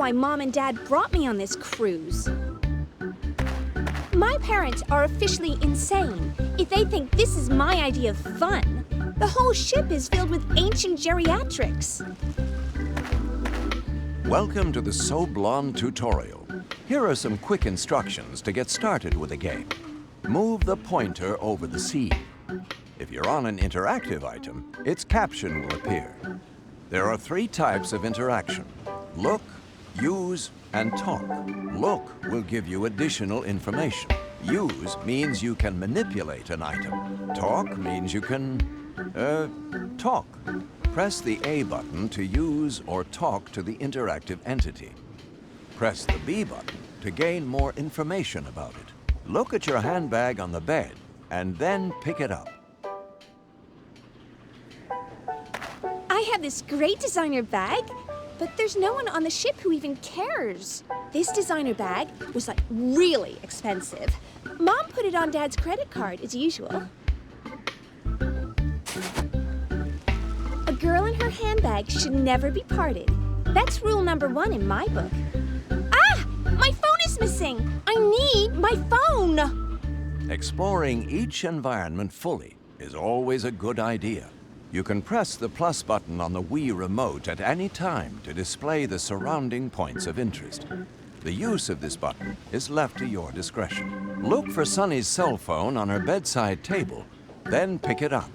why Mom and Dad brought me on this cruise. My parents are officially insane if they think this is my idea of fun. The whole ship is filled with ancient geriatrics. Welcome to the So Blonde tutorial. Here are some quick instructions to get started with a game. Move the pointer over the scene. If you're on an interactive item, its caption will appear. There are 3 types of interaction: look, use, and talk. Look will give you additional information. Use means you can manipulate an item. Talk means you can, talk. Press the A button to use or talk to the interactive entity. Press the B button to gain more information about it. Look at your handbag on the bed and then pick it up. I have this great designer bag, but there's no one on the ship who even cares. This designer bag was like really expensive. Mom put it on Dad's credit card as usual. A girl and her handbag should never be parted. That's rule number 1 in my book. Ah! My phone is missing! I need my phone! Exploring each environment fully is always a good idea. You can press the plus button on the Wii remote at any time to display the surrounding points of interest. The use of this button is left to your discretion. Look for Sunny's cell phone on her bedside table, then pick it up.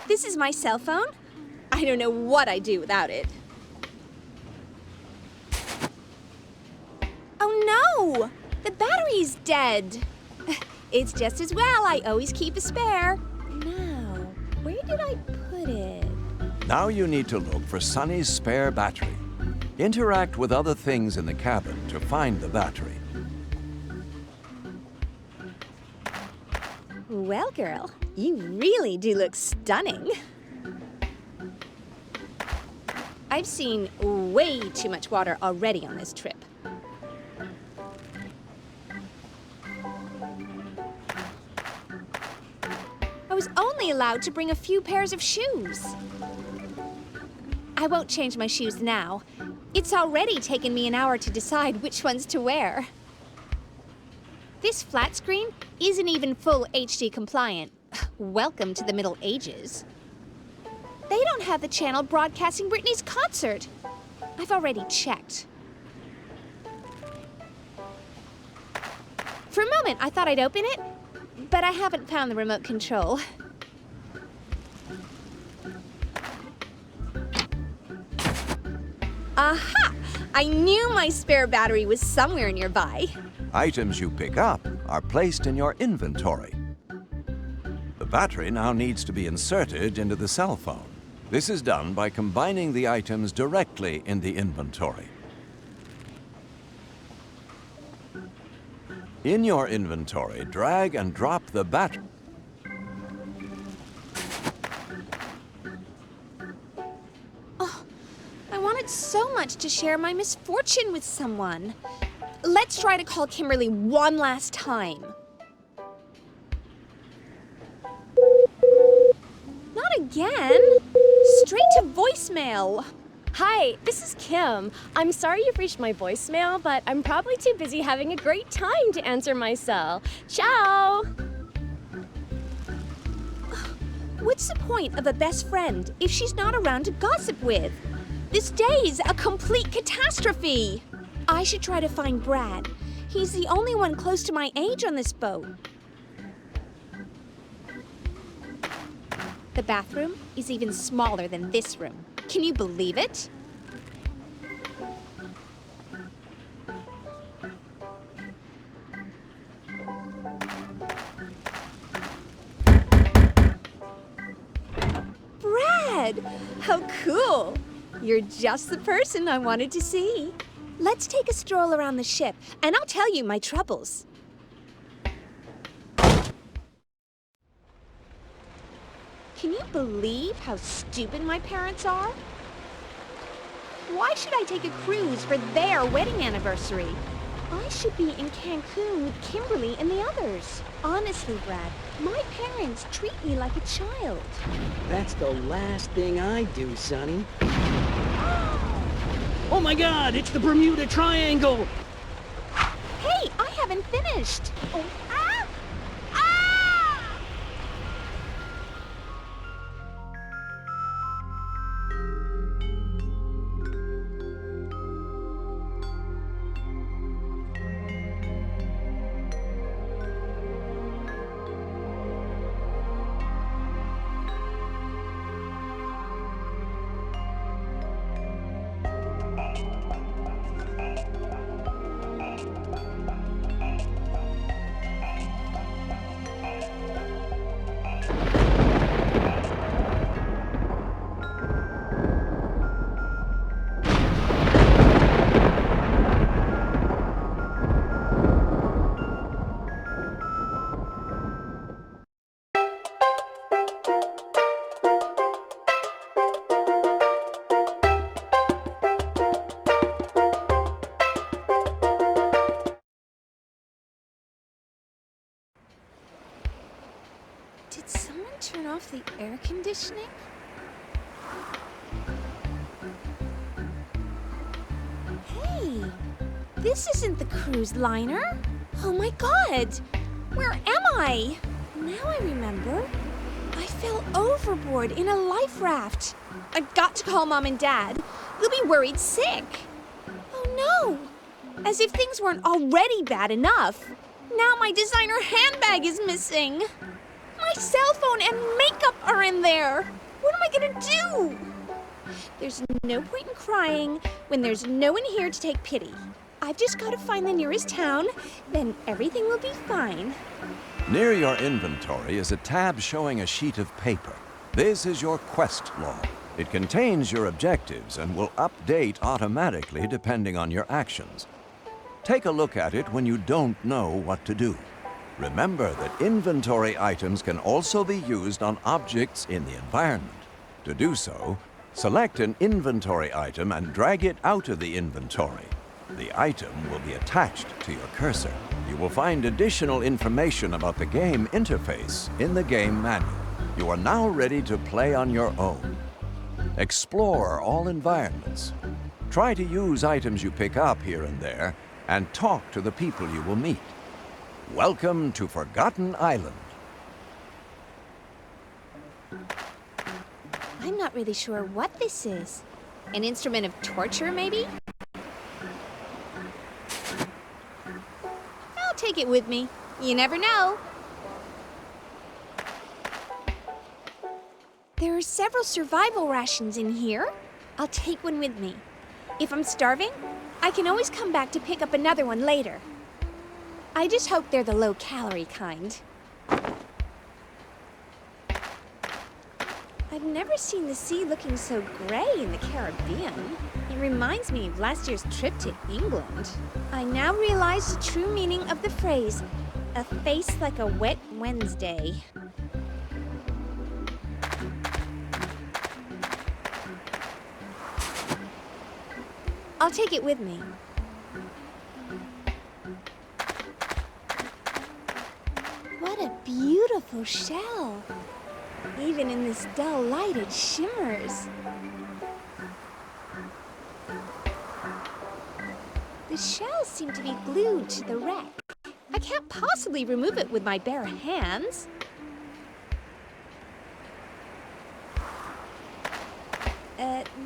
This is my cell phone. I don't know what I'd do without it. Oh no! The battery's dead. It's just as well I always keep a spare. Now, where did I put it? Now you need to look for Sunny's spare battery. Interact with other things in the cabin to find the battery. Well, girl, you really do look stunning. I've seen way too much water already on this trip. I was only allowed to bring a few pairs of shoes. I won't change my shoes now. It's already taken me an hour to decide which ones to wear. This flat screen isn't even full HD compliant. Welcome to the Middle Ages. They don't have the channel broadcasting Britney's concert. I've already checked. For a moment, I thought I'd open it, but I haven't found the remote control. Aha! I knew my spare battery was somewhere nearby. Items you pick up are placed in your inventory. The battery now needs to be inserted into the cell phone. This is done by combining the items directly in the inventory. In your inventory, drag and drop the battery. Oh, I wanted so much to share my misfortune with someone. Let's try to call Kimberly one last time. Not again. Straight to voicemail. Hi, this is Kim. I'm sorry you've reached my voicemail, but I'm probably too busy having a great time to answer my cell. Ciao! What's the point of a best friend if she's not around to gossip with? This day's a complete catastrophe. I should try to find Brad. He's the only one close to my age on this boat. The bathroom is even smaller than this room. Can you believe it? Brad! How cool! You're just the person I wanted to see. Let's take a stroll around the ship, and I'll tell you my troubles. Can you believe how stupid my parents are? Why should I take a cruise for their wedding anniversary? I should be in Cancun with Kimberly and the others. Honestly, Brad, my parents treat me like a child. That's the last thing I do, Sonny. Oh my God, it's the Bermuda Triangle! Hey, I haven't finished. Oh, ah! Ah! Did someone turn off the air conditioning? Hey, this isn't the cruise liner. Oh my God, where am I? Now I remember. I fell overboard in a life raft. I've got to call Mom and Dad. They'll be worried sick. Oh no, as if things weren't already bad enough. Now my designer handbag is missing. My cell phone and makeup are in there. What am I gonna do? There's no point in crying when there's no one here to take pity. I've just got to find the nearest town, then everything will be fine. Near your inventory is a tab showing a sheet of paper. This is your quest log. It contains your objectives and will update automatically depending on your actions. Take a look at it when you don't know what to do. Remember that inventory items can also be used on objects in the environment. To do so, select an inventory item and drag it out of the inventory. The item will be attached to your cursor. You will find additional information about the game interface in the game manual. You are now ready to play on your own. Explore all environments. Try to use items you pick up here and there, and talk to the people you will meet. Welcome to Forgotten Island. I'm not really sure what this is. An instrument of torture, maybe? I'll take it with me. You never know. There are several survival rations in here. I'll take one with me. If I'm starving, I can always come back to pick up another one later. I just hope they're the low-calorie kind. I've never seen the sea looking so gray in the Caribbean. It reminds me of last year's trip to England. I now realize the true meaning of the phrase, a face like a wet Wednesday. I'll take it with me. What a beautiful shell. Even in this dull light, it shimmers. The shells seem to be glued to the wreck. I can't possibly remove it with my bare hands.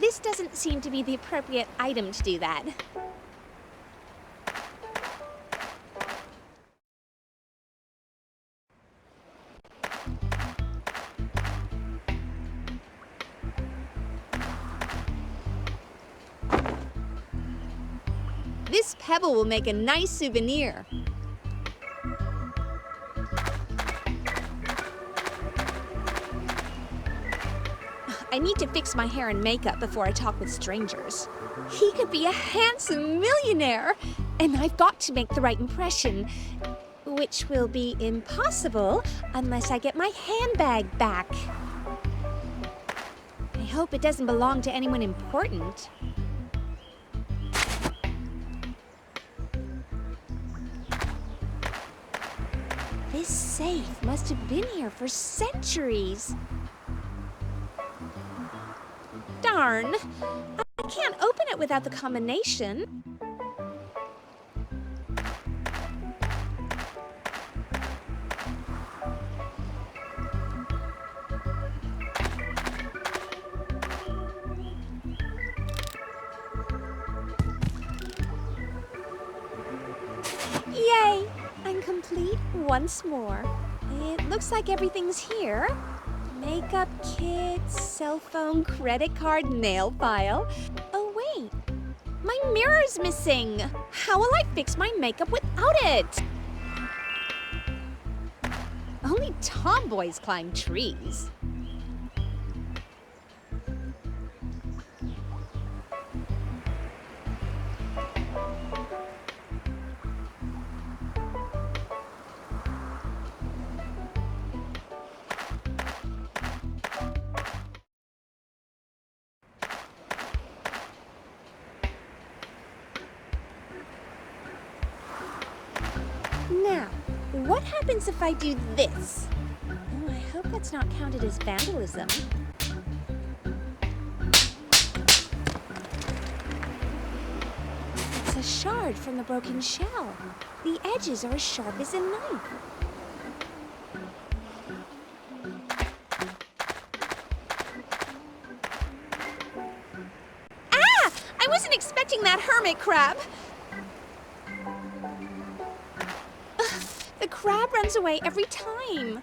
This doesn't seem to be the appropriate item to do that. This pebble will make a nice souvenir. I need to fix my hair and makeup before I talk with strangers. He could be a handsome millionaire, and I've got to make the right impression, which will be impossible unless I get my handbag back. I hope it doesn't belong to anyone important. This safe must have been here for centuries. Darn. I can't open it without the combination. Yay! I'm complete once more. It looks like everything's here. Makeup kit, cell phone, credit card, nail file. Oh wait, my mirror's missing. How will I fix my makeup without it? Only tomboys climb trees. Now, what happens if I do this? Oh, I hope that's not counted as vandalism. It's a shard from the broken shell. The edges are as sharp as a knife. Ah! I wasn't expecting that hermit crab. The crab runs away every time.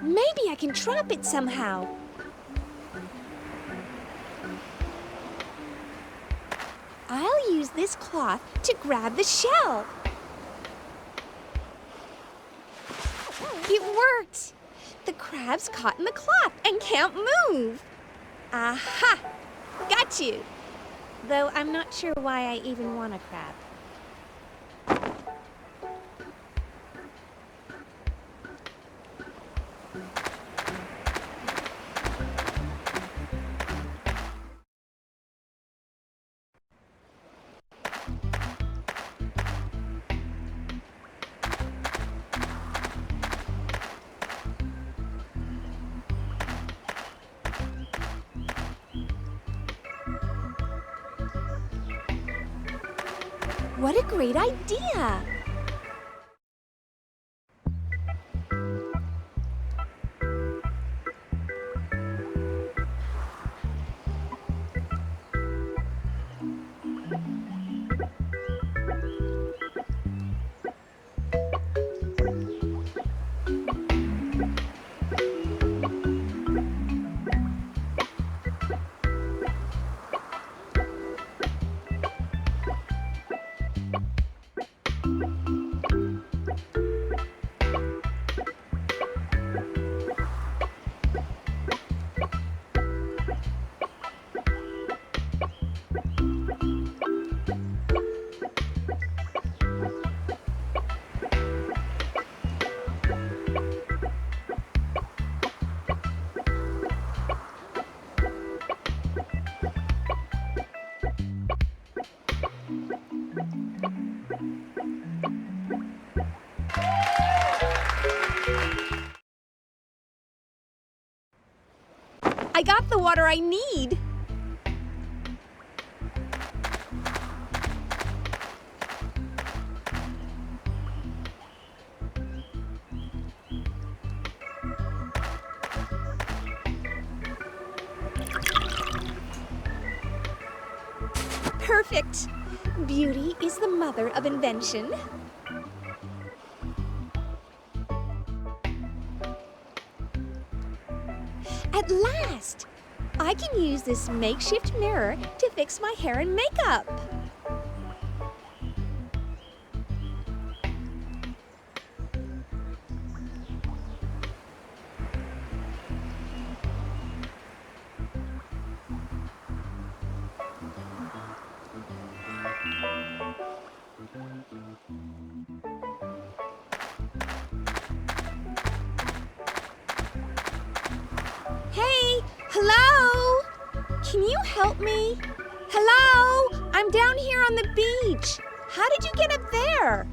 Maybe I can trap it somehow. I'll use this cloth to grab the shell. It worked. The crab's caught in the cloth and can't move. Aha! Got you. Though I'm not sure why I even want a crab. What a great idea! I got the water I need. Perfect. Beauty is the mother of invention. At last! I can use this makeshift mirror to fix my hair and makeup. Hey, hello? Can you help me? Hello? I'm down here on the beach. How did you get up there?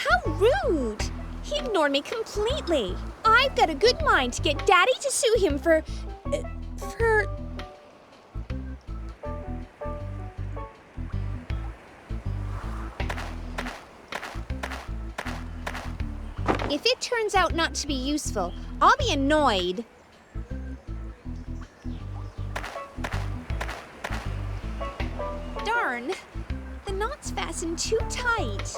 How rude! He ignored me completely. I've got a good mind to get Daddy to sue him for... If it turns out not to be useful, I'll be annoyed. Darn, the knot's fastened too tight.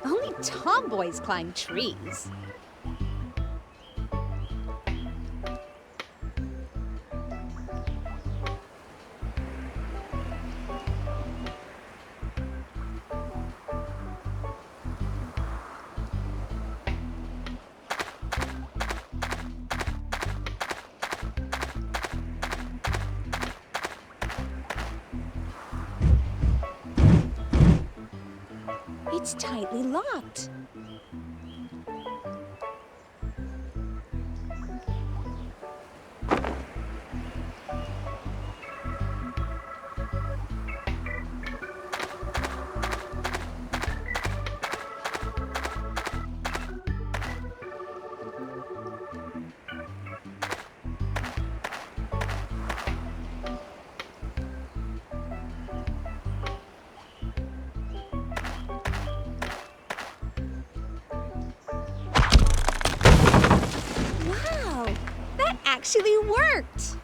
Only tomboys climb trees. It's tightly locked. Actually worked!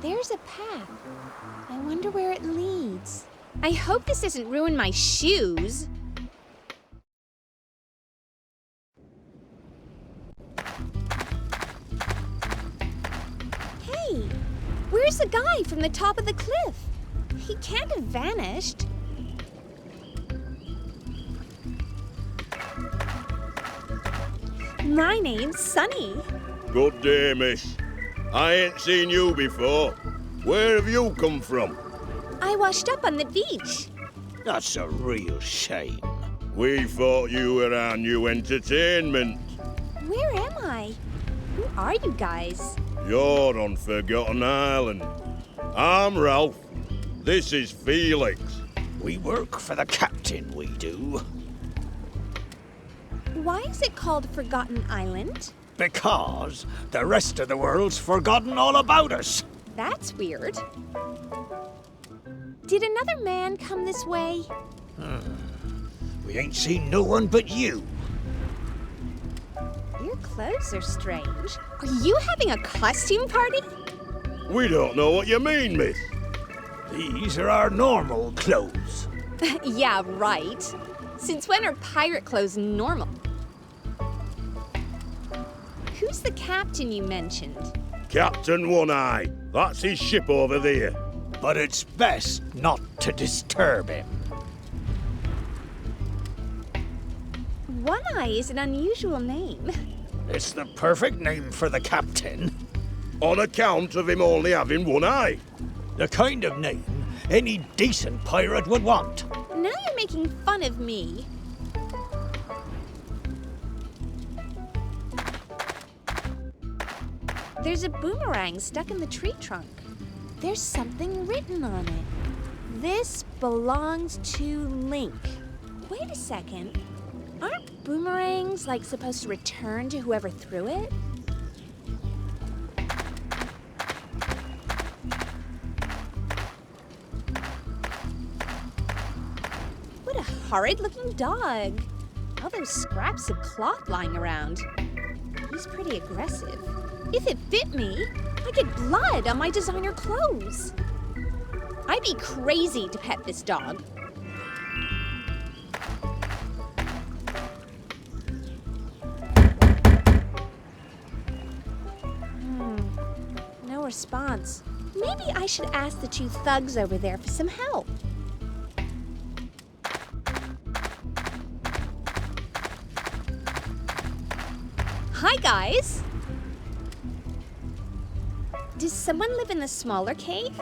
There's a path. I wonder where it leads. I hope this doesn't ruin my shoes. Hey, where's the guy from the top of the cliff? He can't have vanished. My name's Sunny. Good day, miss. I ain't seen you before. Where have you come from? I washed up on the beach. That's a real shame. We thought you were our new entertainment. Where am I? Who are you guys? You're on Forgotten Island. I'm Ralph. This is Felix. We work for the captain, we do. Why is it called Forgotten Island? Because the rest of the world's forgotten all about us. That's weird. Did another man come this way? We ain't seen no one but you. Your clothes are strange. Are you having a costume party? We don't know what you mean, miss. These are our normal clothes. Yeah, right. Since when are pirate clothes normal? Who's the captain you mentioned? Captain One-Eye. That's his ship over there. But it's best not to disturb him. One-Eye is an unusual name. It's the perfect name for the captain. On account of him only having one eye. The kind of name any decent pirate would want. Now you're making fun of me. There's a boomerang stuck in the tree trunk. There's something written on it. This belongs to Link. Wait a second. Aren't boomerangs, like, supposed to return to whoever threw it? horrid-looking dog. All those scraps of cloth lying around. He's pretty aggressive. If it bit me, I'd get blood on my designer clothes. I'd be crazy to pet this dog. No response. Maybe I should ask the two thugs over there for some help. Hi, guys. Does someone live in the smaller cave?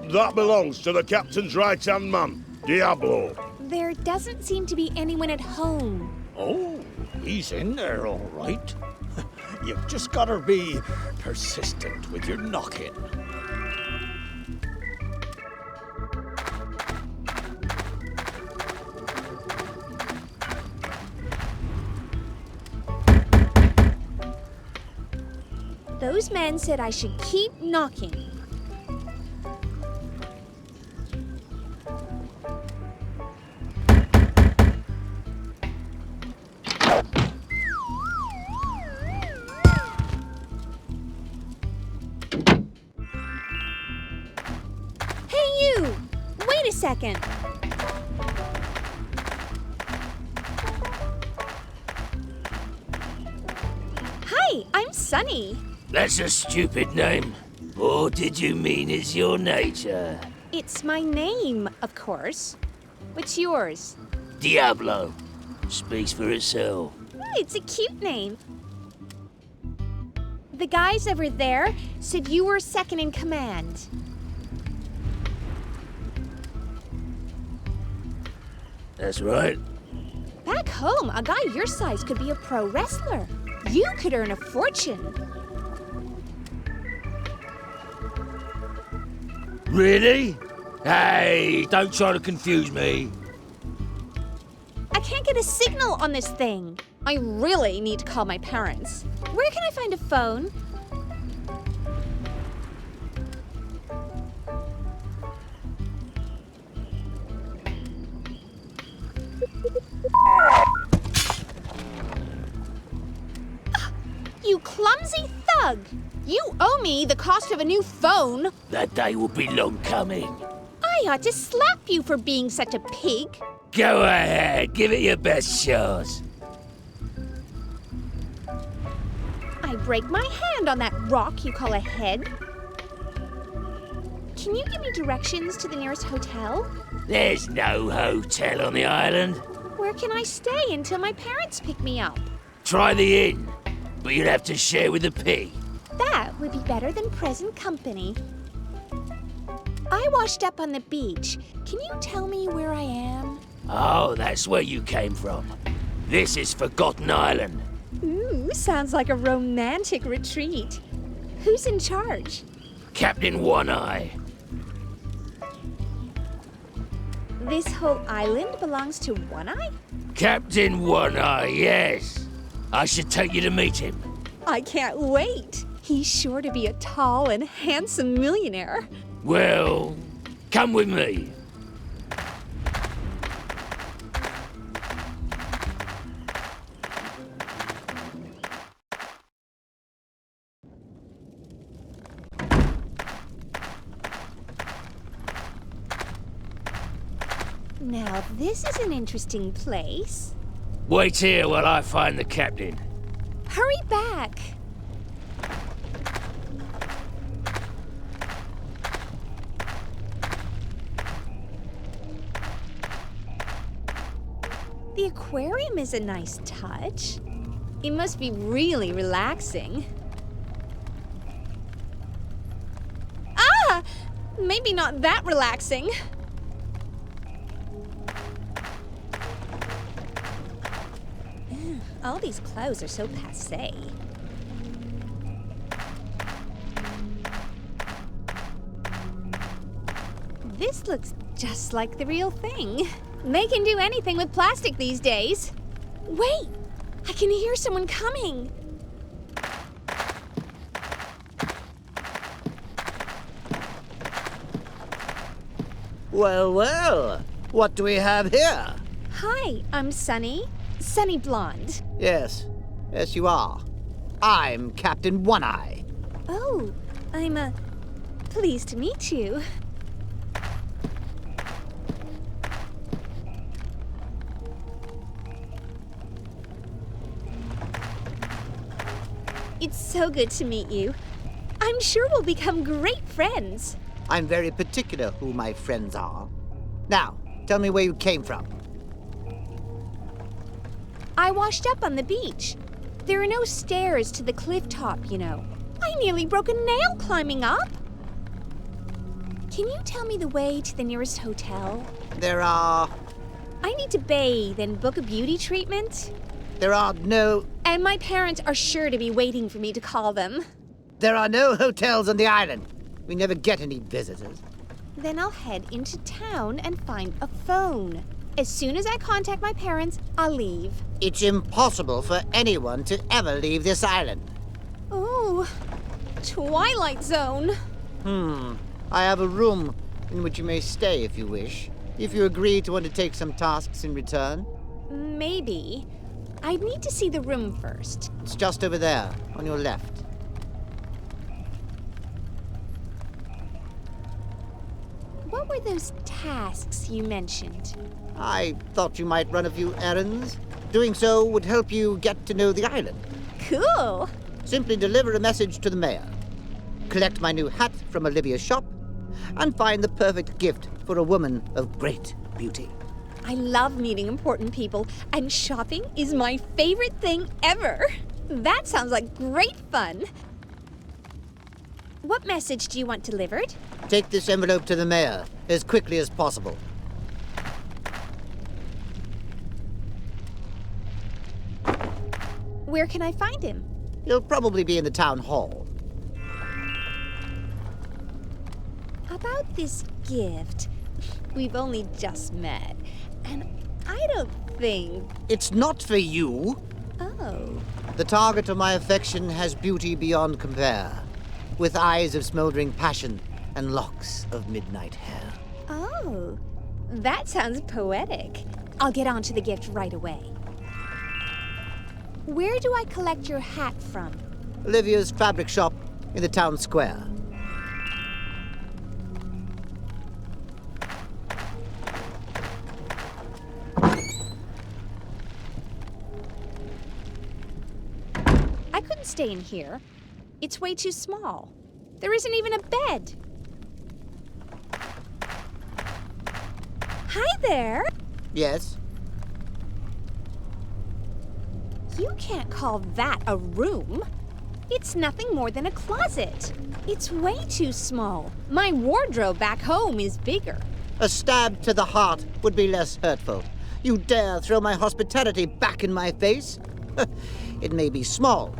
That belongs to the captain's right-hand man, Diablo. There doesn't seem to be anyone at home. Oh, he's in there all right. You've just gotta be persistent with your knocking. Those men said I should keep knocking. Hey, you! Wait a second. Hi, I'm Sunny. That's a stupid name. Or did you mean it's your nature? It's my name, of course. What's yours? Diablo. Speaks for itself. It's a cute name. The guys over there said you were second in command. That's right. Back home, a guy your size could be a pro wrestler. You could earn a fortune. Really? Hey, don't try to confuse me. I can't get a signal on this thing. I really need to call my parents. Where can I find a phone? You clumsy thug! You owe me the cost of a new phone. That day will be long coming. I ought to slap you for being such a pig. Go ahead, give it your best shot. I break my hand on that rock you call a head. Can you give me directions to the nearest hotel? There's no hotel on the island. Where can I stay until my parents pick me up? Try the inn, but you'd have to share with the pig. That would be better than present company. I washed up on the beach. Can you tell me where I am? Oh, that's where you came from. This is Forgotten Island. Ooh, sounds like a romantic retreat. Who's in charge? Captain One Eye. This whole island belongs to One Eye? Captain One Eye, yes. I should take you to meet him. I can't wait. He's sure to be a tall and handsome millionaire. Well, come with me. Now, this is an interesting place. Wait here while I find the captain. Hurry back. The aquarium is a nice touch. It must be really relaxing. Ah! Maybe not that relaxing. All these clothes are so passé. This looks just like the real thing. They can do anything with plastic these days. Wait! I can hear someone coming. Well, well, what do we have here? Hi, I'm Sunny. Sunny Blonde. Yes. Yes, you are. I'm Captain One-Eye. Oh, I'm, pleased to meet you. It's so good to meet you. I'm sure we'll become great friends. I'm very particular who my friends are. Now, tell me where you came from. I washed up on the beach. There are no stairs to the cliff top, you know. I nearly broke a nail climbing up. Can you tell me the way to the nearest hotel? There are I need to bathe and book a beauty treatment. no And my parents are sure to be waiting for me to call them. hotels on the island. We never get any visitors. Then I'll head into town and find a phone. As soon as I contact my parents, I'll leave. It's impossible for anyone to ever leave this island. Ooh, Twilight Zone. I have a room in which you may stay if you wish, if you agree to undertake some tasks in return. Maybe. I'd need to see the room first. It's just over there, on your left. What were those tasks you mentioned? I thought you might run a few errands. Doing so would help you get to know the island. Cool. Simply deliver a message to the mayor. Collect my new hat from Olivia's shop, and find the perfect gift for a woman of great beauty. I love meeting important people, and shopping is my favorite thing ever. That sounds like great fun. What message do you want delivered? Take this envelope to the mayor as quickly as possible. Where can I find him? He'll probably be in the town hall. About this gift, we've only just met, and I don't think... It's not for you. Oh. The target of my affection has beauty beyond compare, with eyes of smoldering passion and locks of midnight hair. Oh, that sounds poetic. I'll get on to the gift right away. Where do I collect your hat from? Olivia's fabric shop in the town square. I couldn't stay in here. It's way too small. There isn't even a bed. Hi there. Yes? You can't call that a room. It's nothing more than a closet. It's way too small. My wardrobe back home is bigger. A stab to the heart would be less hurtful. You dare throw my hospitality back in my face? It may be small,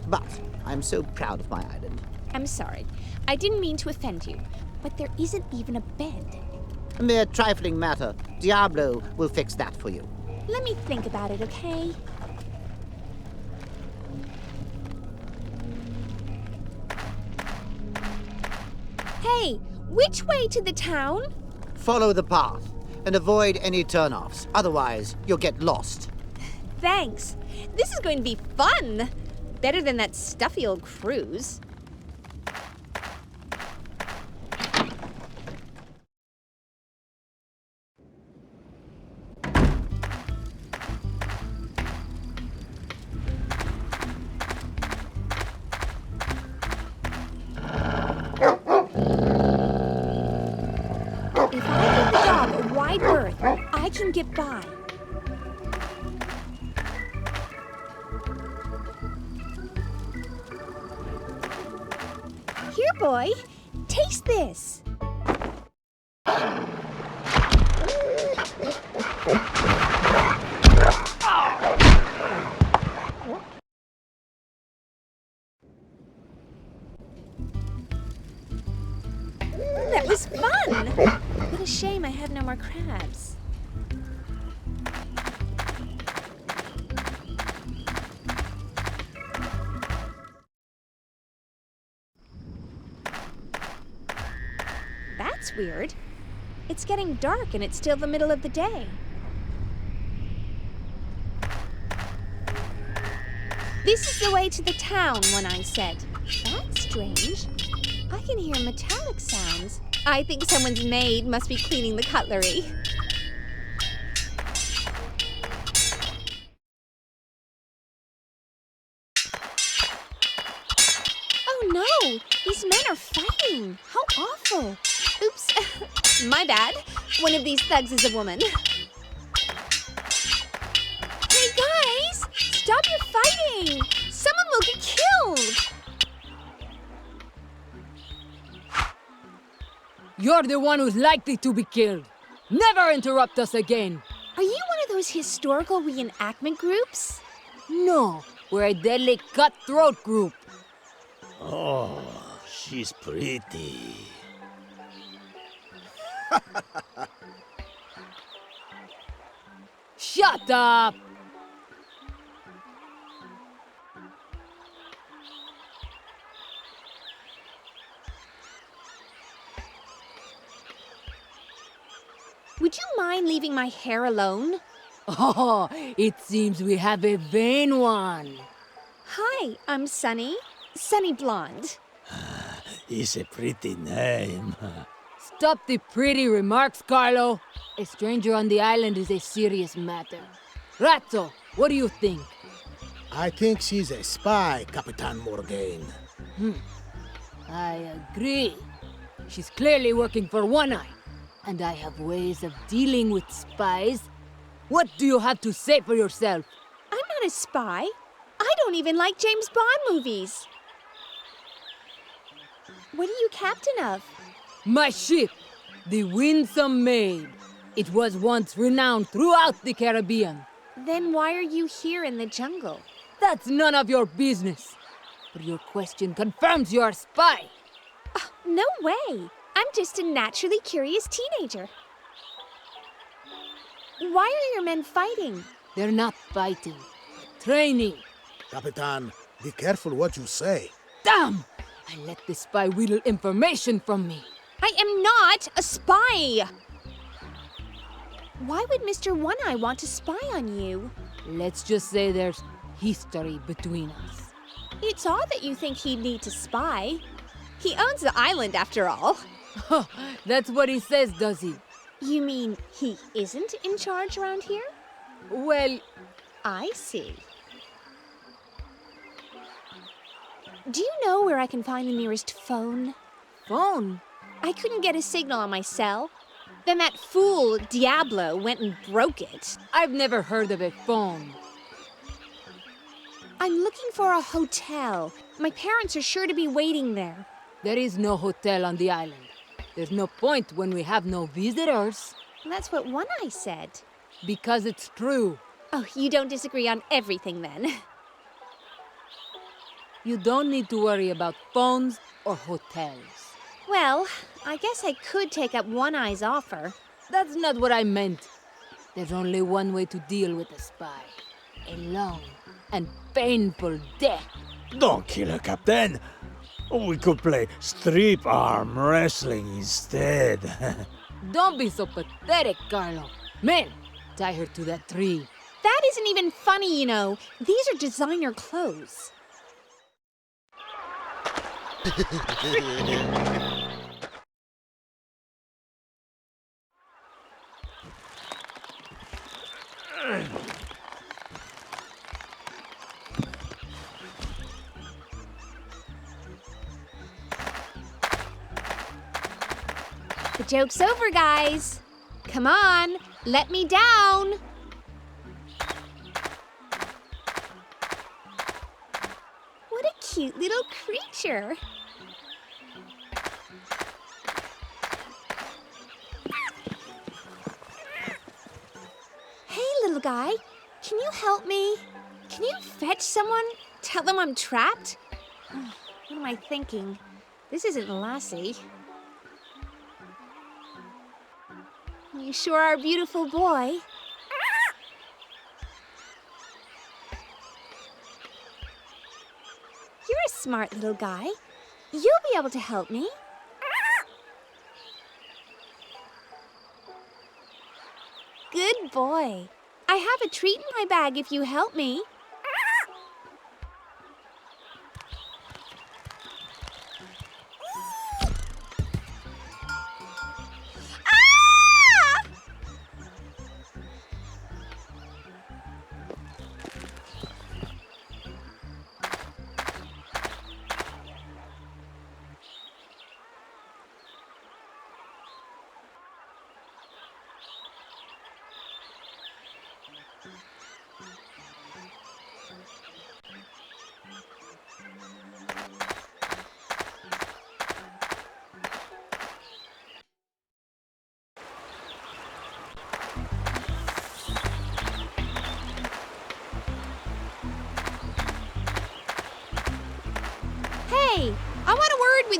but I'm so proud of my island. I'm sorry. I didn't mean to offend you, but there isn't even a bed. A mere trifling matter. Diablo will fix that for you. Let me think about it, okay? Hey, which way to the town? Follow the path and avoid any turnoffs. Otherwise, you'll get lost. Thanks. This is going to be fun. Better than that stuffy old cruise. If I give the dog a wide berth, I can get by. Here, boy. Taste this. That was fun! What a shame I have no more crabs. That's weird. It's getting dark and it's still the middle of the day. This is the way to the town, Oney said. That's strange. I can hear metallic sounds. I think someone's maid must be cleaning the cutlery. Oh no! These men are fighting! How awful! Oops, my bad. One of these thugs is a woman. Hey guys! Stop your fighting! Someone will get killed! You're the one who's likely to be killed. Never interrupt us again. Are you one of those historical reenactment groups? No, we're a deadly cutthroat group. Oh, she's pretty. Shut up! Would you mind leaving my hair alone? Oh, it seems we have a vain one. Hi, I'm Sunny. Sunny Blonde. It's a pretty name. Stop the pretty remarks, Carlo. A stranger on the island is a serious matter. Razzo, what do you think? I think she's a spy, Capitan Morgaine. I agree. She's clearly working for Oney, and I have ways of dealing with spies. What do you have to say for yourself? I'm not a spy. I don't even like James Bond movies. What are you captain of? My ship, the Winsome Maid. It was once renowned throughout the Caribbean. Then why are you here in the jungle? That's none of your business. But your question confirms you're a spy. Oh, no way. I'm just a naturally curious teenager. Why are your men fighting? They're not fighting, but training. Capitan, be careful what you say. Damn! I let the spy wheedle information from me. I am not a spy! Why would Mr. Oney want to spy on you? Let's just say there's history between us. It's odd that you think he'd need to spy. He owns the island, after all. That's what he says, does he? You mean he isn't in charge around here? Well, I see. Do you know where I can find the nearest phone? phone? I couldn't get a signal on my cell. Then that fool, Diablo, went and broke it. I've never heard of a phone. I'm looking for a hotel. My parents are sure to be waiting there. There is no hotel on the island. There's no point when we have no visitors. That's what Oney said. Because it's true. Oh, you don't disagree on everything then. You don't need to worry about phones or hotels. Well, I guess I could take up Oney's offer. That's not what I meant. There's only one way to deal with a spy. A long and painful death. Don't kill her, Captain. We could play strip arm wrestling instead. Don't be so pathetic, Carlo. Men, tie her to that tree. That isn't even funny, you know. These are designer clothes. The joke's over, guys. Come on, let me down. What a cute little creature. Hey, little guy, can you help me? Can you fetch someone? Tell them I'm trapped? What am I thinking? This isn't Lassie. You sure are a beautiful boy. You're a smart little guy. You'll be able to help me. Good boy. I have a treat in my bag if you help me.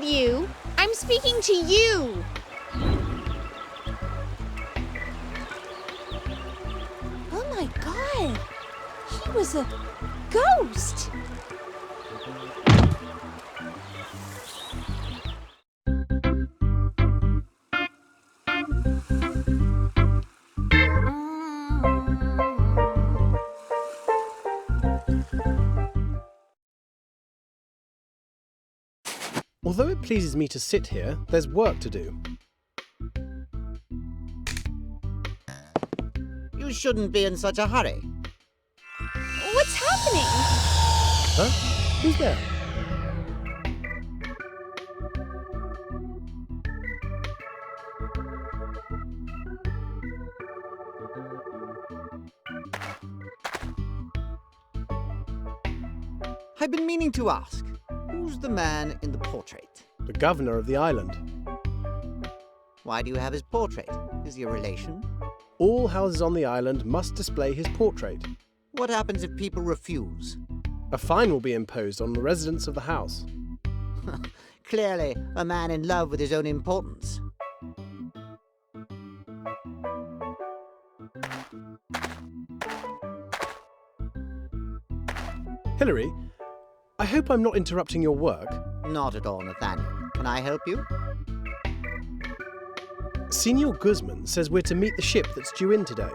you. I'm speaking to you. Oh my God. He was a ghost. Although it pleases me to sit here, there's work to do. You shouldn't be in such a hurry. What's happening? Huh? Who's there? I've been meaning to ask, who's the man in the portrait? The governor of the island. Why do you have his portrait? Is he a relation? All houses on the island must display his portrait. What happens if people refuse? A fine will be imposed on the residents of the house. Clearly, a man in love with his own importance. Hilary, I hope I'm not interrupting your work. Not at all, Nathaniel. Can I help you? Senor Guzman says we're to meet the ship that's due in today.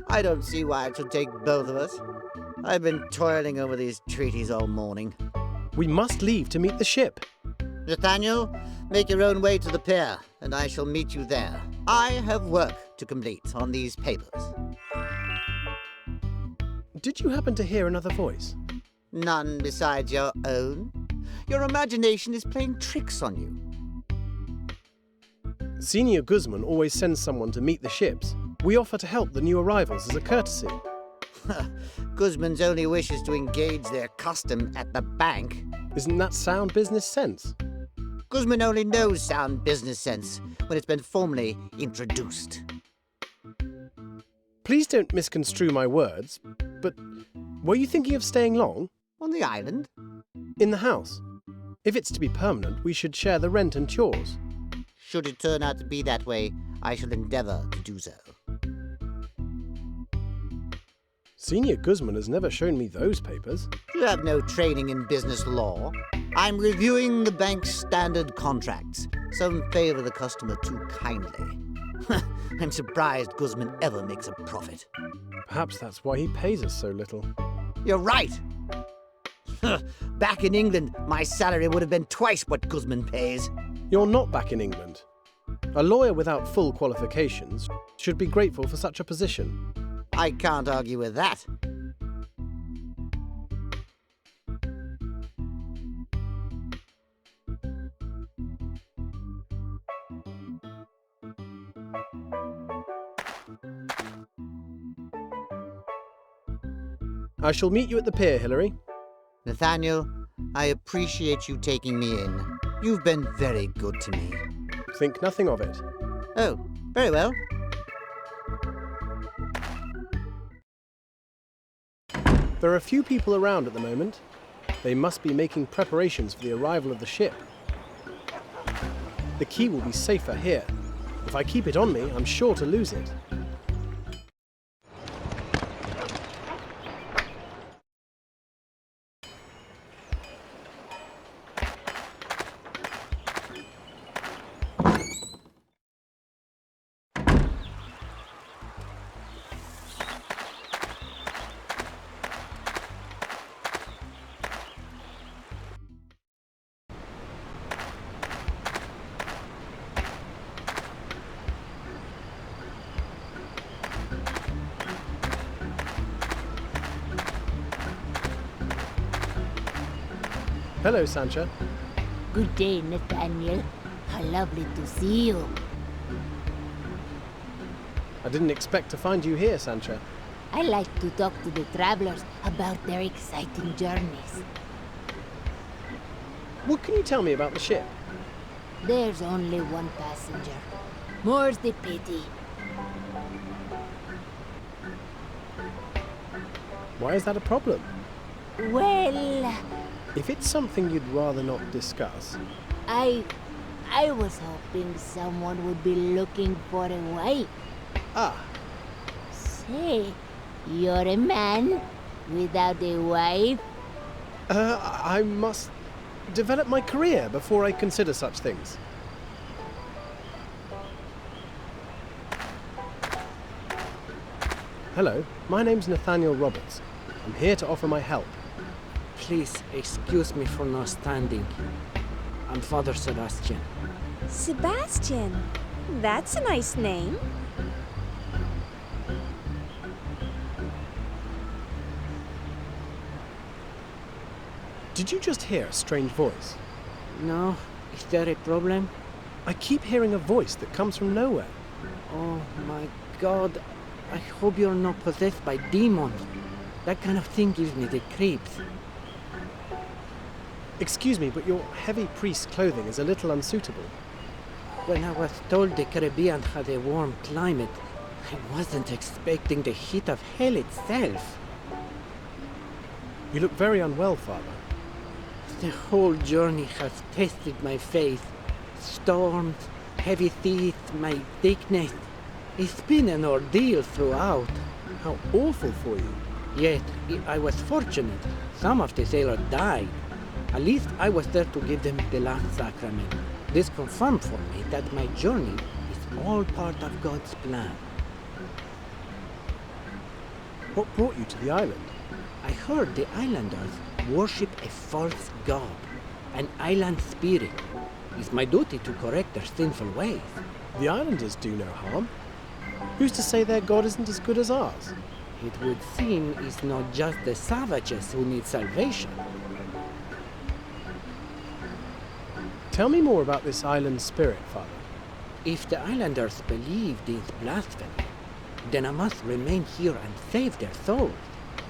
I don't see why it should take both of us. I've been toiling over these treaties all morning. We must leave to meet the ship. Nathaniel, make your own way to the pier, and I shall meet you there. I have work to complete on these papers. Did you happen to hear another voice? None besides your own. Your imagination is playing tricks on you. Senor Guzman always sends someone to meet the ships. We offer to help the new arrivals as a courtesy. Guzman's only wish is to engage their custom at the bank. Isn't that sound business sense? Guzman only knows sound business sense when it's been formally introduced. Please don't misconstrue my words, but were you thinking of staying long? On the island? In the house. If it's to be permanent, we should share the rent and chores. Should it turn out to be that way, I shall endeavor to do so. Senor Guzman has never shown me those papers. You have no training in business law. I'm reviewing the bank's standard contracts. Some favor the customer too kindly. I'm surprised Guzman ever makes a profit. Perhaps that's why he pays us so little. You're right. Back in England, my salary would have been twice what Guzman pays. You're not back in England. A lawyer without full qualifications should be grateful for such a position. I can't argue with that. I shall meet you at the pier, Hilary. Nathaniel, I appreciate you taking me in. You've been very good to me. Think nothing of it. Oh, very well. There are few people around at the moment. They must be making preparations for the arrival of the ship. The key will be safer here. If I keep it on me, I'm sure to lose it. Hello, Sancha. Good day, Nathaniel. How lovely to see you. I didn't expect to find you here, Sancha. I like to talk to the travelers about their exciting journeys. What can you tell me about the ship? There's only one passenger. More's the pity. Why is that a problem? Well, If it's something you'd rather not discuss, I was hoping someone would be looking for a wife. Ah, Say, you're a man without a wife? I must develop my career before I consider such things. Hello, my name's Nathaniel Roberts. I'm here to offer my help. Please excuse me for not standing. I'm Father Sebastian. Sebastian. That's a nice name. Did you just hear a strange voice? No? Is there a problem? I keep hearing a voice that comes from nowhere. Oh my god. I hope you're not possessed by demons. That kind of thing gives me the creeps. Excuse me, but your heavy priest clothing is a little unsuitable. When I was told the Caribbean had a warm climate, I wasn't expecting the heat of hell itself. You look very unwell, Father. The whole journey has tested my faith. Storms, heavy seas, my sickness. It's been an ordeal throughout. How awful for you. Yet, I was fortunate. Some of the sailors died. At least I was there to give them the last sacrament. This confirmed for me that my journey is all part of God's plan. What brought you to the island? I heard the islanders worship a false god, an island spirit. It's my duty to correct their sinful ways. The islanders do no harm. Who's to say their god isn't as good as ours? It would seem it's not just the savages who need salvation. Tell me more about this island spirit, Father. If the islanders believe this blasphemy, then I must remain here and save their souls.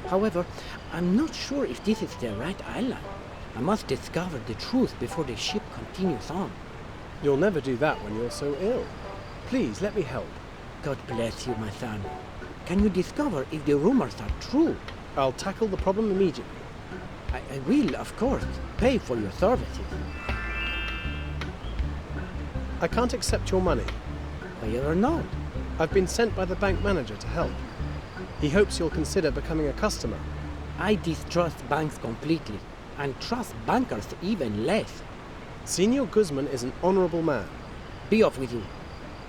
However, I'm not sure if this is the right island. I must discover the truth before the ship continues on. You'll never do that when you're so ill. Please, let me help. God bless you, my son. Can you discover if the rumors are true? I'll tackle the problem immediately. I will, of course, pay for your services. I can't accept your money. Why or not? I've been sent by the bank manager to help. He hopes you'll consider becoming a customer. I distrust banks completely, and trust bankers even less. Senor Guzman is an honorable man. Be off with you.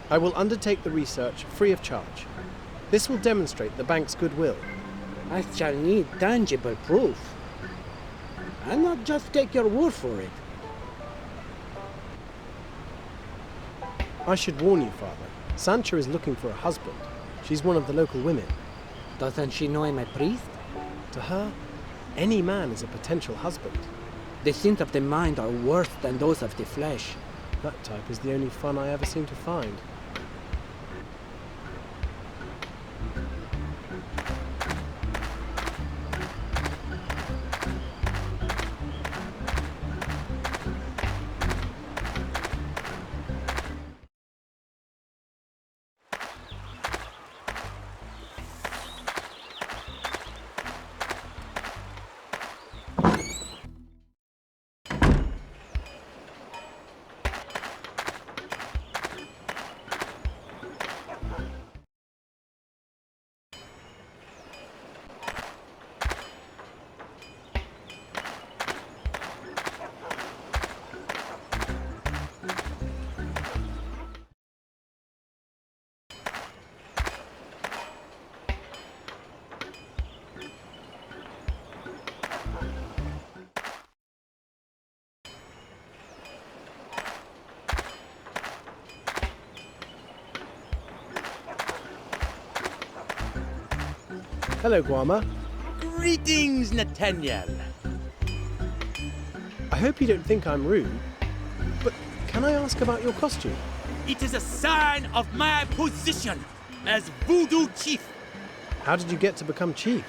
I will undertake the research free of charge. This will demonstrate the bank's goodwill. I shall need tangible proof. I'll not just take your word for it. I should warn you, Father. Sancha is looking for a husband. She's one of the local women. Doesn't she know I'm a priest? To her, any man is a potential husband. The sins of the mind are worse than those of the flesh. That type is the only fun I ever seem to find. Hello, Guama. Greetings, Nathaniel. I hope you don't think I'm rude, but can I ask about your costume? It is a sign of my position as Voodoo Chief. How did you get to become chief?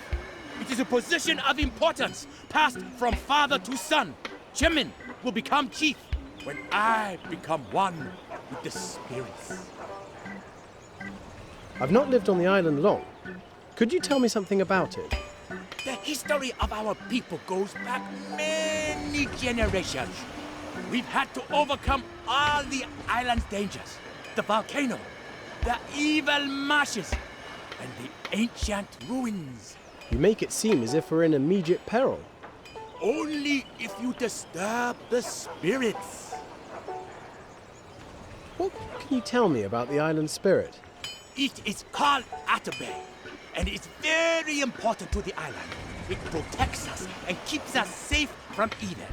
It is a position of importance passed from father to son. Chairman will become chief when I become one with the spirits. I've not lived on the island long. Could you tell me something about it? The history of our people goes back many generations. We've had to overcome all the island's dangers. The volcano, the evil marshes, and the ancient ruins. You make it seem as if we're in immediate peril. Only if you disturb the spirits. What can you tell me about the island spirit? It is called Atabey, and it's very important to the island. It protects us and keeps us safe from evil,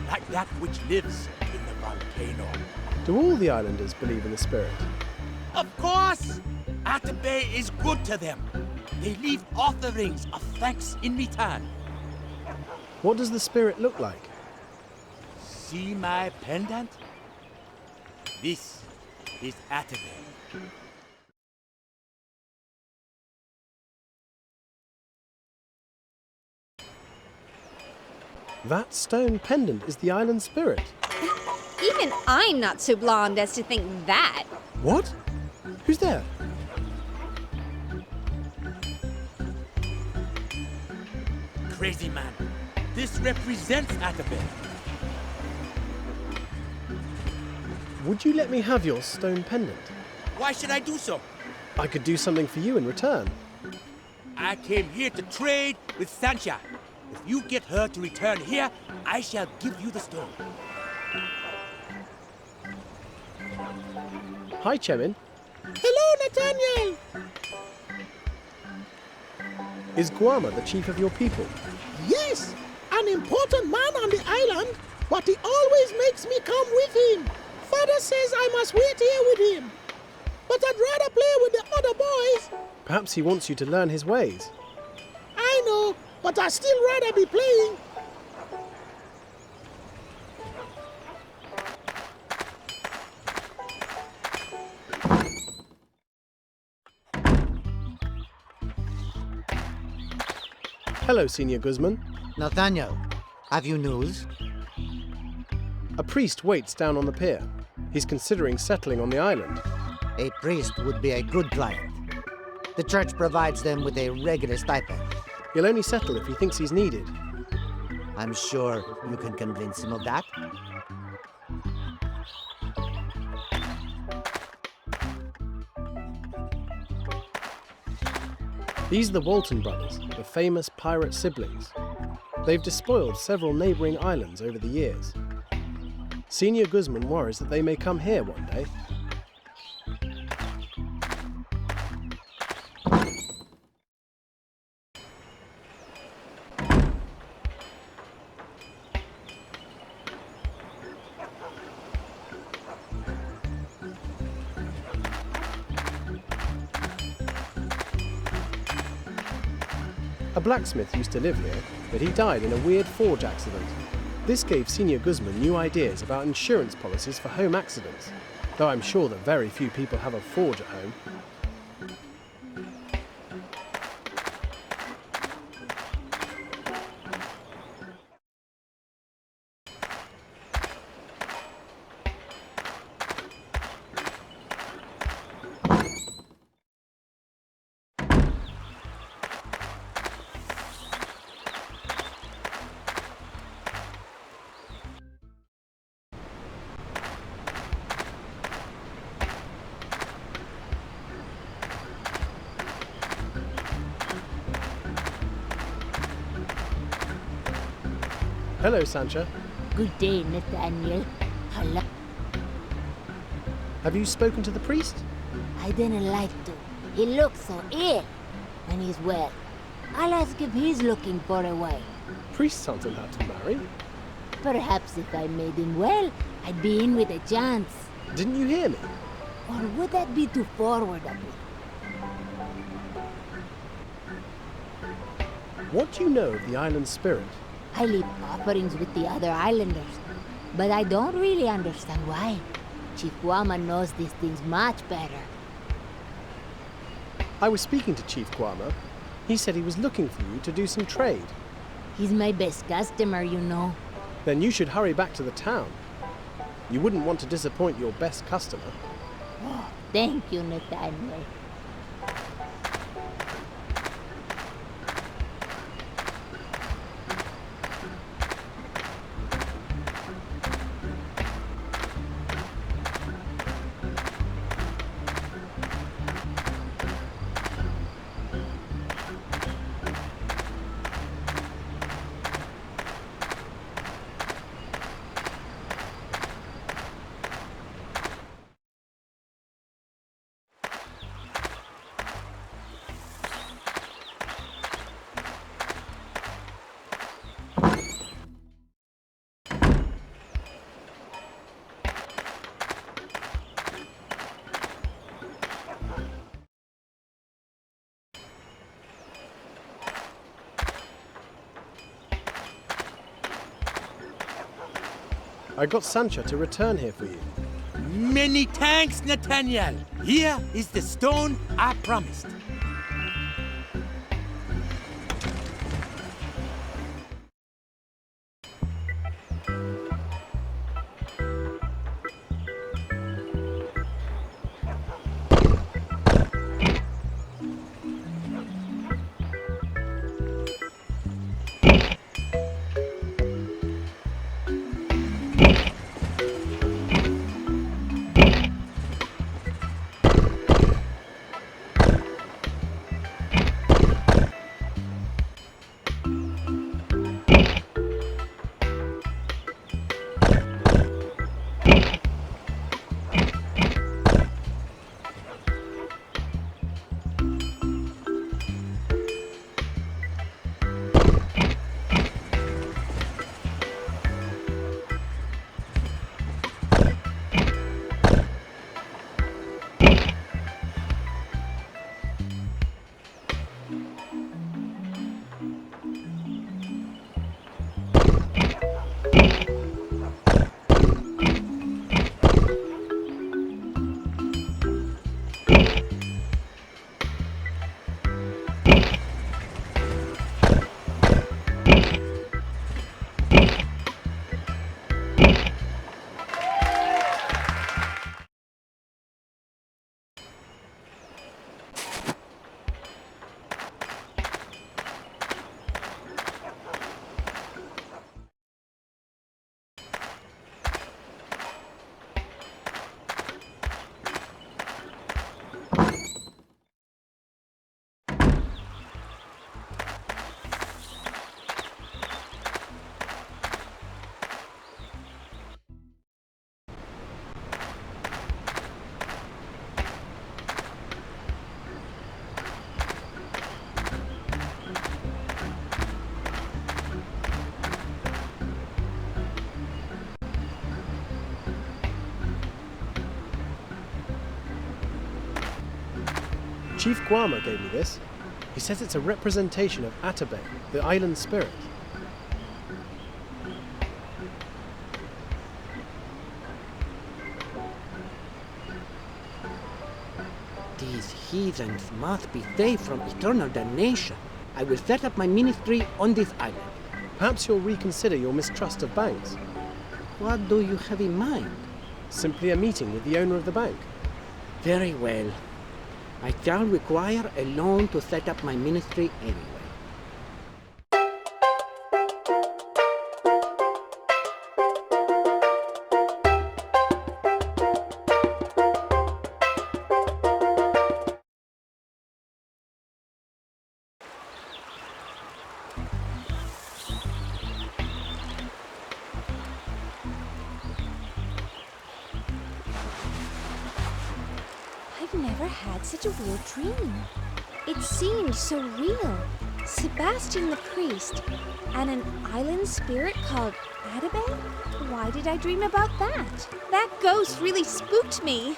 like that which lives in the volcano. Do all the islanders believe in the spirit? Of course! Atabey is good to them. They leave offerings of thanks in return. What does the spirit look like? See my pendant? This is Atabey. That stone pendant is the island spirit. Even I'm not so blonde as to think that. What? Who's there? Crazy man. This represents Atabey. Would you let me have your stone pendant? Why should I do so? I could do something for you in return. I came here to trade with Sancha. If you get her to return here, I shall give you the stone. Hi, Chemin. Hello, Nathaniel! Is Guama the chief of your people? Yes, an important man on the island, but he always makes me come with him. Father says I must wait here with him. But I'd rather play with the other boys. Perhaps he wants you to learn his ways. I know, but I'd still rather be playing. Hello, Senior Guzman. Nathaniel, have you news? A priest waits down on the pier. He's considering settling on the island. A priest would be a good client. The church provides them with a regular stipend. He'll only settle if he thinks he's needed. I'm sure you can convince him of that. These are the Walton brothers, the famous pirate siblings. They've despoiled several neighbouring islands over the years. Senior Guzman worries that they may come here one day. A blacksmith used to live here, but he died in a weird forge accident. This gave Senior Guzman new ideas about insurance policies for home accidents, though I'm sure that very few people have a forge at home. Hello, Sancha. Good day, Nathaniel. Hello. Have you spoken to the priest? I didn't like to. He looks so ill. And he's well. I'll ask if he's looking for a wife. Priests aren't allowed to marry. Perhaps if I made him well, I'd be in with a chance. Didn't you hear me? Or would that be too forward of me? What do you know of the island spirit? I leave offerings with the other islanders, but I don't really understand why. Chief Guama knows these things much better. I was speaking to Chief Guama. He said he was looking for you to do some trade. He's my best customer, you know. Then you should hurry back to the town. You wouldn't want to disappoint your best customer. Oh, thank you, Nathaniel. I got Sancha to return here for you. Many thanks, Nathaniel. Here is the stone I promised. Chief Guama gave me this. He says it's a representation of Atabe, the island spirit. These heathens must be saved from eternal damnation. I will set up my ministry on this island. Perhaps you'll reconsider your mistrust of banks. What do you have in mind? Simply a meeting with the owner of the bank. Very well. I shall require a loan to set up my ministry anyway. I've never had such a weird dream. It seemed so real. Sebastian the priest and an island spirit called Atabe? Why did I dream about that? That ghost really spooked me.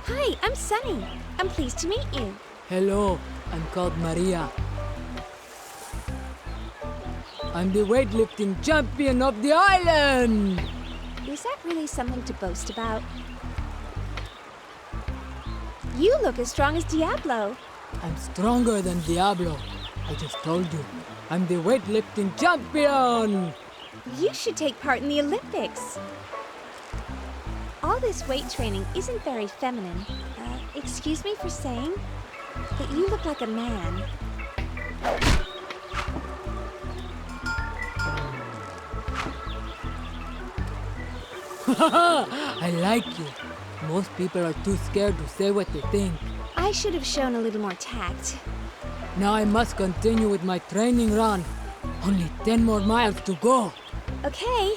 Hi, I'm Sunny. I'm pleased to meet you. Hello, I'm called Maria. I'm the weightlifting champion of the island! Is that really something to boast about? You look as strong as Diablo. I'm stronger than Diablo. I just told you. I'm the weightlifting champion! You should take part in the Olympics. All this weight training isn't very feminine. Excuse me for saying, but you look like a man. I like you. Most people are too scared to say what they think. I should have shown a little more tact. Now I must continue with my training run. Only 10 more miles to go. Okay,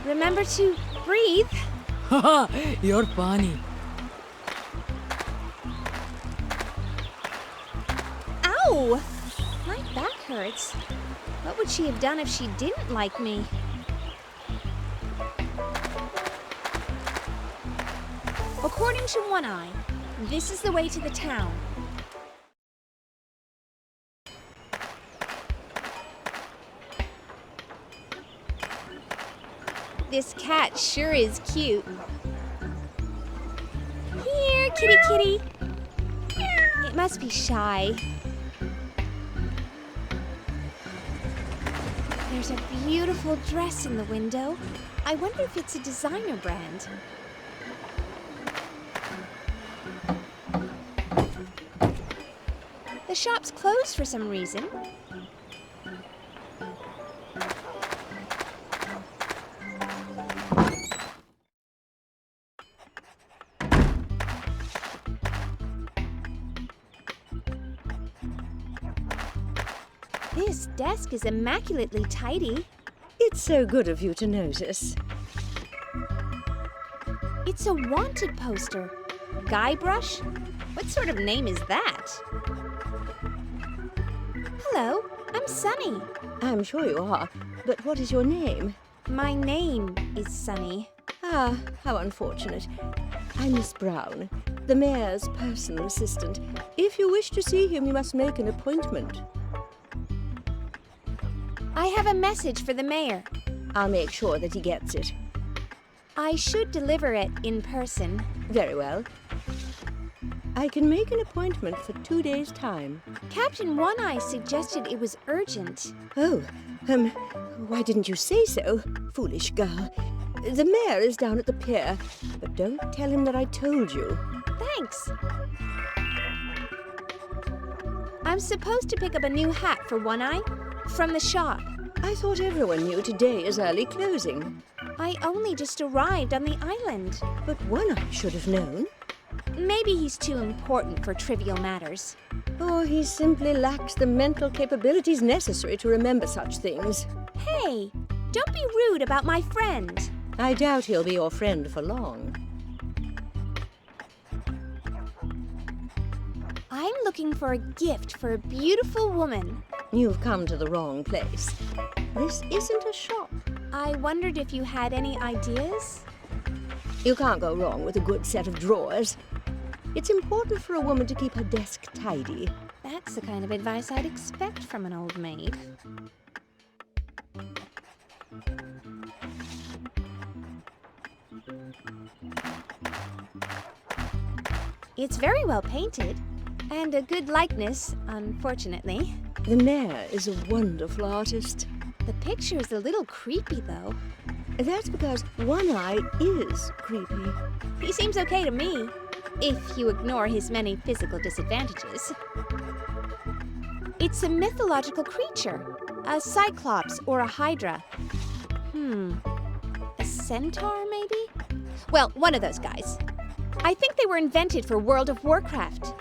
remember to breathe. Haha, you're funny. Ow! My back hurts. What would she have done if she didn't like me? According to One Eye, this is the way to the town. This cat sure is cute. Here, kitty kitty. It must be shy. There's a beautiful dress in the window. I wonder if it's a designer brand. The shop's closed for some reason. This desk is immaculately tidy. It's so good of you to notice. It's a wanted poster. Guybrush? What sort of name is that? Hello, I'm Sunny. I'm sure you are, but what is your name? My name is Sunny. Ah, how unfortunate. I'm Miss Brown, the mayor's personal assistant. If you wish to see him, you must make an appointment. I have a message for the mayor. I'll make sure that he gets it. I should deliver it in person. Very well. I can make an appointment for 2 days' time. Captain One-Eye suggested it was urgent. Oh, why didn't you say so? Foolish girl. The mayor is down at the pier, but don't tell him that I told you. Thanks. I'm supposed to pick up a new hat for One-Eye from the shop. I thought everyone knew today is early closing. I only just arrived on the island. But One-Eye should have known. Maybe he's too important for trivial matters. Or he simply lacks the mental capabilities necessary to remember such things. Hey, don't be rude about my friend. I doubt he'll be your friend for long. I'm looking for a gift for a beautiful woman. You've come to the wrong place. This isn't a shop. I wondered if you had any ideas? You can't go wrong with a good set of drawers. It's important for a woman to keep her desk tidy. That's the kind of advice I'd expect from an old maid. It's very well painted, and a good likeness, unfortunately. The mayor is a wonderful artist. The picture is a little creepy, though. That's because One-Eye is creepy. He seems okay to me, if you ignore his many physical disadvantages. It's a mythological creature, a cyclops or a hydra. A centaur, maybe? Well, one of those guys. I think they were invented for World of Warcraft.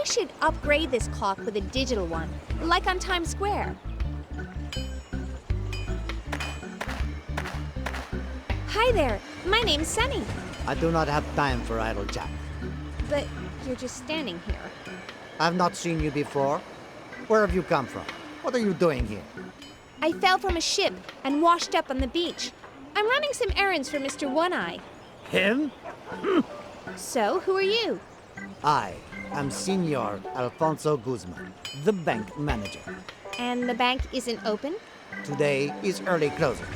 Should upgrade this clock with a digital one, like on Times Square. Hi there, my name's Sunny. I do not have time for idle chat. But you're just standing here. I've not seen you before. Where have you come from? What are you doing here? I fell from a ship and washed up on the beach. I'm running some errands for Mr. One-Eye. Him? So, who are you? I am Senor Alfonso Guzman, the bank manager. And the bank isn't open? Today is early closing.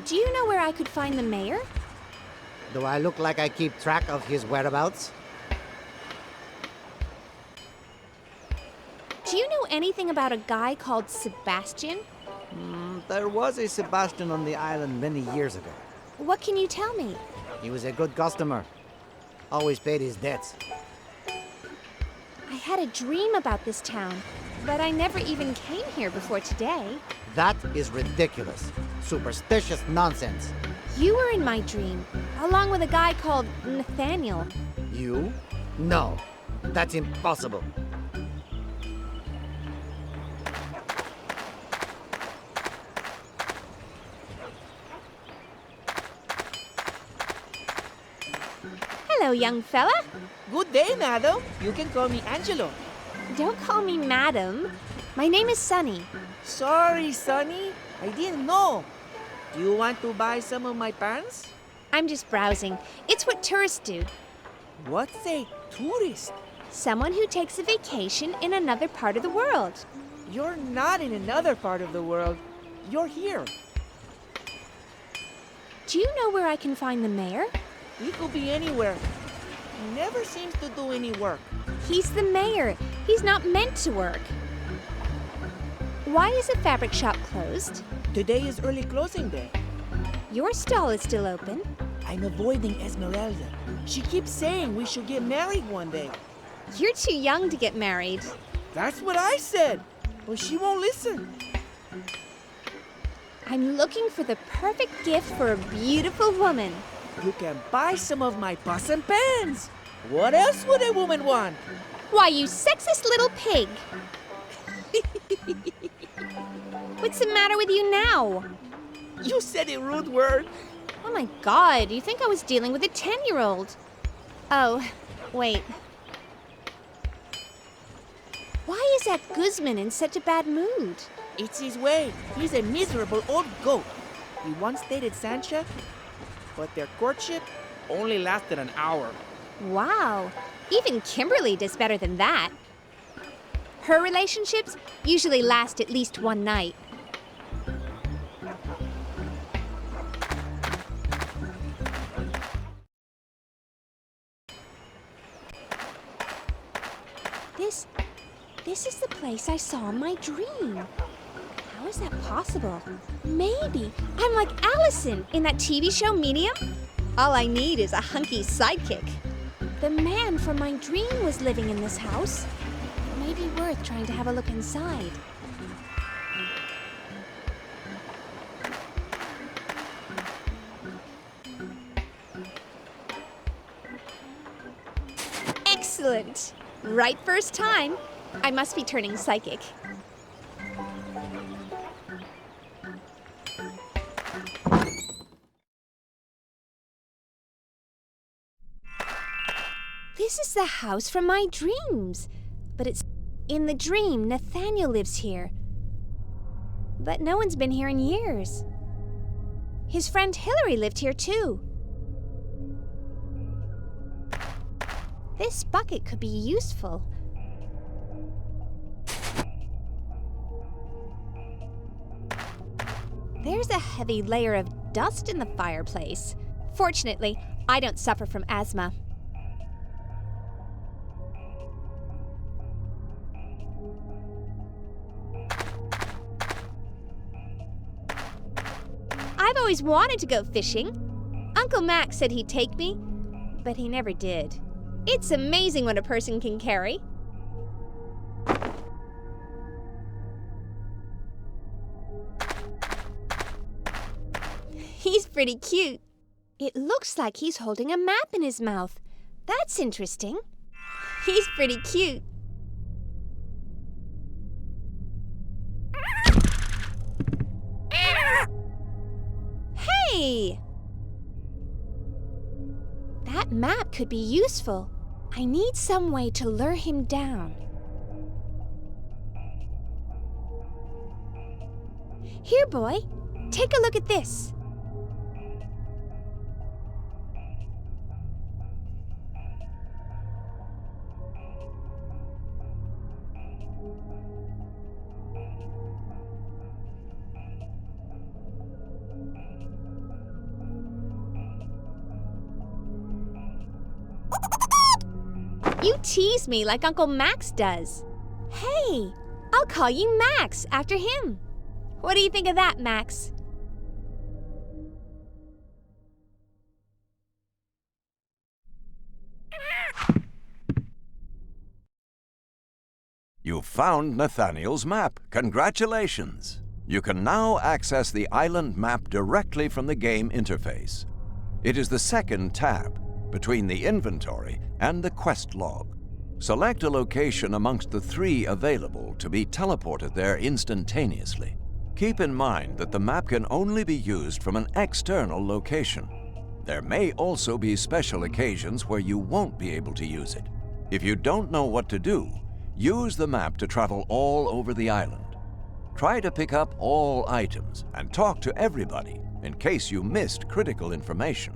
Do you know where I could find the mayor? Do I look like I keep track of his whereabouts? Do you know anything about a guy called Sebastian? There was a Sebastian on the island many years ago. What can you tell me? He was a good customer. Always paid his debts. I had a dream about this town, but I never even came here before today. That is ridiculous. Superstitious nonsense. You were in my dream, along with a guy called Nathaniel. You? No, that's impossible. Hello, young fella. Good day, madam. You can call me Angelo. Don't call me madam. My name is Sunny. Sorry, Sonny. I didn't know. Do you want to buy some of my pants? I'm just browsing. It's what tourists do. What's a tourist? Someone who takes a vacation in another part of the world. You're not in another part of the world. You're here. Do you know where I can find the mayor? He could be anywhere. He never seems to do any work. He's the mayor. He's not meant to work. Why is the fabric shop closed? Today is early closing day. Your stall is still open. I'm avoiding Esmeralda. She keeps saying we should get married one day. You're too young to get married. That's what I said, but she won't listen. I'm looking for the perfect gift for a beautiful woman. You can buy some of my pots and pans. What else would a woman want? Why, you sexist little pig. What's the matter with you now? You said a rude word. Oh my God, you think I was dealing with a 10-year-old? Oh, wait. Why is that Guzman in such a bad mood? It's his way. He's a miserable old goat. He once dated Sancha, but their courtship only lasted an hour. Wow, even Kimberly does better than that. Her relationships usually last at least one night. This is the place I saw in my dream. How is that possible? Maybe I'm like Allison in that TV show Medium. All I need is a hunky sidekick. The man from my dream was living in this house. It may be worth trying to have a look inside. Excellent. Right first time. I must be turning psychic. This is the house from my dreams. But it's in the dream, Nathaniel lives here. But no one's been here in years. His friend Hillary lived here too. This bucket could be useful. There's a heavy layer of dust in the fireplace. Fortunately, I don't suffer from asthma. I've always wanted to go fishing. Uncle Max said he'd take me, but he never did. It's amazing what a person can carry. He's pretty cute. It looks like he's holding a map in his mouth. That's interesting. He's pretty cute. Hey! That map could be useful. I need some way to lure him down. Here, boy. Take a look at this. You tease me like Uncle Max does. Hey, I'll call you Max after him. What do you think of that, Max? You found Nathaniel's map. Congratulations! You can now access the island map directly from the game interface. It is the second tab between the inventory and the quest log. Select a location amongst the 3 available to be teleported there instantaneously. Keep in mind that the map can only be used from an external location. There may also be special occasions where you won't be able to use it. If you don't know what to do, use the map to travel all over the island. Try to pick up all items and talk to everybody in case you missed critical information.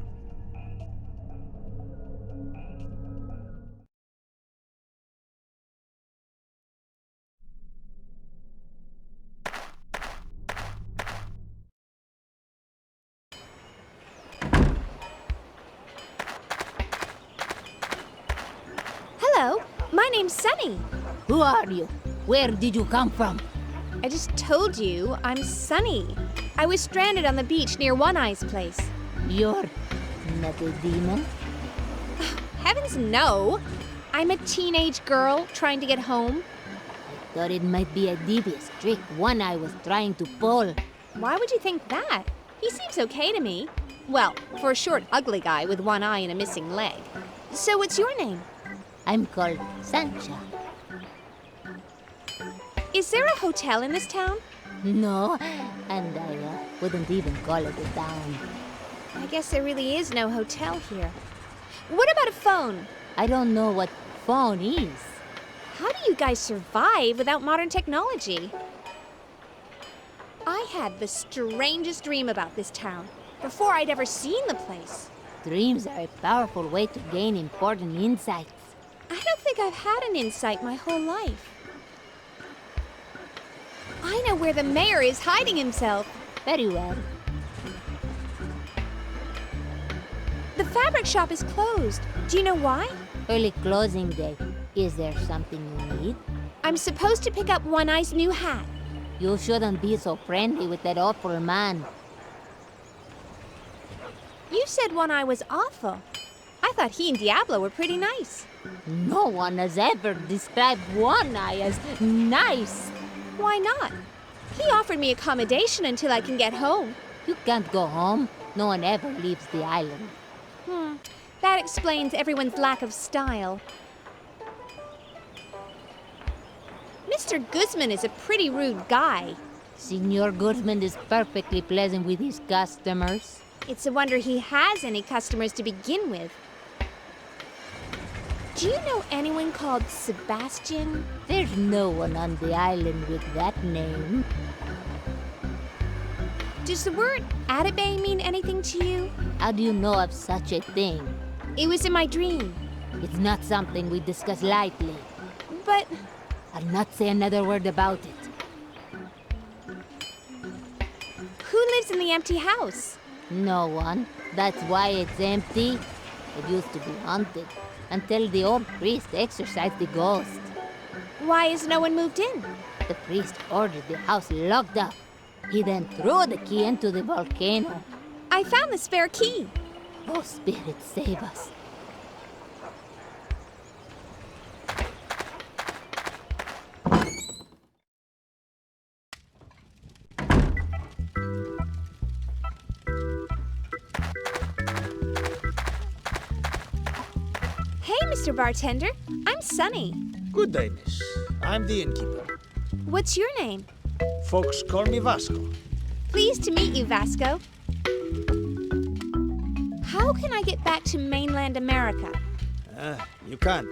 Hello, my name's Sunny. Who are you? Where did you come from? I just told you I'm Sunny. I was stranded on the beach near One Eye's place. You're not a demon? Heavens no! I'm a teenage girl trying to get home. I thought it might be a devious trick One Eye was trying to pull. Why would you think that? He seems okay to me. Well, for a short, ugly guy with one eye and a missing leg. So what's your name? I'm called Sancha. Is there a hotel in this town? No, and I wouldn't even call it a town. I guess there really is no hotel here. What about a phone? I don't know what phone is. How do you guys survive without modern technology? I had the strangest dream about this town before I'd ever seen the place. Dreams are a powerful way to gain important insights. I don't think I've had an insight my whole life. I know where the mayor is hiding himself. Very well. The fabric shop is closed. Do you know why? Early closing day. Is there something you need? I'm supposed to pick up One Eye's new hat. You shouldn't be so friendly with that awful man. You said One Eye was awful. I thought he and Diablo were pretty nice. No one has ever described One Eye as nice. Why not? He offered me accommodation until I can get home. You can't go home. No one ever leaves the island. That explains everyone's lack of style. Mr. Guzman is a pretty rude guy. Senor Guzman is perfectly pleasant with his customers. It's a wonder he has any customers to begin with. Do you know anyone called Sebastian? There's no one on the island with that name. Does the word Atabey mean anything to you? How do you know of such a thing? It was in my dream. It's not something we discuss lightly. But I'll not say another word about it. who lives in the empty house? No one. That's why it's empty. It used to be haunted until the old priest exorcised the ghost. Why has no one moved in? The priest ordered the house locked up. He then threw the key into the volcano. I found the spare key. Oh, Spirit, save us. Hey, Mr. Bartender. I'm Sunny. Good day, miss. I'm the innkeeper. What's your name? Folks call me Vasco. Pleased to meet you, Vasco. How can I get back to mainland America? You can't.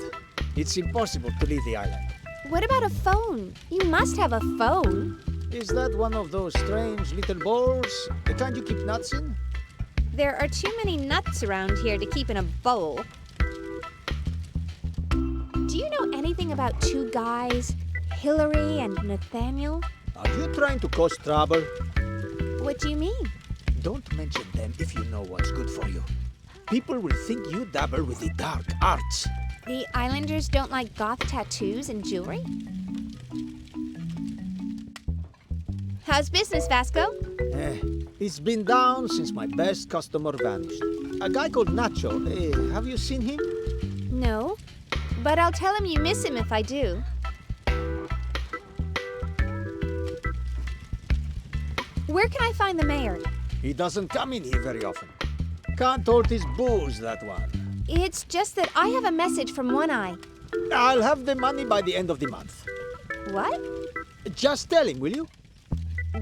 It's impossible to leave the island. What about a phone? You must have a phone. Is that one of those strange little balls? The kind you keep nuts in? There are too many nuts around here to keep in a bowl. Do you know anything about two guys, Hillary and Nathaniel? Are you trying to cause trouble? What do you mean? Don't mention them if you know what's good for you. People will think you dabble with the dark arts. The islanders don't like goth tattoos and jewelry? How's business, Vasco? It's been down since my best customer vanished. A guy called Nacho. Have you seen him? No, but I'll tell him you miss him if I do. Where can I find the mayor? He doesn't come in here very often. Can't hold his booze, that one. It's just that I have a message from One Eye. I'll have the money by the end of the month. What? Just tell him, will you?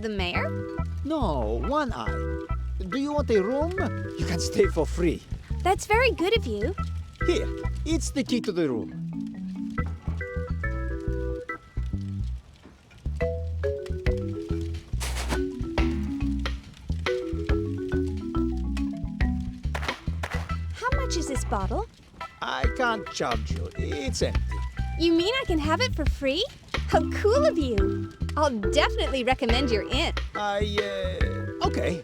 The mayor? No, One Eye. Do you want a room? You can stay for free. That's very good of you. Here, it's the key to the room. How much is this bottle? I can't charge you. It's empty. You mean I can have it for free? How cool of you! I'll definitely recommend your inn. Okay.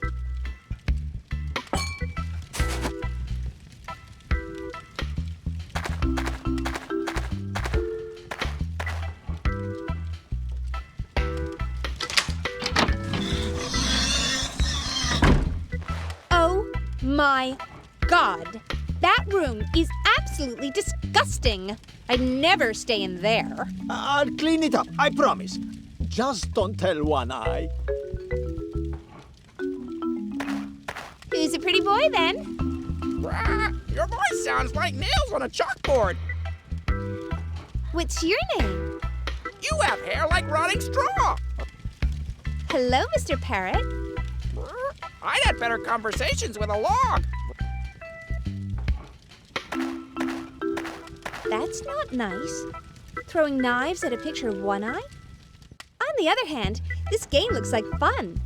Oh my God! That room is absolutely disgusting. I'd never stay in there. I'll clean it up, I promise. Just don't tell One Eye. Who's a pretty boy then? Your voice sounds like nails on a chalkboard. What's your name? You have hair like rotting straw. Hello, Mr. Parrot. I'd had better conversations with a log. That's not nice. Throwing knives at a picture of One Eye? On the other hand, this game looks like fun.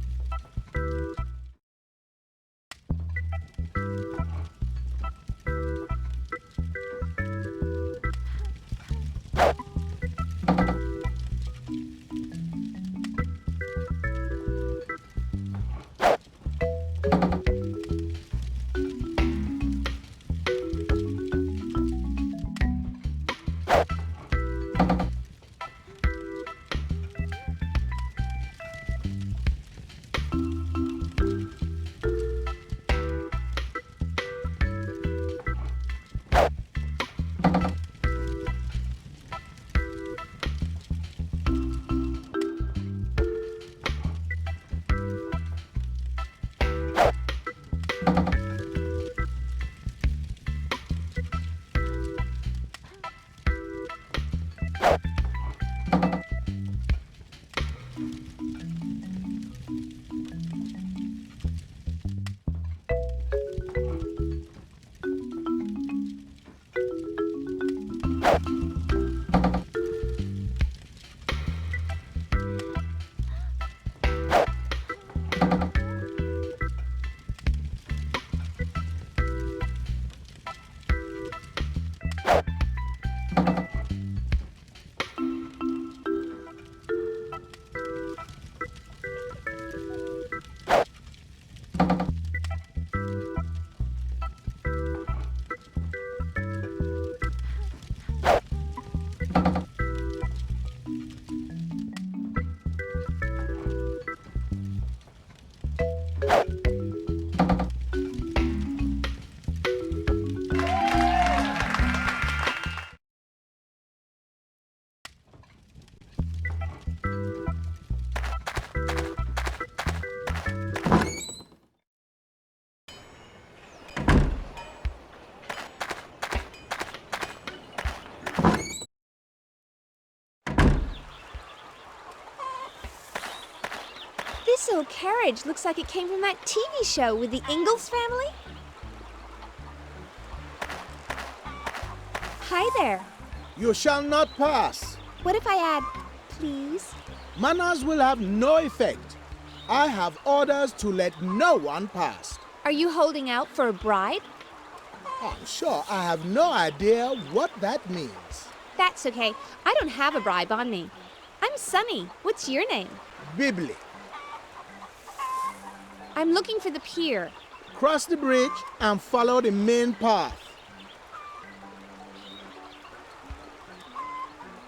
This old carriage looks like it came from that TV show with the Ingalls family. Hi there. You shall not pass. What if I add, please? Manners will have no effect. I have orders to let no one pass. Are you holding out for a bride? I'm sure I have no idea what that means. That's okay. I don't have a bribe on me. I'm Sunny. What's your name? Bibley. I'm looking for the pier. Cross the bridge and follow the main path.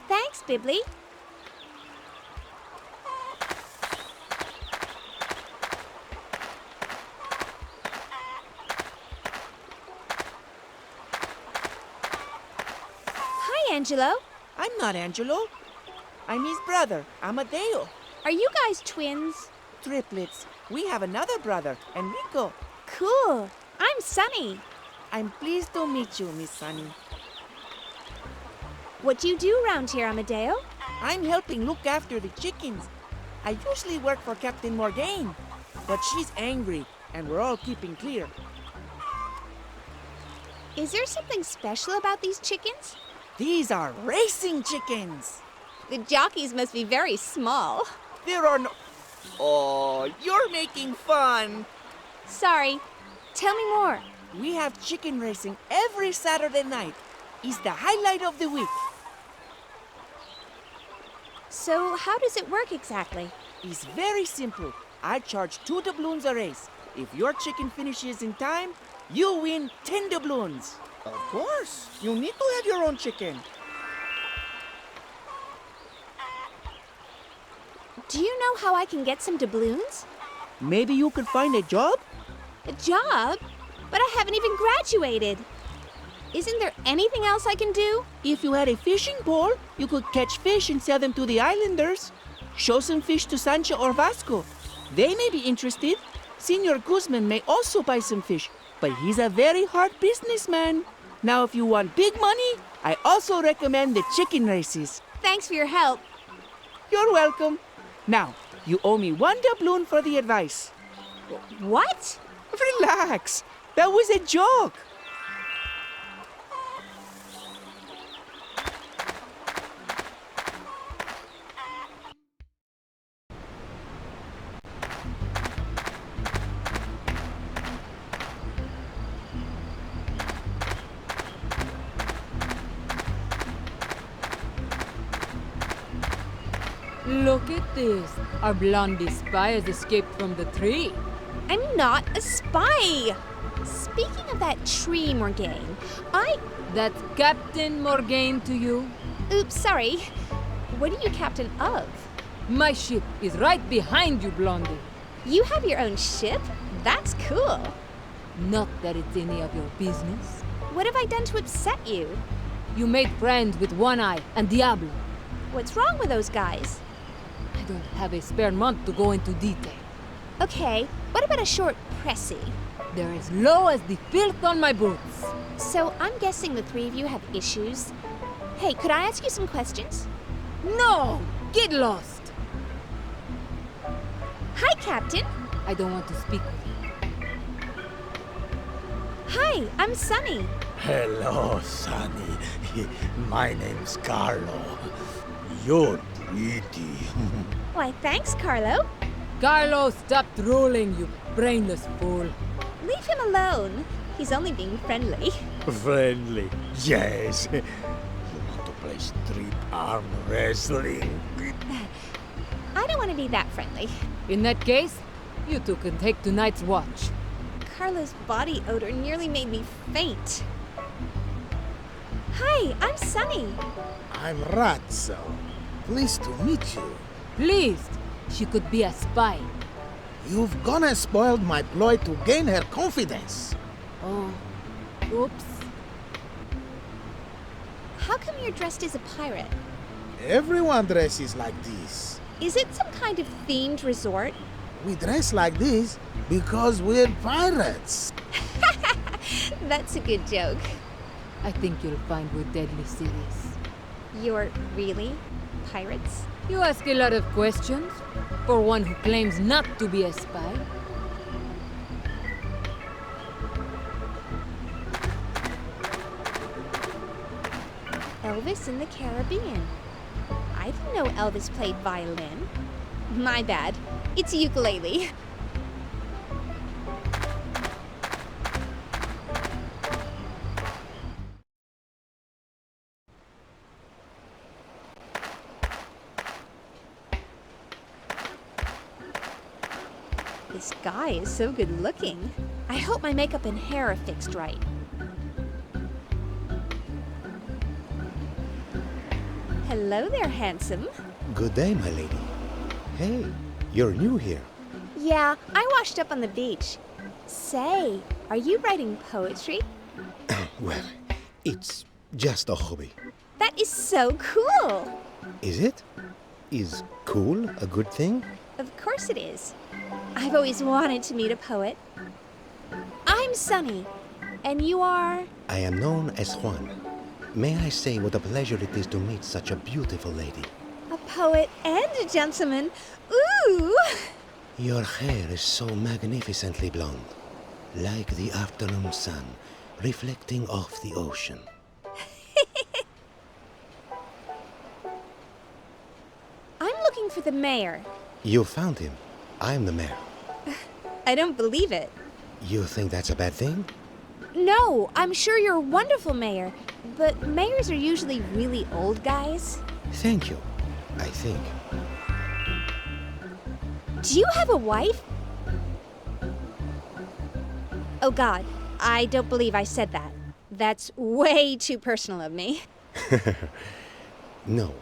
Thanks, Bibley. Hi, Angelo. I'm not Angelo. I'm his brother, Amadeo. Are you guys twins? Triplets. We have another brother, Enrico. Cool. I'm Sunny. I'm pleased to meet you, Miss Sunny. What do you do around here, Amadeo? I'm helping look after the chickens. I usually work for Captain Morgaine, but she's angry and we're all keeping clear. Is there something special about these chickens? These are racing chickens. The jockeys must be very small. There are no... Oh, you're making fun. Sorry. Tell me more. We have chicken racing every Saturday night. It's the highlight of the week. So how does it work exactly? It's very simple. I charge 2 doubloons a race. If your chicken finishes in time, you win 10 doubloons. Of course, you need to have your own chicken. Do you know how I can get some doubloons? Maybe you could find a job? A job? But I haven't even graduated. Isn't there anything else I can do? If you had a fishing pole, you could catch fish and sell them to the islanders. Show some fish to Sancho or Vasco. They may be interested. Senor Guzman may also buy some fish, but he's a very hard businessman. Now, if you want big money, I also recommend the chicken races. Thanks for your help. You're welcome. Now, you owe me 1 doubloon for the advice. What? Relax. That was a joke. Look at this. Our blondie spy has escaped from the tree. I'm not a spy. Speaking of that tree, Morgaine, That's Captain Morgaine to you? Oops, sorry. What are you captain of? My ship is right behind you, Blondie. You have your own ship? That's cool. Not that it's any of your business. What have I done to upset you? You made friends with Oney and Diablo. What's wrong with those guys? I don't have a spare month to go into detail. Okay, what about a short pressy? They're as low as the filth on my boots. So I'm guessing the 3 of you have issues. Hey, could I ask you some questions? No! Get lost! Hi, Captain. I don't want to speak with you. Hi, I'm Sunny. Hello, Sonny. My name's Carlo. You're pretty. Why, thanks, Carlo. Carlo, stop drooling, you brainless fool. Leave him alone. He's only being friendly. Friendly, yes. You want to play strip arm wrestling? I don't want to be that friendly. In that case, you two can take tonight's watch. Carlo's body odor nearly made me faint. Hi, I'm Sunny. I'm Razzo. Pleased to meet you. Pleased. She could be a spy. You've gonna spoiled my ploy to gain her confidence. Oh, oops. How come you're dressed as a pirate? Everyone dresses like this. Is it some kind of themed resort? We dress like this because we're pirates. That's a good joke. I think you'll find we're deadly serious. You're really pirates? You ask a lot of questions for one who claims not to be a spy. Elvis in the Caribbean. I didn't know Elvis played violin. My bad. It's ukulele. This guy is so good looking. I hope my makeup and hair are fixed right. Hello there, handsome. Good day, my lady. Hey, you're new here. Yeah, I washed up on the beach. Say, are you writing poetry? Well, it's just a hobby. That is so cool. Is it? Is cool a good thing? Of course it is. I've always wanted to meet a poet. I'm Sunny, and you are? I am known as Juan. May I say what a pleasure it is to meet such a beautiful lady? A poet and a gentleman. Ooh! Your hair is so magnificently blonde, like the afternoon sun reflecting off the ocean. I'm looking for the mayor. You found him. I'm the mayor. I don't believe it. You think that's a bad thing? No, I'm sure you're a wonderful mayor. But mayors are usually really old guys. Thank you, I think. Do you have a wife? Oh God, I don't believe I said that. That's way too personal of me. No,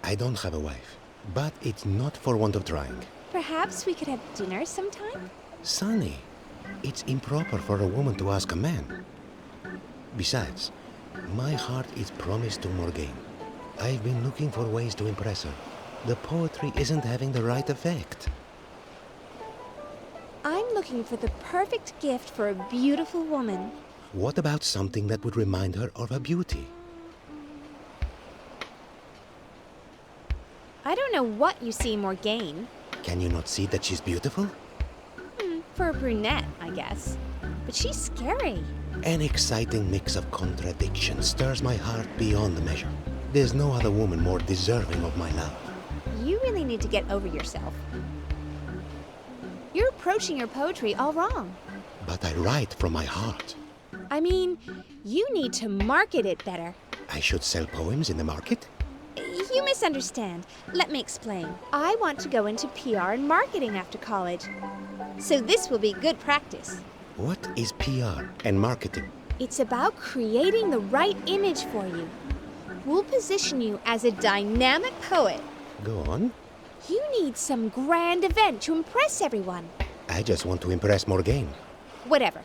I don't have a wife. But it's not for want of trying. Perhaps we could have dinner sometime? Sonny, it's improper for a woman to ask a man. Besides, my heart is promised to Morgaine. I've been looking for ways to impress her. The poetry isn't having the right effect. I'm looking for the perfect gift for a beautiful woman. What about something that would remind her of her beauty? I don't know what you see, Morgaine. Can you not see that she's beautiful? For a brunette, I guess. But she's scary. An exciting mix of contradiction stirs my heart beyond measure. There's no other woman more deserving of my love. You really need to get over yourself. You're approaching your poetry all wrong. But I write from my heart. I mean, you need to market it better. I should sell poems in the market? You misunderstand. Let me explain. I want to go into PR and marketing after college. So this will be good practice. What is PR and marketing? It's about creating the right image for you. We'll position you as a dynamic poet. Go on. You need some grand event to impress everyone. I just want to impress Morgaine. Whatever.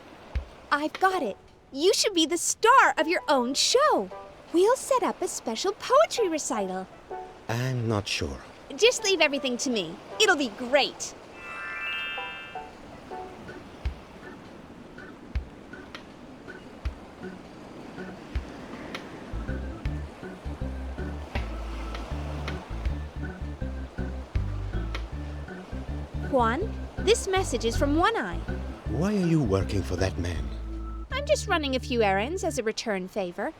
I've got it. You should be the star of your own show. We'll set up a special poetry recital. I'm not sure. Just leave everything to me. It'll be great. Juan, this message is from Oney. Why are you working for that man? I'm just running a few errands as a return favor.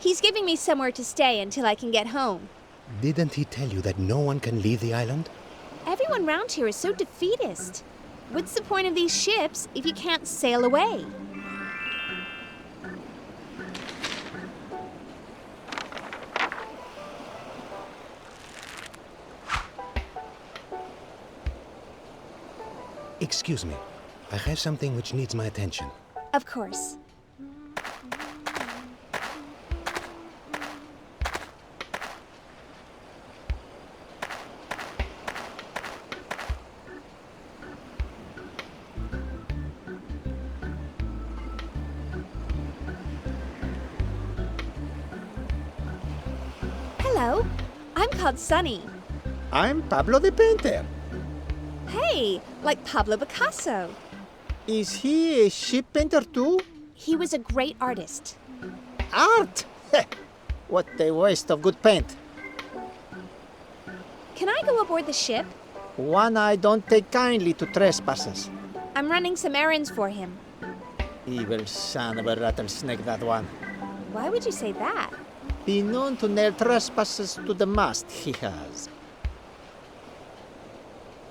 He's giving me somewhere to stay until I can get home. Didn't he tell you that no one can leave the island? Everyone round here is so defeatist. What's the point of these ships if you can't sail away? Excuse me. I have something which needs my attention. Of course. Hello, I'm called Sunny. I'm Pablo the painter. Hey, like Pablo Picasso. Is he a ship painter too? He was a great artist. Art? What a waste of good paint. Can I go aboard the ship? One-Eye don't take kindly to trespassers. I'm running some errands for him. Evil son of a rattlesnake, that one. Why would you say that? Be known to nail trespassers to the mast, he has.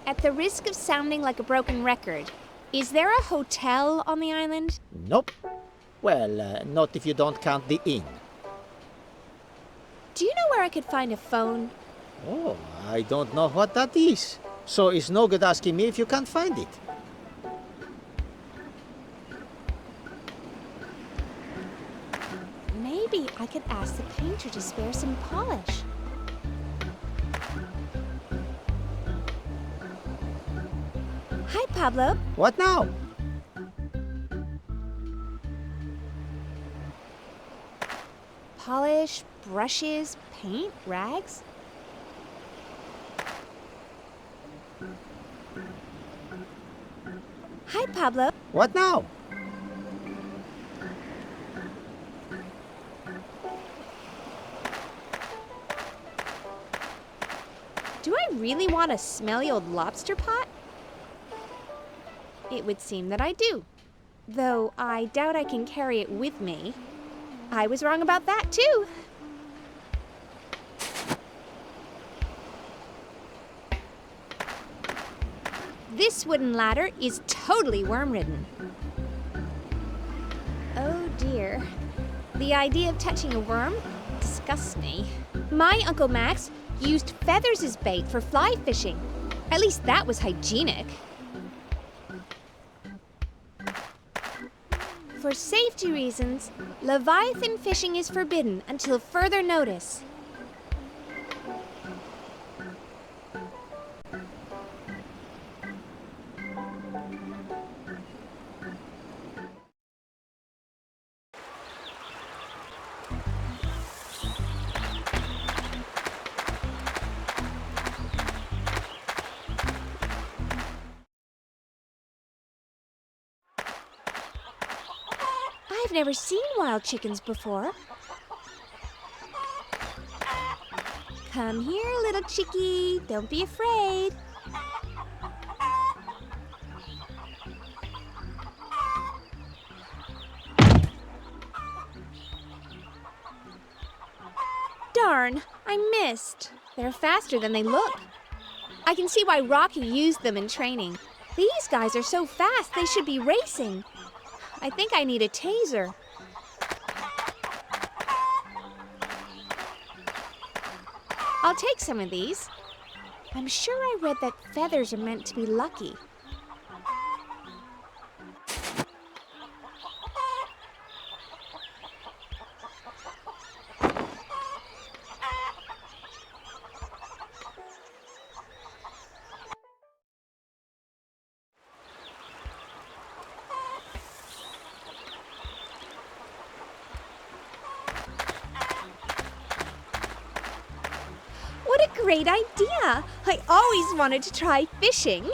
At the risk of sounding like a broken record, is there a hotel on the island? Nope. Well, not if you don't count the inn. Do you know where I could find a phone? Oh, I don't know what that is. So it's no good asking me if you can't find it. Maybe I could ask the painter to spare some polish. Hi, Pablo. What now? Polish, brushes, paint, rags. Hi, Pablo. What now? Do I really want a smelly old lobster pot? It would seem that I do. Though I doubt I can carry it with me. I was wrong about that, too. This wooden ladder is totally worm-ridden. Oh dear. The idea of touching a worm disgusts me. My Uncle Max used feathers as bait for fly fishing. At least that was hygienic. For safety reasons, Leviathan fishing is forbidden until further notice. I've never seen wild chickens before. Come here, little chickie. Don't be afraid. Darn, I missed. They're faster than they look. I can see why Rocky used them in training. These guys are so fast, they should be racing. I think I need a taser. I'll take some of these. I'm sure I read that feathers are meant to be lucky. Great idea! I always wanted to try fishing.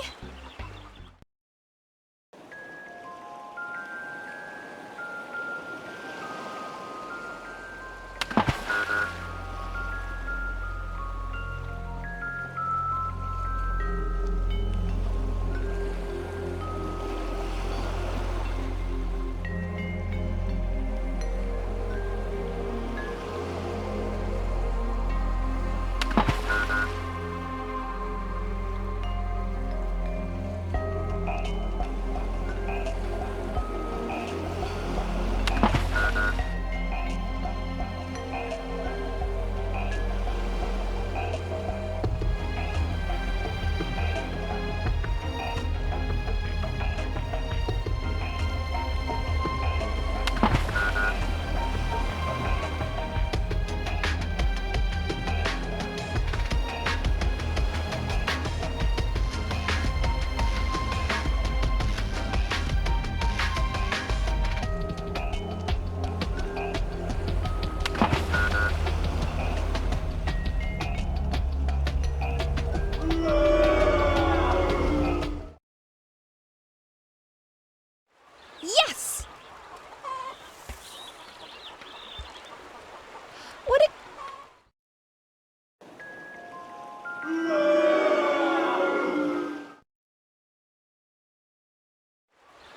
Yes! What a...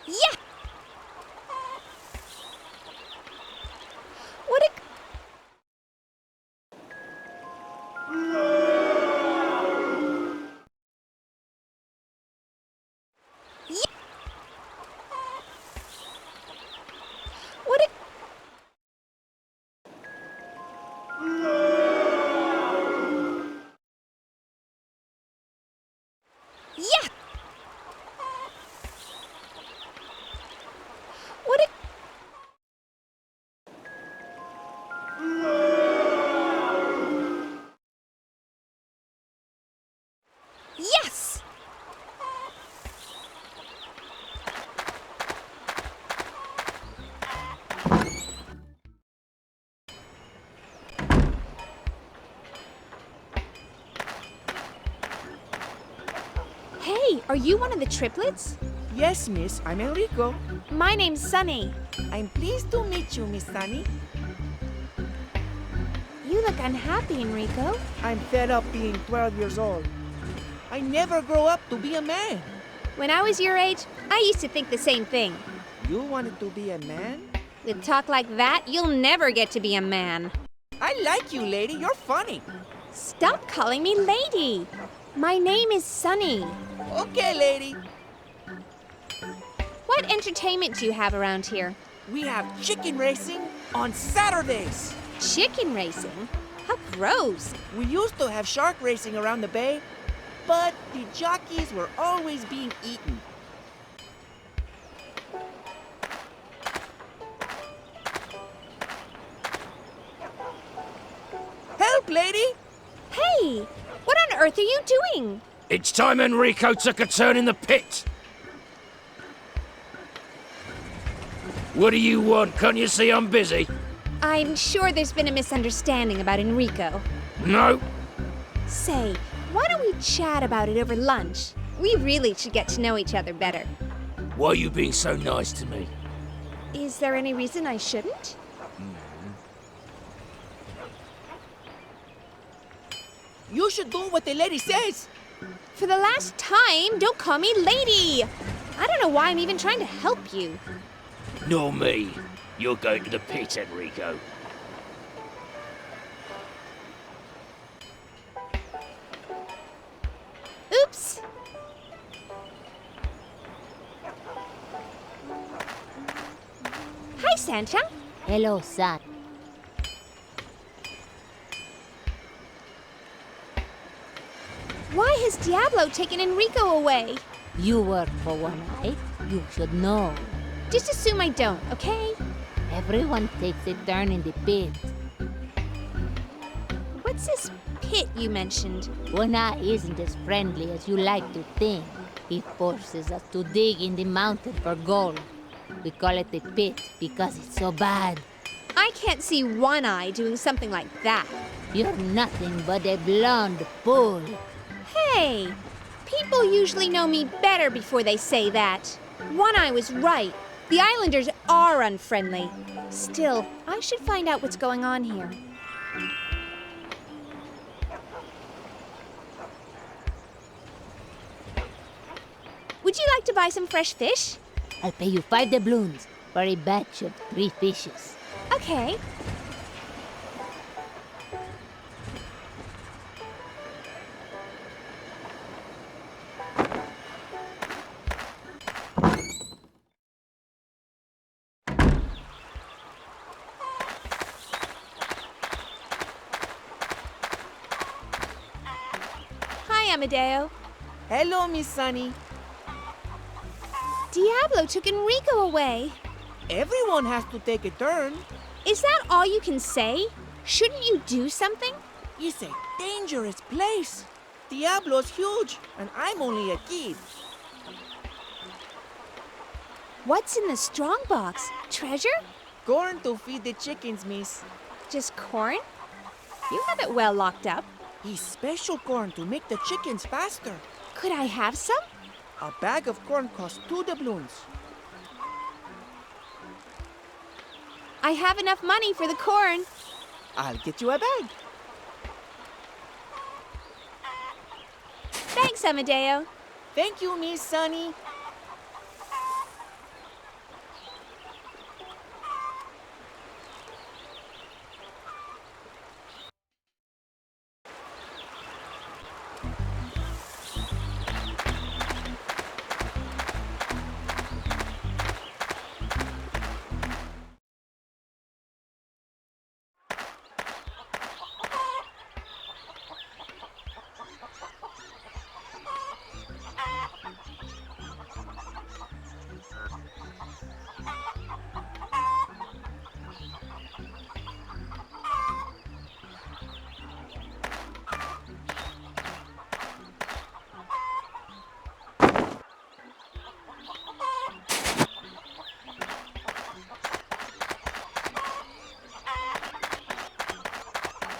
Yeah! What a... Yeah! What a... Yeah! What a... Yes! Hey, are you one of the triplets? Yes, miss. I'm Enrico. My name's Sunny. I'm pleased to meet you, Miss Sunny. You look unhappy, Enrico. I'm fed up being 12 years old. I never grow up to be a man. When I was your age, I used to think the same thing. You wanted to be a man? With talk like that, you'll never get to be a man. I like you, lady. You're funny. Stop calling me lady. My name is Sunny. Okay, lady. What entertainment do you have around here? We have chicken racing on Saturdays. Chicken racing? How gross. We used to have shark racing around the bay, but the jockeys were always being eaten. Help, lady! Hey, what on earth are you doing? It's time Enrico took a turn in the pit. What do you want? Can't you see I'm busy? I'm sure there's been a misunderstanding about Enrico. No. Say, why don't we chat about it over lunch? We really should get to know each other better. Why are you being so nice to me? Is there any reason I shouldn't? You should do what the lady says. For the last time, don't call me lady. I don't know why I'm even trying to help you. Nor me. You're going to the pit, Enrico. Oops. Hi, Santa. Hello, son. Why has Diablo taken Enrico away? You work for One Eye. You should know. Just assume I don't, okay? Everyone takes a turn in the pit. What's this pit you mentioned? One Eye isn't as friendly as you like to think. He forces us to dig in the mountain for gold. We call it the pit because it's so bad. I can't see One Eye doing something like that. You're nothing but a blonde fool. Hey, people usually know me better before they say that. One Eye was right. The islanders are unfriendly. Still, I should find out what's going on here. Would you like to buy some fresh fish? I'll pay you 5 doubloons for a batch of 3 fishes. Okay. Hi, Amadeo. Hello, Miss Sunny. Diablo took Enrico away. Everyone has to take a turn. Is that all you can say? Shouldn't you do something? It's a dangerous place. Diablo's huge, and I'm only a kid. What's in the strong box? Treasure? Corn to feed the chickens, miss. Just corn? You have it well locked up. It's special corn to make the chickens faster. Could I have some? A bag of corn costs 2 doubloons. I have enough money for the corn. I'll get you a bag. Thanks, Amadeo. Thank you, Miss Sunny.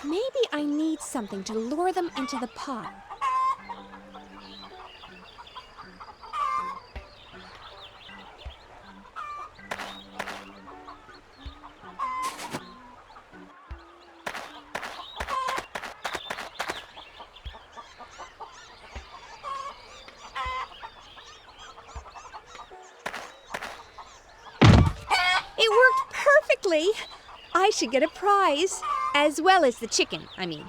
Maybe I need something to lure them into the pot. Finally! I should get a prize. As well as the chicken, I mean.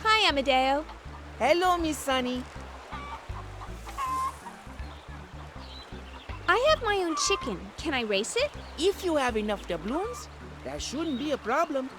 Hi, Amadeo. Hello, Miss Sunny. I have my own chicken. Can I race it? If you have enough doubloons, that shouldn't be a problem.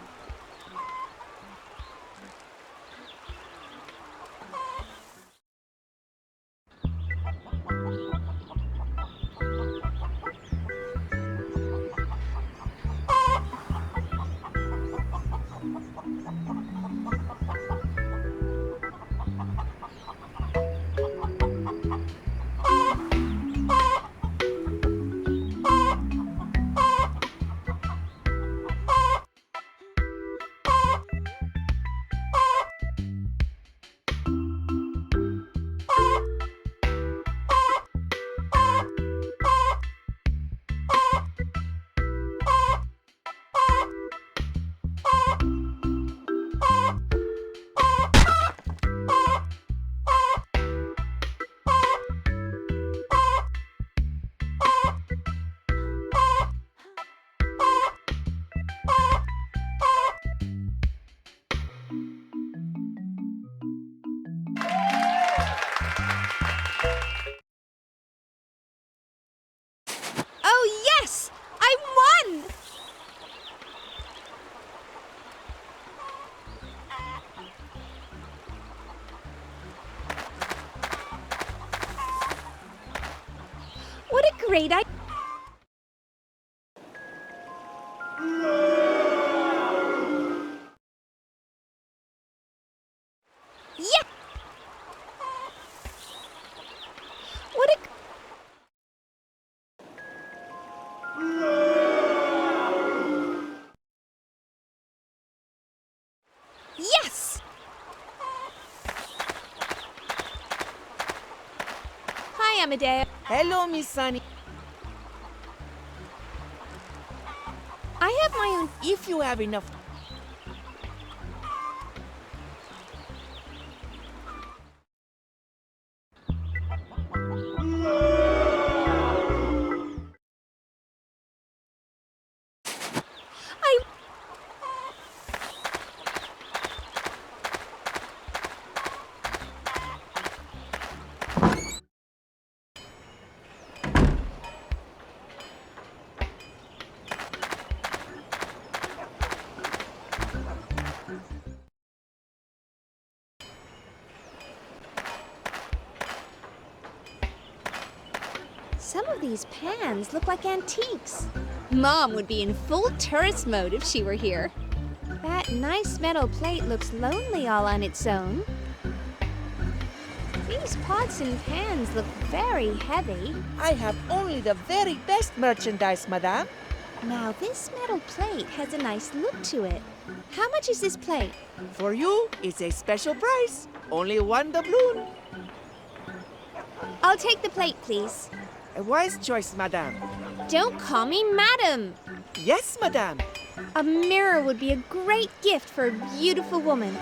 Oh, yes! I won! What a great idea! Yeah! What a... Yes! Hi, Amadeo. Hello, Miss Sunny. I have my own... If you have enough... I... Some of these pans look like antiques. Mom would be in full tourist mode if she were here. That nice metal plate looks lonely all on its own. These pots and pans look very heavy. I have only the very best merchandise, madame. Now this metal plate has a nice look to it. How much is this plate? For you, it's a special price. Only 1 doubloon. I'll take the plate, please. A wise choice, madame. Don't call me madam. Yes, madame. A mirror would be a great gift for a beautiful woman.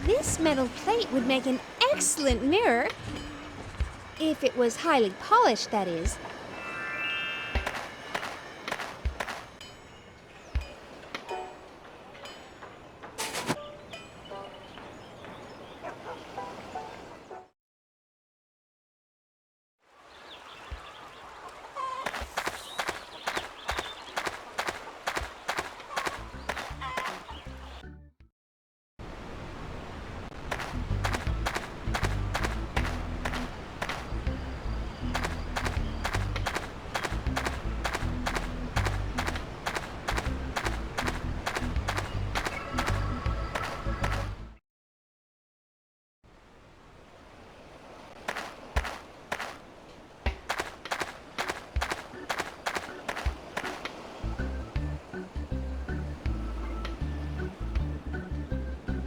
This metal plate would make an excellent mirror. If it was highly polished, that is.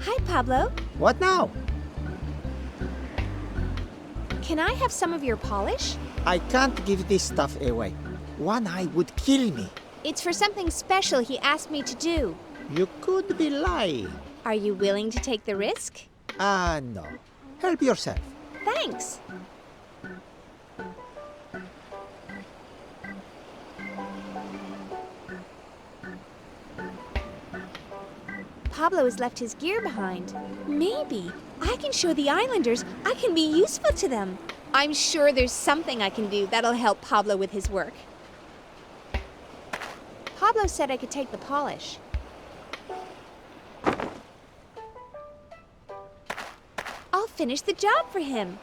Hi, Pablo. What now? Can I have some of your polish? I can't give this stuff away. One Eye would kill me. It's for something special he asked me to do. You could be lying. Are you willing to take the risk? No. Help yourself. Thanks. Pablo has left his gear behind. Maybe I can show the islanders I can be useful to them. I'm sure there's something I can do that'll help Pablo with his work. Pablo said I could take the polish. I'll finish the job for him.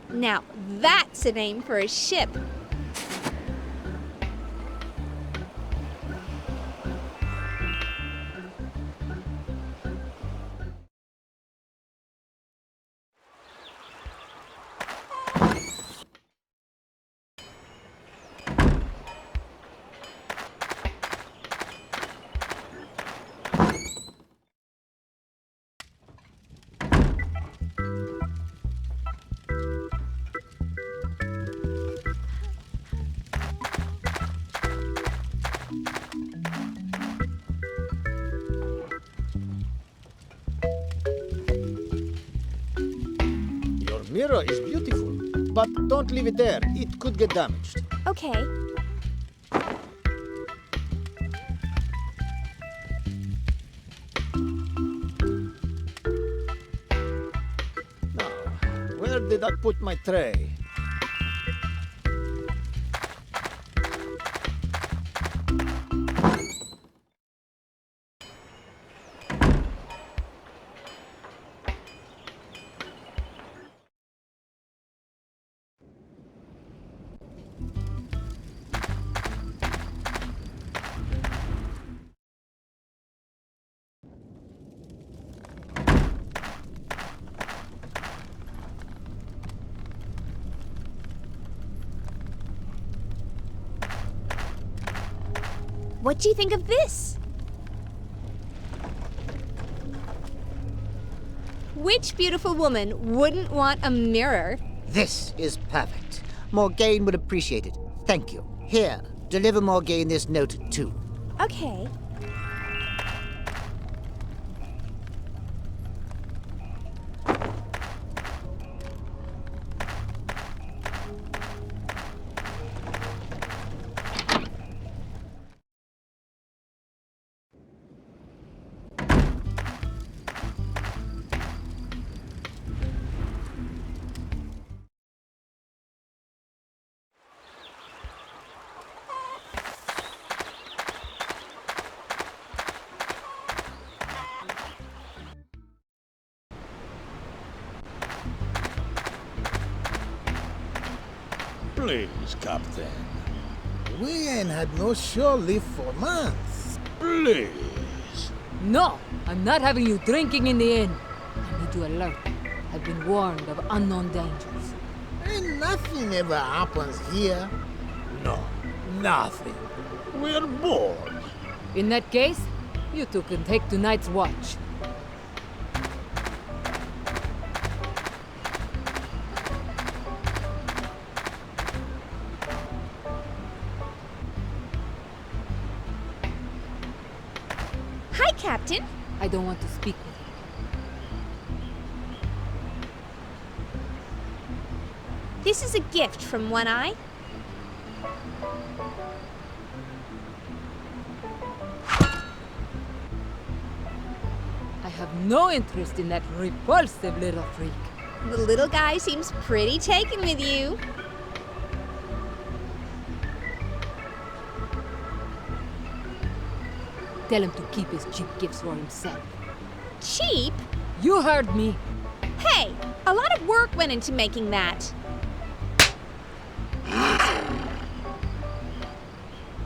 Now, that's a name for a ship. Mirror is beautiful, but don't leave it there. It could get damaged. Okay. Now, where did I put my tray? What do you think of this? Which beautiful woman wouldn't want a mirror? This is perfect. Morgaine would appreciate it. Thank you. Here, deliver Morgaine this note too. Okay. Please, Captain. We ain't had no shore leave for months. Please. No, I'm not having you drinking in the inn. I need to alert. I've been warned of unknown dangers. Ain't nothing ever happens here. No, nothing. We're bored. In that case, you two can take tonight's watch. Hi, Captain. I don't want to speak with you. This is a gift from One Eye. I have no interest in that repulsive little freak. The little guy seems pretty taken with you. Tell him to keep his cheap gifts for himself. Cheap? You heard me. Hey, a lot of work went into making that.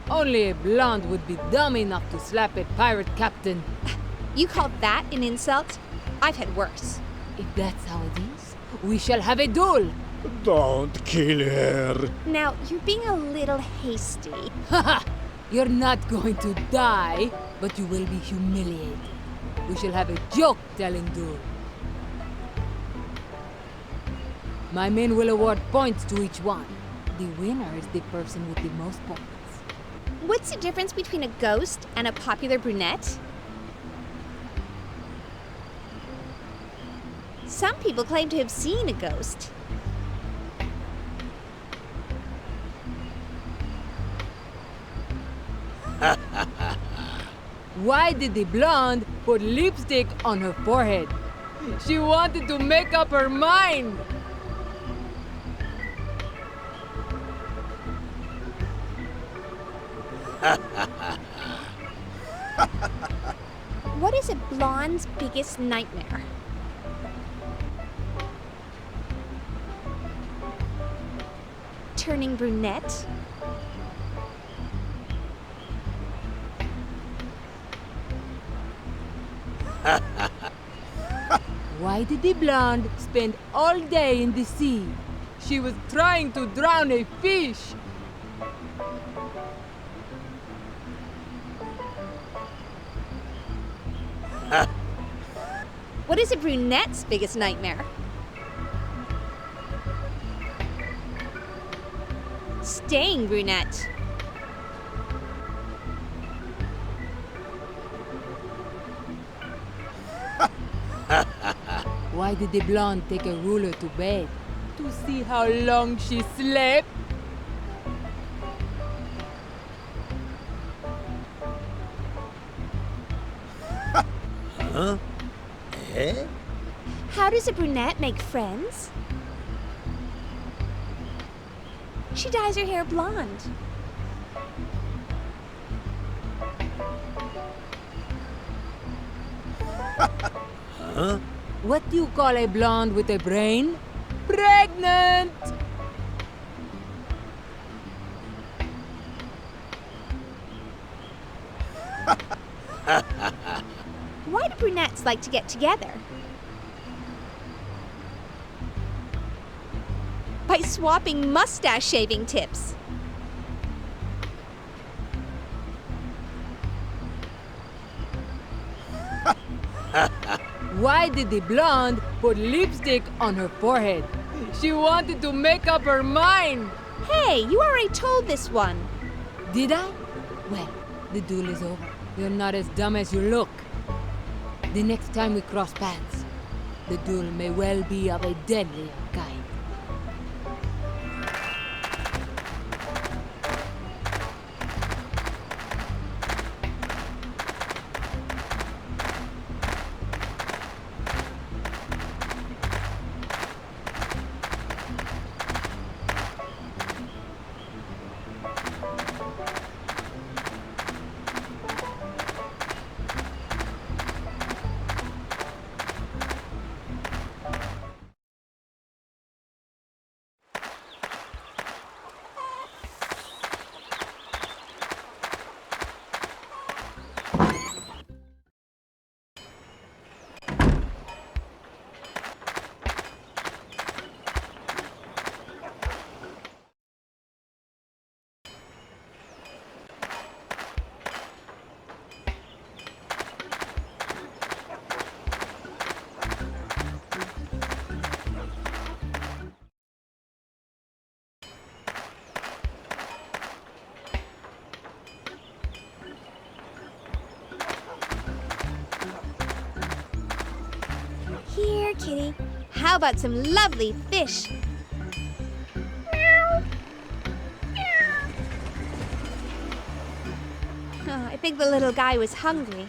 Only a blonde would be dumb enough to slap a pirate captain. You call that an insult? I've had worse. If that's how it is, we shall have a duel. Don't kill her. Now, you're being a little hasty. Haha! You're not going to die. but you will be humiliated. We shall have a joke-telling duel. My men will award points to each one. The winner is the person with the most points. What's the difference between a ghost and a popular brunette? Some people claim to have seen a ghost. Why did the blonde put lipstick on her forehead? She wanted to make up her mind. What is a blonde's biggest nightmare? Turning brunette? Why did the blonde spend all day in the sea? She was trying to drown a fish. What is a brunette's biggest nightmare? Staying brunette. Why did the blonde take a ruler to bed? To see how long she slept? Huh? Eh? How does a brunette make friends? She dyes her hair blonde. Huh? What do you call a blonde with a brain? Pregnant! Why do brunettes like to get together? By swapping mustache shaving tips. Why did the blonde put lipstick on her forehead? She wanted to make up her mind. Hey, you already told this one. Did I? Well, the duel is over. You're not as dumb as you look. The next time we cross paths, the duel may well be of a deadlier kind. Here, kitty. How about some lovely fish? Oh, I think the little guy was hungry.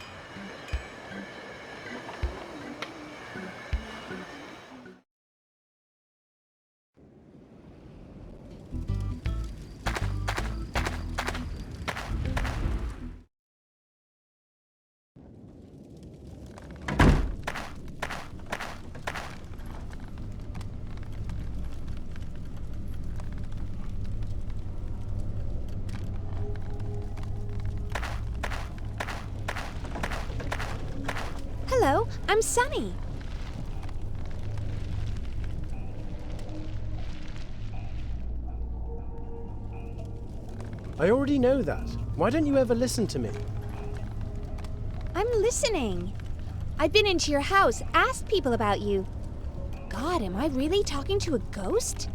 Hello, I'm Sunny. I already know that. Why don't you ever listen to me? I'm listening. I've been into your house, asked people about you. God, am I really talking to a ghost?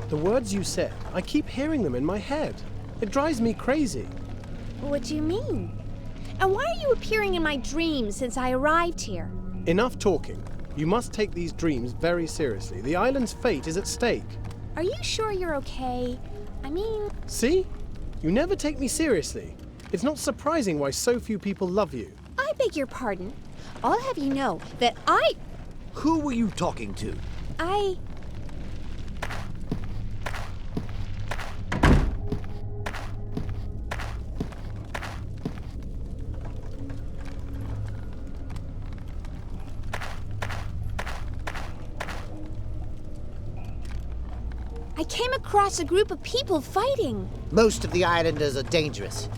The words you said, I keep hearing them in my head. It drives me crazy. What do you mean? And why are you appearing in my dreams since I arrived here? Enough talking. You must take these dreams very seriously. The island's fate is at stake. Are you sure you're okay? I mean... See? You never take me seriously. It's not surprising why so few people love you. I beg your pardon. I'll have you know that I... Who were you talking to? I came across a group of people fighting. Most of the islanders are dangerous.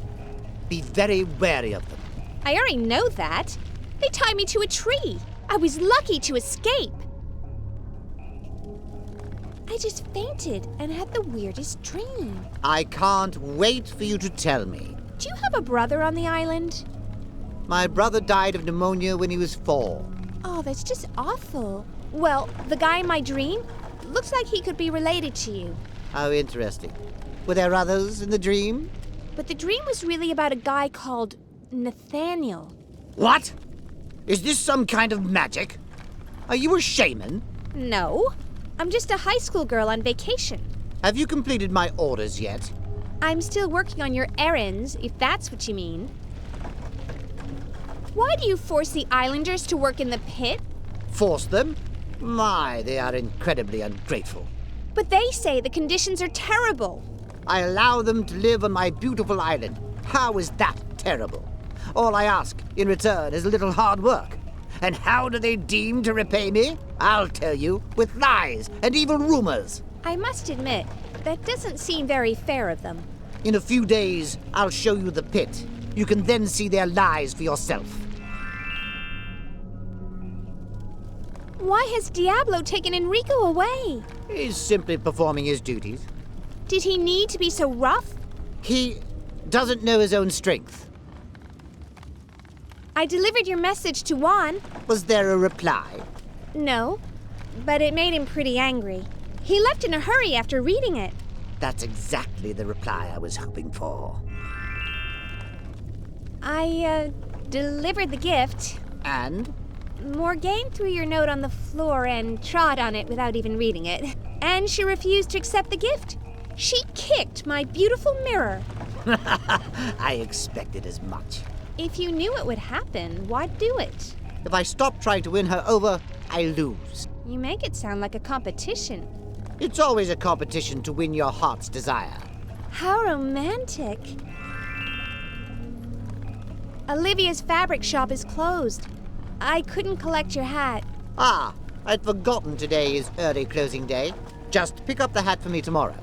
Be very wary of them. I already know that. They tied me to a tree. I was lucky to escape. I just fainted and had the weirdest dream. I can't wait for you to tell me. Do you have a brother on the island? My brother died of pneumonia when he was 4. Oh, that's just awful. Well, the guy in my dream looks like he could be related to you. How interesting. Were there others in the dream? But the dream was really about a guy called Nathaniel. What? Is this some kind of magic? Are you a shaman? No. I'm just a high school girl on vacation. Have you completed my orders yet? I'm still working on your errands, if that's what you mean. Why do you force the islanders to work in the pit? Force them? My, they are incredibly ungrateful. But they say the conditions are terrible. I allow them to live on my beautiful island. How is that terrible? All I ask in return is a little hard work. And how do they deem to repay me? I'll tell you, with lies and even rumors. I must admit, that doesn't seem very fair of them. In a few days, I'll show you the pit. You can then see their lies for yourself. Why has Diablo taken Enrico away? He's simply performing his duties. Did he need to be so rough? He doesn't know his own strength. I delivered your message to Juan. Was there a reply? No, but it made him pretty angry. He left in a hurry after reading it. That's exactly the reply I was hoping for. I delivered the gift. And? Morgane threw your note on the floor and trod on it without even reading it. And she refused to accept the gift. She kicked my beautiful mirror. I expected as much. If you knew it would happen, why'd do it? If I stop trying to win her over, I lose. You make it sound like a competition. It's always a competition to win your heart's desire. How romantic. Olivia's fabric shop is closed. I couldn't collect your hat. Ah, I'd forgotten today is early closing day. Just pick up the hat for me tomorrow.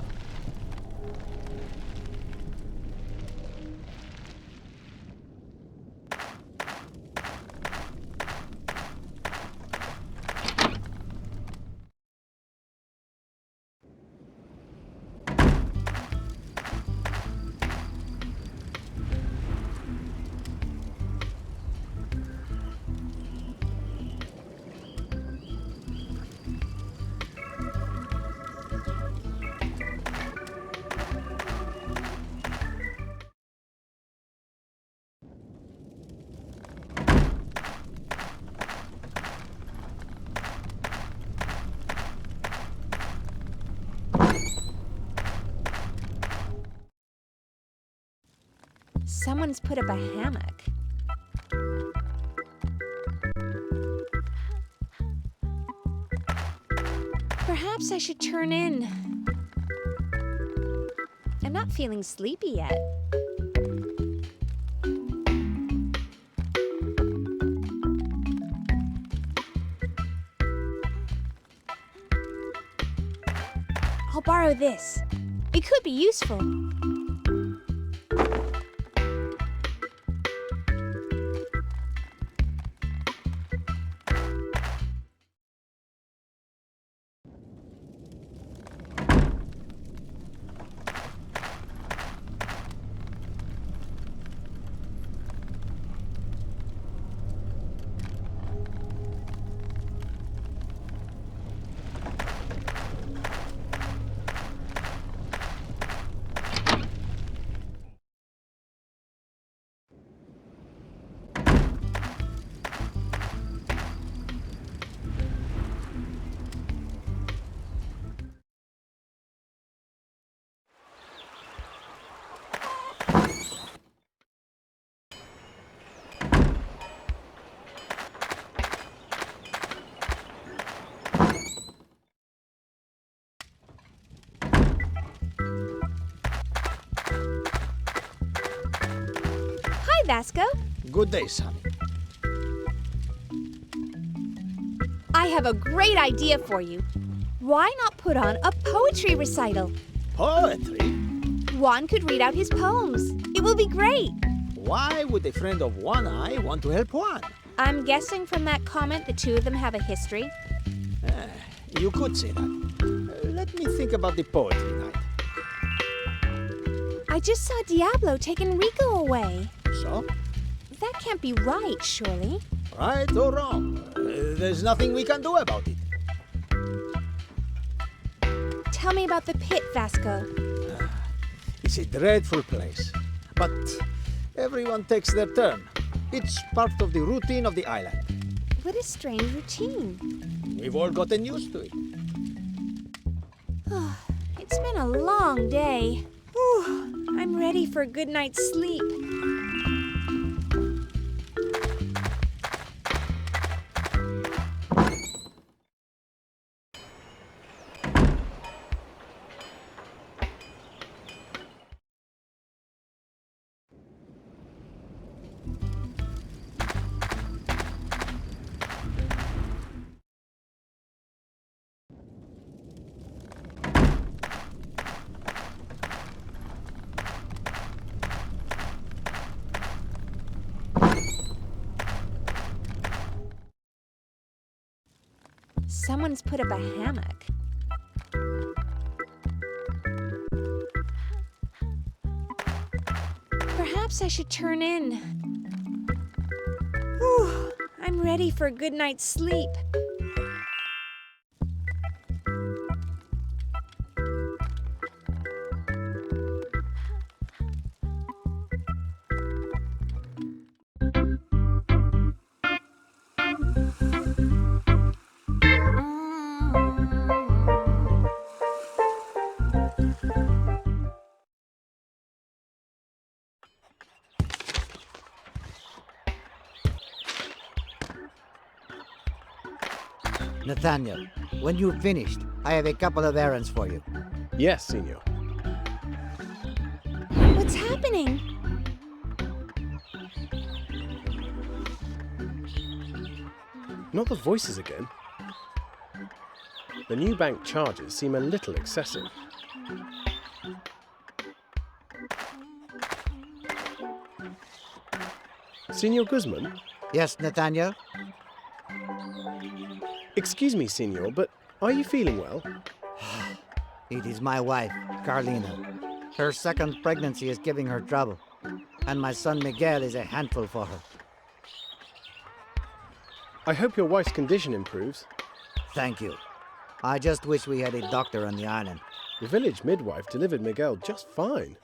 Someone's put up a hammock. Perhaps I should turn in. I'm not feeling sleepy yet. I'll borrow this. It could be useful. Vasco. Good day, Sonny. I have a great idea for you. Why not put on a poetry recital? Poetry? Juan could read out his poems. It will be great. Why would a friend of One Eye want to help Juan? I'm guessing from that comment the two of them have a history. You could say that. Let me think about the poetry night. I just saw Diablo taking Rico away. So? That can't be right, surely. Right or wrong, there's nothing we can do about it. Tell me about the pit, Vasco. It's a dreadful place, but everyone takes their turn. It's part of the routine of the island. What a strange routine. We've all gotten used to it. It's been a long day. Whew, I'm ready for a good night's sleep. Someone's put up a hammock. Perhaps I should turn in. Whew, I'm ready for a good night's sleep. Nathaniel, when you've finished, I have a couple of errands for you. Yes, Senor. What's happening? Not the voices again. The new bank charges seem a little excessive. Senor Guzman? Yes, Nathaniel? Excuse me, Senor, but are you feeling well? It is my wife, Carlina. Her second pregnancy is giving her trouble, and my son Miguel is a handful for her. I hope your wife's condition improves. Thank you. I just wish we had a doctor on the island. The village midwife delivered Miguel just fine.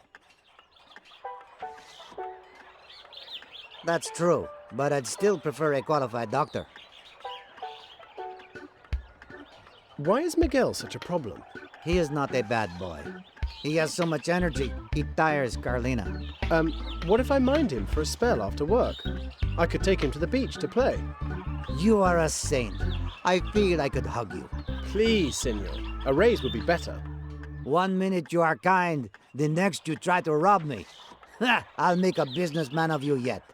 That's true, but I'd still prefer a qualified doctor. Why is Miguel such a problem? He is not a bad boy. He has so much energy, he tires Carlina. What if I mind him for a spell after work? I could take him to the beach to play. You are a saint. I feel I could hug you. Please, Senor. A raise would be better. 1 minute you are kind, the next you try to rob me. I'll make a businessman of you yet.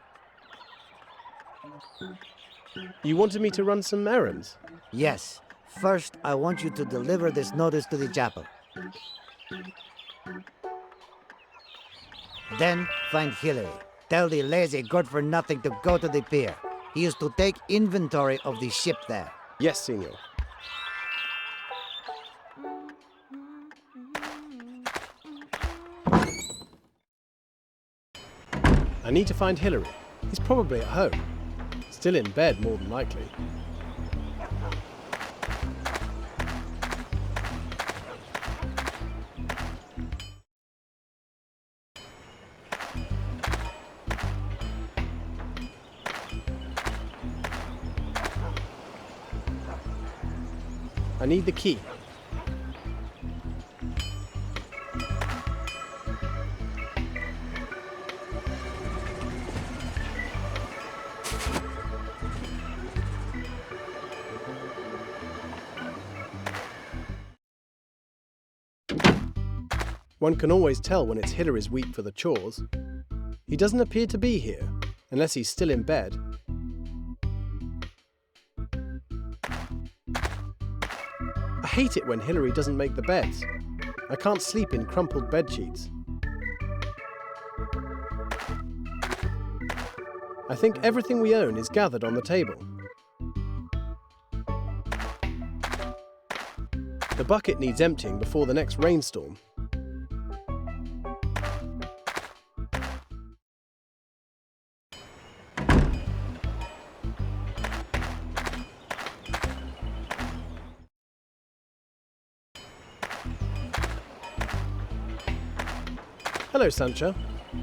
You wanted me to run some errands? Yes. First, I want you to deliver this notice to the chapel. Then, find Hillary. Tell the lazy good-for-nothing to go to the pier. He is to take inventory of the ship there. Yes, Senor. I need to find Hillary. He's probably at home. Still in bed, more than likely. I need the key. One can always tell when it's Hillary's week for the chores. He doesn't appear to be here. Unless he's still in bed. I hate it when Hillary doesn't make the beds. I can't sleep in crumpled bedsheets. I think everything we own is gathered on the table. The bucket needs emptying before the next rainstorm. Hello, Sancho.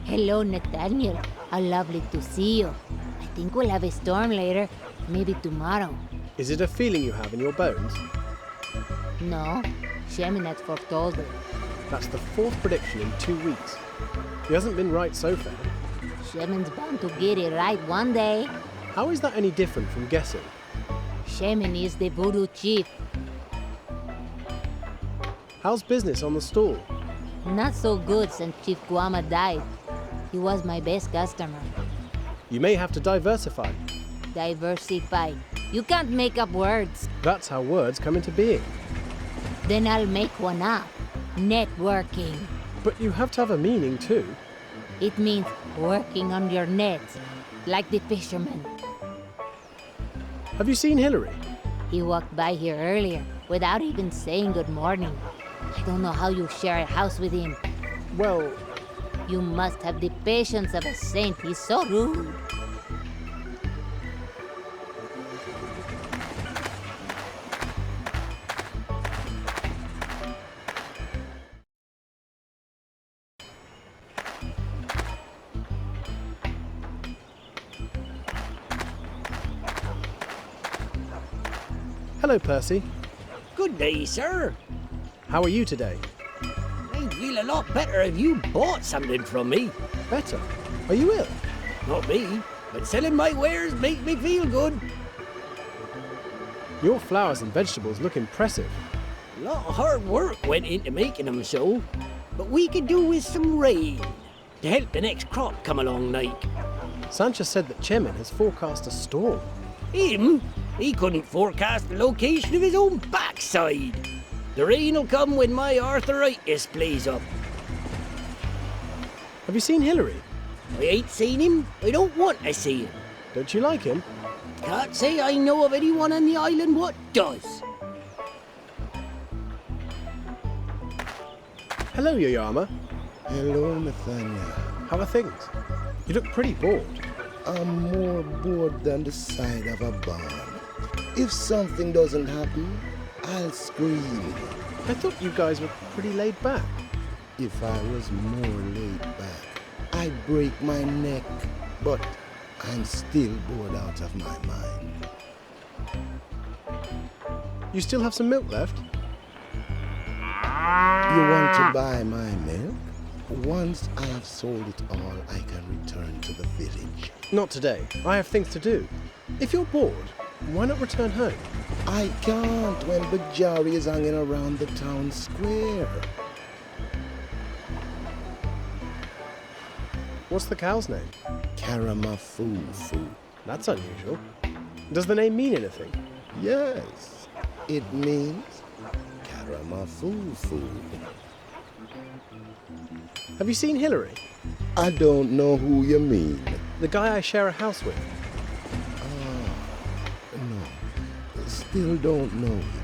Hello, Nathaniel. How lovely to see you. I think we'll have a storm later, maybe tomorrow. Is it a feeling you have in your bones? No, Shemin had foretold it. That's the 4th prediction in 2 weeks. He hasn't been right so far. Shemin's bound to get it right one day. How is that any different from guessing? Shemin is the voodoo chief. How's business on the stall? Not so good since Chief Guama died. He was my best customer. You may have to diversify. Diversify. You can't make up words. That's how words come into being. Then I'll make one up. Networking. But you have to have a meaning too. It means working on your nets, like the fishermen. Have you seen Hillary? He walked by here earlier without even saying good morning. I don't know how you share a house with him. Well, you must have the patience of a saint. He's so rude. Hello, Percy. Good day, sir. How are you today? I'd feel a lot better if you bought something from me. Better? Are you ill? Not me, but selling my wares makes me feel good. Your flowers and vegetables look impressive. A lot of hard work went into making them so, but we could do with some rain to help the next crop come along like. Sancho said that Chemin has forecast a storm. Him? He couldn't forecast the location of his own backside. The rain will come when my arthritis plays up. Have you seen Hillary? I ain't seen him. I don't want to see him. Don't you like him? Can't say I know of anyone on the island what does. Hello, Yoyama. Hello, Nathaniel. How are things? You look pretty bored. I'm more bored than the side of a barn. If something doesn't happen, I'll scream. I thought you guys were pretty laid back. If I was more laid back, I'd break my neck. But I'm still bored out of my mind. You still have some milk left? You want to buy my milk? Once I have sold it all, I can return to the village. Not today. I have things to do. If you're bored, why not return home? I can't when Bajari is hanging around the town square. What's the cow's name? Karamafufu. That's unusual. Does the name mean anything? Yes, it means Karamafufu. Have you seen Hillary? I don't know who you mean. The guy I share a house with. No, still don't know him.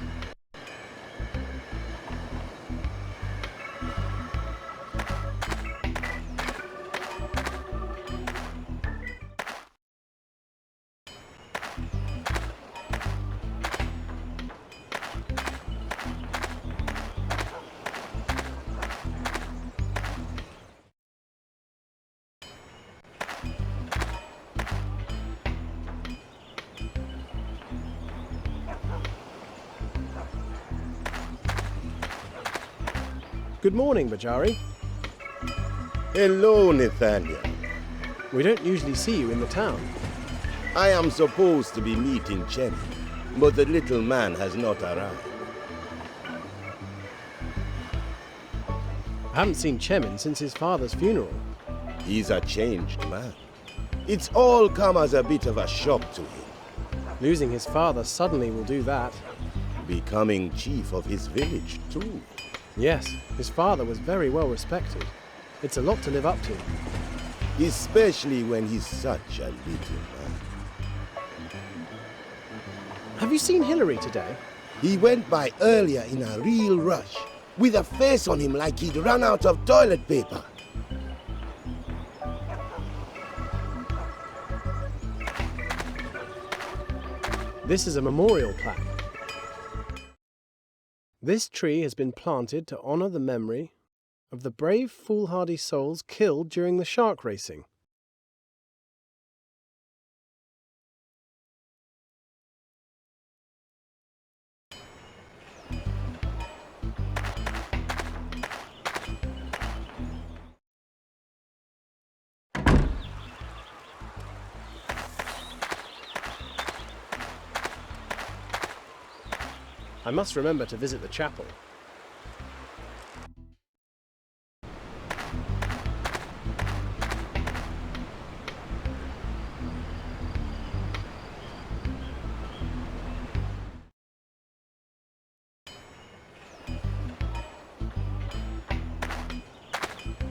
Good morning, Bajari. Hello, Nathaniel. We don't usually see you in the town. I am supposed to be meeting Chenny, but the little man has not arrived. I haven't seen Chemin since his father's funeral. He's a changed man. It's all come as a bit of a shock to him. Losing his father suddenly will do that. Becoming chief of his village, too. Yes, his father was very well respected. It's a lot to live up to. Especially when he's such a little man. Have you seen Hillary today? He went by earlier in a real rush, with a face on him like he'd run out of toilet paper. This is a memorial plaque. This tree has been planted to honor the memory of the brave, foolhardy souls killed during the shark racing. I must remember to visit the chapel.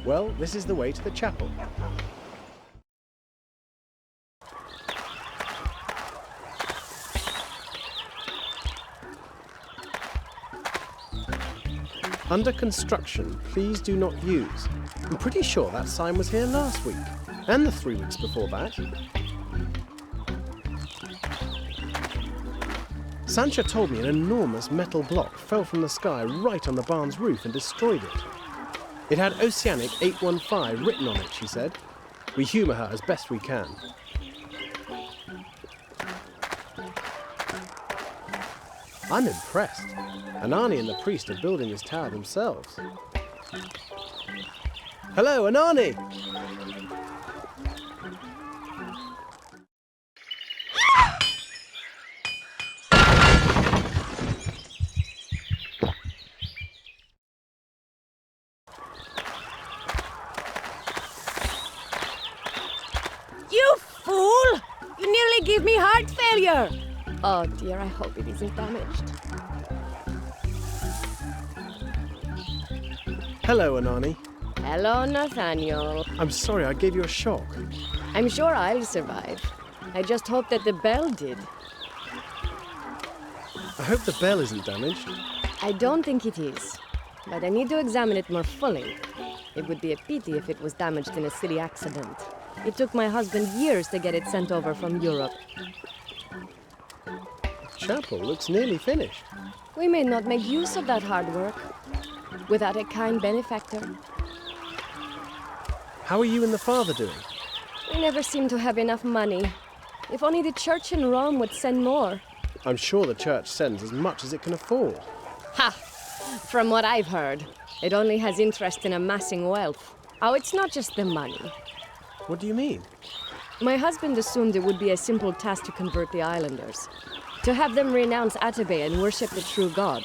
Well, this is the way to the chapel. Under construction, please do not use. I'm pretty sure that sign was here last week, and the 3 weeks before that. Sancha told me an enormous metal block fell from the sky right on the barn's roof and destroyed it. It had Oceanic 815 written on it, she said. We humour her as best we can. I'm impressed. Anani and the priest are building this tower themselves. Hello, Anani! You fool! You nearly gave me heart failure! Oh dear, I hope it isn't damaged. Hello, Oney. Hello, Nathaniel. I'm sorry I gave you a shock. I'm sure I'll survive. I just hope that the bell did. I hope the bell isn't damaged. I don't think it is, but I need to examine it more fully. It would be a pity if it was damaged in a silly accident. It took my husband years to get it sent over from Europe. The chapel looks nearly finished. We may not make use of that hard work without a kind benefactor. How are you and the father doing? We never seem to have enough money. If only the church in Rome would send more. I'm sure the church sends as much as it can afford. Ha! From what I've heard, it only has interest in amassing wealth. Oh, it's not just the money. What do you mean? My husband assumed it would be a simple task to convert the islanders. To have them renounce Atabey and worship the true God.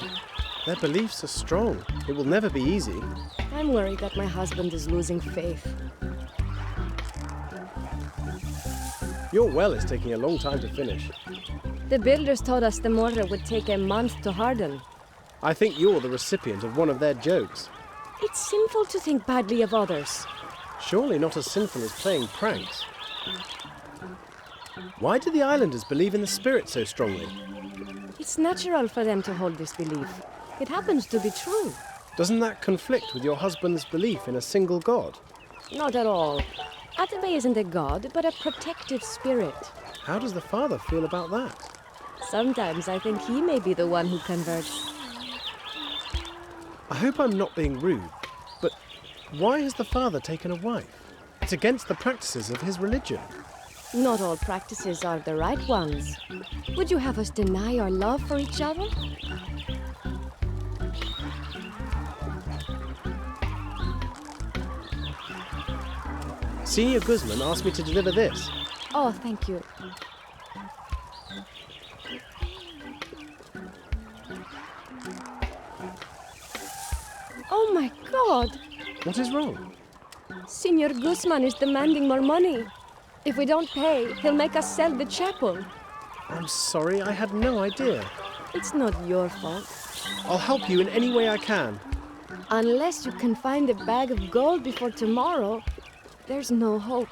Their beliefs are strong. It will never be easy. I'm worried that my husband is losing faith. Your well is taking a long time to finish. The builders told us the mortar would take a month to harden. I think you're the recipient of one of their jokes. It's sinful to think badly of others. Surely not as sinful as playing pranks. Why do the islanders believe in the spirit so strongly? It's natural for them to hold this belief. It happens to be true. Doesn't that conflict with your husband's belief in a single god? Not at all. Atabey isn't a god, but a protective spirit. How does the father feel about that? Sometimes I think he may be the one who converts. I hope I'm not being rude, but why has the father taken a wife? It's against the practices of his religion. Not all practices are the right ones. Would you have us deny our love for each other? Senior Guzman asked me to deliver this. Oh, thank you. Oh my God! What is wrong? Senor Guzman is demanding more money. If we don't pay, he'll make us sell the chapel. I'm sorry, I had no idea. It's not your fault. I'll help you in any way I can. Unless you can find a bag of gold before tomorrow, there's no hope.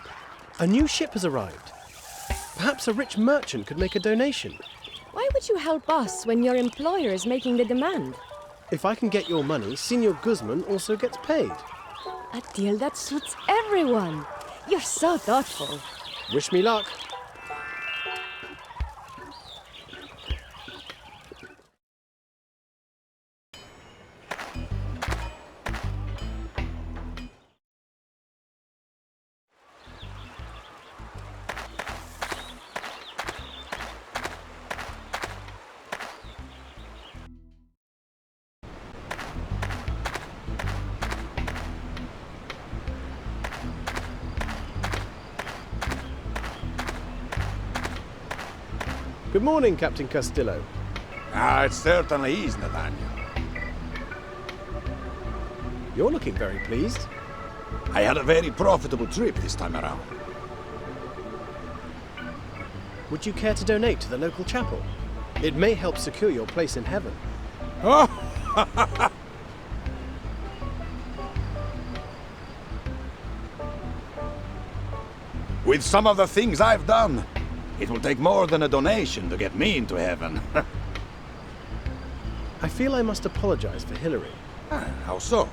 A new ship has arrived. Perhaps a rich merchant could make a donation. Why would you help us when your employer is making the demand? If I can get your money, Senor Guzman also gets paid. A deal that suits everyone. You're so thoughtful. Wish me luck. Good morning, Captain Castillo. It certainly is, Nathaniel. You're looking very pleased. I had a very profitable trip this time around. Would you care to donate to the local chapel? It may help secure your place in heaven. Oh! With some of the things I've done, it will take more than a donation to get me into heaven. I feel I must apologize for Hillary. How so?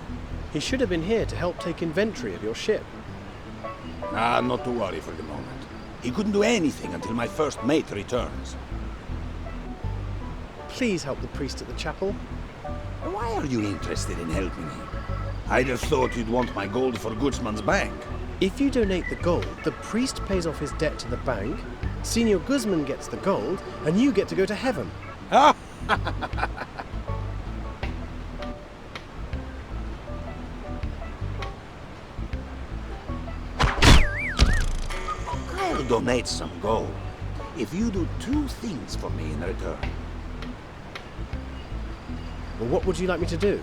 He should have been here to help take inventory of your ship. Not to worry for the moment. He couldn't do anything until my first mate returns. Please help the priest at the chapel. Why are you interested in helping him? I just thought you'd want my gold for Guzman's bank. If you donate the gold, the priest pays off his debt to the bank, Senor Guzman gets the gold, and you get to go to heaven. I'll donate some gold if you do 2 things for me in return. Well, what would you like me to do?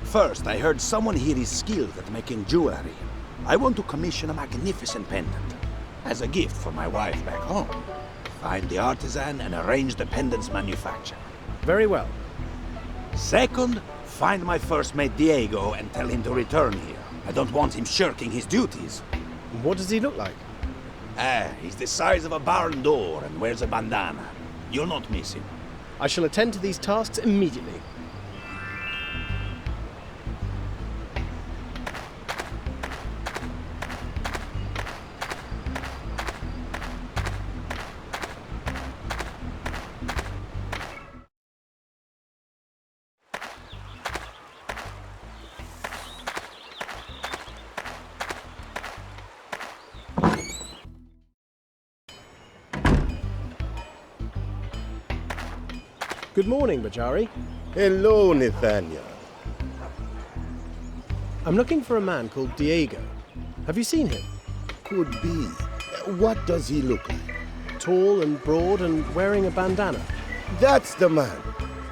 First, I heard someone here is skilled at making jewelry. I want to commission a magnificent pendant as a gift for my wife back home. Find the artisan and arrange the pendant's manufacture. Very well. Second, find my first mate Diego and tell him to return here. I don't want him shirking his duties. What does he look like? He's the size of a barn door and wears a bandana. You'll not miss him. I shall attend to these tasks immediately. Good morning, Bajari. Hello, Nathaniel. I'm looking for a man called Diego. Have you seen him? Could be. What does he look like? Tall and broad and wearing a bandana. That's the man.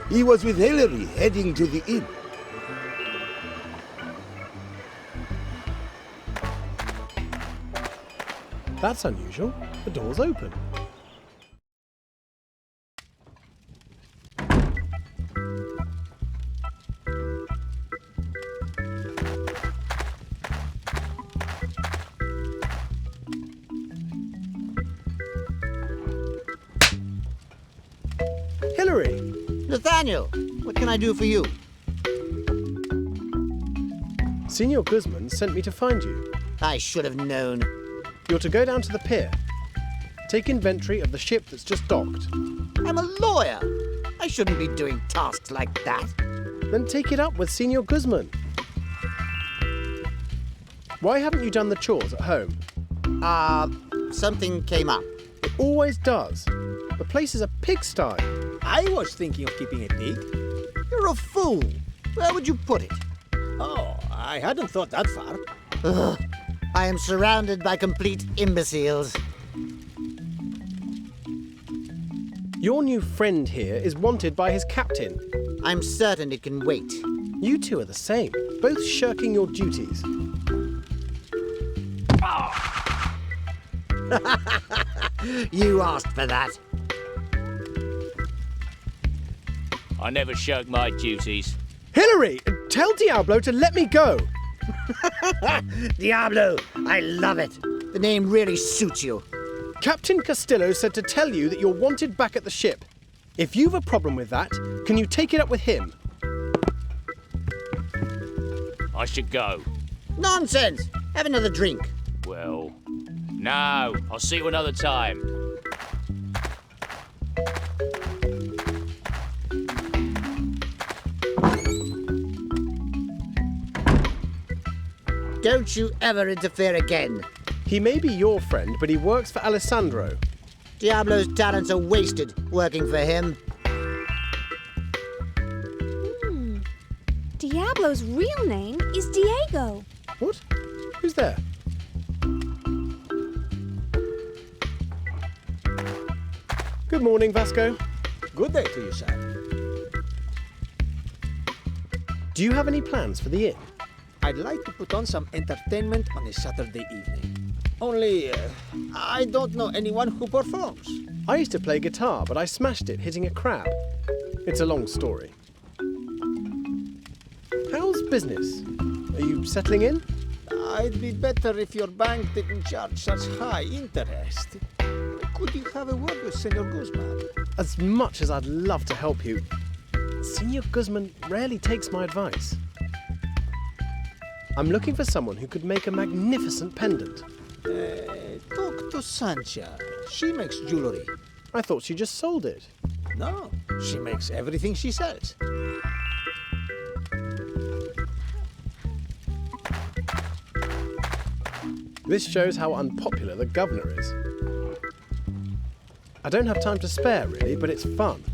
He was with Hillary heading to the inn. That's unusual. The door's open. Hillary! Nathaniel, what can I do for you? Senor Guzman sent me to find you. I should have known. You're to go down to the pier. Take inventory of the ship that's just docked. I'm a lawyer. I shouldn't be doing tasks like that. Then take it up with Senor Guzman. Why haven't you done the chores at home? Something came up. It always does. The place is a pigsty. I was thinking of keeping a pig. You're a fool. Where would you put it? Oh, I hadn't thought that far. Ugh. I am surrounded by complete imbeciles. Your new friend here is wanted by his captain. I'm certain it can wait. You two are the same, both shirking your duties. You asked for that. I never shirk my duties. Hillary, tell Diablo to let me go. Diablo, I love it. The name really suits you. Captain Castillo said to tell you that you're wanted back at the ship. If you've a problem with that, can you take it up with him? I should go. Nonsense! Have another drink. Well, no. I'll see you another time. Don't you ever interfere again. He may be your friend, but he works for Alessandro. Diablo's talents are wasted working for him. Diablo's real name is Diego. What? Who's there? Good morning, Vasco. Good day to you, sir. Do you have any plans for the inn? I'd like to put on some entertainment on a Saturday evening. Only, I don't know anyone who performs. I used to play guitar, but I smashed it hitting a crab. It's a long story. How's business? Are you settling in? I'd be better if your bank didn't charge such high interest. Could you have a word with Senor Guzman? As much as I'd love to help you, Senor Guzman rarely takes my advice. I'm looking for someone who could make a magnificent pendant. Talk to Sancha. She makes jewelry. I thought she just sold it. No, she makes everything she sells. This shows how unpopular the governor is. I don't have time to spare, really, but it's fun.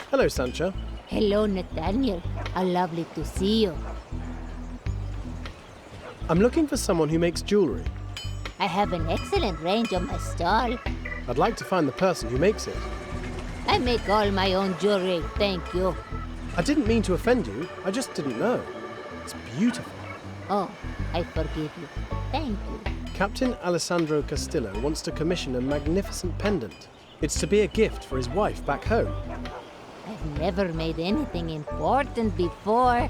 Hello, Sancha. Hello, Nathaniel. How lovely to see you. I'm looking for someone who makes jewelry. I have an excellent range on my stall. I'd like to find the person who makes it. I make all my own jewelry, thank you. I didn't mean to offend you. I just didn't know. It's beautiful. Oh, I forgive you. Thank you. Captain Alessandro Castillo wants to commission a magnificent pendant. It's to be a gift for his wife back home. I've never made anything important before.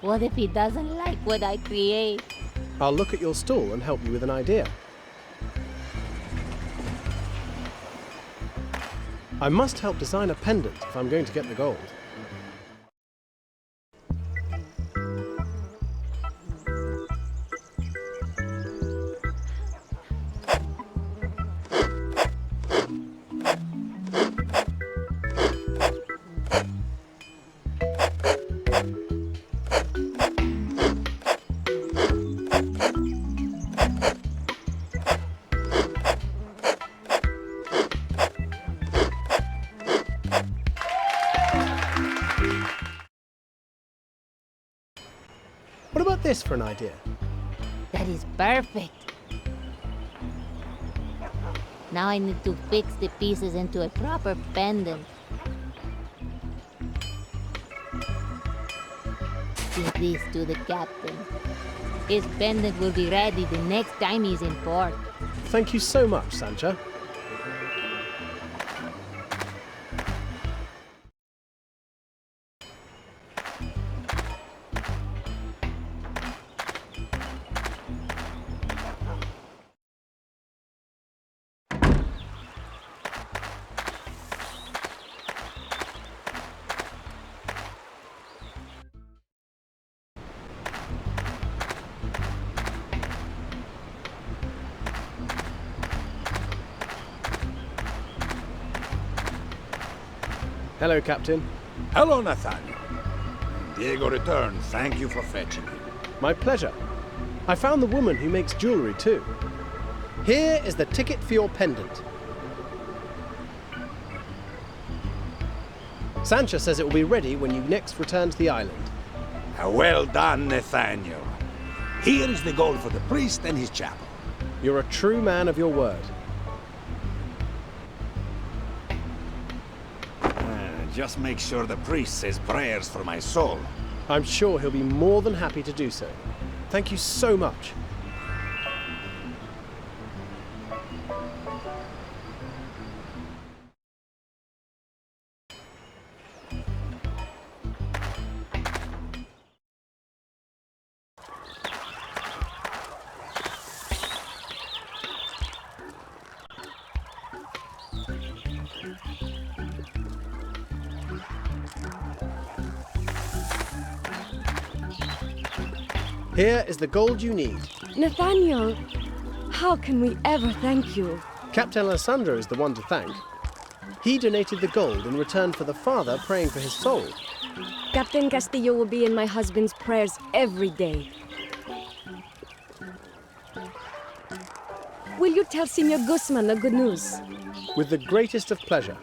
What if he doesn't like what I create? I'll look at your stall and help you with an idea. I must help design a pendant if I'm going to get the gold. What about this for an idea? That is perfect. Now I need to fix the pieces into a proper pendant. Give this to the captain. His pendant will be ready the next time he's in port. Thank you so much, Sancha. Hello, Captain. Hello, Nathaniel. Diego returned. Thank you for fetching him. My pleasure. I found the woman who makes jewelry too. Here is the ticket for your pendant. Sancha says it will be ready when you next return to the island. Well done, Nathaniel. Here is the gold for the priest and his chapel. You're a true man of your word. Just make sure the priest says prayers for my soul. I'm sure he'll be more than happy to do so. Thank you so much. Here is the gold you need. Nathaniel, how can we ever thank you? Captain Alessandro is the one to thank. He donated the gold in return for the father praying for his soul. Captain Castillo will be in my husband's prayers every day. Will you tell Senor Guzman the good news? With the greatest of pleasure.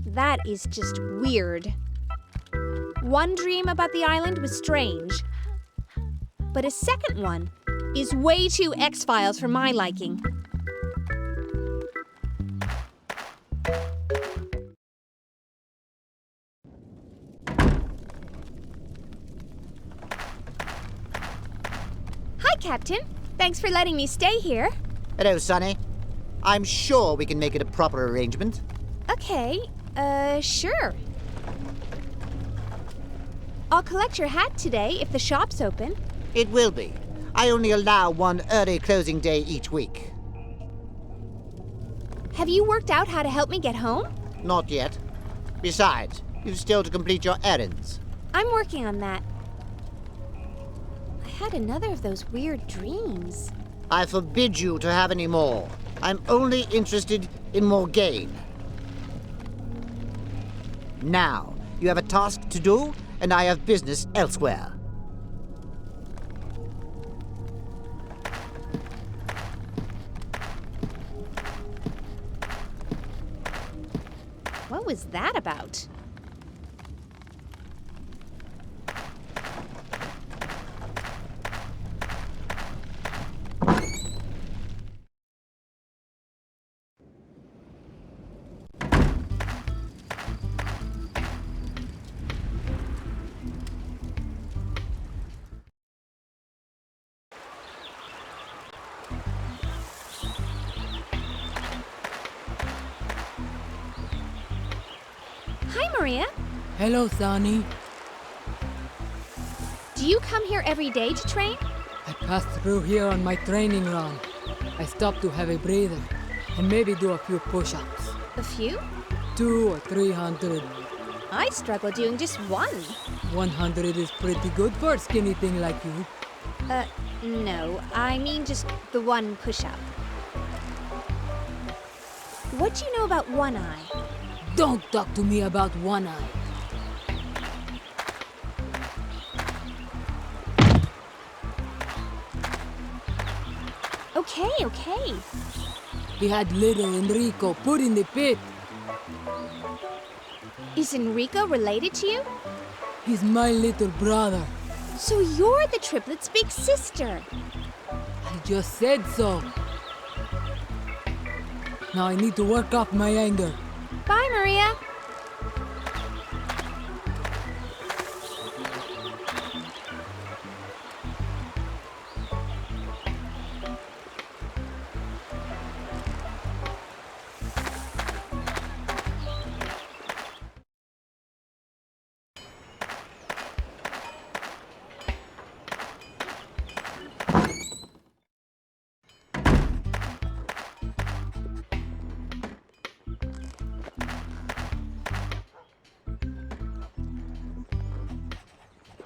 That is just weird. One dream about the island was strange, but a second one is way too X-Files for my liking. Hi, Captain. Thanks for letting me stay here. Hello, Sonny. I'm sure we can make it a proper arrangement. Okay, sure. I'll collect your hat today if the shop's open. It will be. I only allow one early closing day each week. Have you worked out how to help me get home? Not yet. Besides, you've still to complete your errands. I'm working on that. I had another of those weird dreams. I forbid you to have any more. I'm only interested in more gain. Now, you have a task to do, and I have business elsewhere. What was that about? Hi, Maria. Hello, Sonny. Do you come here every day to train? I passed through here on my training run. I stopped to have a breather and maybe do a few push-ups. A few? 200 or 300. I struggle doing just one. 100 is pretty good for a skinny thing like you. No. I mean just the one push-up. What do you know about One Eye? Don't talk to me about One Eye. Okay. He had little Enrico put in the pit. Is Enrico related to you? He's my little brother. So you're the triplets' big sister. I just said so. Now I need to work off my anger. Bye, Maria.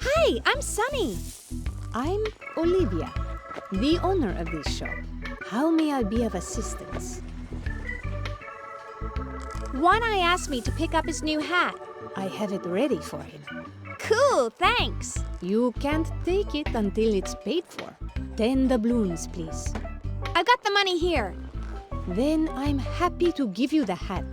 Hi, I'm Sunny. I'm Olivia, the owner of this shop. How may I be of assistance? One-Eye asked me to pick up his new hat. I have it ready for him. Cool, thanks. You can't take it until it's paid for. 10 doubloons, please. I've got the money here. Then I'm happy to give you the hat.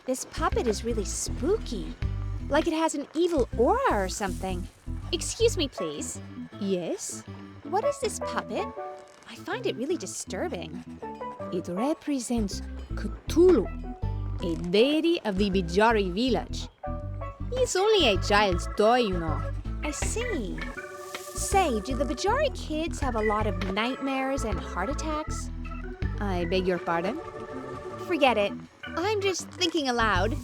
This puppet is really spooky. Like it has an evil aura or something. Excuse me, please. Yes? What is this puppet? I find it really disturbing. It represents Cthulhu, a deity of the Bijari village. He's only a child's toy, you know. I see. Say, do the Bijari kids have a lot of nightmares and heart attacks? I beg your pardon? Forget it. I'm just thinking aloud.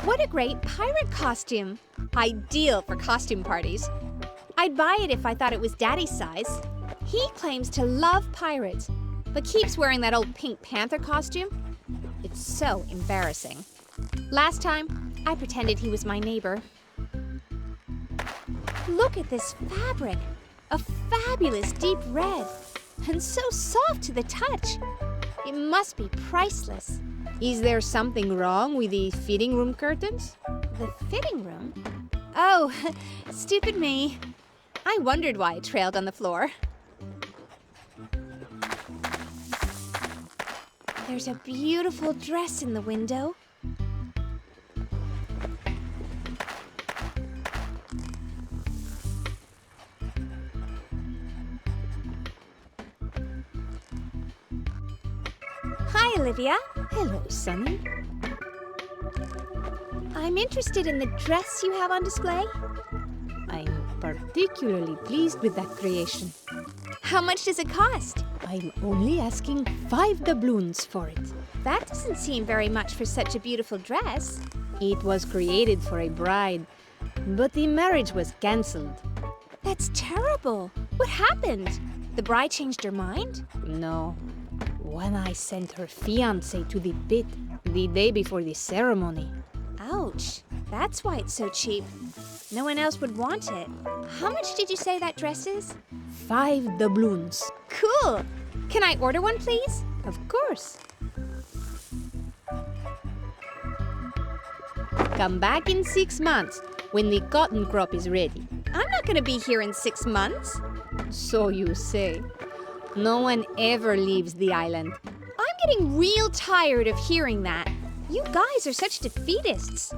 What a great pirate costume. Ideal for costume parties. I'd buy it if I thought it was Daddy's size. He claims to love pirates, but keeps wearing that old Pink Panther costume. It's so embarrassing. Last time, I pretended he was my neighbor. Look at this fabric. A fabulous deep red. And so soft to the touch. It must be priceless. Is there something wrong with the fitting room curtains? The fitting room? Oh, stupid me. I wondered why it trailed on the floor. There's a beautiful dress in the window. Hi, Olivia. Hello, Sonny. I'm interested in the dress you have on display. I'm particularly pleased with that creation. How much does it cost? I'm only asking 5 doubloons for it. That doesn't seem very much for such a beautiful dress. It was created for a bride, but the marriage was cancelled. That's terrible. What happened? The bride changed her mind? No. One-Eye sent her fiancé to the pit the day before the ceremony. Ouch. That's why it's so cheap. No one else would want it. How much did you say that dress is? 5 doubloons. Cool. Can I order one, please? Of course. Come back in 6 months when the cotton crop is ready. I'm not going to be here in 6 months. So you say. No one ever leaves the island. I'm getting real tired of hearing that. You guys are such defeatists.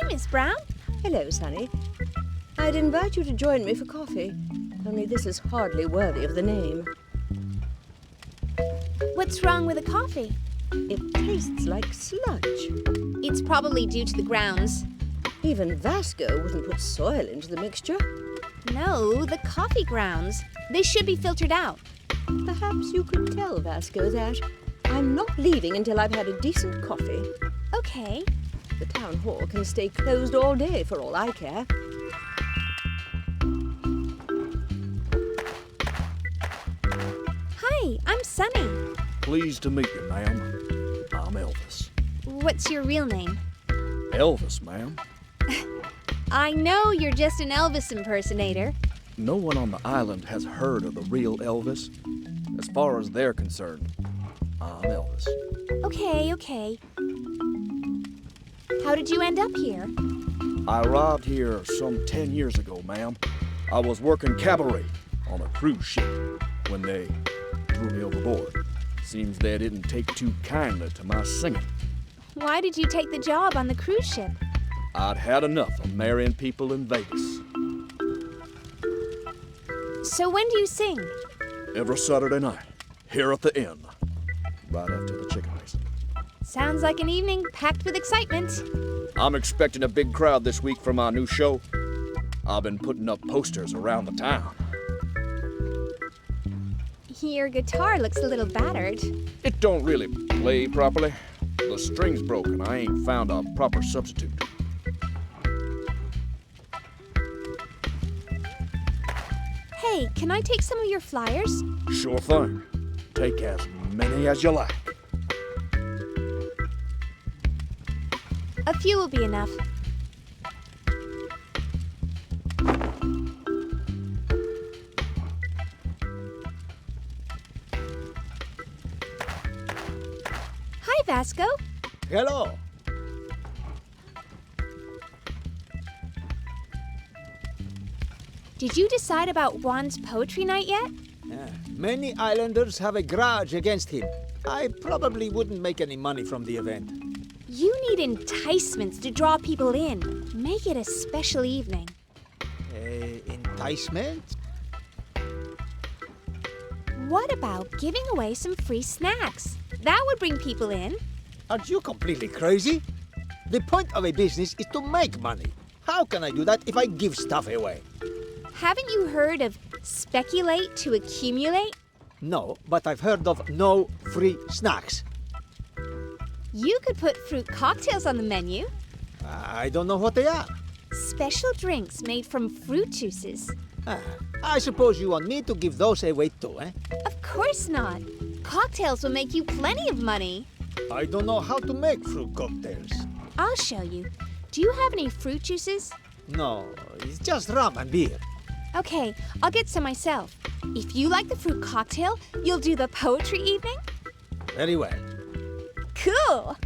Miss Brown? Hello, Sonny. I'd invite you to join me for coffee, only this is hardly worthy of the name. What's wrong with the coffee? It tastes like sludge. It's probably due to the grounds. Even Vasco wouldn't put soil into the mixture. No, the coffee grounds. They should be filtered out. Perhaps you could tell Vasco that. I'm not leaving until I've had a decent coffee. Okay. The town hall can stay closed all day for all I care. Hi, I'm Sunny. Pleased to meet you, ma'am. I'm Elvis. What's your real name? Elvis, ma'am. I know you're just an Elvis impersonator. No one on the island has heard of the real Elvis. As far as they're concerned, I'm Elvis. Okay. How did you end up here? I arrived here some 10 years ago, ma'am. I was working cabaret on a cruise ship when they threw me overboard. Seems they didn't take too kindly to my singing. Why did you take the job on the cruise ship? I'd had enough of marrying people in Vegas. So when do you sing? Every Saturday night, here at the inn, right after the chicken race. Sounds like an evening packed with excitement. I'm expecting a big crowd this week for my new show. I've been putting up posters around the town. Your guitar looks a little battered. It don't really play properly. The string's broken. I ain't found a proper substitute. Hey, can I take some of your flyers? Sure thing. Take as many as you like. A few will be enough. Hi, Vasco. Hello. Did you decide about Juan's poetry night yet? Many islanders have a grudge against him. I probably wouldn't make any money from the event. You need enticements to draw people in. Make it a special evening. Enticement? What about giving away some free snacks? That would bring people in. Are you completely crazy? The point of a business is to make money. How can I do that if I give stuff away? Haven't you heard of speculate to accumulate? No, but I've heard of no free snacks. You could put fruit cocktails on the menu. I don't know what they are. Special drinks made from fruit juices. I suppose you want me to give those away too, eh? Of course not. Cocktails will make you plenty of money. I don't know how to make fruit cocktails. I'll show you. Do you have any fruit juices? No, it's just rum and beer. Okay, I'll get some myself. If you like the fruit cocktail, you'll do the poetry evening? Very well. Cool!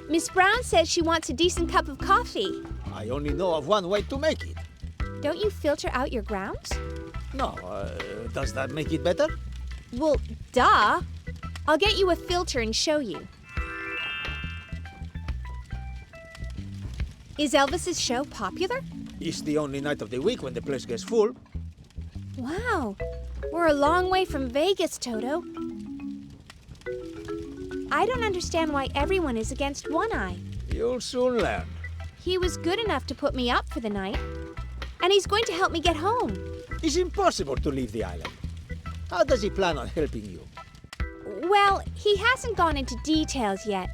Miss Brown says she wants a decent cup of coffee. I only know of one way to make it. Don't you filter out your grounds? No, does that make it better? Well, duh. I'll get you a filter and show you. Is Elvis's show popular? It's the only night of the week when the place gets full. Wow, we're a long way from Vegas, Toto. I don't understand why everyone is against One Eye. You'll soon learn. He was good enough to put me up for the night, and he's going to help me get home. It's impossible to leave the island. How does he plan on helping you? Well, he hasn't gone into details yet.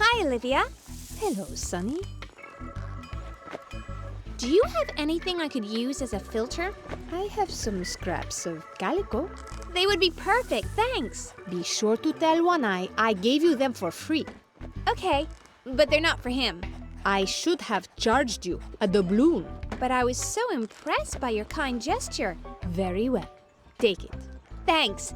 Hi, Olivia. Hello, Sonny. Do you have anything I could use as a filter? I have some scraps of calico. They would be perfect, thanks. Be sure to tell One Eye I gave you them for free. Okay, but they're not for him. I should have charged you a doubloon. But I was so impressed by your kind gesture. Very well. Take it. Thanks.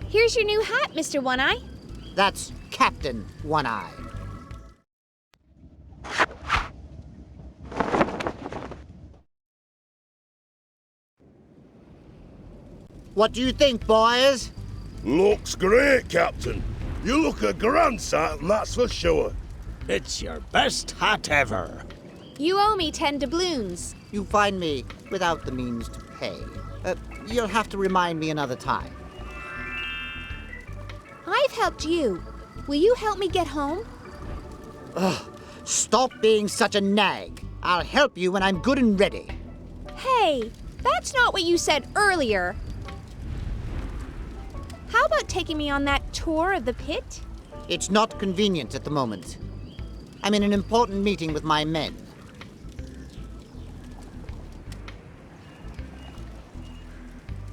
Here's your new hat, Mr. One Eye. That's Captain One Eye. What do you think, boys? Looks great, Captain. You look a grand sight, and that's for sure. It's your best hat ever. You owe me 10 doubloons. You find me without the means to pay. You'll have to remind me another time. I've helped you. Will you help me get home? Ugh, stop being such a nag. I'll help you when I'm good and ready. Hey, that's not what you said earlier. How about taking me on that tour of the pit? It's not convenient at the moment. I'm in an important meeting with my men.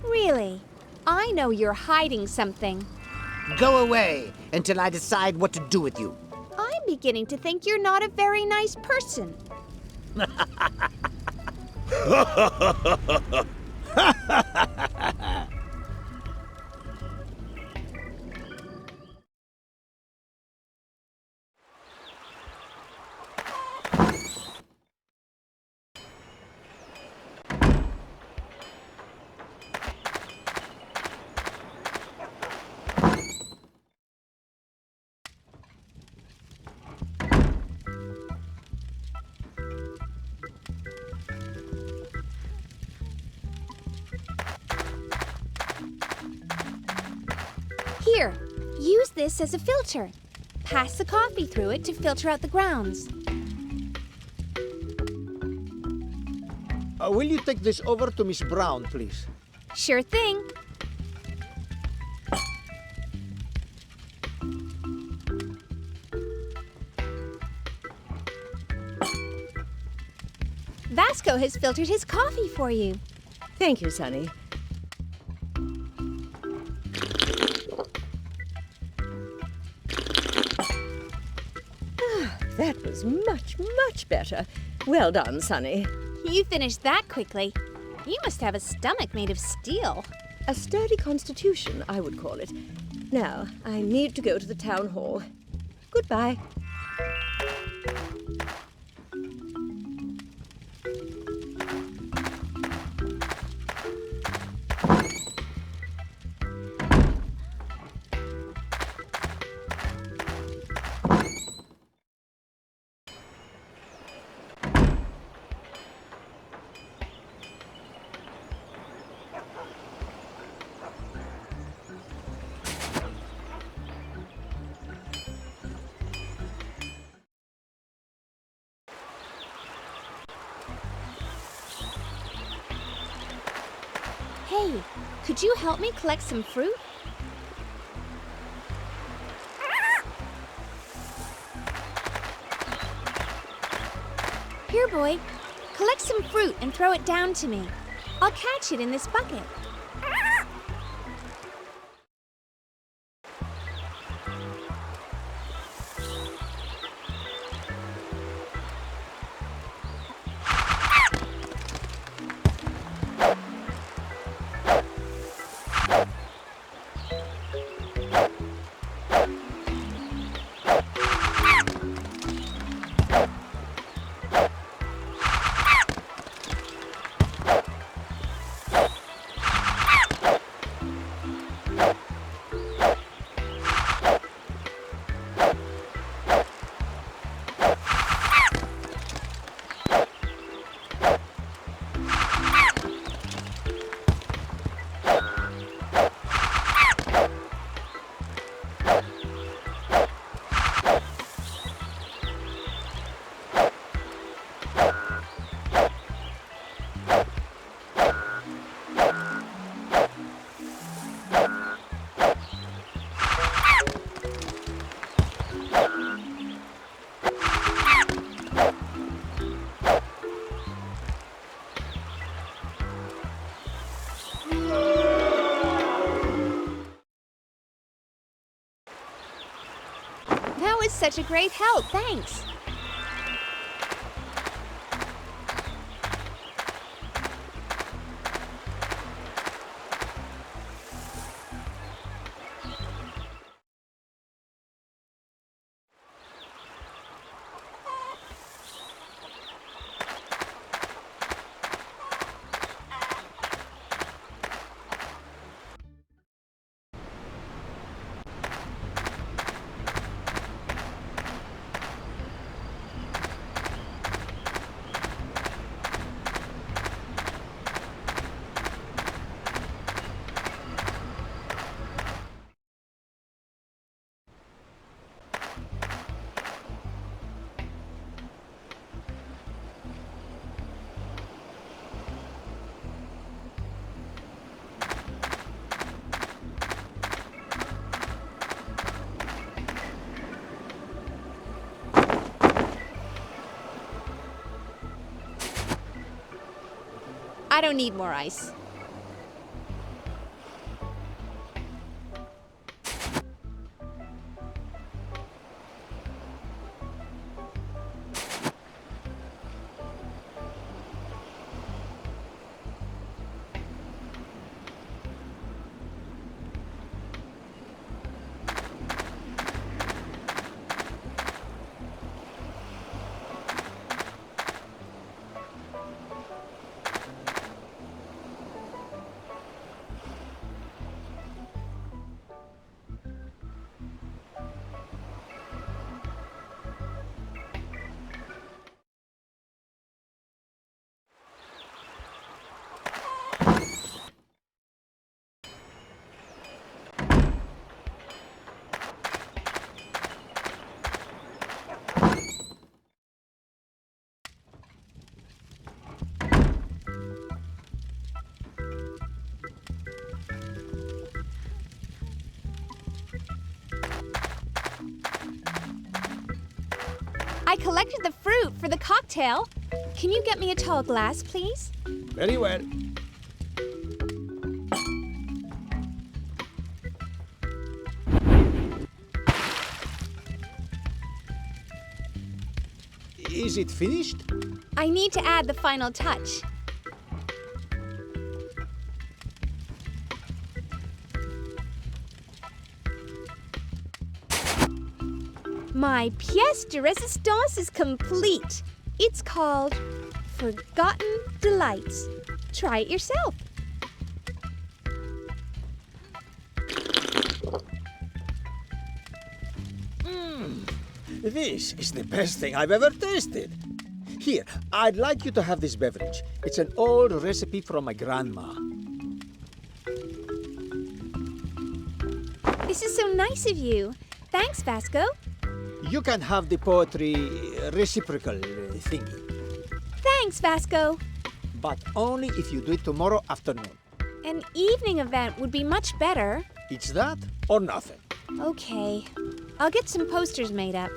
Really? I know you're hiding something. Go away until I decide what to do with you. I'm beginning to think you're not a very nice person. Here, use this as a filter. Pass the coffee through it to filter out the grounds. Will you take this over to Miss Brown, please? Sure thing. Vasco has filtered his coffee for you. Thank you, Sonny. That was much, much better. Well done, Sonny. You finished that quickly. You must have a stomach made of steel. A sturdy constitution, I would call it. Now, I need to go to the town hall. Goodbye. Hey, could you help me collect some fruit? Here, boy. Collect some fruit and throw it down to me. I'll catch it in this bucket. That was such a great help, thanks. I don't need more ice. I collected the fruit for the cocktail. Can you get me a tall glass, please? Very well. Is it finished? I need to add the final touch. My pièce de résistance is complete. It's called Forgotten Delights. Try it yourself. This is the best thing I've ever tasted. Here, I'd like you to have this beverage. It's an old recipe from my grandma. This is so nice of you. Thanks, Vasco. You can have the poetry reciprocal thingy. Thanks, Vasco. But only if you do it tomorrow afternoon. An evening event would be much better. It's that or nothing. Okay. I'll get some posters made up.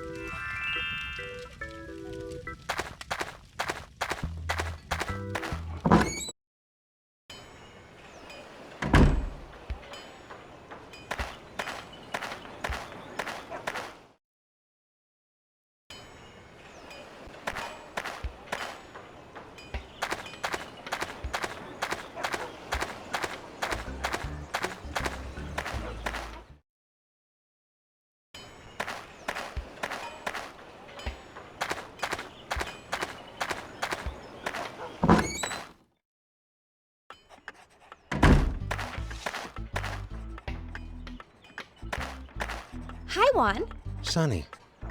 Hi, Juan. Sonny,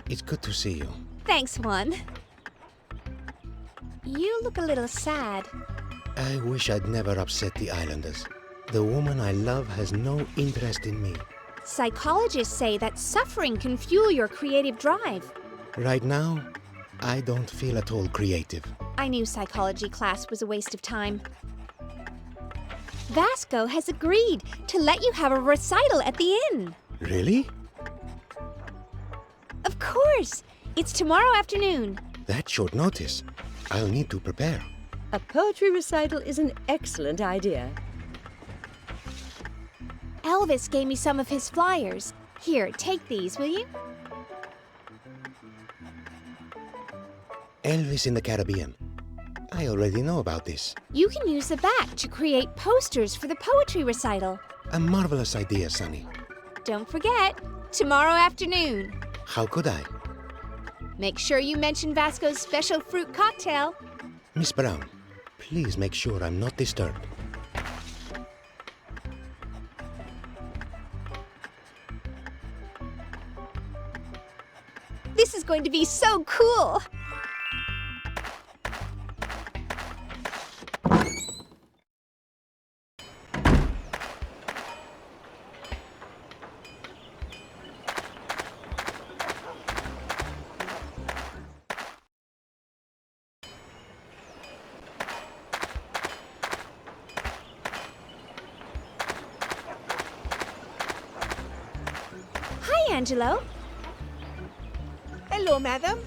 it's good to see you. Thanks, Juan. You look a little sad. I wish I'd never upset the islanders. The woman I love has no interest in me. Psychologists say that suffering can fuel your creative drive. Right now, I don't feel at all creative. I knew psychology class was a waste of time. Vasco has agreed to let you have a recital at the inn. Really? Of course. It's tomorrow afternoon. That's short notice. I'll need to prepare. A poetry recital is an excellent idea. Elvis gave me some of his flyers. Here, take these, will you? Elvis in the Caribbean. I already know about this. You can use the back to create posters for the poetry recital. A marvelous idea, Sonny. Don't forget, tomorrow afternoon. How could I? Make sure you mention Vasco's special fruit cocktail. Miss Brown, please make sure I'm not disturbed. This is going to be so cool! Hi, Angelo. Hello, madam.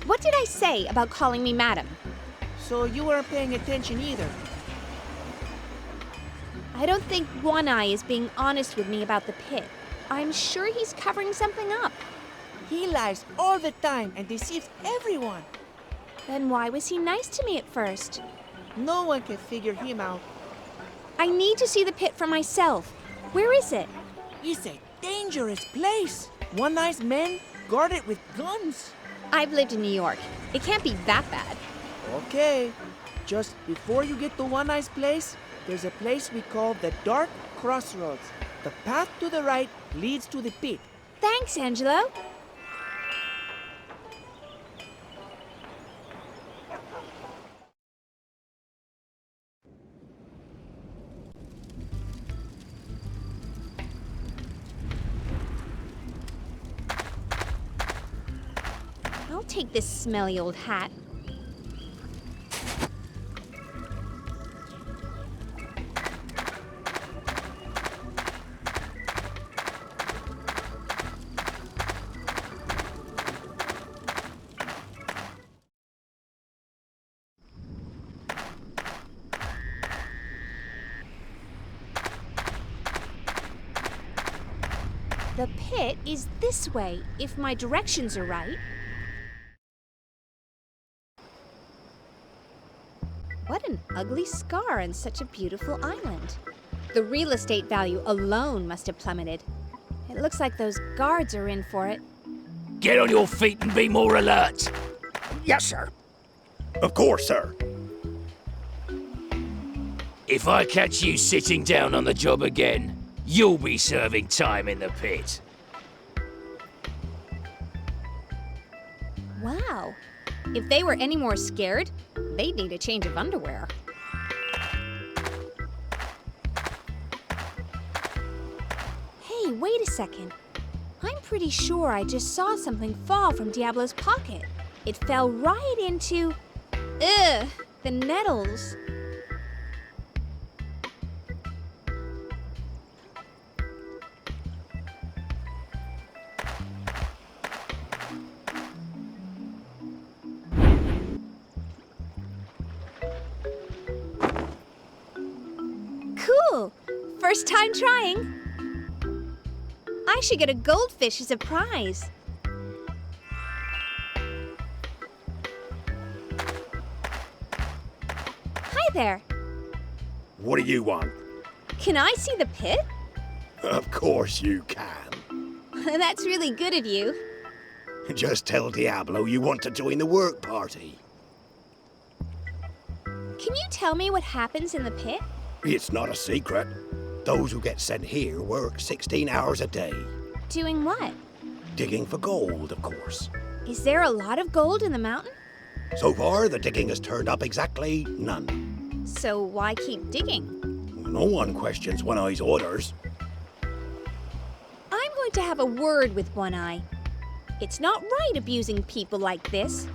What did I say about calling me madam? So you weren't paying attention either. I don't think One Eye is being honest with me about the pit. I'm sure he's covering something up. He lies all the time and deceives everyone. Then why was he nice to me at first? No one can figure him out. I need to see the pit for myself. Where is it? It's a dangerous place. One Eye's men guard it with guns. I've lived in New York. It can't be that bad. Okay. Just before you get to One Eye's place, there's a place we call the Dark Crossroads. The path to the right leads to the pit. Thanks, Angelo. I'll take this smelly old hat. The pit is this way, if my directions are right. What an ugly scar on such a beautiful island. The real estate value alone must have plummeted. It looks like those guards are in for it. Get on your feet and be more alert. Yes, sir. Of course, sir. If I catch you sitting down on the job again, you'll be serving time in the pit. Wow. If they were any more scared, they'd need a change of underwear. Hey, wait a second. I'm pretty sure I just saw something fall from Diablo's pocket. It fell right into... Ugh! The nettles. Cool! First time trying. I should get a goldfish as a prize. Hi there. What do you want? Can I see the pit? Of course you can. That's really good of you. Just tell Diablo you want to join the work party. Can you tell me what happens in the pit? It's not a secret. Those who get sent here work 16 hours a day. Doing what? Digging for gold, of course. Is there a lot of gold in the mountain? So far, the digging has turned up exactly none. So why keep digging? No one questions One Eye's orders. I'm going to have a word with One Eye. It's not right abusing people like this.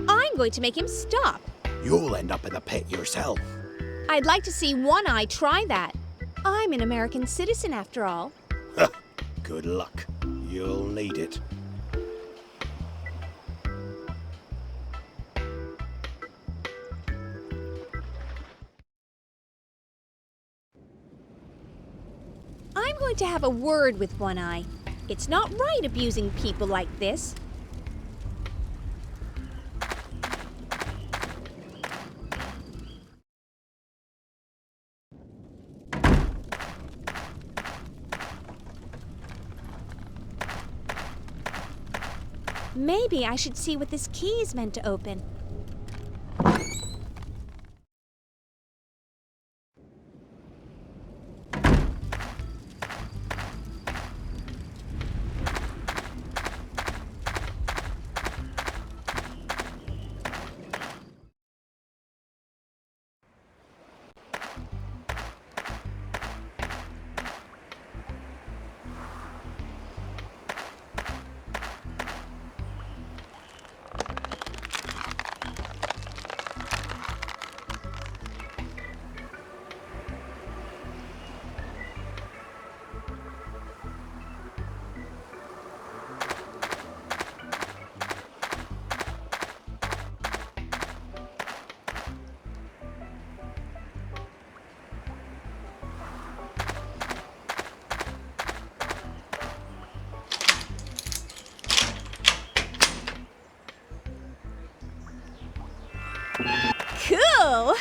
I'm going to make him stop. You'll end up in the pit yourself. I'd like to see One Eye try that. I'm an American citizen after all. Good luck. You'll need it. I'm going to have a word with One Eye. It's not right abusing people like this. Maybe I should see what this key is meant to open. Cool!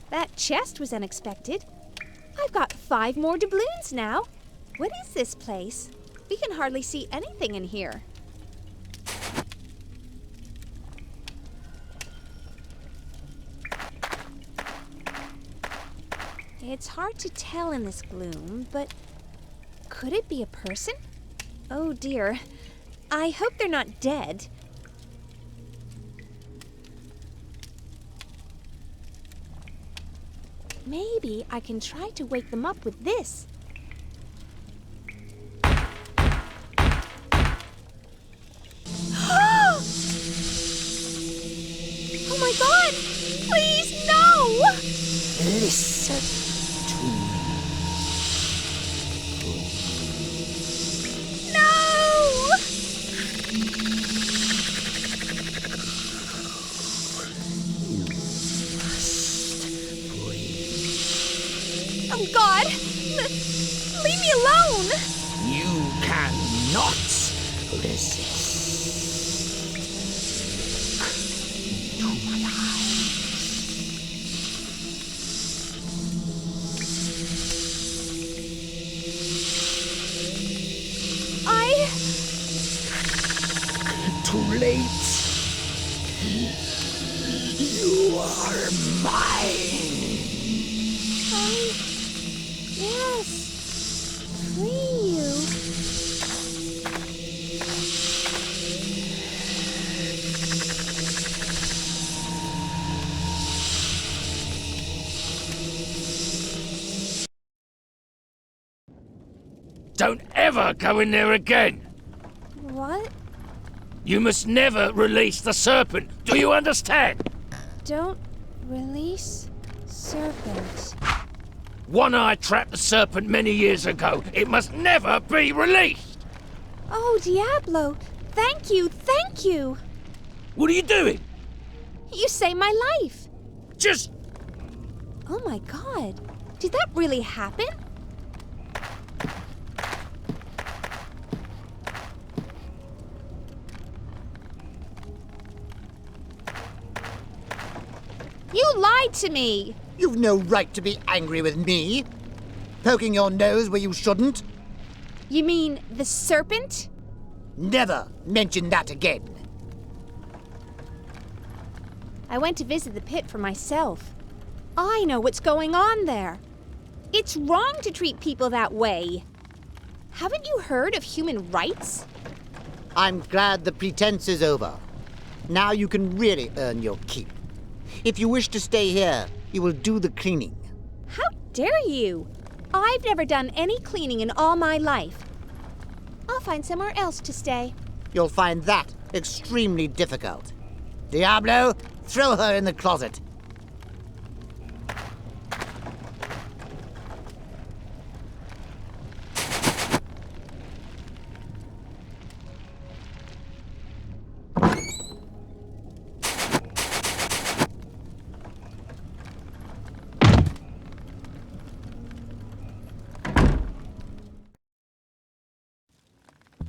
That chest was unexpected. I've got 5 more doubloons now. What is this place? We can hardly see anything in here. It's hard to tell in this gloom, but could it be a person? Oh dear. I hope they're not dead. Maybe I can try to wake them up with this. Oh my God! Please, no! Listen to me. Oh God! Leave me alone! You cannot resist. To my eyes. Too late. You are mine. Yes. Free you. Don't ever go in there again! What? You must never release the serpent. Do you understand? Don't release serpent. One Eye trapped the serpent many years ago. It must never be released! Oh, Diablo! Thank you, thank you! What are you doing? You saved my life! Just... Oh my God! Did that really happen? You lied to me! You've no right to be angry with me. Poking your nose where you shouldn't. You mean the serpent? Never mention that again. I went to visit the pit for myself. I know what's going on there. It's wrong to treat people that way. Haven't you heard of human rights? I'm glad the pretense is over. Now you can really earn your keep. If you wish to stay here, you will do the cleaning. How dare you? I've never done any cleaning in all my life. I'll find somewhere else to stay. You'll find that extremely difficult. Diablo, throw her in the closet.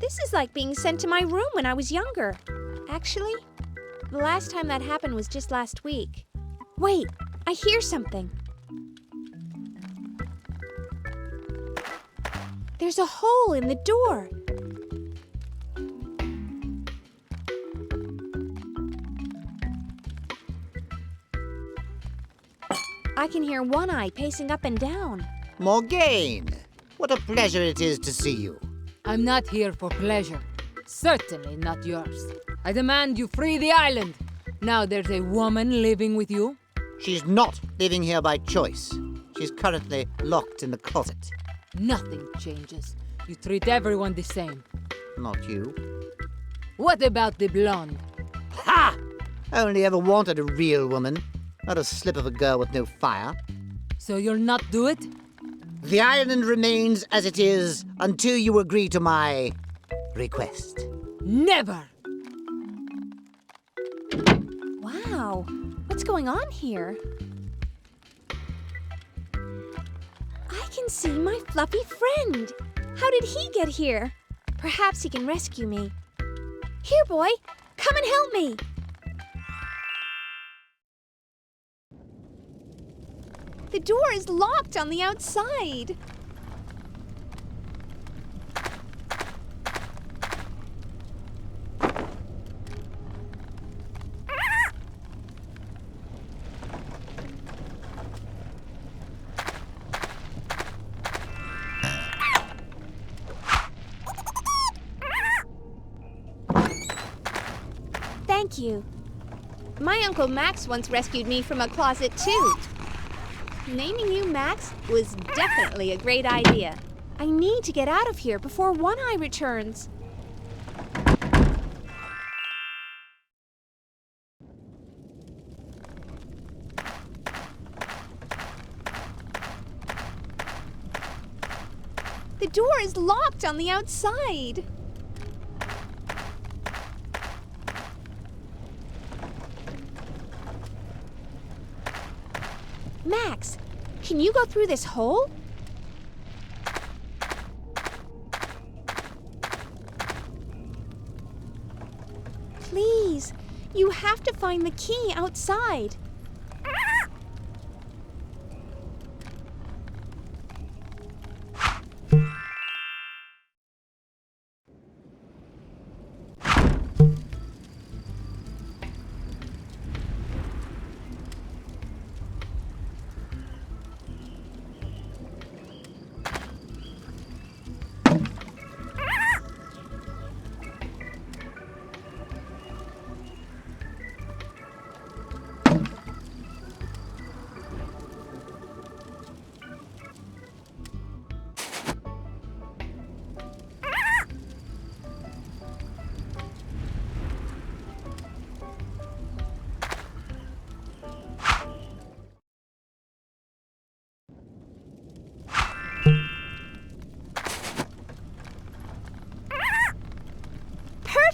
This is like being sent to my room when I was younger. Actually, the last time that happened was just last week. Wait, I hear something. There's a hole in the door. I can hear One Eye pacing up and down. Morgaine, what a pleasure it is to see you. I'm not here for pleasure. Certainly not yours. I demand you free the island. Now there's a woman living with you? She's not living here by choice. She's currently locked in the closet. Nothing changes. You treat everyone the same. Not you. What about the blonde? Ha! I only ever wanted a real woman, not a slip of a girl with no fire. So you'll not do it? The island remains as it is until you agree to my request. Never! Wow, what's going on here? I can see my fluffy friend. How did he get here? Perhaps he can rescue me. Here, boy, come and help me. The door is locked on the outside. Thank you. My Uncle Max once rescued me from a closet, too. Naming you Max was definitely a great idea. I need to get out of here before One Eye returns. The door is locked on the outside. Max, can you go through this hole? Please, you have to find the key outside.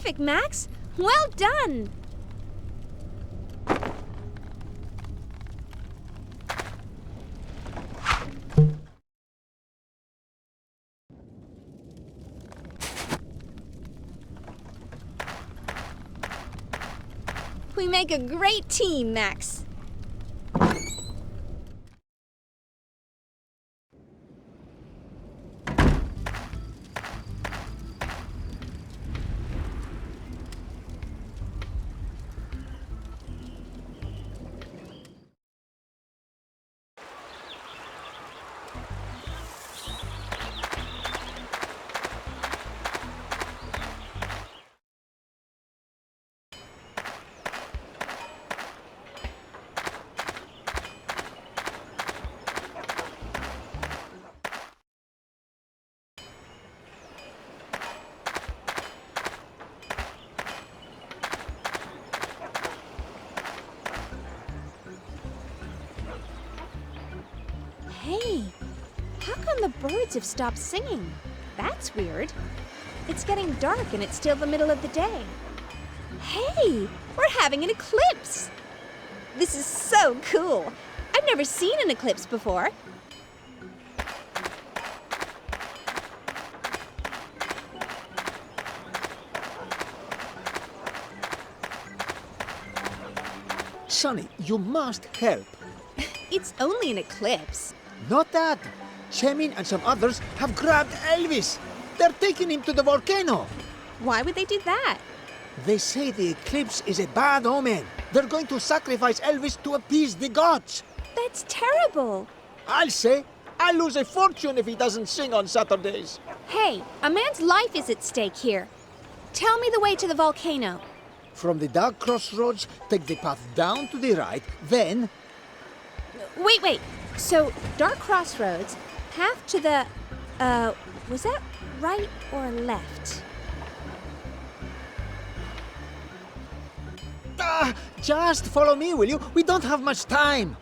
Perfect, Max. Well done. We make a great team, Max. Hey, how come the birds have stopped singing? That's weird. It's getting dark and it's still the middle of the day. Hey, we're having an eclipse! This is so cool. I've never seen an eclipse before. Sonny, you must help. It's only an eclipse. Not that. Chemin and some others have grabbed Elvis. They're taking him to the volcano. Why would they do that? They say the eclipse is a bad omen. They're going to sacrifice Elvis to appease the gods. That's terrible. I'll say I'll lose a fortune if he doesn't sing on Saturdays. Hey, a man's life is at stake here. Tell me the way to the volcano. From the dark crossroads, take the path down to the right, then... Wait. So, dark crossroads, path to the... was that right or left? Just follow me, will you? We don't have much time.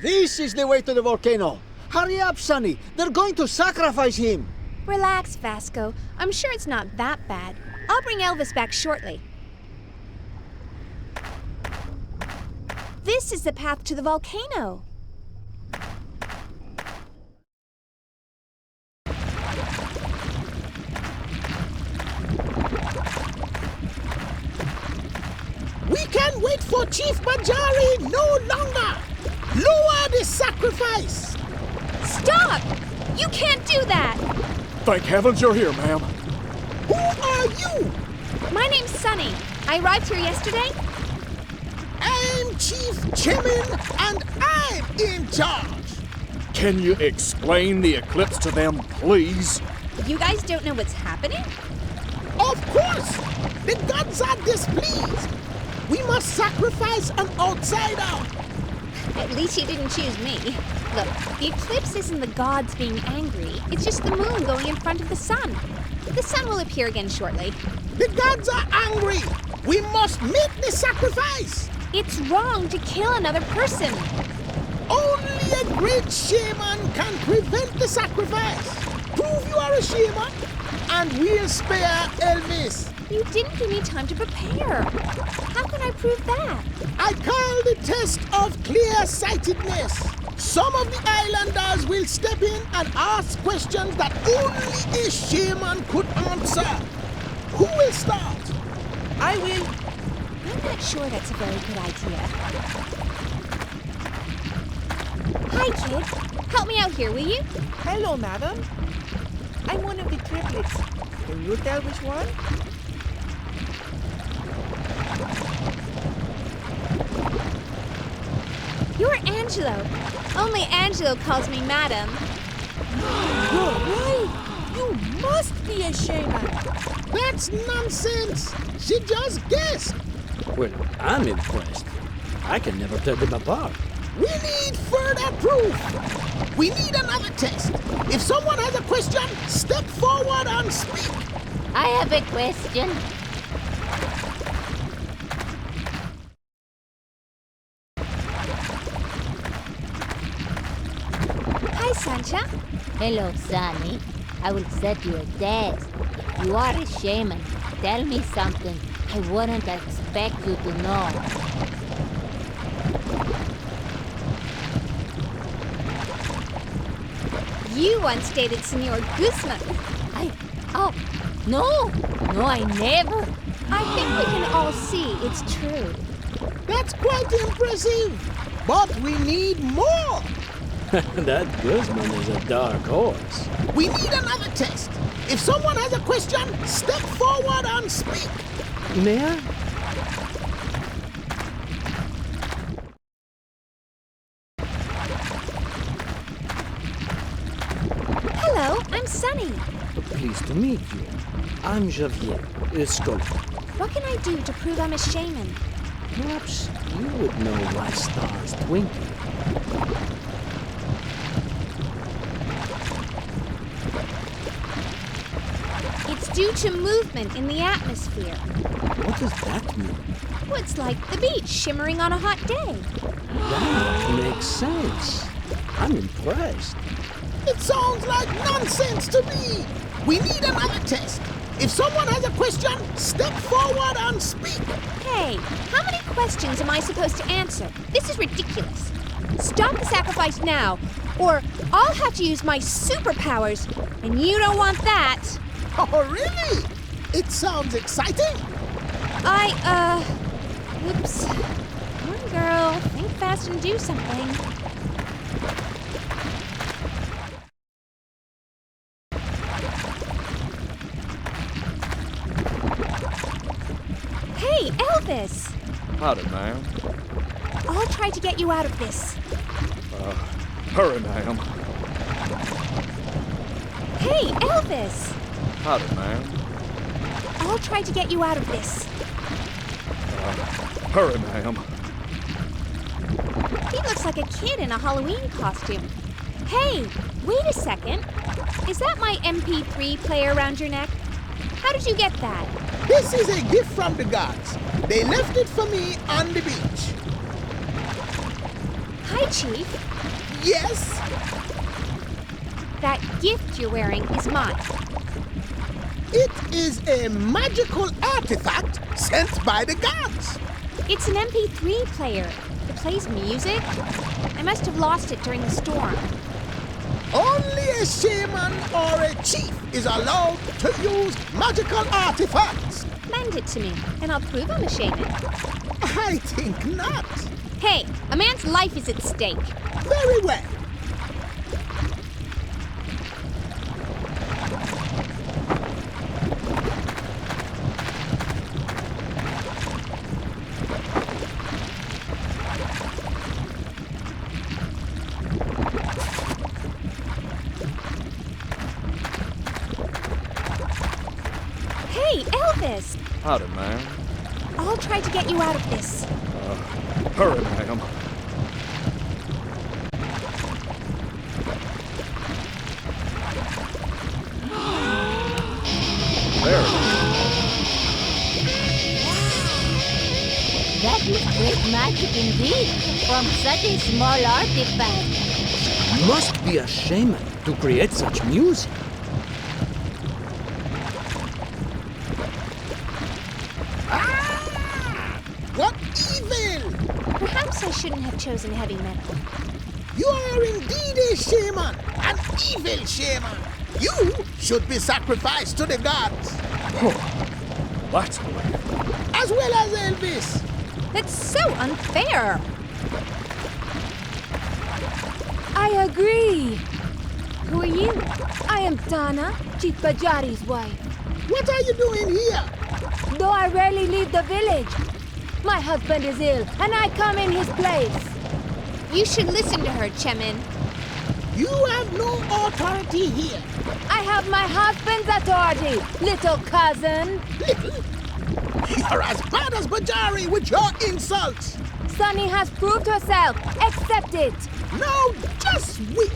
This is the way to the volcano. Hurry up, Sonny. They're going to sacrifice him. Relax, Vasco. I'm sure it's not that bad. I'll bring Elvis back shortly. This is the path to the volcano. We can't wait for Chief Bajari no longer! Lower the sacrifice! Stop! You can't do that! Thank heavens you're here, ma'am. Who are you? My name's Sunny. I arrived here yesterday. I'm Chief Chemin, and I'm in charge! Can you explain the eclipse to them, please? You guys don't know what's happening? Of course! The gods are displeased! We must sacrifice an outsider! At least you didn't choose me. Look, the eclipse isn't the gods being angry. It's just the moon going in front of the sun. The sun will appear again shortly. The gods are angry! We must make the sacrifice! It's wrong to kill another person. Only a great shaman can prevent the sacrifice. Prove you are a shaman, and we'll spare Elvis. You didn't give me time to prepare. How can I prove that? I call the test of clear-sightedness. Some of the islanders will step in and ask questions that only a shaman could answer. Who will start? I will. I'm not sure that's a very good idea. Hi, kid. Help me out here, will you? Hello, madam. I'm one of the triplets. Can you tell which one? You're Angelo. Only Angelo calls me madam. You're right. You must be a shaman. That's nonsense. She just guessed. Well, I'm impressed. I can never tell them apart. We need further proof. We need another test. If someone has a question, step forward and speak. I have a question. Hi, Sancha. Hello, Sonny. I will set you a test. If you are a shaman, tell me something I wouldn't expect you to know. You once dated Senor Guzman. No, I never. I think we can all see it's true. That's quite impressive. But we need more. That Guzman is a dark horse. We need another test. If someone has a question, step forward and speak. May I? Hello, I'm Sunny. Pleased to meet you. I'm Javier, a sculptor. What can I do to prove I'm a shaman? Perhaps you would know why stars twinkle. It's due to movement in the atmosphere. What does that mean? Well, it's like the beach shimmering on a hot day. That makes sense. I'm impressed. It sounds like nonsense to me. We need another test. If someone has a question, step forward and speak. Hey, how many questions am I supposed to answer? This is ridiculous. Stop the sacrifice now, or I'll have to use my superpowers, and you don't want that. Oh, really? It sounds exciting. Oops. Come on, girl. Think fast and do something. Hey, Elvis! Howdy, ma'am. I'll try to get you out of this. Hurry, ma'am. Hey, Elvis! Howdy, ma'am. I'll try to get you out of this. Hurry, ma'am. He looks like a kid in a Halloween costume. Hey, wait a second. Is that my MP3 player around your neck? How did you get that? This is a gift from the gods. They left it for me on the beach. Hi, Chief. Yes? That gift you're wearing is mine. It is a magical artifact sent by the gods. It's an MP3 player. It plays music. I must have lost it during the storm. Only a shaman or a chief is allowed to use magical artifacts. Lend it to me, and I'll prove I'm a shaman. I think not. Hey, a man's life is at stake. Very well. Hey, Elvis! Howdy, ma'am. I'll try to get you out of this. Hurry, ma'am. There. That is great magic indeed, from such a small artifact. You must be a shaman to create such music. What evil! Perhaps I shouldn't have chosen heavy metal. You are indeed a shaman, an evil shaman. You should be sacrificed to the gods. That's a relief. As well as Elvis. That's so unfair. I agree. Who are you? I am Dana, Chief Bajari's wife. What are you doing here? Though I rarely leave the village, my husband is ill, and I come in his place. You should listen to her, Chemin. You have no authority here. I have my husband's authority, little cousin. Little? You're as bad as Bajari with your insults. Sunny has proved herself. Accept it. Now, just wait.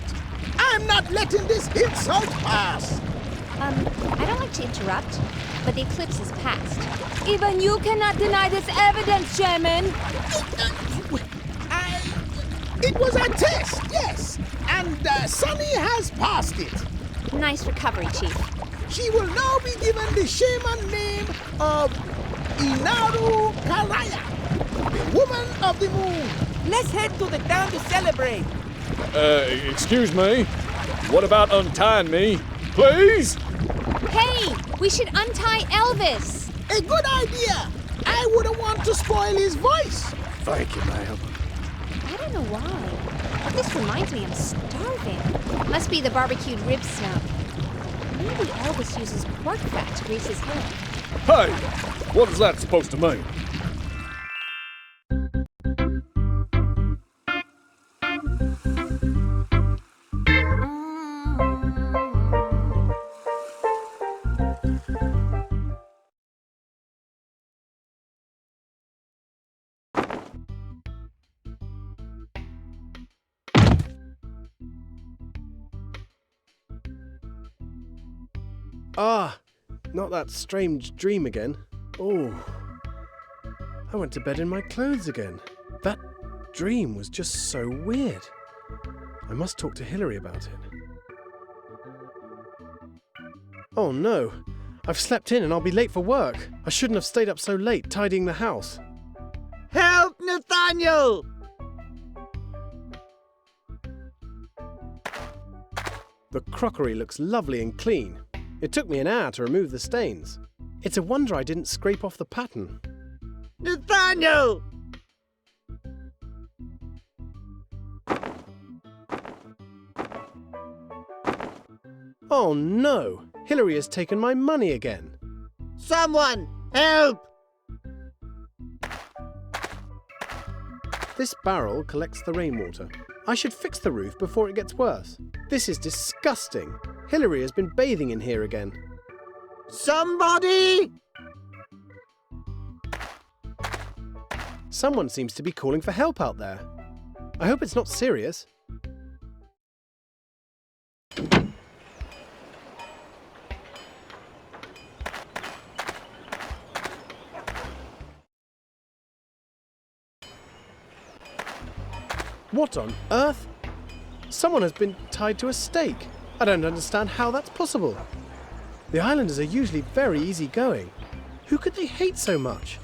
I'm not letting this insult pass. I don't like to interrupt, but the eclipse is past. Even you cannot deny this evidence, Shaman. It was a test, yes. And Sunny has passed it. Nice recovery, Chief. She will now be given the shaman name of Inaru Karaya, the woman of the moon. Let's head to the town to celebrate. Excuse me? What about untying me? Please? Hey, we should untie Elvis. A good idea. I wouldn't want to spoil his voice. Thank you, ma'am. I don't know why, but this reminds me I'm starving. Must be the barbecued rib smell. Maybe Elvis uses pork fat to grease his hair. Hey! What is that supposed to mean? Ah, not that strange dream again. Oh, I went to bed in my clothes again. That dream was just so weird. I must talk to Hillary about it. Oh no, I've slept in and I'll be late for work. I shouldn't have stayed up so late tidying the house. Help, Nathaniel! The crockery looks lovely and clean. It took me an hour to remove the stains. It's a wonder I didn't scrape off the pattern. Nathaniel! Oh no! Hillary has taken my money again. Someone, help! This barrel collects the rainwater. I should fix the roof before it gets worse. This is disgusting. Hillary has been bathing in here again. Somebody! Someone seems to be calling for help out there. I hope it's not serious. What on earth? Someone has been tied to a stake. I don't understand how that's possible. The islanders are usually very easygoing. Who could they hate so much?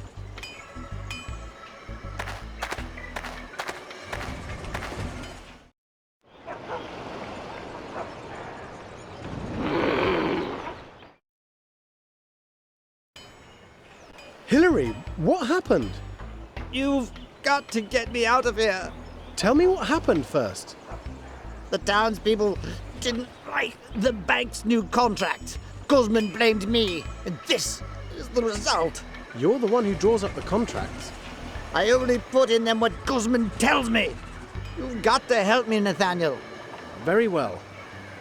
Hillary, what happened? You've got to get me out of here. Tell me what happened first. The townspeople didn't like the bank's new contract. Guzman blamed me, and this is the result. You're the one who draws up the contracts. I only put in them what Guzman tells me. You've got to help me, Nathaniel. Very well.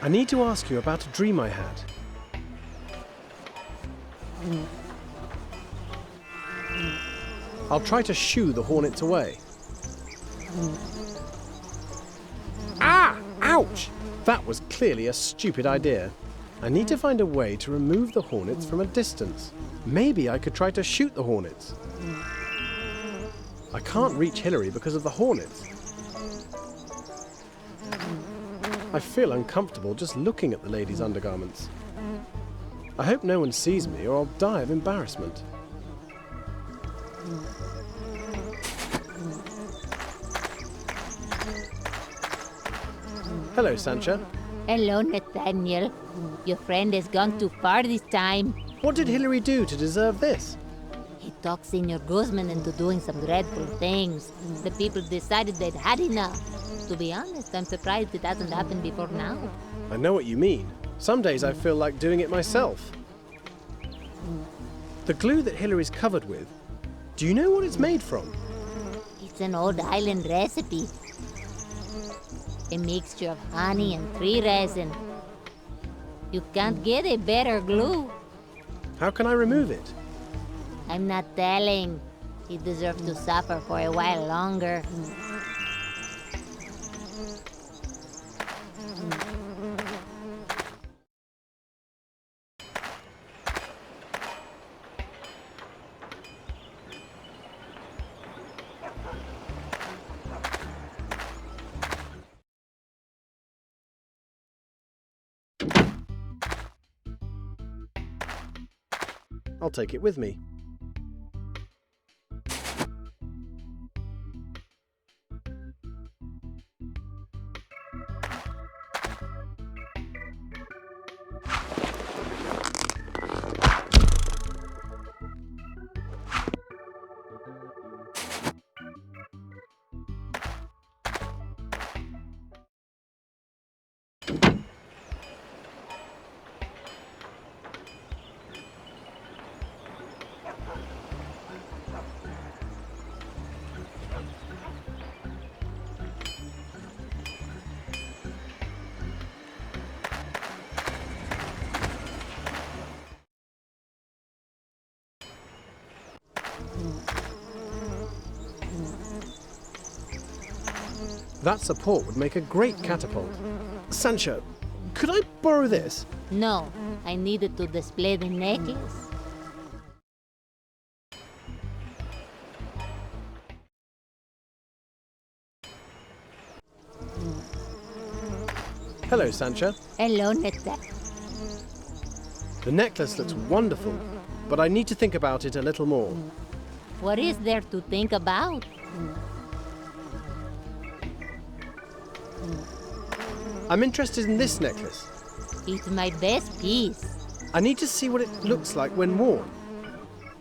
I need to ask you about a dream I had. I'll try to shoo the hornets away. Ah! Ouch! That was clearly a stupid idea. I need to find a way to remove the hornets from a distance. Maybe I could try to shoot the hornets. I can't reach Hillary because of the hornets. I feel uncomfortable just looking at the lady's undergarments. I hope no one sees me or I'll die of embarrassment. Hello, Sancha. Hello, Nathaniel. Your friend has gone too far this time. What did Hillary do to deserve this? He talked Senor Guzman into doing some dreadful things. The people decided they'd had enough. To be honest, I'm surprised it hasn't happened before now. I know what you mean. Some days I feel like doing it myself. The glue that Hillary's covered with, do you know what it's made from? It's an old island recipe. A mixture of honey and tree resin. You can't get a better glue. How can I remove it? I'm not telling. He deserves to suffer for a while longer. I'll take it with me. That support would make a great catapult. Sancho, could I borrow this? No, I needed to display the necklace. Hello, Sancho. Hello, Netta. The necklace looks wonderful, but I need to think about it a little more. What is there to think about? I'm interested in this necklace. It's my best piece. I need to see what it looks like when worn.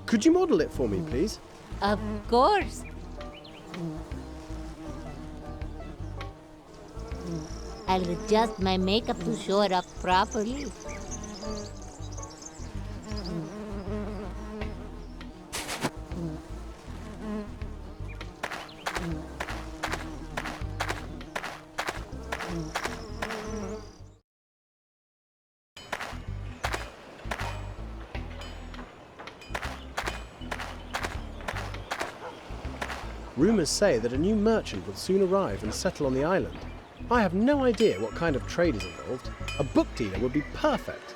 Could you model it for me, please? Of course. I'll adjust my makeup to show it up properly. Rumors say that a new merchant will soon arrive and settle on the island. I have no idea what kind of trade is involved. A book dealer would be perfect.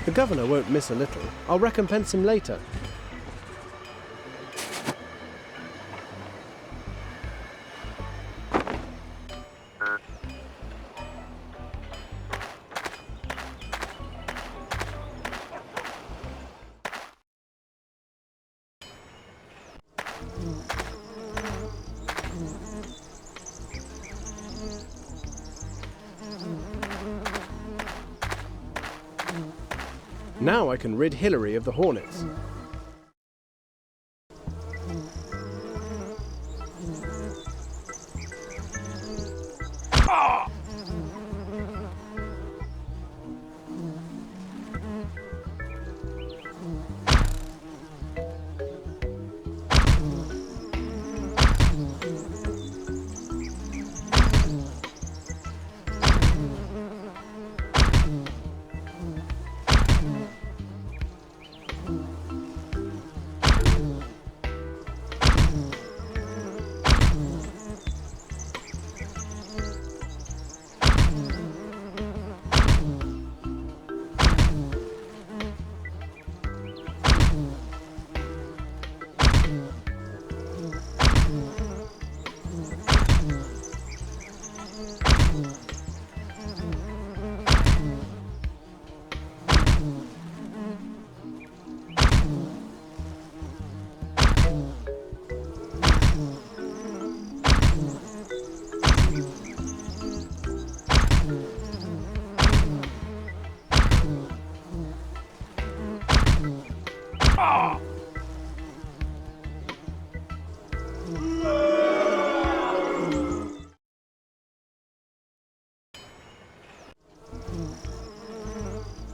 The governor won't miss a little. I'll recompense him later. Now I can rid Hillary of the hornets.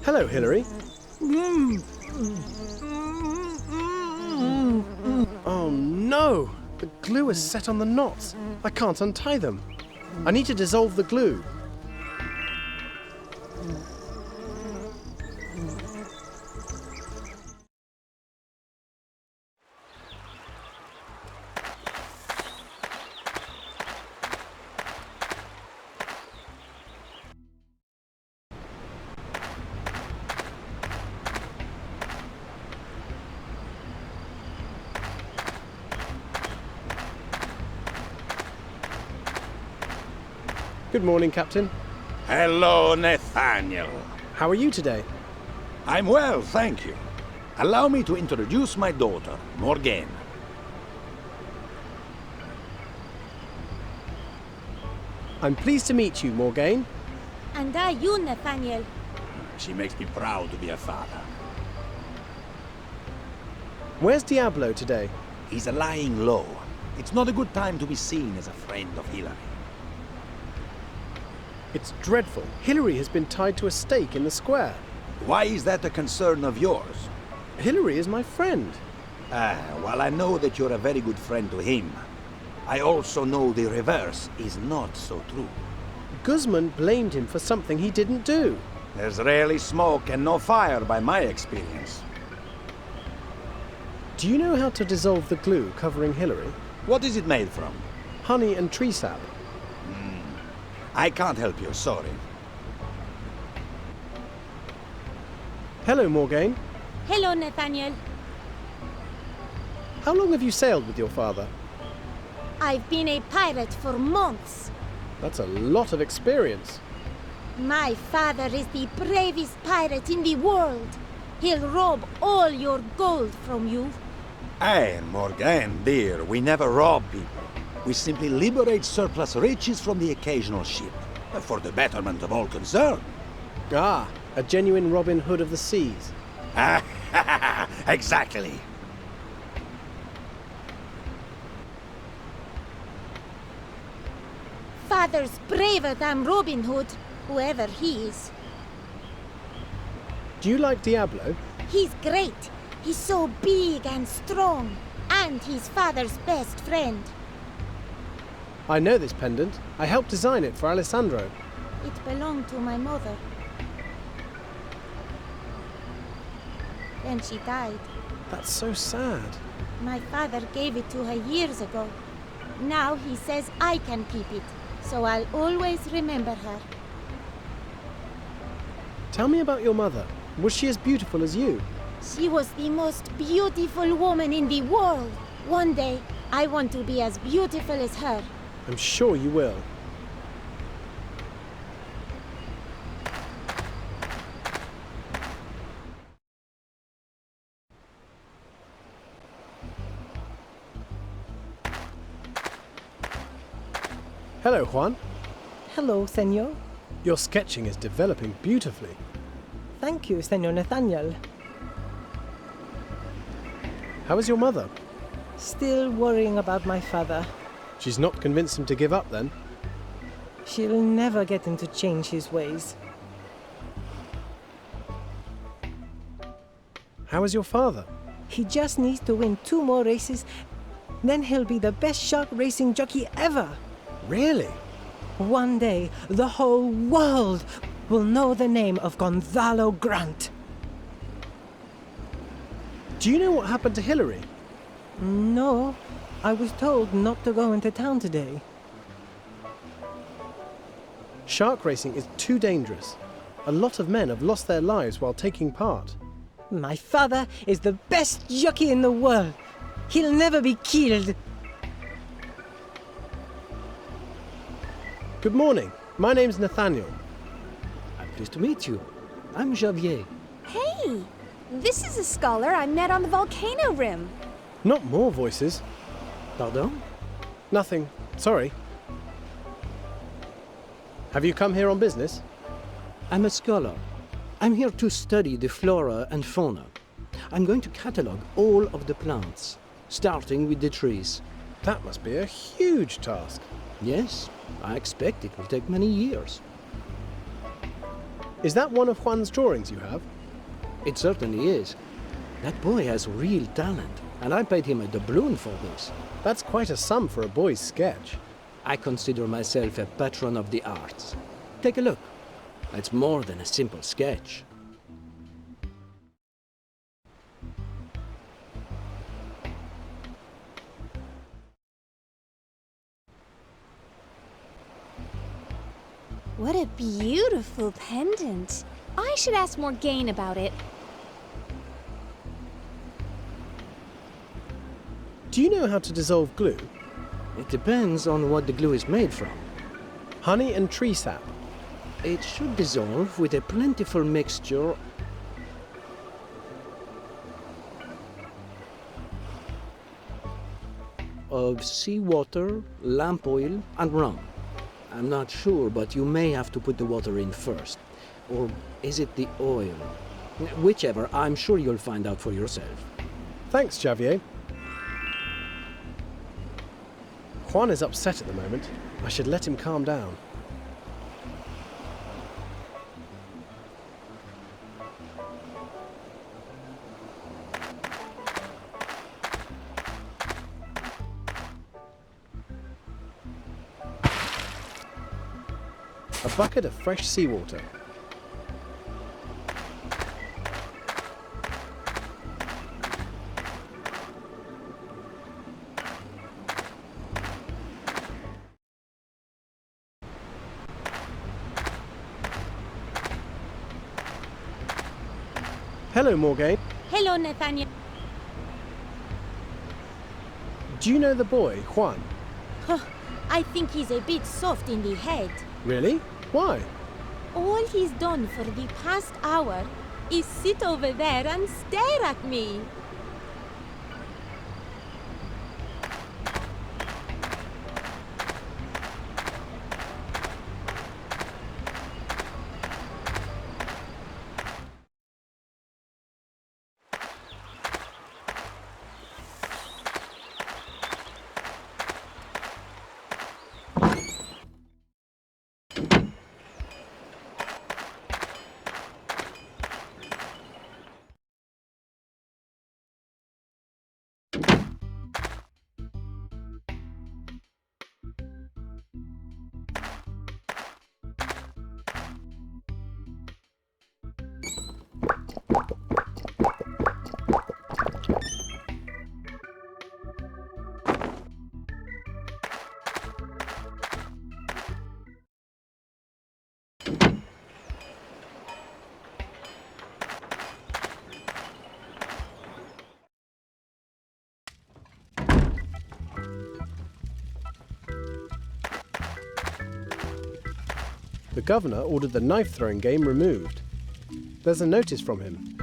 Hello, Hillary. Oh no! The glue is set on the knots. I can't untie them. I need to dissolve the glue. Good morning, Captain. Hello, Nathaniel. How are you today? I'm well, thank you. Allow me to introduce my daughter, Morgane. I'm pleased to meet you, Morgane. And you, Nathaniel. She makes me proud to be a father. Where's Diablo today? He's lying low. It's not a good time to be seen as a friend of Hillary. It's dreadful. Hillary has been tied to a stake in the square. Why is that a concern of yours? Hillary is my friend. Well, I know that you're a very good friend to him. I also know the reverse is not so true. Guzman blamed him for something he didn't do. There's rarely smoke and no fire by my experience. Do you know how to dissolve the glue covering Hillary? What is it made from? Honey and tree sap. I can't help you, sorry. Hello, Morgane. Hello, Nathaniel. How long have you sailed with your father? I've been a pirate for months. That's a lot of experience. My father is the bravest pirate in the world. He'll rob all your gold from you. Hey, Morgane, dear, we never rob people. We simply liberate surplus riches from the occasional ship. For the betterment of all concerned. Ah, a genuine Robin Hood of the seas. Exactly. Father's braver than Robin Hood, whoever he is. Do you like Diablo? He's great. He's so big and strong, and he's father's best friend. I know this pendant. I helped design it for Alessandro. It belonged to my mother. Then she died. That's so sad. My father gave it to her years ago. Now he says I can keep it, so I'll always remember her. Tell me about your mother. Was she as beautiful as you? She was the most beautiful woman in the world. One day, I want to be as beautiful as her. I'm sure you will. Hello, Juan. Hello, Senor. Your sketching is developing beautifully. Thank you, Senor Nathaniel. How is your mother? Still worrying about my father. She's not convinced him to give up, then? She'll never get him to change his ways. How is your father? He just needs to win 2 more races, then he'll be the best shark racing jockey ever. Really? One day, the whole world will know the name of Gonzalo Grant. Do you know what happened to Hillary? No, I was told not to go into town today. Shark racing is too dangerous. A lot of men have lost their lives while taking part. My father is the best jockey in the world. He'll never be killed. Good morning. My name's Nathaniel. I'm pleased to meet you. I'm Javier. Hey! This is a scholar I met on the volcano rim. Not more voices. Pardon? Nothing. Sorry. Have you come here on business? I'm a scholar. I'm here to study the flora and fauna. I'm going to catalogue all of the plants, starting with the trees. That must be a huge task. Yes, I expect it will take many years. Is that one of Juan's drawings you have? It certainly is. That boy has real talent, and I paid him a doubloon for this. That's quite a sum for a boy's sketch. I consider myself a patron of the arts. Take a look. It's more than a simple sketch. What a beautiful pendant. I should ask Morgaine about it. Do you know how to dissolve glue? It depends on what the glue is made from. Honey and tree sap. It should dissolve with a plentiful mixture of seawater, lamp oil, and rum. I'm not sure, but you may have to put the water in first. Or is it the oil? Whichever, I'm sure you'll find out for yourself. Thanks, Javier. Juan is upset at the moment. I should let him calm down. A bucket of fresh seawater. Hello, Morgaine. Hello, Nathaniel. Do you know the boy, Juan? I think he's a bit soft in the head. Really? Why? All he's done for the past hour is sit over there and stare at me. The governor ordered the knife-throwing game removed. There's a notice from him.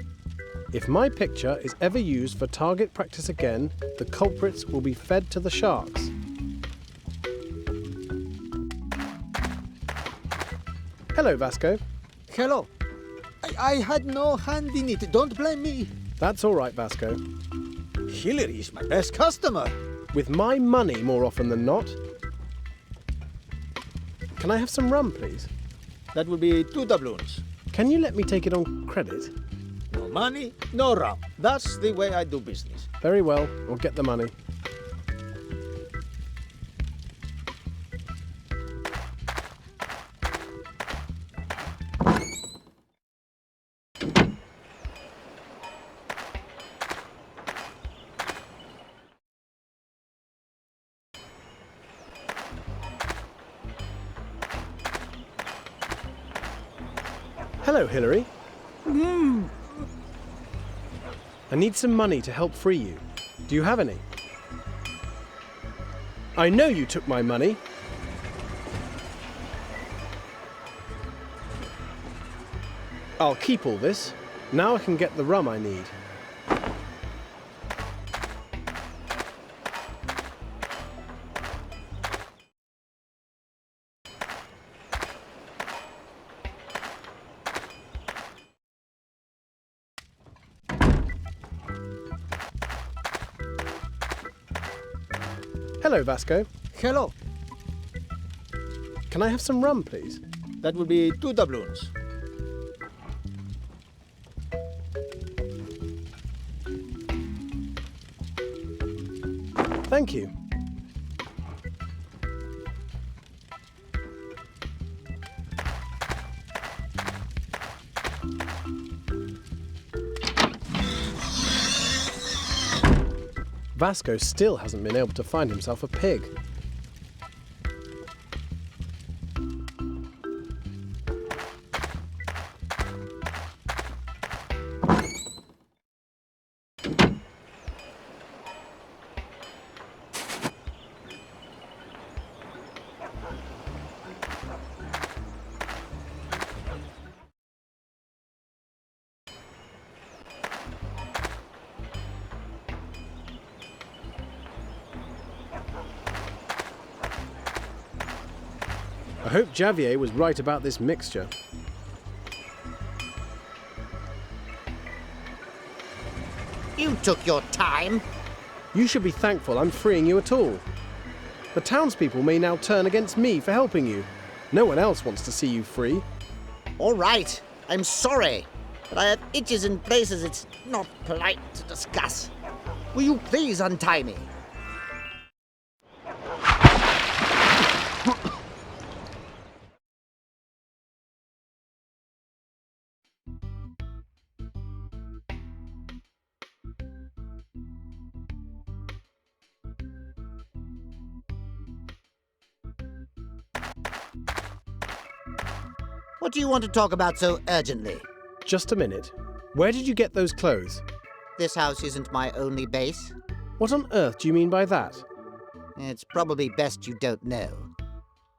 If my picture is ever used for target practice again, the culprits will be fed to the sharks. Hello, Vasco. Hello. I had no hand in it. Don't blame me. That's all right, Vasco. Hillary is my best customer. With my money more often than not. Can I have some rum, please? That will be 2 doubloons. Can you let me take it on credit? No money, no rum. That's the way I do business. Very well, I'll get the money. Hello, Hillary. I need some money to help free you. Do you have any? I know you took my money. I'll keep all this. Now I can get the rum I need. Hello, Vasco. Hello. Can I have some rum, please? That will be 2 doubloons. Thank you. Vasco still hasn't been able to find himself a pig. I hope Javier was right about this mixture. You took your time. You should be thankful I'm freeing you at all. The townspeople may now turn against me for helping you. No one else wants to see you free. All right, I'm sorry, but I have itches in places it's not polite to discuss. Will you please untie me? What do you want to talk about so urgently? Just a minute. Where did you get those clothes? This house isn't my only base. What on earth do you mean by that? It's probably best you don't know.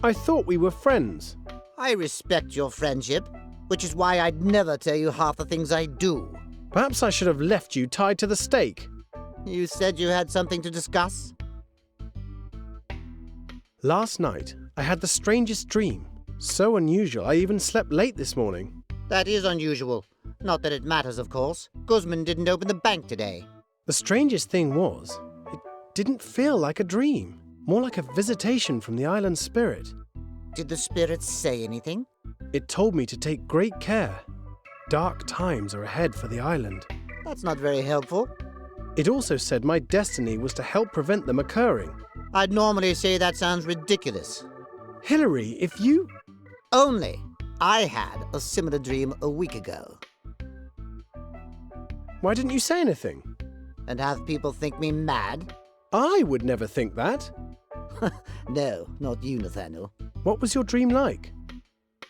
I thought we were friends. I respect your friendship, which is why I'd never tell you half the things I do. Perhaps I should have left you tied to the stake. You said you had something to discuss? Last night, I had the strangest dream. So unusual, I even slept late this morning. That is unusual. Not that it matters, of course. Guzman didn't open the bank today. The strangest thing was, it didn't feel like a dream. More like a visitation from the island spirit. Did the spirit say anything? It told me to take great care. Dark times are ahead for the island. That's not very helpful. It also said my destiny was to help prevent them occurring. I'd normally say that sounds ridiculous. Hillary, if you... Only. I had a similar dream a week ago. Why didn't you say anything? And have people think me mad? I would never think that. No, not you, Nathaniel. What was your dream like?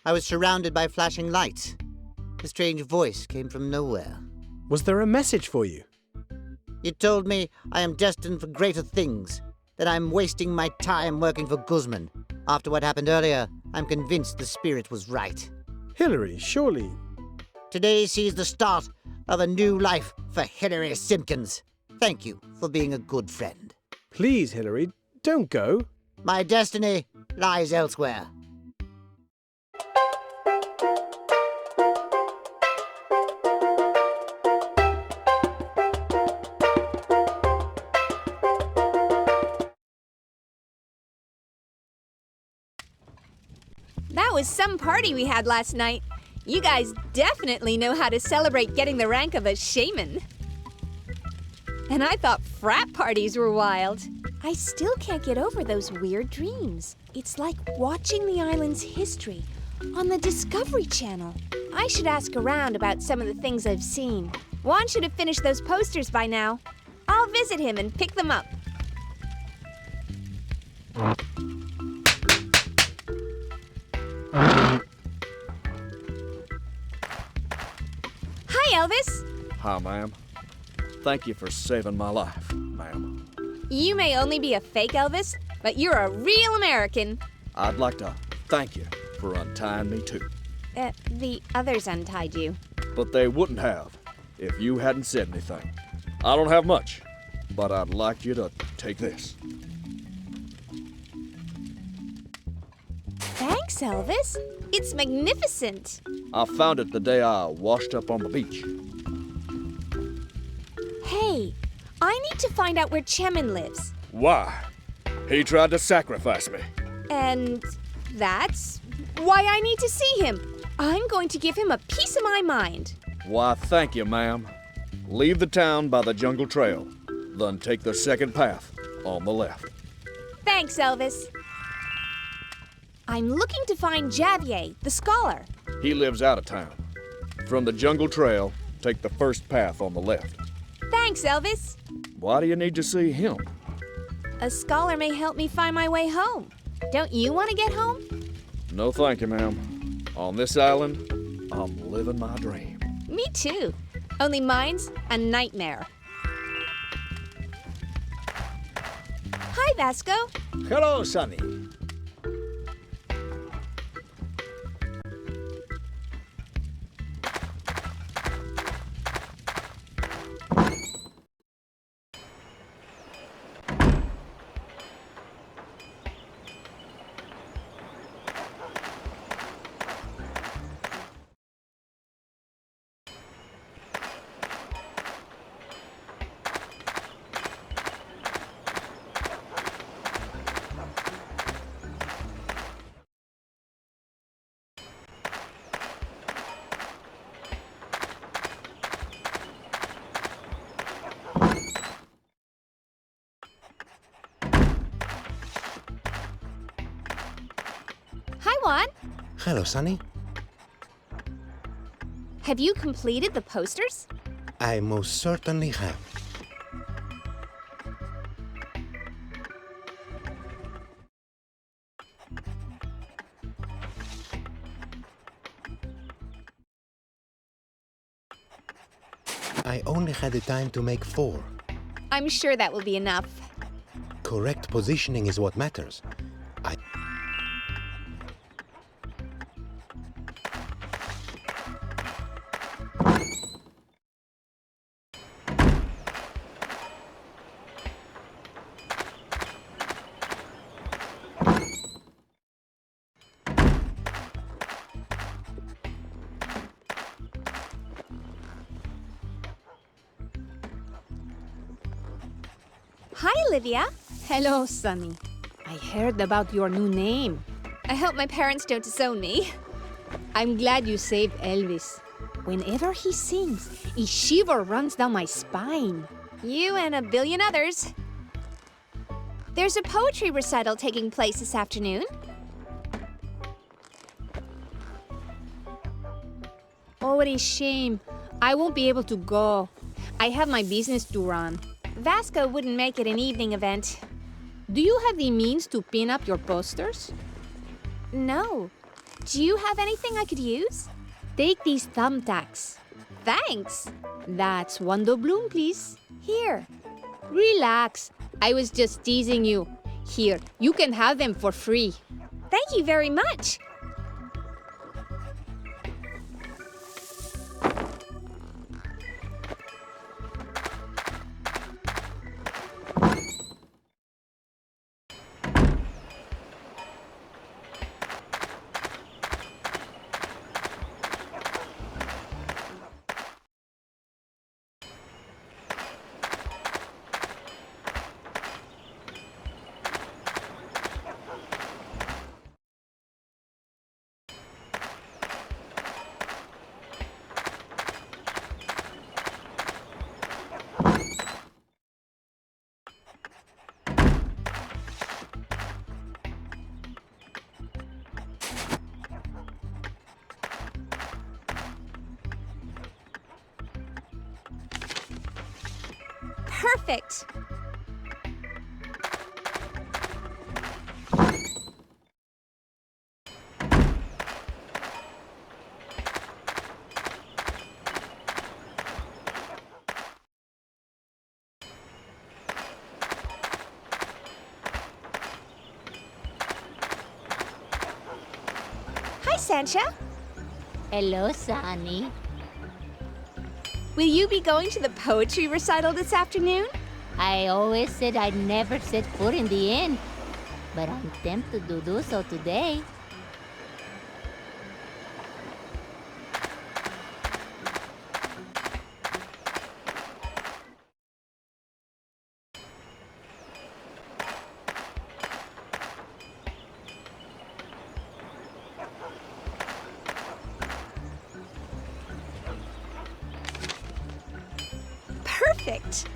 I was surrounded by flashing lights. A strange voice came from nowhere. Was there a message for you? It told me I am destined for greater things, that I'm wasting my time working for Guzman. After what happened earlier, I'm convinced the spirit was right. Hilary, surely... Today sees the start of a new life for Hilary Simpkins. Thank you for being a good friend. Please, Hilary, don't go. My destiny lies elsewhere. That was some party we had last night. You guys definitely know how to celebrate getting the rank of a shaman. And I thought frat parties were wild. I still can't get over those weird dreams. It's like watching the island's history on the Discovery Channel. I should ask around about some of the things I've seen. Juan should have finished those posters by now. I'll visit him and pick them up. Hi, Elvis. Hi, ma'am. Thank you for saving my life, ma'am. You may only be a fake Elvis, but you're a real American. I'd like to thank you for untying me, too. The others untied you. But they wouldn't have if you hadn't said anything. I don't have much, but I'd like you to take this. Thanks, Elvis. It's magnificent. I found it the day I washed up on the beach. Hey, I need to find out where Chemin lives. Why? He tried to sacrifice me. And that's why I need to see him. I'm going to give him a piece of my mind. Why, thank you, ma'am. Leave the town by the jungle trail, then take the second path on the left. Thanks, Elvis. I'm looking to find Javier, the scholar. He lives out of town. From the jungle trail, take the first path on the left. Thanks, Elvis. Why do you need to see him? A scholar may help me find my way home. Don't you want to get home? No, thank you, ma'am. On this island, I'm living my dream. Me too. Only mine's a nightmare. Hi, Vasco. Hello, Sonny. Hi, Juan. Hello, Sonny. Have you completed the posters? I most certainly have. I only had the time to make 4. I'm sure that will be enough. Correct positioning is what matters. Hi, Olivia. Hello, Sonny. I heard about your new name. I hope my parents don't disown me. I'm glad you saved Elvis. Whenever he sings, a shiver runs down my spine. You and a billion others. There's a poetry recital taking place this afternoon. Oh, what a shame. I won't be able to go. I have my business to run. Vasco wouldn't make it an evening event. Do you have the means to pin up your posters? No. Do you have anything I could use? Take these thumbtacks. Thanks. That's one doubloon, please. Here. Relax. I was just teasing you. Here, you can have them for free. Thank you very much. Perfect. Hi, Sancha. Hello, Sonny. Will you be going to the poetry recital this afternoon? I always said I'd never set foot in the inn, but I'm tempted to do so today. Perfect.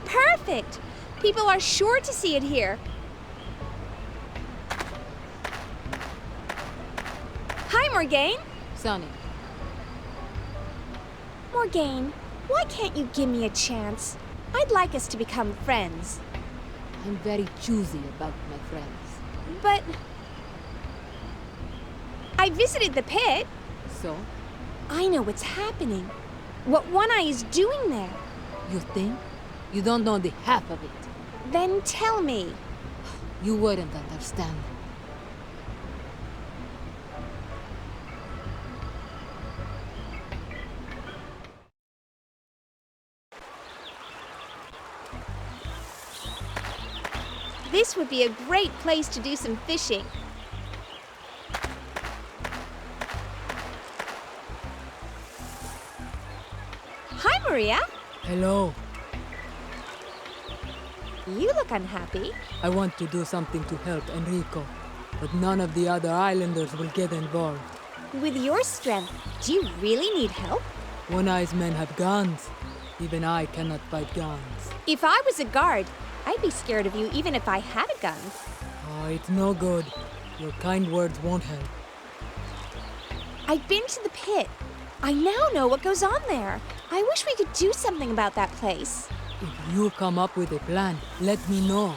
Perfect. People are sure to see it here. Hi, Morgaine. Sonny. Morgaine, why can't you give me a chance? I'd like us to become friends. I'm very choosy about my friends. But I visited the pit. So? I know what's happening. What One Eye is doing there. You think? You don't know the half of it. Then tell me. You wouldn't understand. This would be a great place to do some fishing. Hi, Maria. Hello. You look unhappy. I want to do something to help Enrico, but none of the other islanders will get involved. With your strength, do you really need help? One-Eye's men have guns. Even I cannot fight guns. If I was a guard, I'd be scared of you even if I had a gun. Oh, it's no good. Your kind words won't help. I've been to the pit. I now know what goes on there. I wish we could do something about that place. If you come up with a plan, let me know.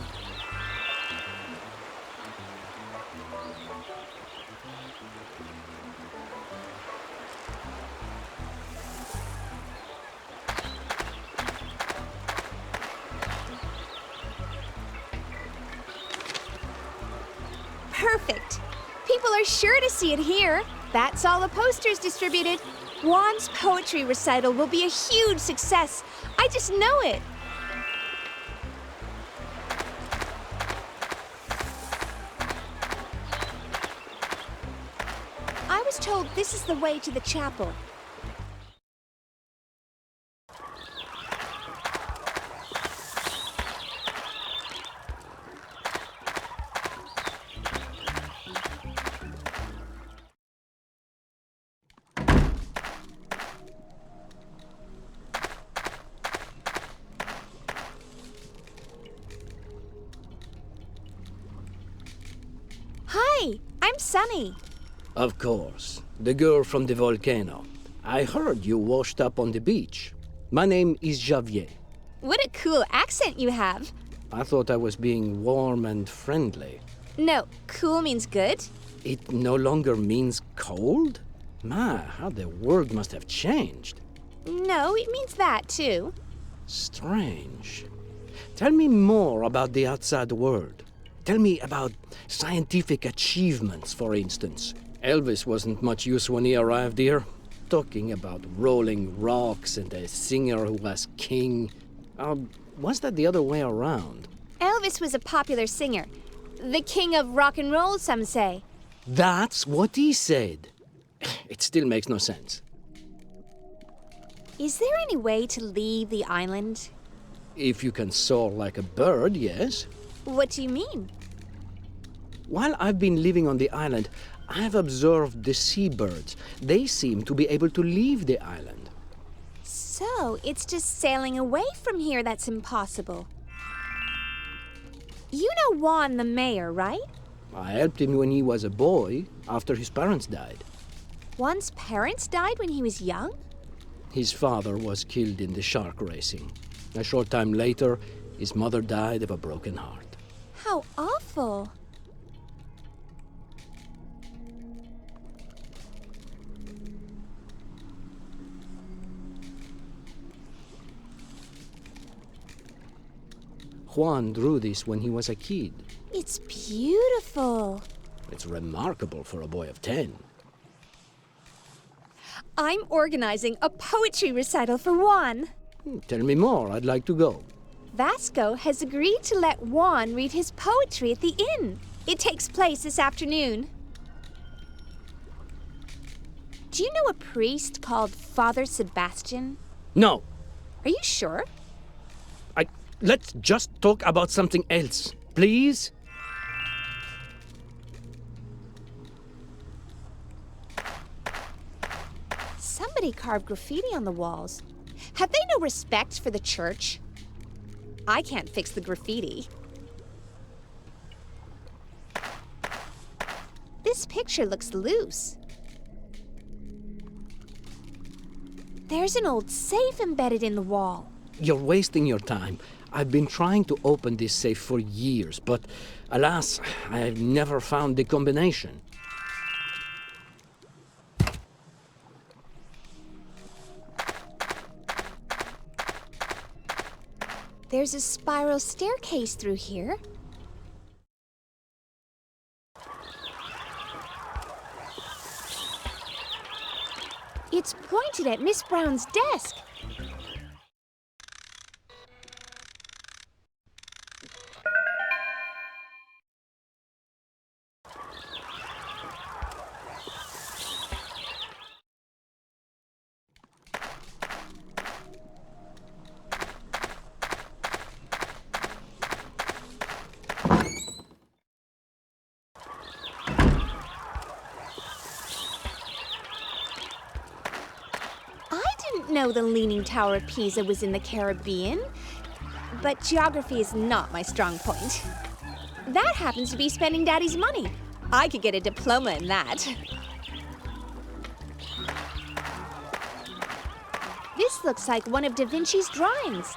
Perfect. People are sure to see it here. That's all the posters distributed. Juan's poetry recital will be a huge success. I just know it. I was told this is the way to the chapel. Sunny. Of course. The girl from the volcano. I heard you washed up on the beach. My name is Javier. What a cool accent you have. I thought I was being warm and friendly. No, cool means good. It no longer means cold? My, how the world must have changed. No, it means that too. Strange. Tell me more about the outside world. Tell me about scientific achievements, for instance. Elvis wasn't much use when he arrived here. Talking about rolling rocks and a singer who was king. Was that the other way around? Elvis was a popular singer. The king of rock and roll, some say. That's what he said. It still makes no sense. Is there any way to leave the island? If you can soar like a bird, yes. What do you mean? While I've been living on the island, I've observed the seabirds. They seem to be able to leave the island. So, it's just sailing away from here that's impossible. You know Juan the mayor, right? I helped him when he was a boy, after his parents died. Juan's parents died when he was young? His father was killed in the shark racing. A short time later, his mother died of a broken heart. How awful. Juan drew this when he was a kid. It's beautiful. It's remarkable for a boy of 10. I'm organizing a poetry recital for Juan. Tell me more, I'd like to go. Vasco has agreed to let Juan read his poetry at the inn. It takes place this afternoon. Do you know a priest called Father Sebastian? No. Are you sure? Let's just talk about something else, please. Somebody carved graffiti on the walls. Have they no respect for the church? I can't fix the graffiti. This picture looks loose. There's an old safe embedded in the wall. You're wasting your time. I've been trying to open this safe for years, but alas, I've never found the combination. There's a spiral staircase through here. It's pointed at Miss Brown's desk. Know the Leaning Tower of Pisa was in the Caribbean, but geography is not my strong point. That happens to be spending Daddy's money. I could get a diploma in that. This looks like one of Da Vinci's drawings.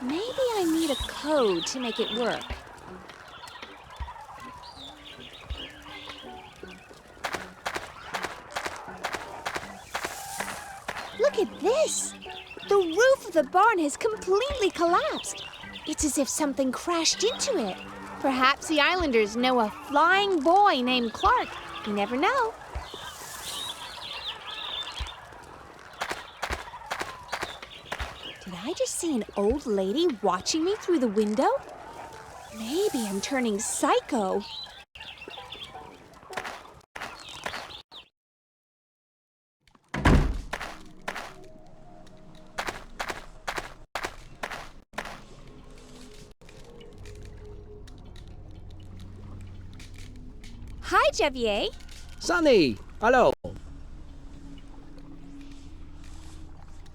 Maybe I need a code to make it work. Look at this! The roof of the barn has completely collapsed. It's as if something crashed into it. Perhaps the islanders know a flying boy named Clark. You never know. Did I just see an old lady watching me through the window? Maybe I'm turning psycho. Hi, Javier. Sonny, hello.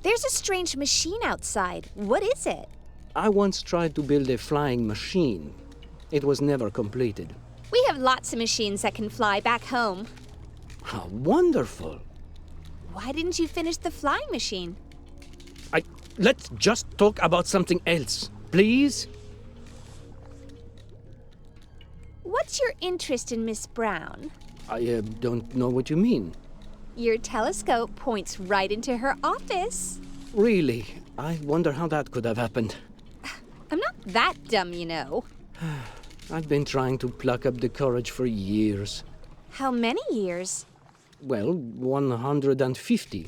There's a strange machine outside. What is it? I once tried to build a flying machine. It was never completed. We have lots of machines that can fly back home. How wonderful. Why didn't you finish the flying machine? Let's just talk about something else, please. What's your interest in Miss Brown? I don't know what you mean. Your telescope points right into her office. Really? I wonder how that could have happened. I'm not that dumb, you know. I've been trying to pluck up the courage for years. How many years? Well, 150.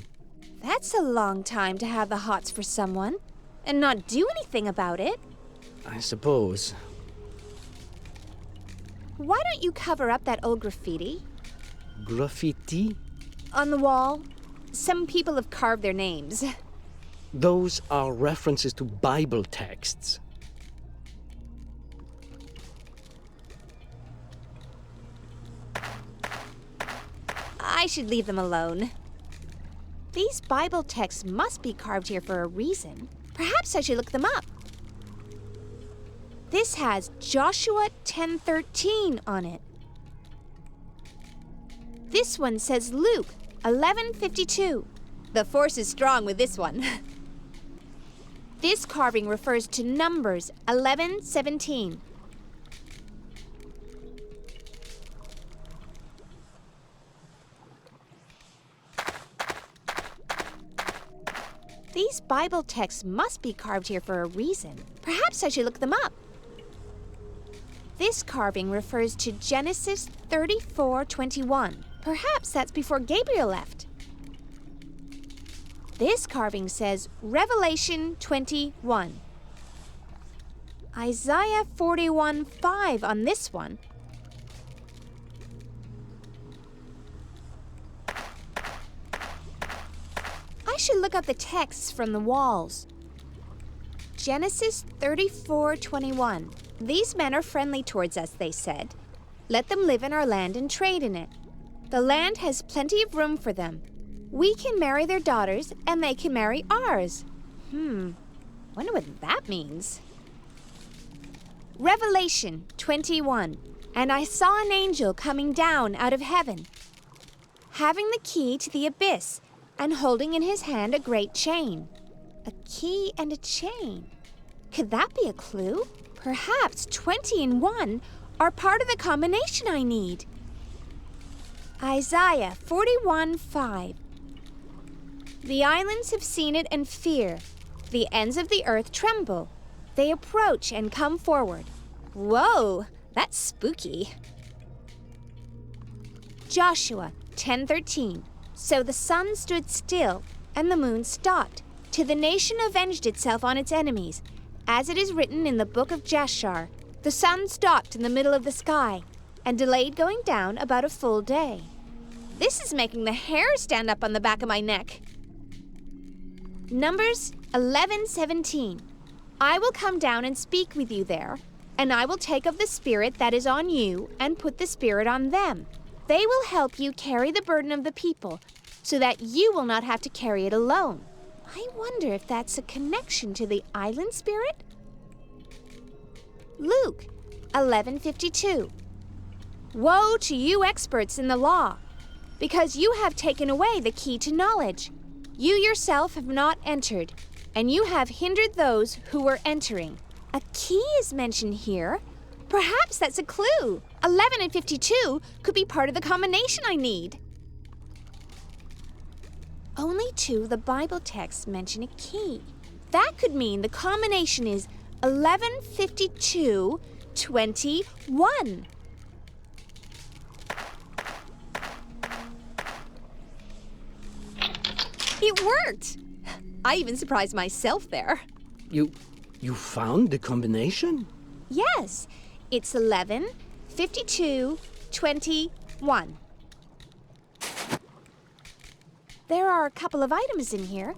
That's a long time to have the hots for someone and not do anything about it. I suppose. Why don't you cover up that old graffiti? Graffiti? On the wall. Some people have carved their names. Those are references to Bible texts. I should leave them alone. These Bible texts must be carved here for a reason. Perhaps I should look them up. This has Joshua 10:13 on it. This one says Luke 11:52. The force is strong with this one. This carving refers to Numbers 11:17. These Bible texts must be carved here for a reason. Perhaps I should look them up. This carving refers to Genesis 34:21. Perhaps that's before Gabriel left. This carving says Revelation 21. Isaiah 41:5 on this one. I should look up the texts from the walls. Genesis 34:21. These men are friendly towards us, they said. Let them live in our land and trade in it. The land has plenty of room for them. We can marry their daughters and they can marry ours. Wonder what that means. Revelation 21. And I saw an angel coming down out of heaven, having the key to the abyss, and holding in his hand a great chain. A key and a chain. Could that be a clue? Perhaps 20 and 1 are part of the combination I need. Isaiah 41:5. The islands have seen it and fear. The ends of the earth tremble. They approach and come forward. Whoa, that's spooky. Joshua 10:13. So the sun stood still, and the moon stopped, till the nation avenged itself on its enemies. As it is written in the book of Jashar, the sun stopped in the middle of the sky, and delayed going down about a full day. This is making the hair stand up on the back of my neck. Numbers 11:17. I will come down and speak with you there, and I will take of the Spirit that is on you and put the Spirit on them. They will help you carry the burden of the people, so that you will not have to carry it alone. I wonder if that's a connection to the island spirit? Luke 11:52. Woe to you experts in the law, because you have taken away the key to knowledge. You yourself have not entered, and you have hindered those who were entering. A key is mentioned here. Perhaps that's a clue. 11 and 52 could be part of the combination I need. Only 2 of the Bible texts mention a key. That could mean the combination is 11:52:21. It worked! I even surprised myself there. You found the combination? Yes, it's 11:52:21. There are a couple of items in here.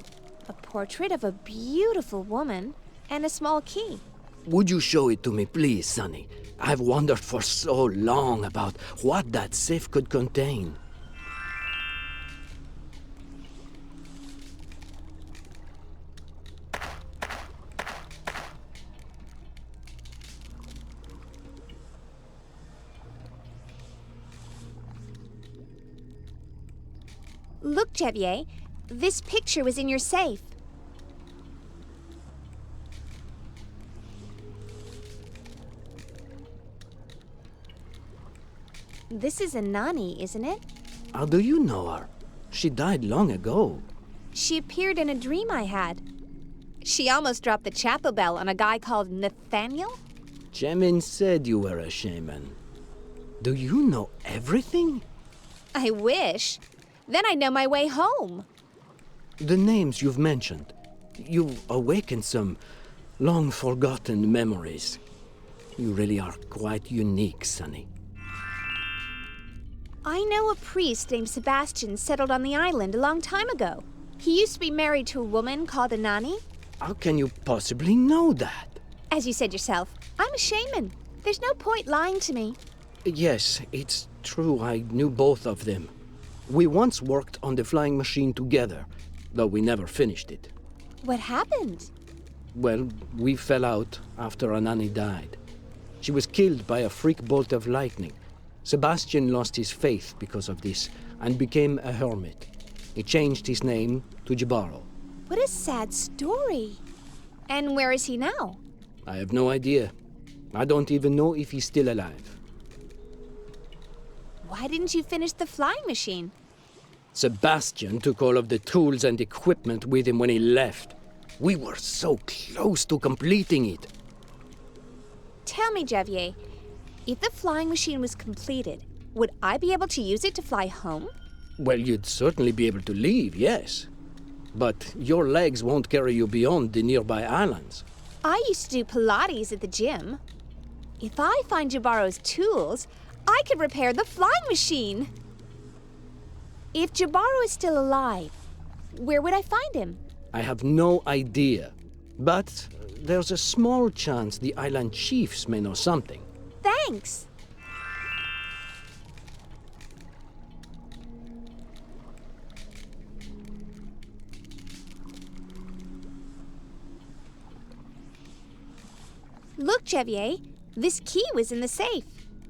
A portrait of a beautiful woman and a small key. Would you show it to me, please, Sonny? I've wondered for so long about what that safe could contain. Look, Jevier, this picture was in your safe. This is Anani, isn't it? How do you know her? She died long ago. She appeared in a dream I had. She almost dropped the chapel bell on a guy called Nathaniel. Chemin said you were a shaman. Do you know everything? I wish. Then I'd know my way home. The names you've mentioned. You've awakened some long-forgotten memories. You really are quite unique, Sonny. I know a priest named Sebastian settled on the island a long time ago. He used to be married to a woman called Anani. How can you possibly know that? As you said yourself, I'm a shaman. There's no point lying to me. Yes, it's true. I knew both of them. We once worked on the flying machine together, though we never finished it. What happened? Well, we fell out after Anani died. She was killed by a freak bolt of lightning. Sebastian lost his faith because of this and became a hermit. He changed his name to Jabaro. What a sad story. And where is he now? I have no idea. I don't even know if he's still alive. Why didn't you finish the flying machine? Sebastian took all of the tools and equipment with him when he left. We were so close to completing it. Tell me, Jevier, if the flying machine was completed, would I be able to use it to fly home? Well, you'd certainly be able to leave, yes. But your legs won't carry you beyond the nearby islands. I used to do Pilates at the gym. If I find Jabaro's tools, I could repair the flying machine. If Jabaro is still alive, where would I find him? I have no idea. But there's a small chance the island chiefs may know something. Thanks. Look, Jevier, this key was in the safe.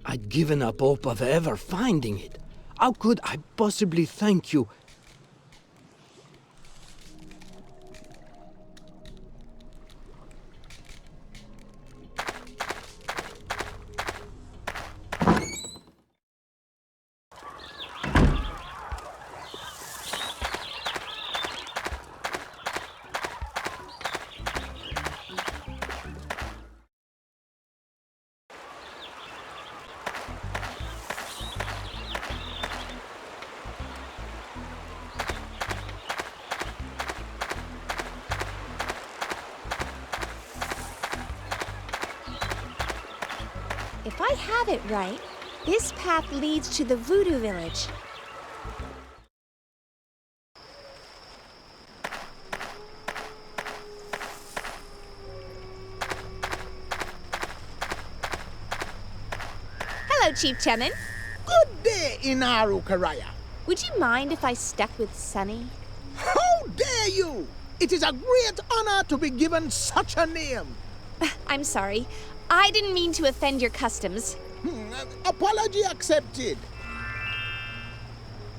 I'd given up hope of ever finding it. How could I possibly thank you? If I have it right, this path leads to the Voodoo Village. Hello, Chief Chemin. Good day, Inaru Karaya. Would you mind if I stuck with Sunny? How dare you! It is a great honor to be given such a name. I'm sorry. I didn't mean to offend your customs. Apology accepted.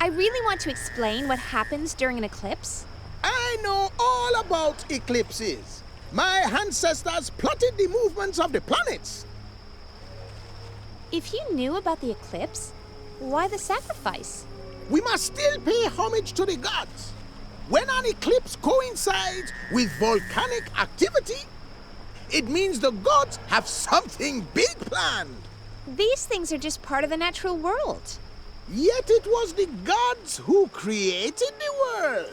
I really want to explain what happens during an eclipse. I know all about eclipses. My ancestors plotted the movements of the planets. If you knew about the eclipse, why the sacrifice? We must still pay homage to the gods. When an eclipse coincides with volcanic activity, it means the gods have something big planned. These things are just part of the natural world. Yet it was the gods who created the world.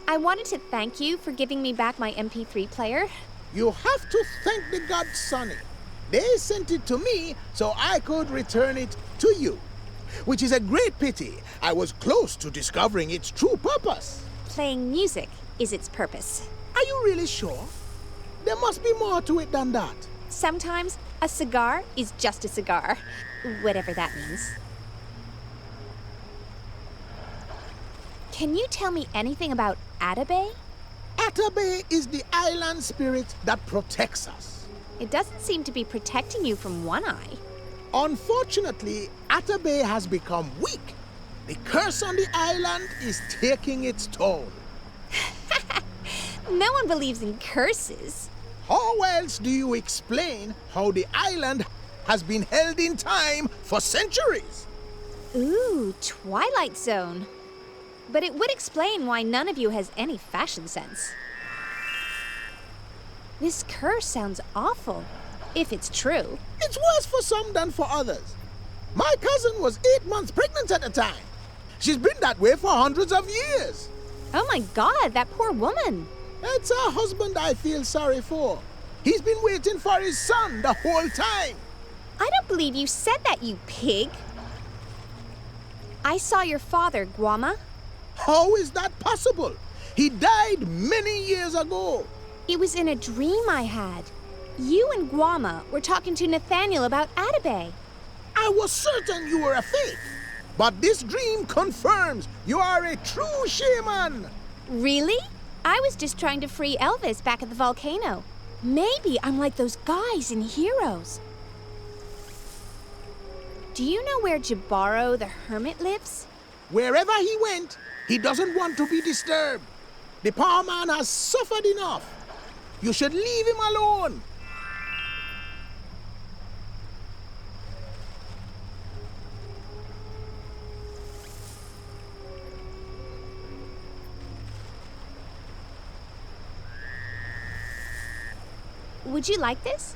I wanted to thank you for giving me back my MP3 player. You have to thank the gods, Sonny. They sent it to me so I could return it to you. Which is a great pity. I was close to discovering its true purpose. Playing music is its purpose. Are you really sure? There must be more to it than that. Sometimes a cigar is just a cigar, whatever that means. Can you tell me anything about Atabe? Atabe is the island spirit that protects us. It doesn't seem to be protecting you from One Eye. Unfortunately, Atabe has become weak. The curse on the island is taking its toll. No one believes in curses. How else do you explain how the island has been held in time for centuries? Ooh, Twilight Zone. But it would explain why none of you has any fashion sense. This curse sounds awful, if it's true. It's worse for some than for others. My cousin was 8 months pregnant at the time. She's been that way for hundreds of years. Oh my God, that poor woman. It's her husband I feel sorry for. He's been waiting for his son the whole time. I don't believe you said that, you pig. I saw your father, Guama. How is that possible? He died many years ago. It was in a dream I had. You and Guama were talking to Nathaniel about Atabey. I was certain you were a fake. But this dream confirms you are a true shaman. Really? I was just trying to free Elvis back at the volcano. Maybe I'm like those guys in Heroes. Do you know where Jabaro the Hermit lives? Wherever he went, he doesn't want to be disturbed. The poor man has suffered enough. You should leave him alone. Would you like this?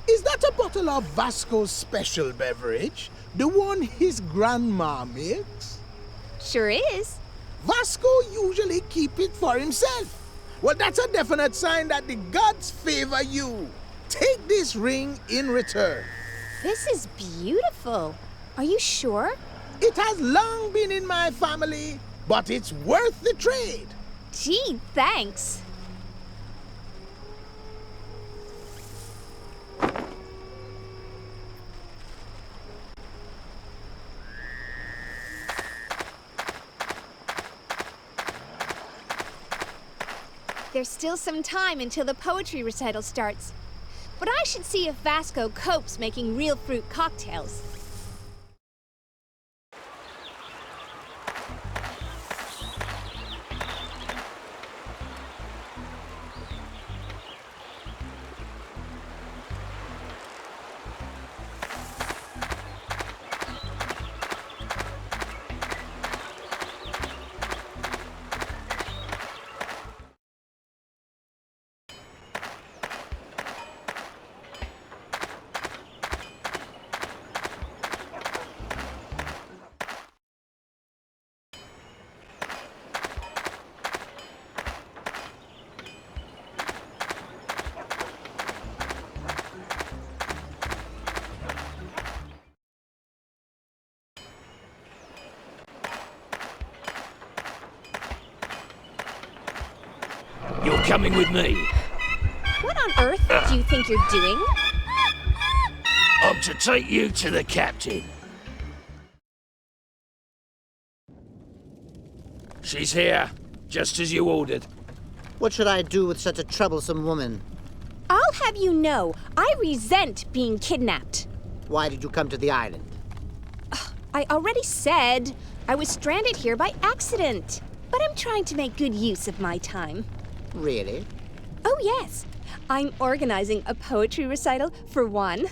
Is that a bottle of Vasco's special beverage? The one his grandma makes? Sure is. Vasco usually keep it for himself. Well, that's a definite sign that the gods favor you. Take this ring in return. This is beautiful. Are you sure? It has long been in my family, but it's worth the trade. Gee, thanks. There's still some time until the poetry recital starts. But I should see if Vasco copes making real fruit cocktails. You're coming with me. What on earth do you think you're doing? I'm to take you to the captain. She's here, just as you ordered. What should I do with such a troublesome woman? I'll have you know, I resent being kidnapped. Why did you come to the island? I already said I was stranded here by accident. But I'm trying to make good use of my time. Really? Oh, yes. I'm organizing a poetry recital for one.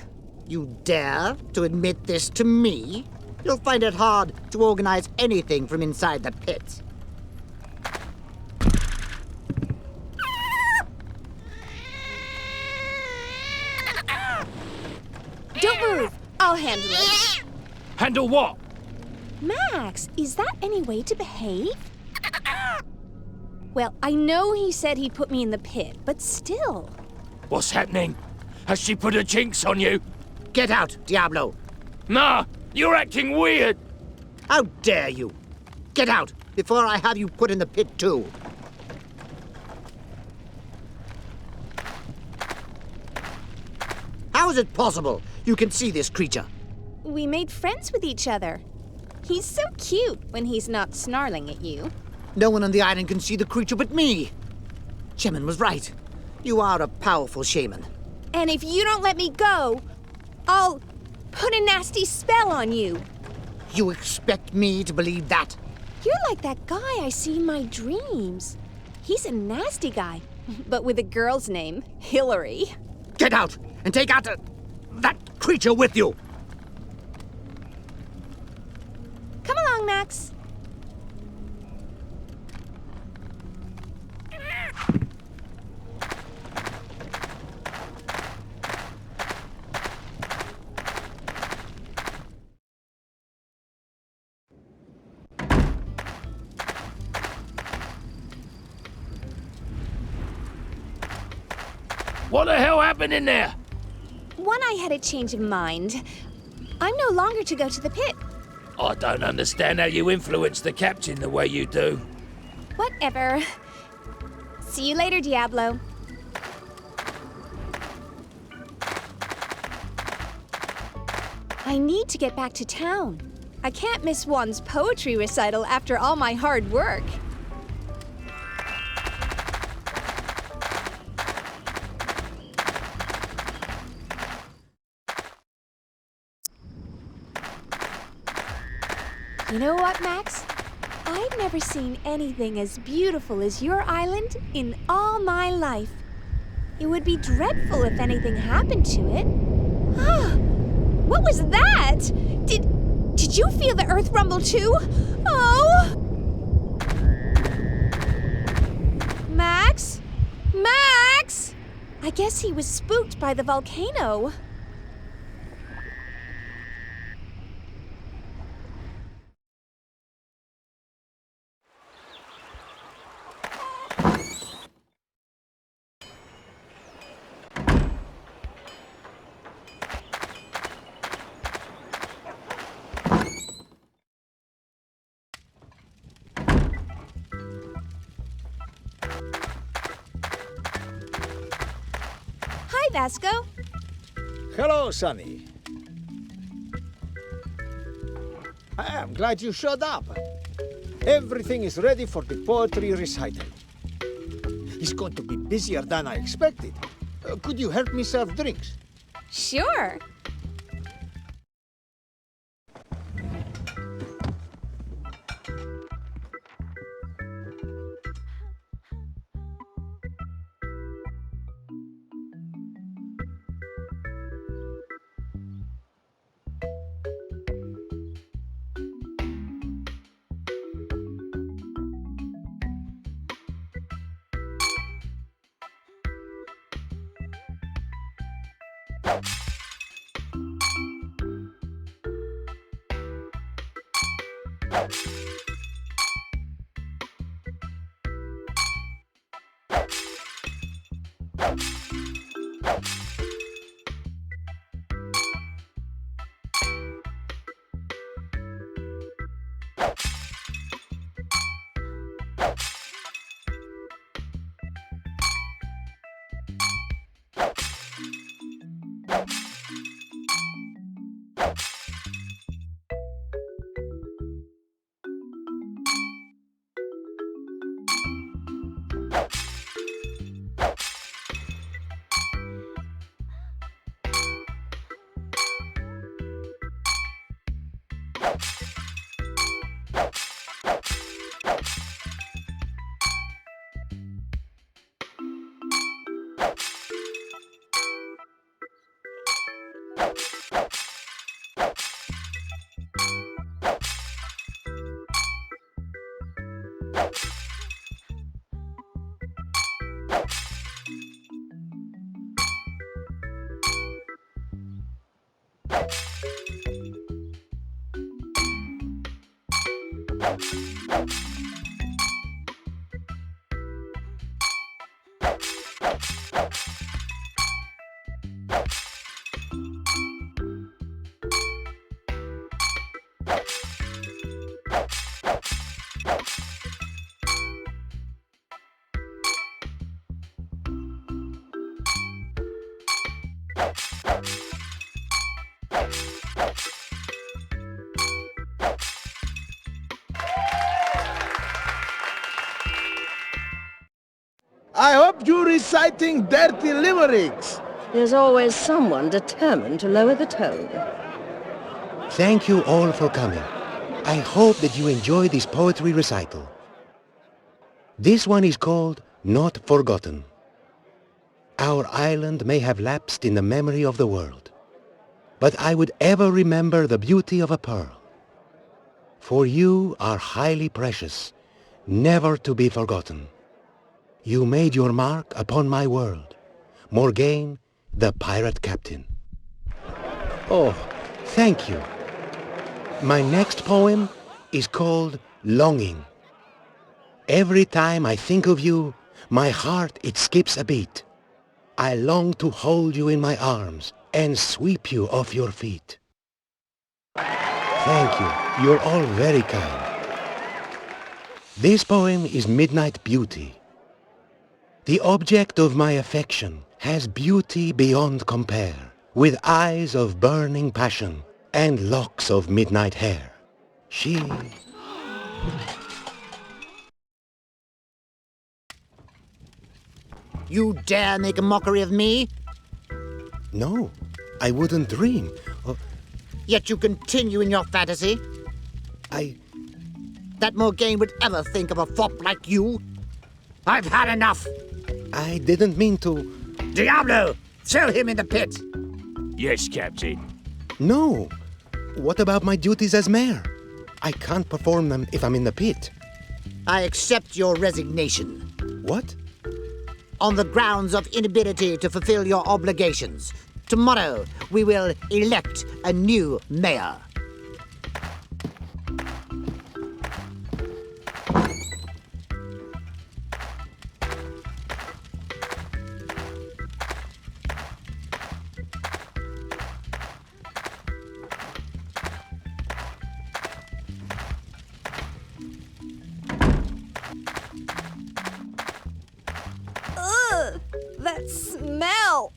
You dare to admit this to me? You'll find it hard to organize anything from inside the pit. Don't move. I'll handle it. Handle what? Max, is that any way to behave? Well, I know he said he'd put me in the pit, but still. What's happening? Has she put a jinx on you? Get out, Diablo! Nah, you're acting weird! How dare you! Get out, before I have you put in the pit too! How is it possible you can see this creature? We made friends with each other. He's so cute when he's not snarling at you. No one on the island can see the creature but me. Shaman was right. You are a powerful shaman. And if you don't let me go, I'll put a nasty spell on you. You expect me to believe that? You're like that guy I see in my dreams. He's a nasty guy, but with a girl's name, Hillary. Get out and take out that creature with you. Come along, Max. What the hell happened in there? One Eye had a change of mind. I'm no longer to go to the pit. I don't understand how you influence the captain the way you do. Whatever. See you later, Diablo. I need to get back to town. I can't miss Juan's poetry recital after all my hard work. You know what, Max? I've never seen anything as beautiful as your island in all my life. It would be dreadful if anything happened to it. Ah, what was that? Did you feel the earth rumble too? Oh! Max? Max! I guess he was spooked by the volcano. Hi, Vasco. Hello, Sonny. I am glad you showed up. Everything is ready for the poetry recital. It's going to be busier than I expected. Could you help me serve drinks? Sure. I hope you're reciting dirty limericks. There's always someone determined to lower the tone. Thank you all for coming. I hope that you enjoy this poetry recital. This one is called Not Forgotten. Our island may have lapsed in the memory of the world, but I would ever remember the beauty of a pearl. For you are highly precious, never to be forgotten. You made your mark upon my world. Morgaine, the pirate captain. Oh, thank you. My next poem is called Longing. Every time I think of you, my heart it skips a beat. I long to hold you in my arms and sweep you off your feet. Thank you. You're all very kind. This poem is Midnight Beauty. The object of my affection has beauty beyond compare, with eyes of burning passion and locks of midnight hair. She... You dare make a mockery of me? No, I wouldn't dream of... Yet you continue in your fantasy? That Morgaine would ever think of a fop like you? I've had enough! I didn't mean to... Diablo! Throw him in the pit! Yes, Captain. No! What about my duties as mayor? I can't perform them if I'm in the pit. I accept your resignation. What? On the grounds of inability to fulfill your obligations. Tomorrow, we will elect a new mayor. Ugh! That smell!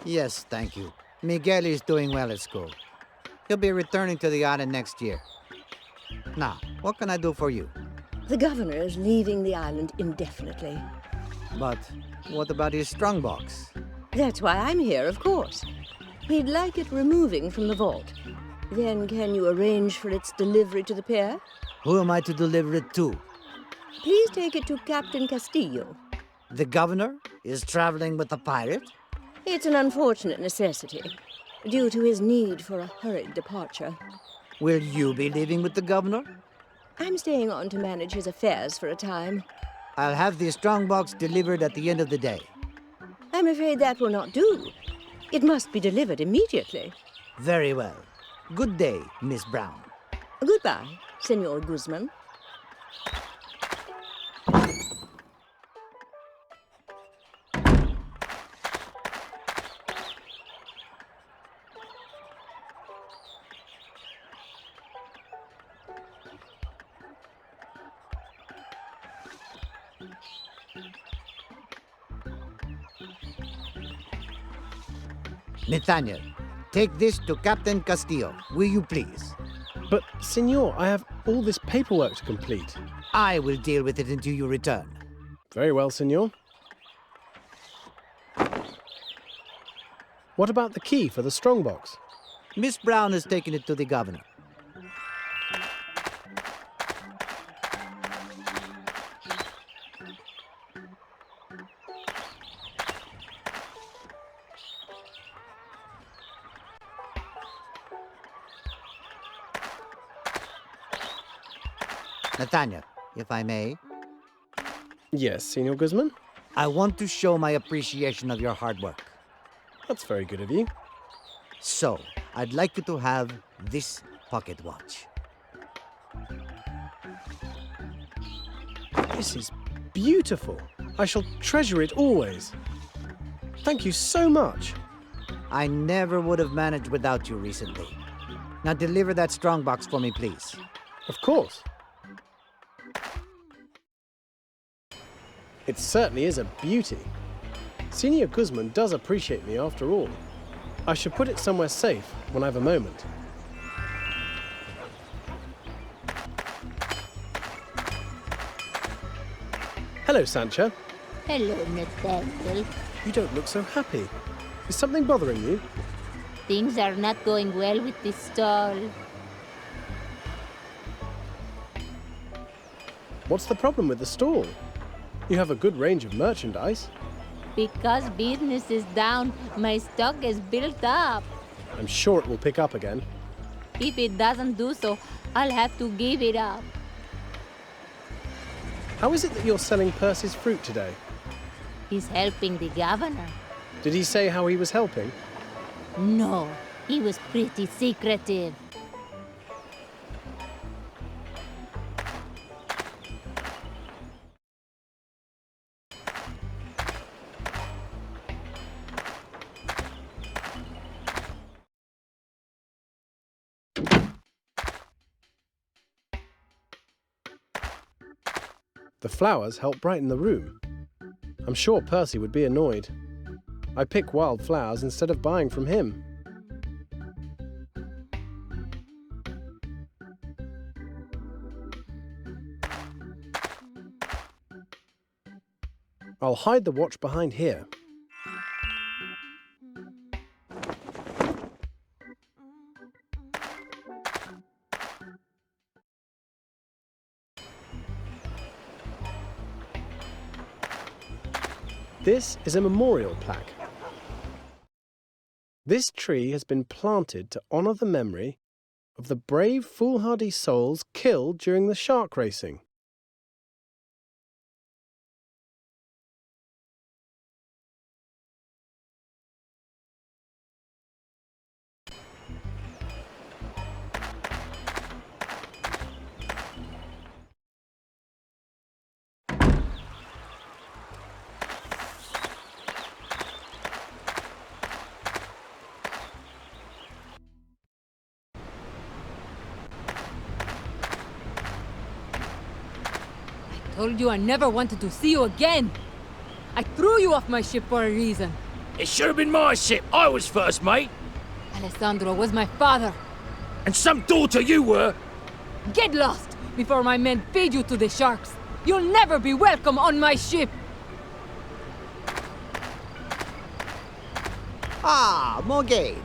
Yes, thank you. Miguel is doing well at school. He'll be returning to the island next year. Now, what can I do for you? The governor is leaving the island indefinitely. But what about his strongbox? That's why I'm here, of course. We'd like it removing from the vault. Then can you arrange for its delivery to the pier? Who am I to deliver it to? Please take it to Captain Castillo. The governor is traveling with the pirate? It's an unfortunate necessity, due to his need for a hurried departure. Will you be leaving with the governor? I'm staying on to manage his affairs for a time. I'll have the strongbox delivered at the end of the day. I'm afraid that will not do. It must be delivered immediately. Very well. Good day, Miss Brown. Goodbye, Senor Guzman. Nathaniel, take this to Captain Castillo, will you please? But, Senor, I have all this paperwork to complete. I will deal with it until you return. Very well, Senor. What about the key for the strongbox? Miss Brown has taken it to the governor. Nathaniel, if I may. Yes, Senor Guzman? I want to show my appreciation of your hard work. That's very good of you. So, I'd like you to have this pocket watch. This is beautiful. I shall treasure it always. Thank you so much. I never would have managed without you recently. Now deliver that strongbox for me, please. Of course. It certainly is a beauty. Senor Guzman does appreciate me after all. I should put it somewhere safe when I have a moment. Hello, Sancha. Hello, Nathaniel. You don't look so happy. Is something bothering you? Things are not going well with this stall. What's the problem with the stall? You have a good range of merchandise. Because business is down, my stock is built up. I'm sure it will pick up again. If it doesn't do so, I'll have to give it up. How is it that you're selling Percy's fruit today? He's helping the governor. Did he say how he was helping? No, he was pretty secretive. The flowers help brighten the room. I'm sure Percy would be annoyed. I pick wild flowers instead of buying from him. I'll hide the watch behind here. This is a memorial plaque. This tree has been planted to honour the memory of the brave, foolhardy souls killed during the shark racing. I told you I never wanted to see you again. I threw you off my ship for a reason. It should have been my ship. I was first, mate. Alessandro was my father. And some daughter you were. Get lost before my men feed you to the sharks. You'll never be welcome on my ship. Ah, Morgaine.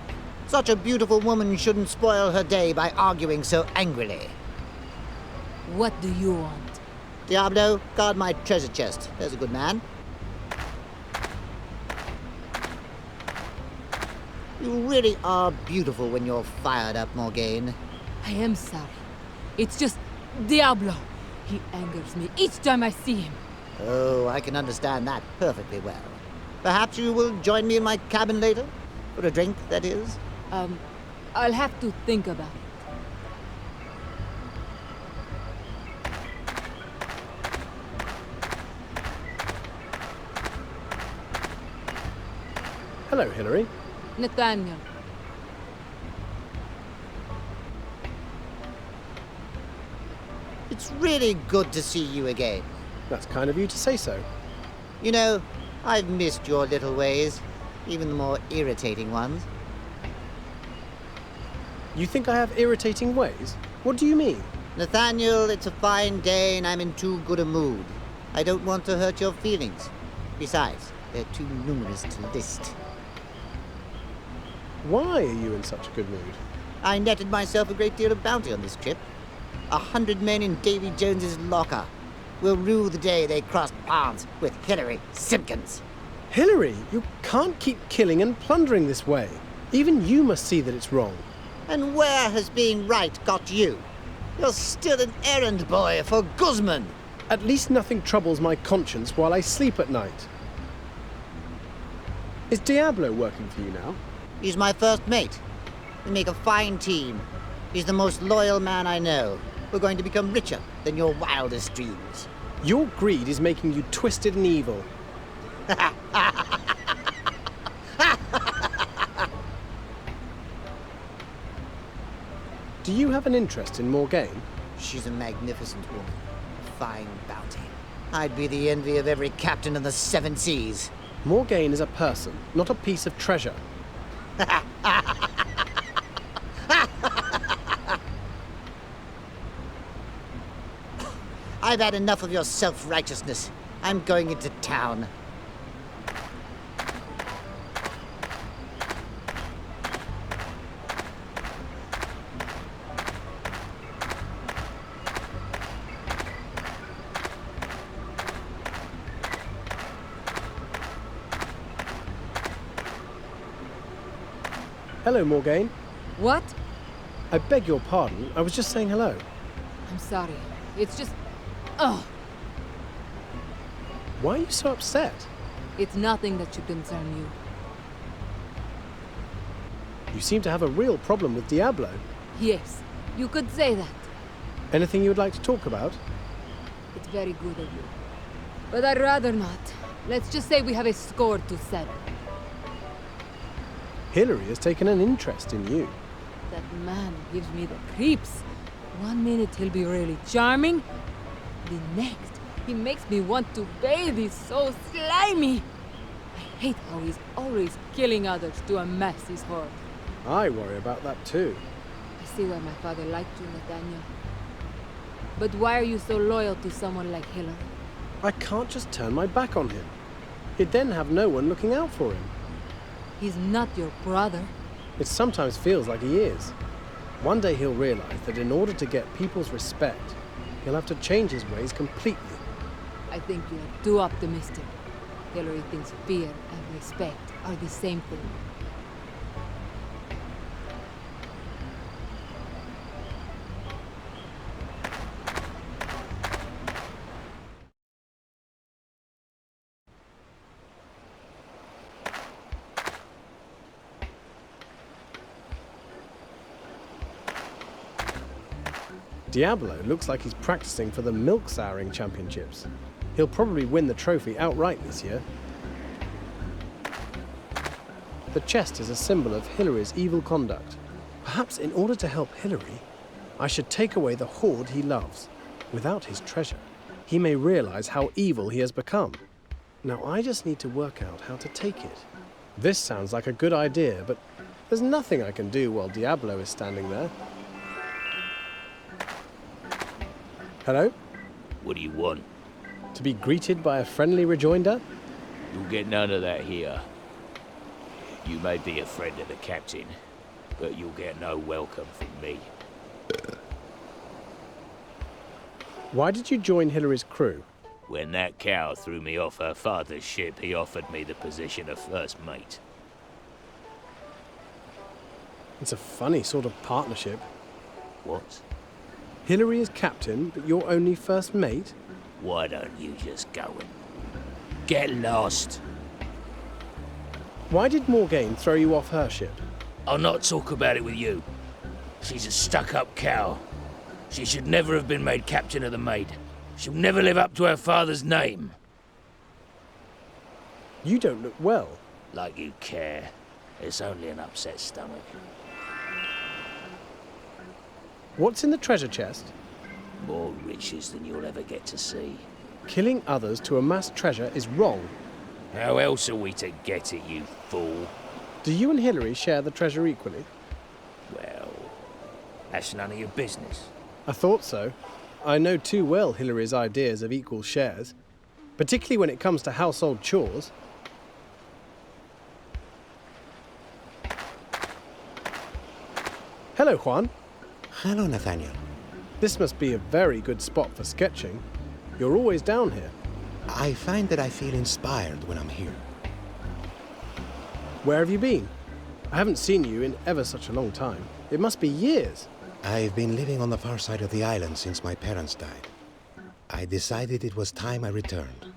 Such a beautiful woman shouldn't spoil her day by arguing so angrily. What do you want? Diablo, guard my treasure chest. There's a good man. You really are beautiful when you're fired up, Morgaine. I am sorry. It's just Diablo. He angers me each time I see him. Oh, I can understand that perfectly well. Perhaps you will join me in my cabin later? For a drink, that is? I'll have to think about it. Hello, Hilary. Nathaniel. It's really good to see you again. That's kind of you to say so. You know, I've missed your little ways, even the more irritating ones. You think I have irritating ways? What do you mean? Nathaniel, it's a fine day and I'm in too good a mood. I don't want to hurt your feelings. Besides, they're too numerous to list. Why are you in such a good mood? I netted myself a great deal of bounty on this trip. 100 men in Davy Jones's locker will rue the day they crossed paths with Hilary Simpkins. Hilary, you can't keep killing and plundering this way. Even you must see that it's wrong. And where has being right got you? You're still an errand boy for Guzman. At least nothing troubles my conscience while I sleep at night. Is Diablo working for you now? He's my first mate. We make a fine team. He's the most loyal man I know. We're going to become richer than your wildest dreams. Your greed is making you twisted and evil. Do you have an interest in Morgaine? She's a magnificent woman. A fine bounty. I'd be the envy of every captain of the 7 seas. Morgaine is a person, not a piece of treasure. I've had enough of your self-righteousness. I'm going into town. Hello, Morgaine. What? I beg your pardon. I was just saying hello. I'm sorry. It's just... Oh, Why are you so upset? it's nothing that should concern you. You seem to have a real problem with Diablo. Yes, you could say that. Anything you would like to talk about? It's very good of you. But I'd rather not. Let's just say we have a score to settle. Hillary has taken an interest in you. That man gives me the creeps. One minute he'll be really charming. The next, he makes me want to bathe. He's so slimy. I hate how he's always killing others to amass his hoard. I worry about that too. I see why my father liked you, Nathaniel. But why are you so loyal to someone like Hillary? I can't just turn my back on him. He'd then have no one looking out for him. He's not your brother. It sometimes feels like he is. One day he'll realize that in order to get people's respect, he'll have to change his ways completely. I think you are too optimistic. Hillary thinks fear and respect are the same thing. Diablo looks like he's practicing for the milk souring championships. He'll probably win the trophy outright this year. The chest is a symbol of Hillary's evil conduct. Perhaps in order to help Hillary, I should take away the hoard he loves. Without his treasure, he may realize how evil he has become. Now I just need to work out how to take it. This sounds like a good idea, but there's nothing I can do while Diablo is standing there. Hello? What do you want? To be greeted by a friendly rejoinder? You'll get none of that here. You may be a friend of the captain, but you'll get no welcome from me. Why did you join Hillary's crew? When that cow threw me off her father's ship, he offered me the position of first mate. It's a funny sort of partnership. What? Hillary is captain, but you're only first mate? Why don't you just go and get lost? Why did Morgaine throw you off her ship? I'll not talk about it with you. She's a stuck-up cow. She should never have been made captain of the Maid. She'll never live up to her father's name. You don't look well. Like you care. It's only an upset stomach. What's in the treasure chest? More riches than you'll ever get to see. Killing others to amass treasure is wrong. How else are we to get it, you fool? Do you and Hillary share the treasure equally? Well, that's none of your business. I thought so. I know too well Hillary's ideas of equal shares, particularly when it comes to household chores. Hello, Juan. Hello, Nathaniel. This must be a very good spot for sketching. You're always down here. I find that I feel inspired when I'm here. Where have you been? I haven't seen you in ever such a long time. It must be years. I've been living on the far side of the island since my parents died. I decided it was time I returned.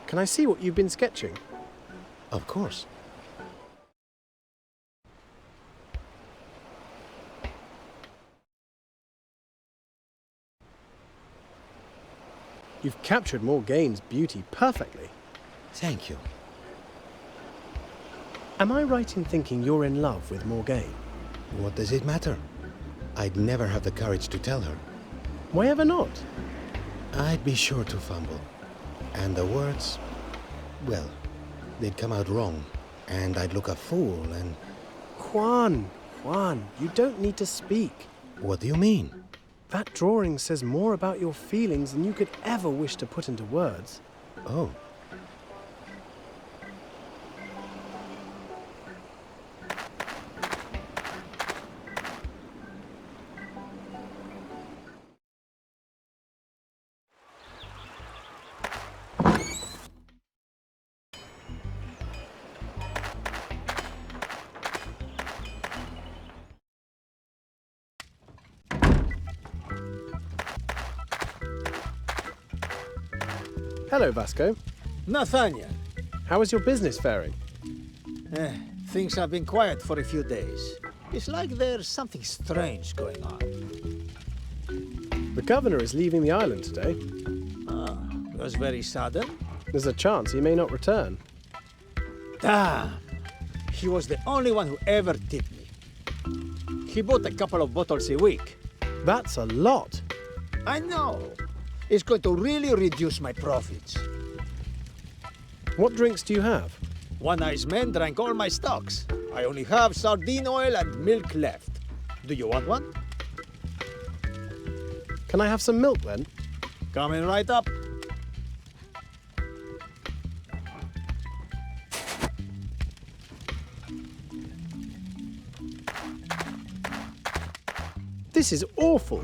Can I see what you've been sketching? Of course. You've captured Morgaine's beauty perfectly. Thank you. Am I right in thinking you're in love with Morgaine? What does it matter? I'd never have the courage to tell her. Why ever not? I'd be sure to fumble. And the words, well, they'd come out wrong. And I'd look a fool and... Juan, you don't need to speak. What do you mean? That drawing says more about your feelings than you could ever wish to put into words. Oh. Hello, Vasco. Nathaniel. How is your business faring? Things have been quiet for a few days. It's like there's something strange going on. The governor is leaving the island today. It was very sudden. There's a chance he may not return. Damn! He was the only one who ever tipped me. He bought a couple of bottles a week. That's a lot. I know. It's going to really reduce my profits. What drinks do you have? One Ice Man drank all my stocks. I only have sardine oil and milk left. Do you want one? Can I have some milk then? Coming right up. This is awful.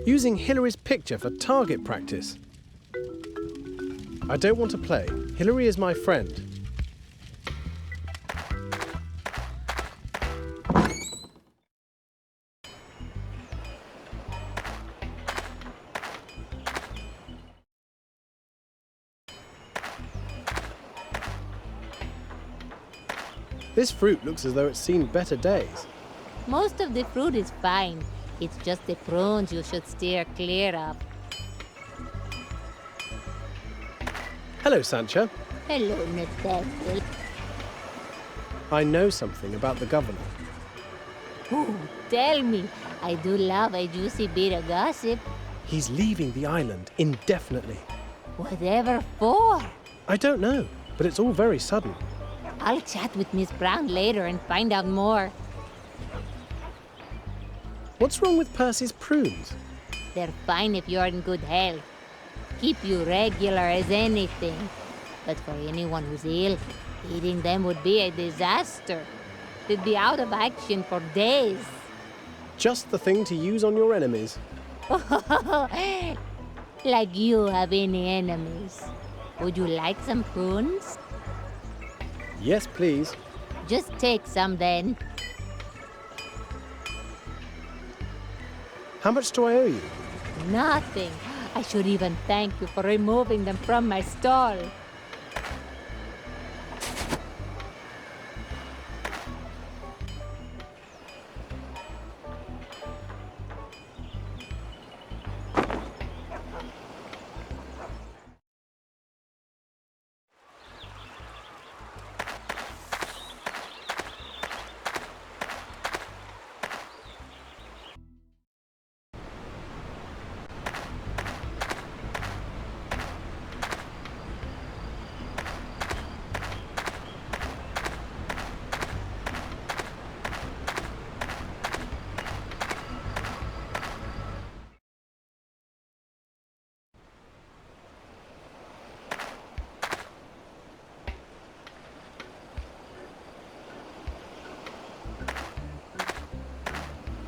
Using Hillary's picture for target practice. I don't want to play. Hillary is my friend. This fruit looks as though it's seen better days. Most of the fruit is fine. It's just the prunes you should steer clear of. Hello, Sancha. Hello, Nathaniel. I know something about the governor. Ooh, tell me. I do love a juicy bit of gossip. He's leaving the island indefinitely. Whatever for? I don't know, but it's all very sudden. I'll chat with Miss Brown later and find out more. What's wrong with Percy's prunes? They're fine if you're in good health. Keep you regular as anything. But for anyone who's ill, eating them would be a disaster. They'd be out of action for days. Just the thing to use on your enemies. Like you have any enemies. Would you like some prunes? Yes, please. Just take some then. How much do I owe you? Nothing. I should even thank you for removing them from my stall.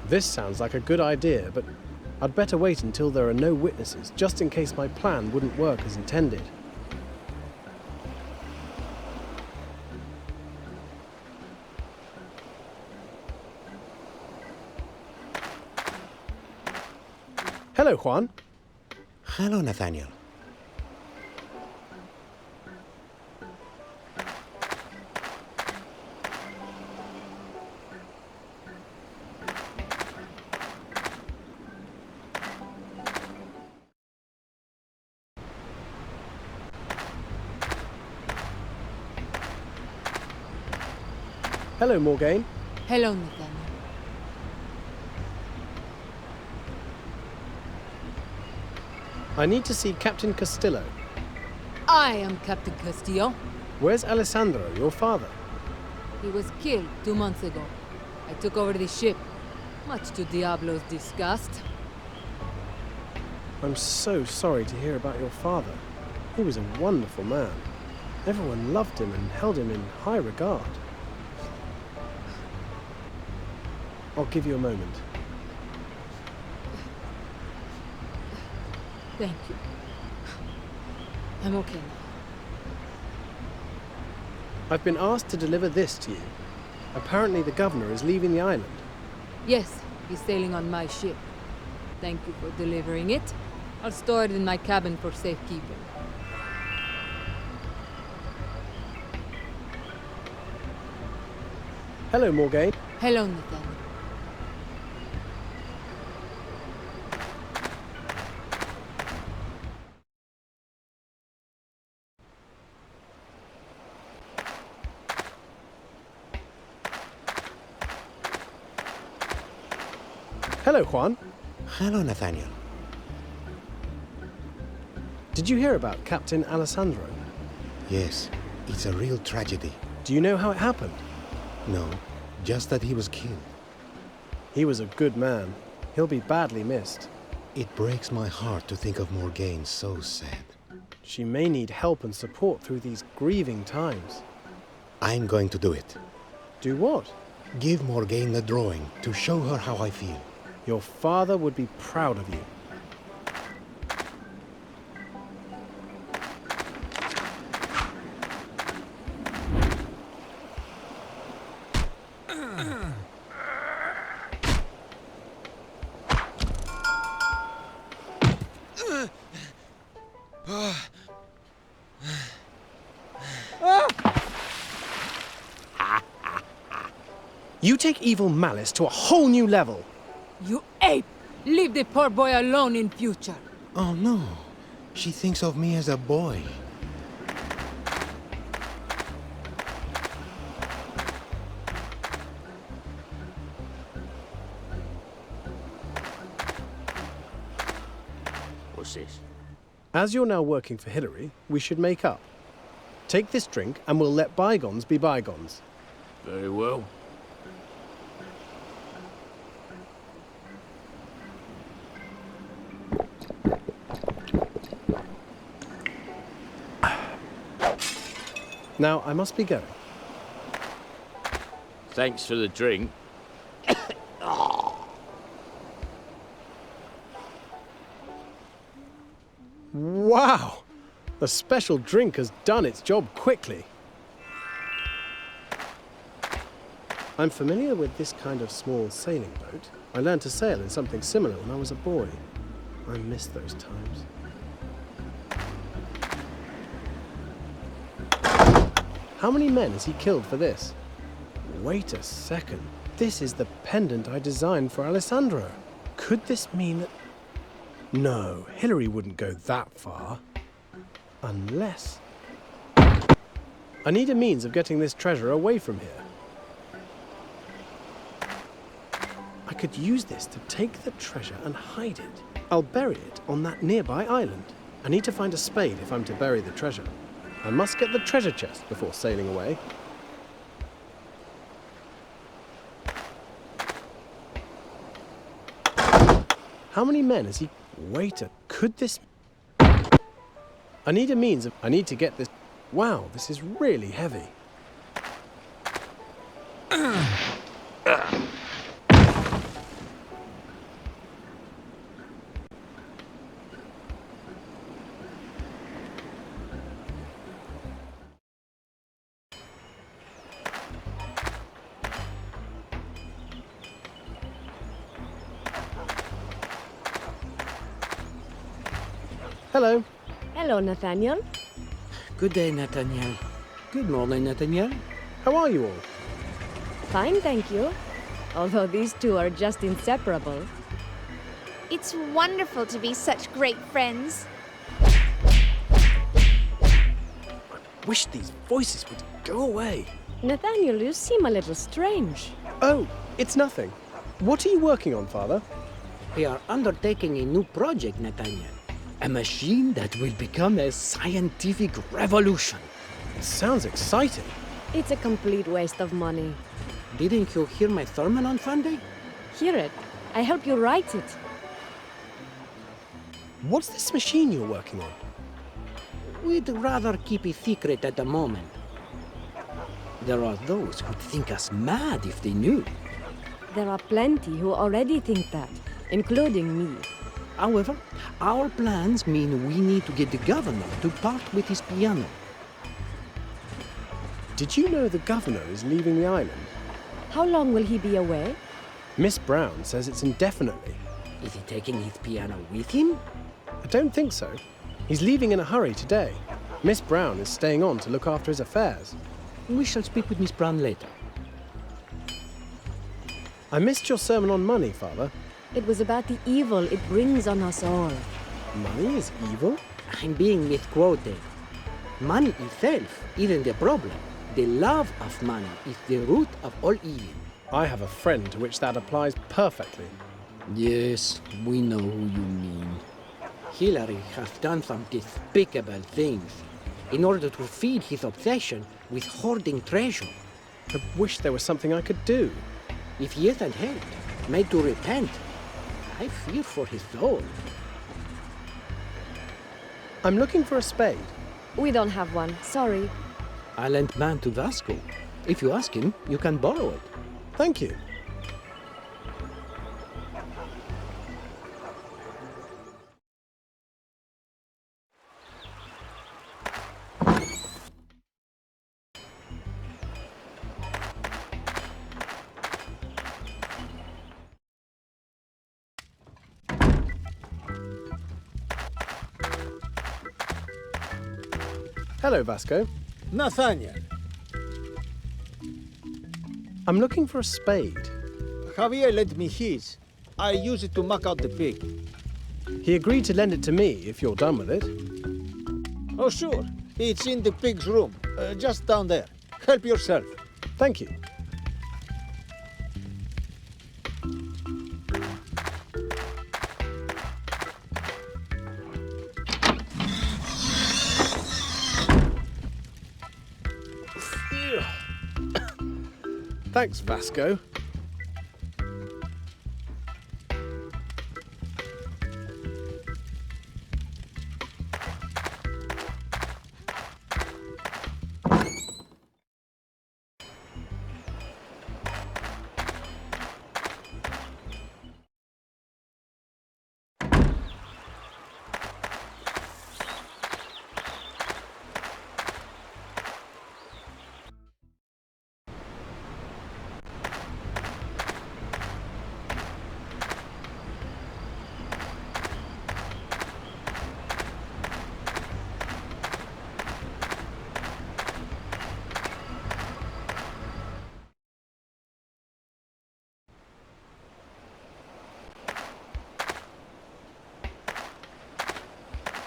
This sounds like a good idea, but I'd better wait until there are no witnesses, just in case my plan wouldn't work as intended. Hello, Juan. Hello, Nathaniel. Hello, Morgaine. Hello, Nathaniel. I need to see Captain Castillo. I am Captain Castillo. Where's Alessandro, your father? He was killed 2 months ago. I took over the ship, much to Diablo's disgust. I'm so sorry to hear about your father. He was a wonderful man. Everyone loved him and held him in high regard. I'll give you a moment. Thank you. I'm okay now. I've been asked to deliver this to you. Apparently the governor is leaving the island. Yes, he's sailing on my ship. Thank you for delivering it. I'll store it in my cabin for safekeeping. Hello, Morgaine. Hello, Nathaniel. Hello, Juan. Hello, Nathaniel. Did you hear about Captain Alessandro? Yes, it's a real tragedy. Do you know how it happened? No, just that he was killed. He was a good man. He'll be badly missed. It breaks my heart to think of Morgaine so sad. She may need help and support through these grieving times. I'm going to do it. Do what? Give Morgaine the drawing to show her how I feel. Your father would be proud of you. You take evil malice to a whole new level. You ape! Leave the poor boy alone in future. Oh no, she thinks of me as a boy. What's this? As you're now working for Hillary, we should make up. Take this drink and we'll let bygones be bygones. Very well. Now, I must be going. Thanks for the drink. Wow! The special drink has done its job quickly. I'm familiar with this kind of small sailing boat. I learned to sail in something similar when I was a boy. I miss those times. How many men has he killed for this? Wait a second. This is the pendant I designed for Alessandro. Could this mean that... No, Hillary wouldn't go that far. Unless... I need a means of getting this treasure away from here. I could use this to take the treasure and hide it. I'll bury it on that nearby island. I need to find a spade if I'm to bury the treasure. I must get the treasure chest before sailing away. How many men has he... Wait a... Could this... I need a means of... I need to get this... Wow, this is really heavy. Hello. Hello, Nathaniel. Good day, Nathaniel. Good morning, Nathaniel. How are you all? Fine, thank you. Although these two are just inseparable. It's wonderful to be such great friends. Wish these voices would go away. Nathaniel, you seem a little strange. Oh, it's nothing. What are you working on, Father? We are undertaking a new project, Nathaniel. A machine that will become a scientific revolution. It sounds exciting. It's a complete waste of money. Didn't you hear my sermon on Sunday? Hear it. I help you write it. What's this machine you're working on? We'd rather keep it secret at the moment. There are those who'd think us mad if they knew. There are plenty who already think that, including me. However, our plans mean we need to get the governor to part with his piano. Did you know the governor is leaving the island? How long will he be away? Miss Brown says it's indefinitely. Is he taking his piano with him? I don't think so. He's leaving in a hurry today. Miss Brown is staying on to look after his affairs. We shall speak with Miss Brown later. I missed your sermon on money, Father. It was about the evil it brings on us all. Money is evil? I'm being misquoted. Money itself isn't the problem. The love of money is the root of all evil. I have a friend to which that applies perfectly. Yes, we know who you mean. Hilary has done some despicable things in order to feed his obsession with hoarding treasure. I wish there was something I could do. If he isn't helped, made to repent, I fear for his soul. I'm looking for a spade. We don't have one, sorry. I lent mine to Vasco. If you ask him, you can borrow it. Thank you. Hello, Vasco. Nathaniel, I'm looking for a spade. Javier lent me his. I use it to muck out the pig. He agreed to lend it to me if you're done with it. Oh, sure. It's in the pig's room, just down there. Help yourself. Thank you. Thanks, Vasco.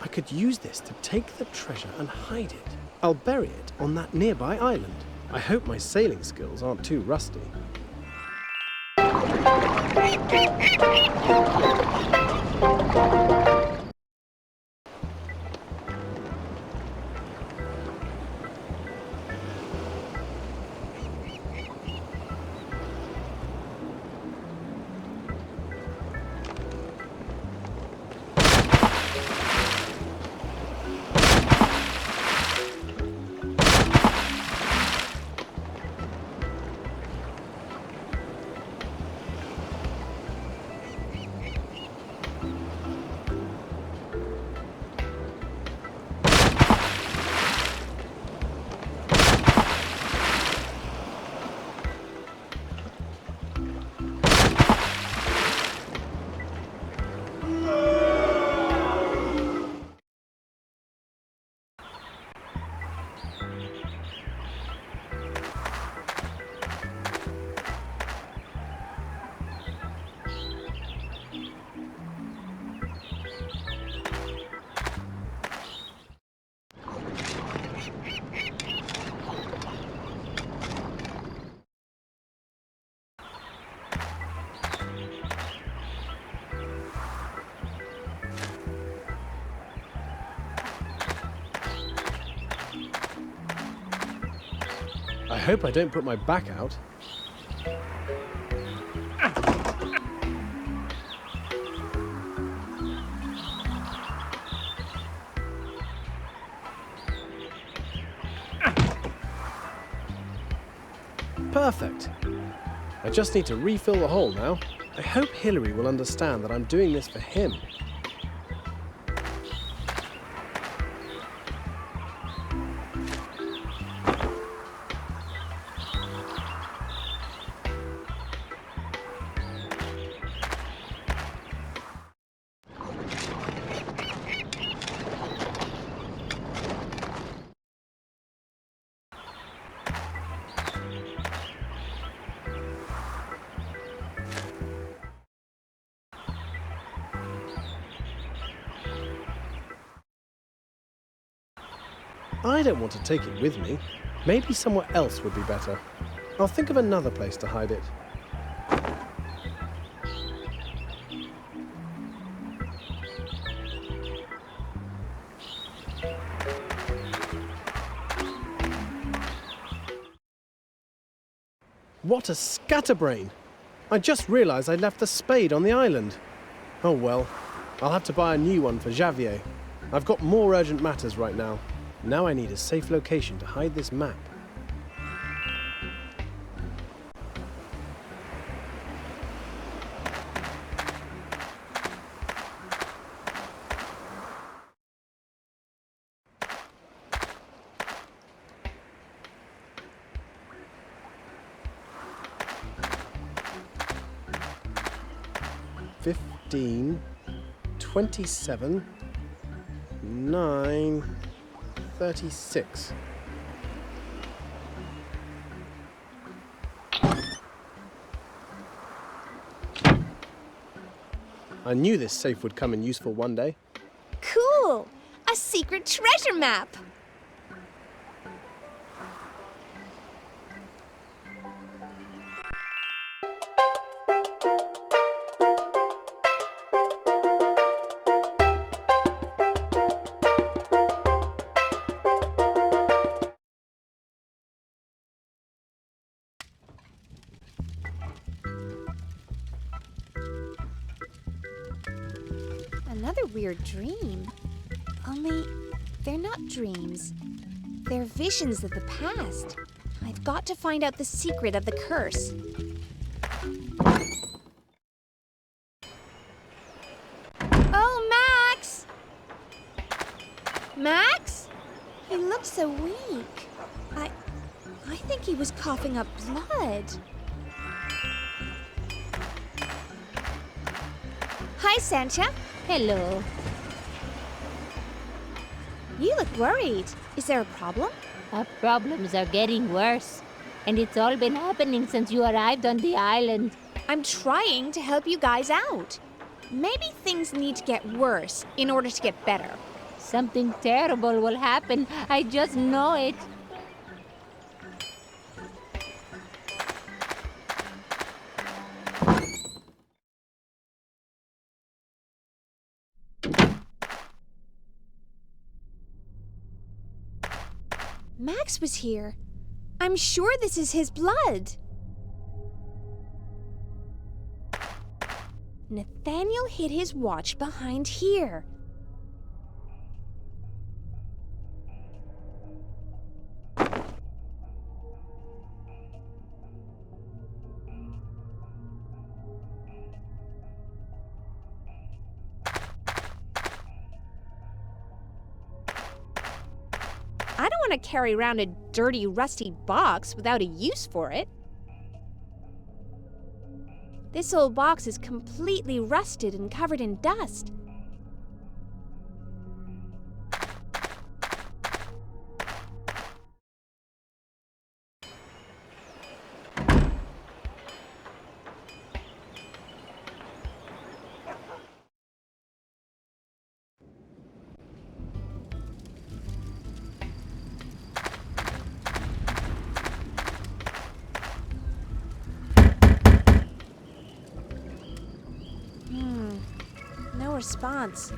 I could use this to take the treasure and hide it. I'll bury it on that nearby island. I hope my sailing skills aren't too rusty. hope I don't put my back out. Perfect. I just need to refill the hole now. I hope Hilary will understand that I'm doing this for him. I don't want to take it with me. Maybe somewhere else would be better. I'll think of another place to hide it. What a scatterbrain! I just realised I left the spade on the island. Oh well, I'll have to buy a new one for Javier. I've got more urgent matters right now. Now I need a safe location to hide this map. $15, $27, $9, $36. I knew this safe would come in useful one day. Cool! A secret treasure map! Another weird dream. Only, they're not dreams. They're visions of the past. I've got to find out the secret of the curse. Oh, Max! Max? He looked so weak. I think he was coughing up blood. Hi, Sancha. Hello. You look worried. Is there a problem? Our problems are getting worse. And it's all been happening since you arrived on the island. I'm trying to help you guys out. Maybe things need to get worse in order to get better. Something terrible will happen. I just know it. Max was here. I'm sure this is his blood. Nathaniel hid his watch behind here. I don't want to carry around a dirty, rusty box without a use for it. This old box is completely rusted and covered in dust. No response.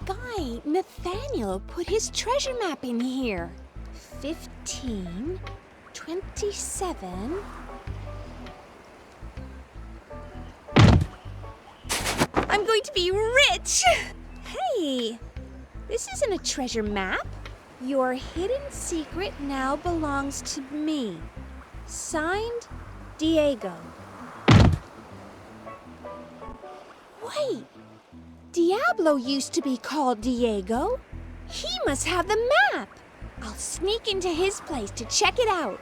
guy, Nathaniel, put his treasure map in here. 15, 27... I'm going to be rich! Hey, this isn't a treasure map. Your hidden secret now belongs to me. Signed, Diego. Wait, Diablo used to be called Diego. He must have the map. I'll sneak into his place to check it out.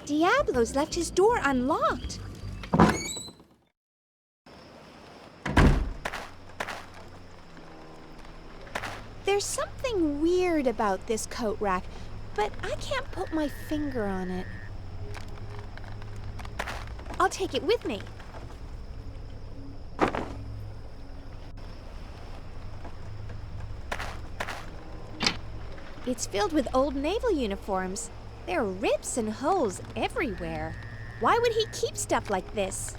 Diablo's left his door unlocked. There's something weird about this coat rack, but I can't put my finger on it. I'll take it with me. It's filled with old naval uniforms. There are rips and holes everywhere. Why would he keep stuff like this?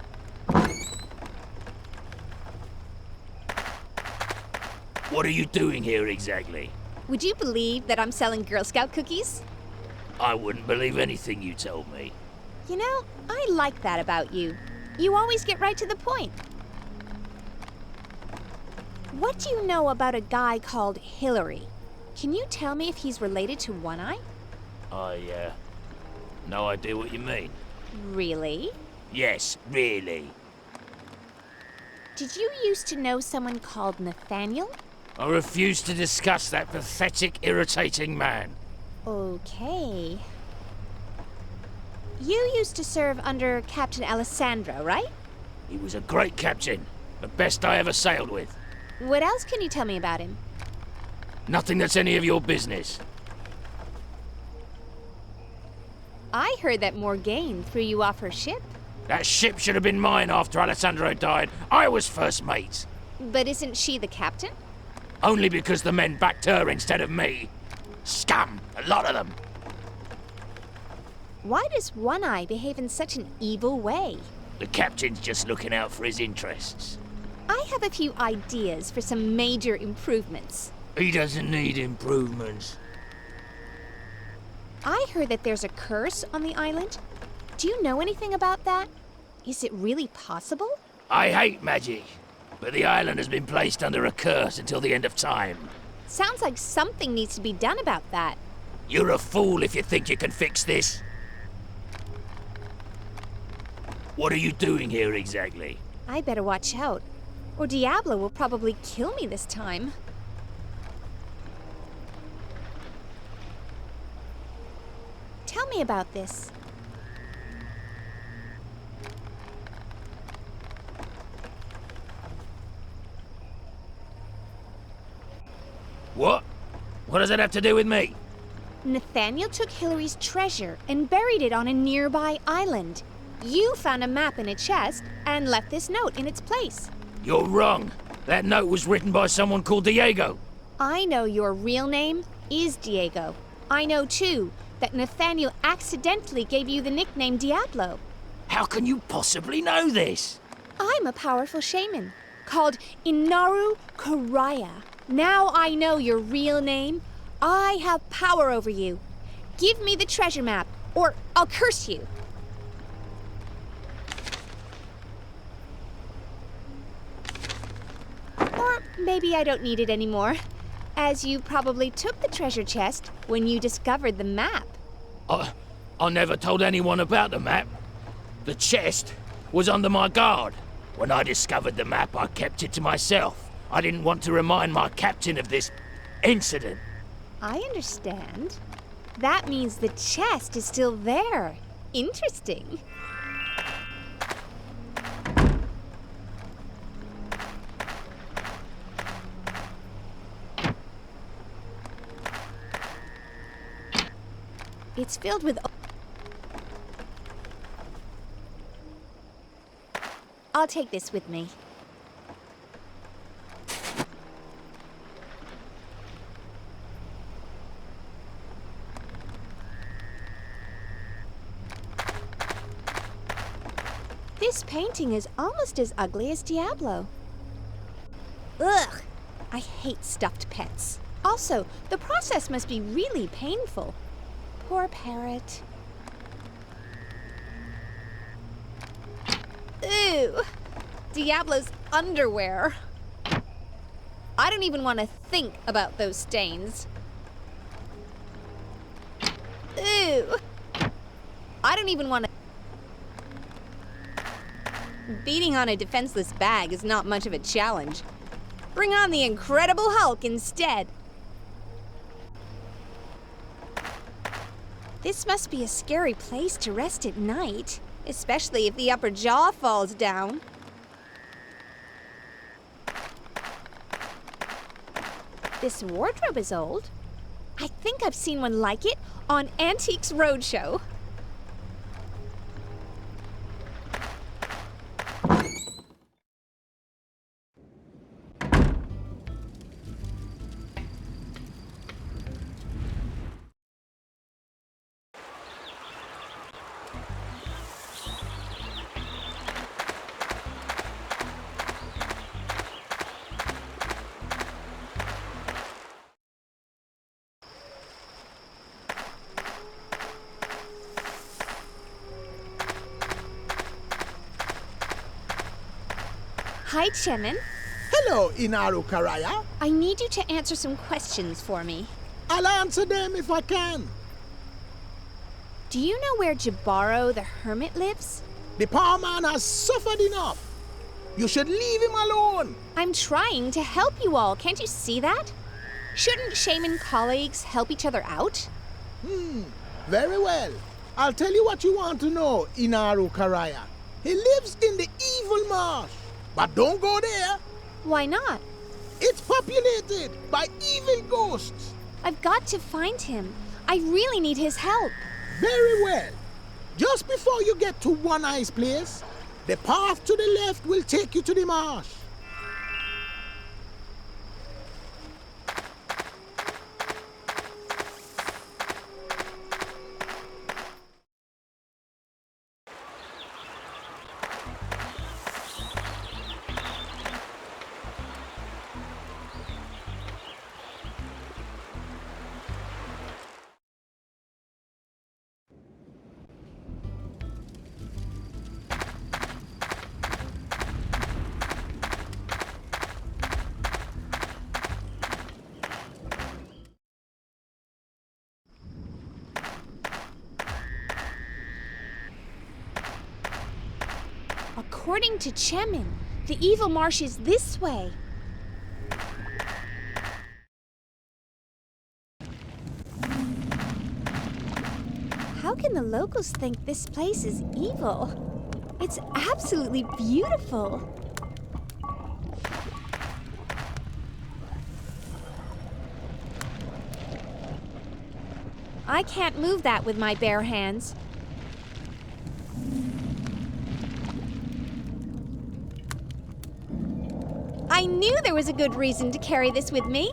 What are you doing here exactly? Would you believe that I'm selling Girl Scout cookies? I wouldn't believe anything you told me. You know, I like that about you. You always get right to the point. What do you know about a guy called Hillary? Can you tell me if he's related to One-Eye? No idea what you mean. Really? Yes, really. Did you used to know someone called Nathaniel? I refuse to discuss that pathetic, irritating man. Okay. You used to serve under Captain Alessandro, right? He was a great captain. The best I ever sailed with. What else can you tell me about him? Nothing that's any of your business. I heard that Morgane threw you off her ship. That ship should have been mine after Alessandro died. I was first mate. But isn't she the captain? Only because the men backed her instead of me. Scum, a lot of them. Why does One-Eye behave in such an evil way? The captain's just looking out for his interests. I have a few ideas for some major improvements. He doesn't need improvements. I heard that there's a curse on the island. Do you know anything about that? Is it really possible? I hate magic, but the island has been placed under a curse until the end of time. Sounds like something needs to be done about that. You're a fool if you think you can fix this. What are you doing here exactly? I better watch out, or Diablo will probably kill me this time. Tell me about this. What? What does that have to do with me? Nathaniel took Hillary's treasure and buried it on a nearby island. You found a map in a chest and left this note in its place. You're wrong. That note was written by someone called Diego. I know your real name is Diego. I know, too, that Nathaniel accidentally gave you the nickname Diablo. How can you possibly know this? I'm a powerful shaman called Inaru Karaya. Now I know your real name. I have power over you. Give me the treasure map, or I'll curse you. Or maybe I don't need it anymore, as you probably took the treasure chest when you discovered the map. I never told anyone about the map. The chest was under my guard. When I discovered the map, I kept it to myself. I didn't want to remind my captain of this incident. I understand. That means the chest is still there. Interesting. It's filled with... I'll take this with me. This painting is almost as ugly as Diablo. Ugh! I hate stuffed pets. Also, the process must be really painful. Poor parrot. Ooh! Diablo's underwear. I don't even want to think about those stains. Ooh! I don't even want to... Beating on a defenseless bag is not much of a challenge. Bring on the Incredible Hulk instead. This must be a scary place to rest at night, especially if the upper jaw falls down. This wardrobe is old. I think I've seen one like it on Antiques Roadshow. Hi, Chemin. Hello, Inaru Karaya. I need you to answer some questions for me. I'll answer them if I can. Do you know where Jabaro the Hermit lives? The poor man has suffered enough. You should leave him alone. I'm trying to help you all. Can't you see that? Shouldn't shaman colleagues help each other out? Very well. I'll tell you what you want to know, Inaru Karaya. He lives in the evil marsh. But don't go there. Why not? It's populated by evil ghosts. I've got to find him. I really need his help. Very well. Just before you get to One Eye's place, the path to the left will take you to the marsh. According to Chemin, the evil marsh is this way. How can the locals think this place is evil? It's absolutely beautiful. I can't move that with my bare hands. I knew there was a good reason to carry this with me.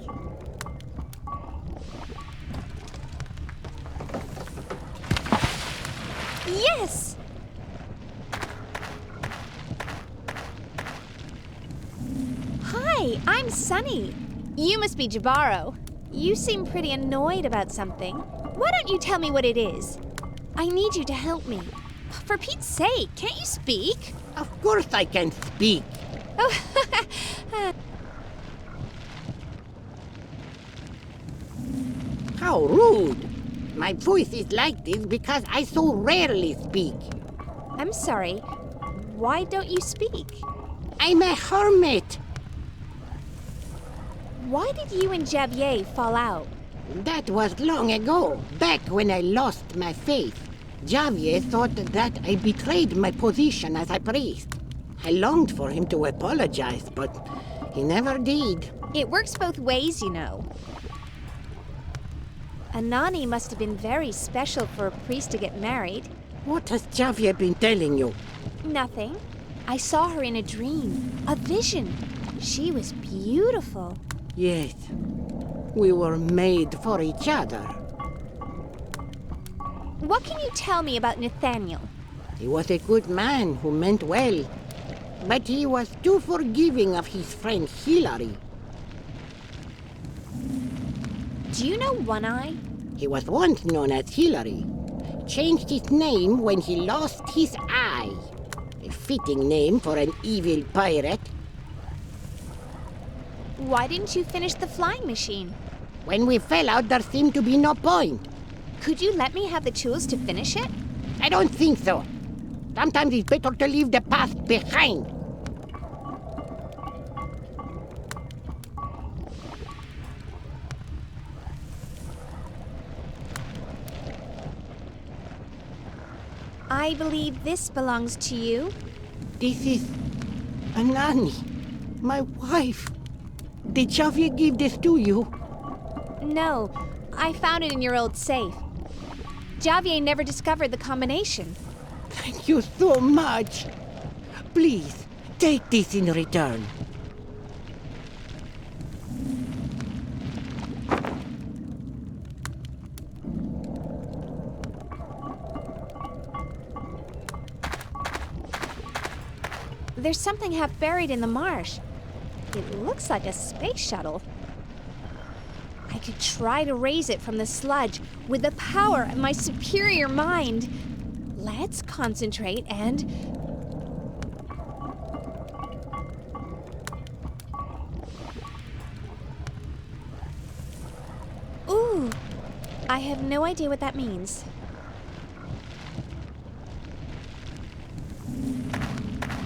Yes! Hi, I'm Sunny. You must be Jabaro. You seem pretty annoyed about something. Why don't you tell me what it is? I need you to help me. For Pete's sake, can't you speak? Of course I can speak. Oh, How rude! My voice is like this because I so rarely speak. I'm sorry. Why don't you speak? I'm a hermit. Why did you and Javier fall out? That was long ago, back when I lost my faith. Javier thought that I betrayed my position as a priest. I longed for him to apologize, but he never did. It works both ways, you know. Anani must have been very special for a priest to get married. What has Javier been telling you? Nothing. I saw her in a dream, a vision. She was beautiful. Yes, we were made for each other. What can you tell me about Nathaniel? He was a good man who meant well, but he was too forgiving of his friend Hilary. Do you know One-Eye? He was once known as Hilary. Changed his name when he lost his eye. A fitting name for an evil pirate. Why didn't you finish the flying machine? When we fell out, there seemed to be no point. Could you let me have the tools to finish it? I don't think so. Sometimes it's better to leave the past behind. I believe this belongs to you. This is Oney, my wife. Did Xavier give this to you? No, I found it in your old safe. Javier never discovered the combination. Thank you so much. Please, take this in return. There's something half buried in the marsh. It looks like a space shuttle. I could try to raise it from the sludge with the power of my superior mind. Let's concentrate and... Ooh, I have no idea what that means.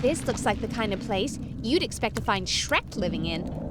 This looks like the kind of place you'd expect to find Shrek living in.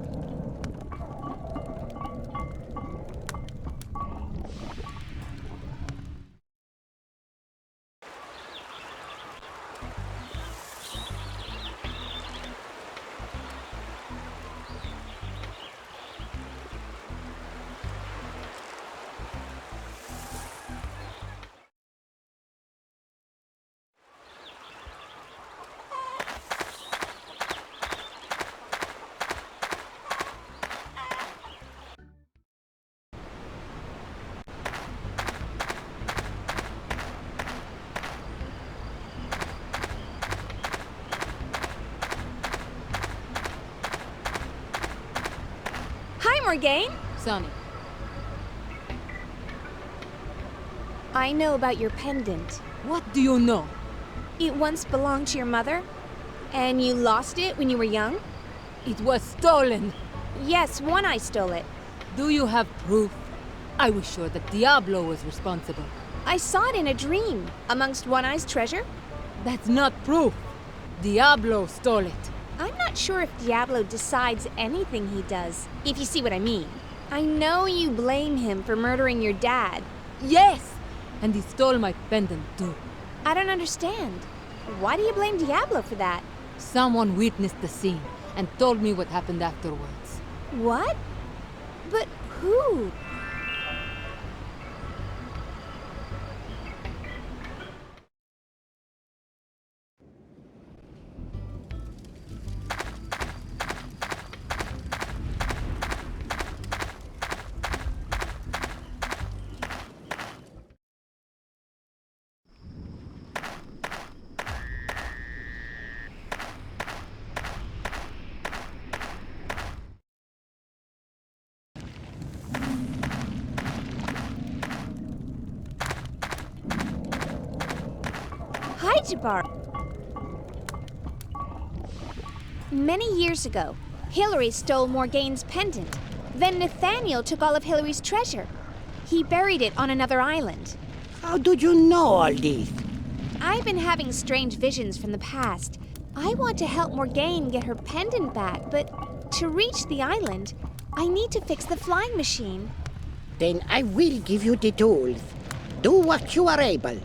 Morgaine? Sonny. I know about your pendant. What do you know? It once belonged to your mother, and you lost it when you were young? It was stolen. Yes, One-Eye stole it. Do you have proof? I was sure that Diablo was responsible. I saw it in a dream, amongst One-Eye's treasure. That's not proof. Diablo stole it. I'm not sure if Diablo decides anything he does, if you see what I mean. I know you blame him for murdering your dad. Yes! And he stole my pendant too. I don't understand. Why do you blame Diablo for that? Someone witnessed the scene and told me what happened afterwards. What? But who? Hi, Jabbar. Many years ago, Hilary stole Morgaine's pendant. Then Nathaniel took all of Hilary's treasure. He buried it on another island. How do you know all this? I've been having strange visions from the past. I want to help Morgaine get her pendant back, but to reach the island, I need to fix the flying machine. Then I will give you the tools. Do what you are able.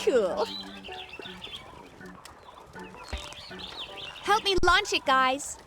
cool. Help me launch it, guys.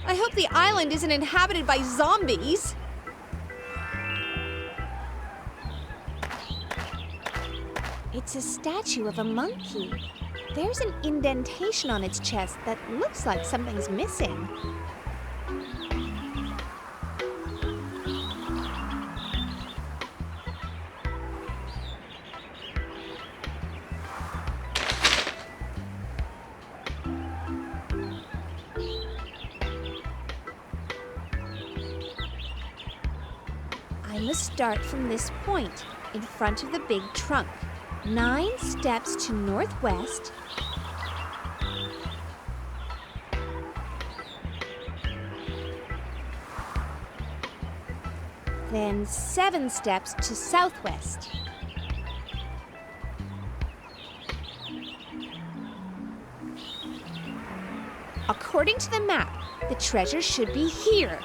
I hope the island isn't inhabited by zombies. It's a statue of a monkey. There's an indentation on its chest that looks like something's missing. I must start from this point, in front of the big trunk. 9 steps to northwest. Then 7 steps to southwest. According to the map, the treasure should be here.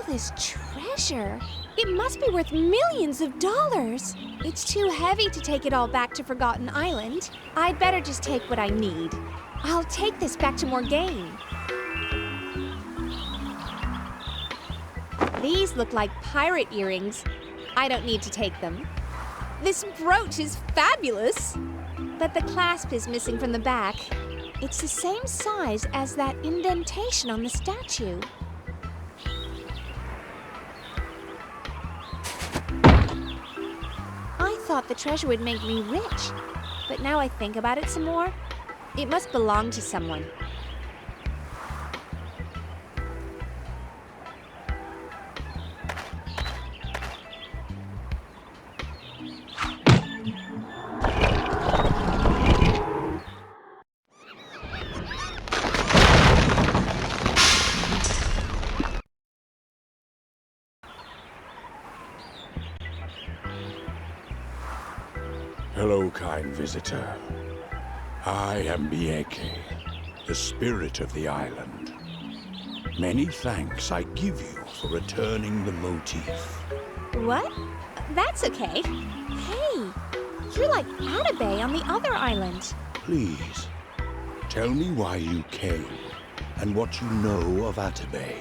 This treasure, it must be worth millions of dollars. It's too heavy to take it all back to Forgotten Island. I'd better just take what I need. I'll take this back to Morgaine. These look like pirate earrings. I don't need to take them. This brooch is fabulous, but the clasp is missing from the back. It's the same size as that indentation on the statue. I thought the treasure would make me rich, but now I think about it some more, it must belong to someone. Hello, kind visitor. I am Bieke, the spirit of the island. Many thanks I give you for returning the motif. What? That's okay. Hey, you're like Atabey on the other island. Please, tell me why you came and what you know of Atabey.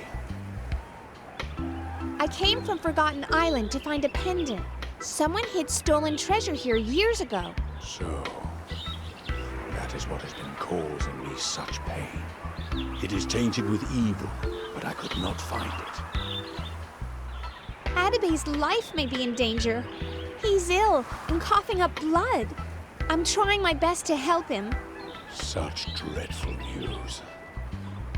I came from Forgotten Island to find a pendant. Someone hid stolen treasure here years ago. So, that is what has been causing me such pain. It is tainted with evil, but I could not find it. Atabey's life may be in danger. He's ill and coughing up blood. I'm trying my best to help him. Such dreadful news.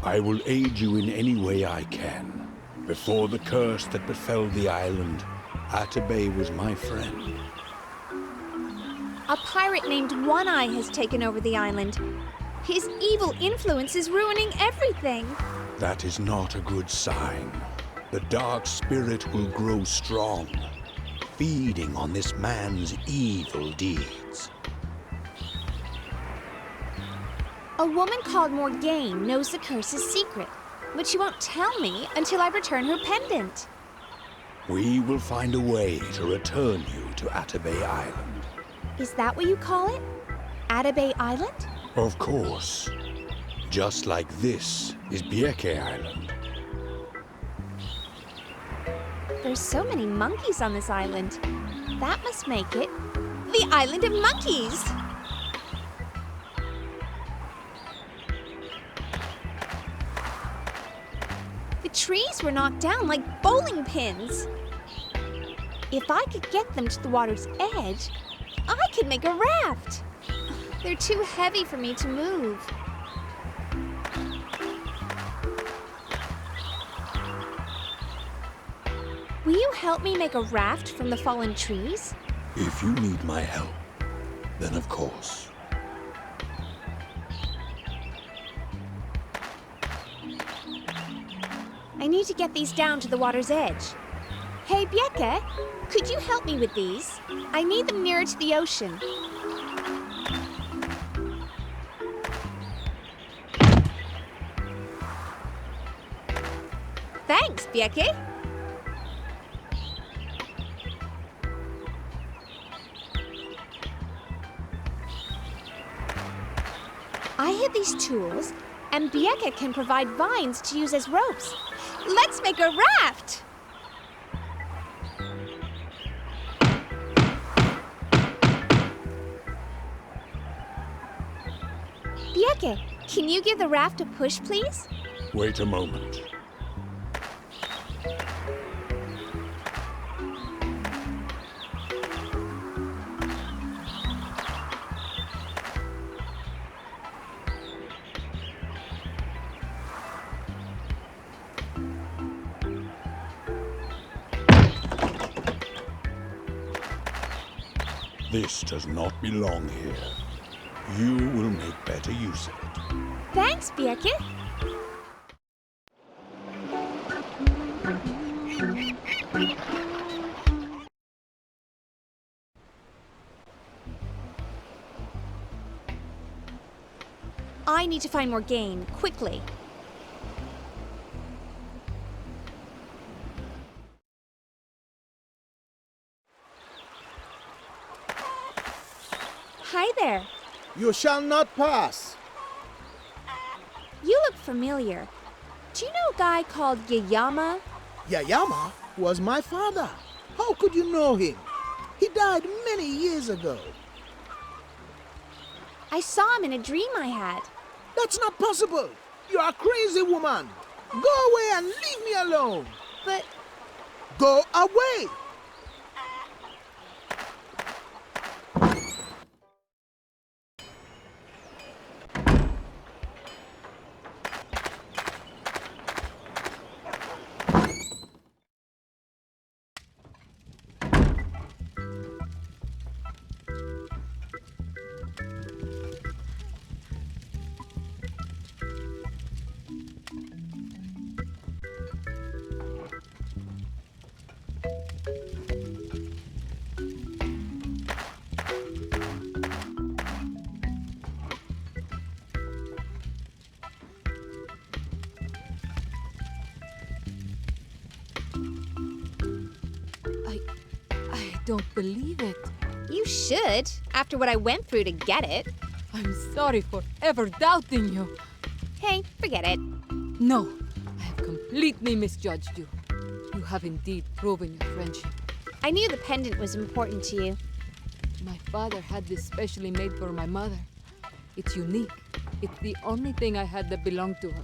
I will aid you in any way I can. Before the curse that befell the island, Atabey was my friend. A pirate named One-Eye has taken over the island. His evil influence is ruining everything. That is not a good sign. The dark spirit will grow strong, feeding on this man's evil deeds. A woman called Morgaine knows the curse's secret, but she won't tell me until I return her pendant. We will find a way to return you to Atabey Island. Is that what you call it? Atabey Island? Of course. Just like this is Bieke Island. There's so many monkeys on this island. That must make it the Island of Monkeys. The trees were knocked down like bowling pins. If I could get them to the water's edge, I could make a raft. They're too heavy for me to move. Will you help me make a raft from the fallen trees? If you need my help, then of course. I need to get these down to the water's edge. Hey, Bieke, could you help me with these? I need them nearer to the ocean. Thanks, Bieke. I have these tools, and Bieke can provide vines to use as ropes. Let's make a raft! Bieke, can you give the raft a push, please? Wait a moment. This does not belong here. You will make better use of it. Thanks, Bieke. I need to find Morgaine, quickly. Hi there. You shall not pass. You look familiar. Do you know a guy called Yayama? Yayama was my father. How could you know him? He died many years ago. I saw him in a dream I had. That's not possible. You are a crazy woman. Go away and leave me alone. But... Go away! I don't believe it. You should, after what I went through to get it. I'm sorry for ever doubting you. Hey, forget it. No, I have completely misjudged you. You have indeed proven your friendship. I knew the pendant was important to you. My father had this specially made for my mother. It's unique. It's the only thing I had that belonged to her.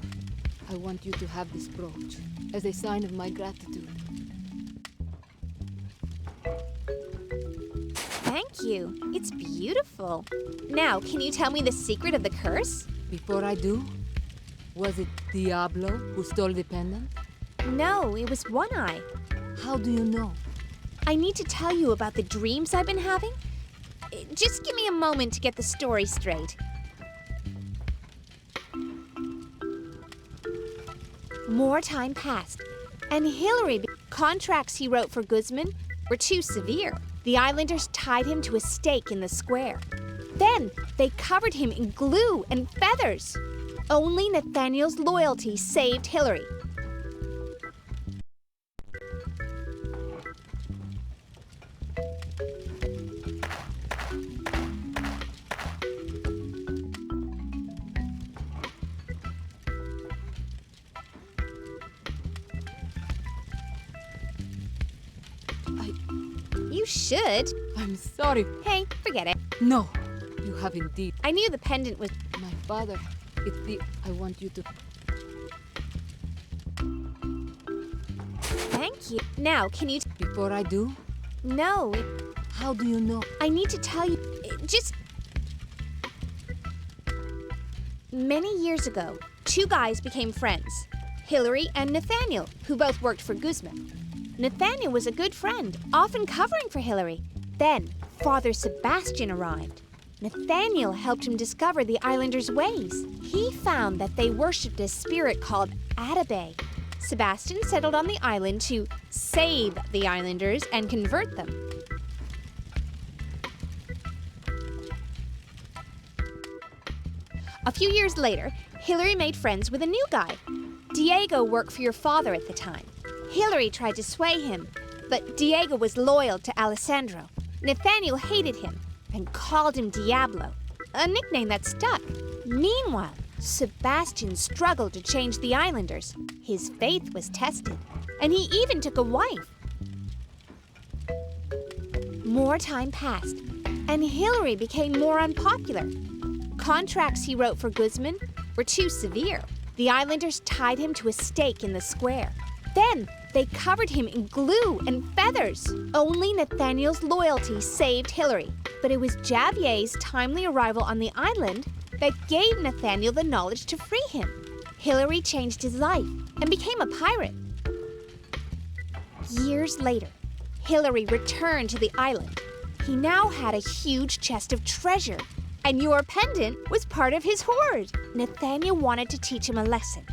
I want you to have this brooch as a sign of my gratitude. Thank you. It's beautiful. Now, can you tell me the secret of the curse? Before I do, was it Diablo who stole the pendant? No, it was One-Eye. How do you know? I need to tell you about the dreams I've been having. Just give me a moment to get the story straight. More time passed, and contracts he wrote for Guzman were too severe. The islanders tied him to a stake in the square. Then they covered him in glue and feathers. Only Nathaniel's loyalty saved Hillary. You should. I'm sorry. Hey, forget it. No, you have indeed. I knew the pendant was... My father, it's the... I want you to... Thank you. Now, can you... Before I do? No. How do you know? I need to tell you... Just... Many years ago, two guys became friends. Hillary and Nathaniel, who both worked for Guzman. Nathaniel was a good friend, often covering for Hillary. Then, Father Sebastian arrived. Nathaniel helped him discover the islanders' ways. He found that they worshipped a spirit called Atabe. Sebastian settled on the island to save the islanders and convert them. A few years later, Hillary made friends with a new guy. Diego worked for your father at the time. Hillary tried to sway him, but Diego was loyal to Alessandro. Nathaniel hated him and called him Diablo, a nickname that stuck. Meanwhile, Sebastian struggled to change the islanders. His faith was tested, and he even took a wife. More time passed, and Hillary became more unpopular. Contracts he wrote for Guzman were too severe. The islanders tied him to a stake in the square. Then they covered him in glue and feathers. Only Nathaniel's loyalty saved Hillary. But it was Javier's timely arrival on the island that gave Nathaniel the knowledge to free him. Hillary changed his life and became a pirate. Years later, Hillary returned to the island. He now had a huge chest of treasure, and your pendant was part of his hoard. Nathaniel wanted to teach him a lesson.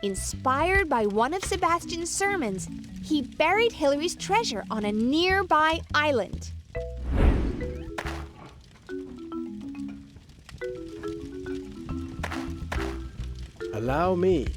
Inspired by one of Sebastian's sermons, he buried Hillary's treasure on a nearby island. Allow me.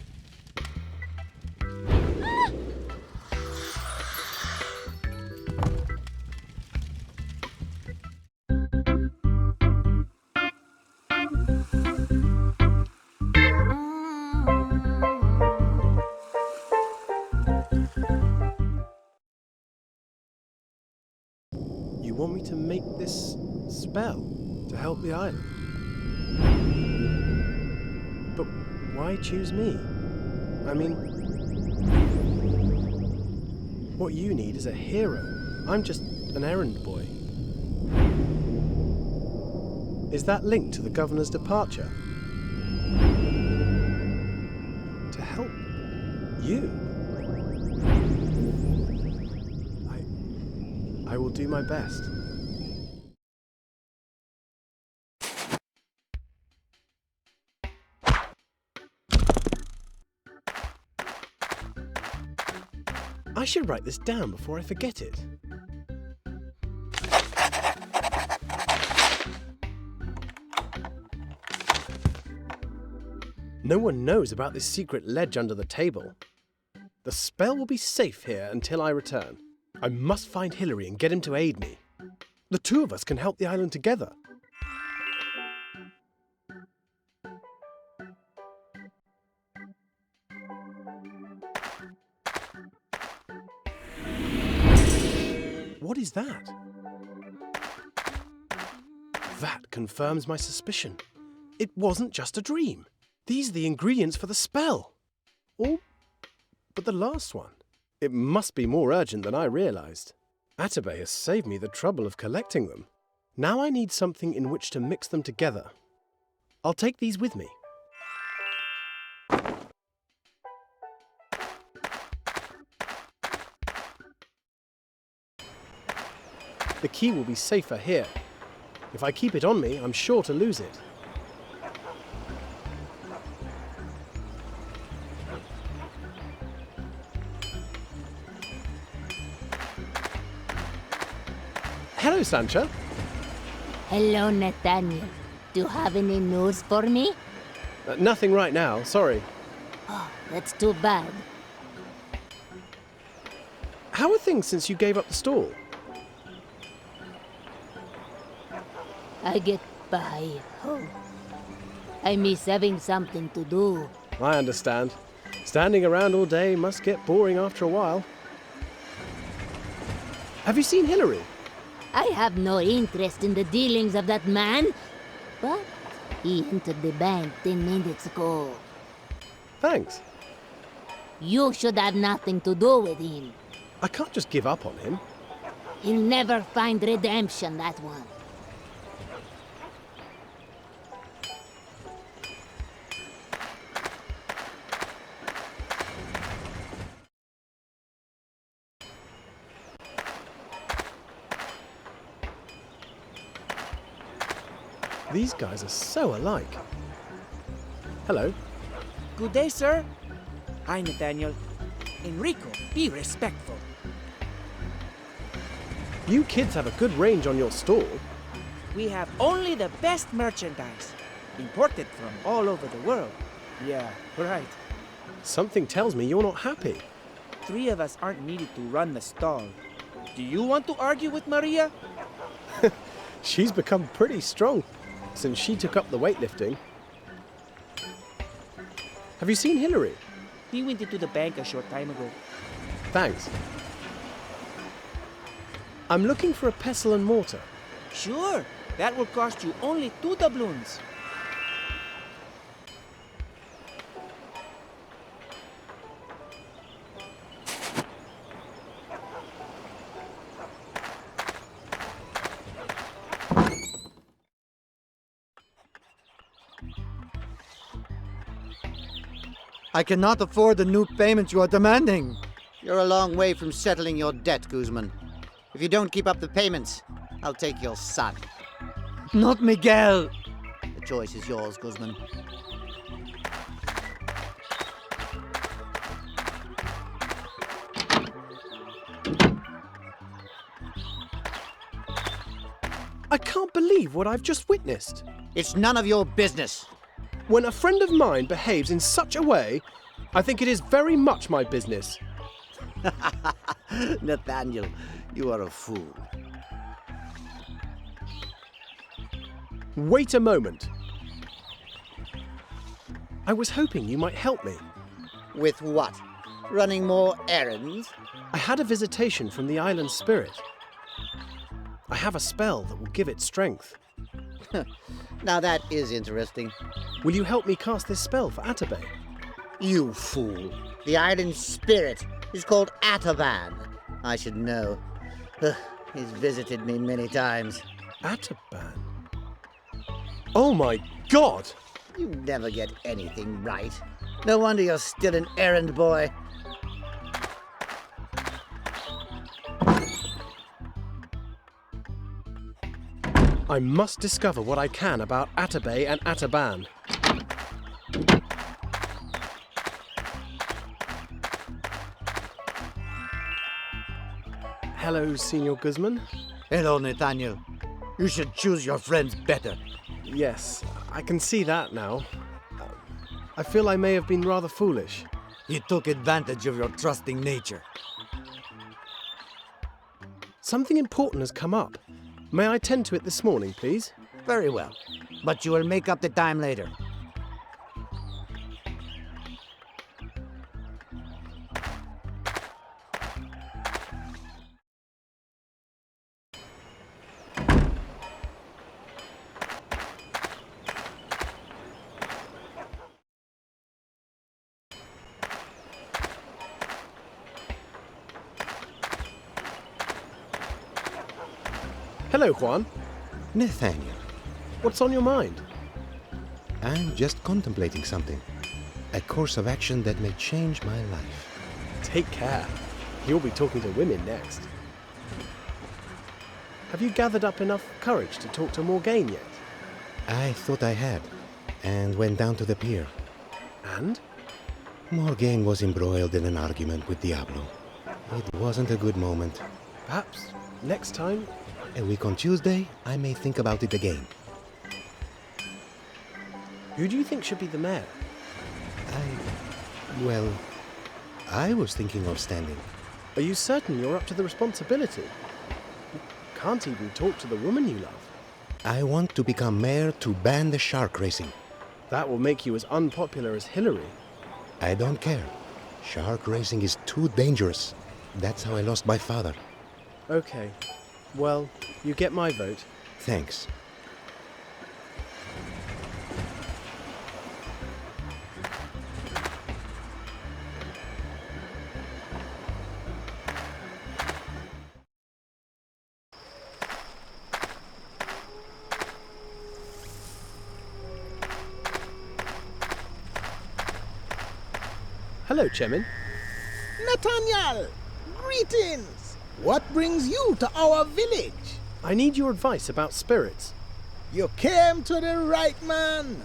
You want me to make this spell to help the island? But why choose me? I mean, what you need is a hero. I'm just an errand boy. Is that linked to the governor's departure? To help you? I will do my best. I should write this down before I forget it. No one knows about this secret ledge under the table. The spell will be safe here until I return. I must find Hillary and get him to aid me. The two of us can help the island together. What is that? That confirms my suspicion. It wasn't just a dream. These are the ingredients for the spell. All but the last one. It must be more urgent than I realized. Atabe has saved me the trouble of collecting them. Now I need something in which to mix them together. I'll take these with me. The key will be safer here. If I keep it on me, I'm sure to lose it. Hello, Sancha. Hello, Nathaniel. Do you have any news for me? Nothing right now, sorry. Oh, that's too bad. How are things since you gave up the stall? I get by. Oh, I miss having something to do. I understand. Standing around all day must get boring after a while. Have you seen Hillary? I have no interest in the dealings of that man, but he entered the bank 10 minutes ago. Thanks. You should have nothing to do with him. I can't just give up on him. He'll never find redemption, that one. These guys are so alike. Hello. Good day, sir. Hi, Nathaniel. Enrico, be respectful. You kids have a good range on your stall. We have only the best merchandise, imported from all over the world. Yeah, right. Something tells me you're not happy. 3 of us aren't needed to run the stall. Do you want to argue with Maria? She's become pretty strong since she took up the weightlifting. Have you seen Hillary? He went into the bank a short time ago. Thanks. I'm looking for a pestle and mortar. Sure, that will cost you only 2 doubloons. I cannot afford the new payment you are demanding. You're a long way from settling your debt, Guzman. If you don't keep up the payments, I'll take your son. Not Miguel! The choice is yours, Guzman. I can't believe what I've just witnessed. It's none of your business. When a friend of mine behaves in such a way, I think it is very much my business. Nathaniel, you are a fool. Wait a moment. I was hoping you might help me. With what? Running more errands? I had a visitation from the island spirit. I have a spell that will give it strength. Now that is interesting. Will you help me cast this spell for Atabey? You fool. The island spirit is called Ataban. I should know. He's visited me many times. Ataban? Oh my god! You never get anything right. No wonder you're still an errand boy. I must discover what I can about Atabey and Ataban. Hello, Senor Guzman. Hello, Nathaniel. You should choose your friends better. Yes, I can see that now. I feel I may have been rather foolish. You took advantage of your trusting nature. Something important has come up. May I tend to it this morning, please? Very well. But you will make up the time later. Hello, Juan. Nathaniel. What's on your mind? I'm just contemplating something. A course of action that may change my life. Take care. You'll be talking to women next. Have you gathered up enough courage to talk to Morgaine yet? I thought I had, and went down to the pier. And? Morgaine was embroiled in an argument with Diablo. It wasn't a good moment. Perhaps next time? A week on Tuesday, I may think about it again. Who do you think should be the mayor? Well, I was thinking of standing. Are you certain you're up to the responsibility? You can't even talk to the woman you love. I want to become mayor to ban the shark racing. That will make you as unpopular as Hillary. I don't care. Shark racing is too dangerous. That's how I lost my father. Okay. Well, you get my vote. Thanks. Hello, Chemin. Nathaniel, greetings. What brings you to our village? I need your advice about spirits. You came to the right man.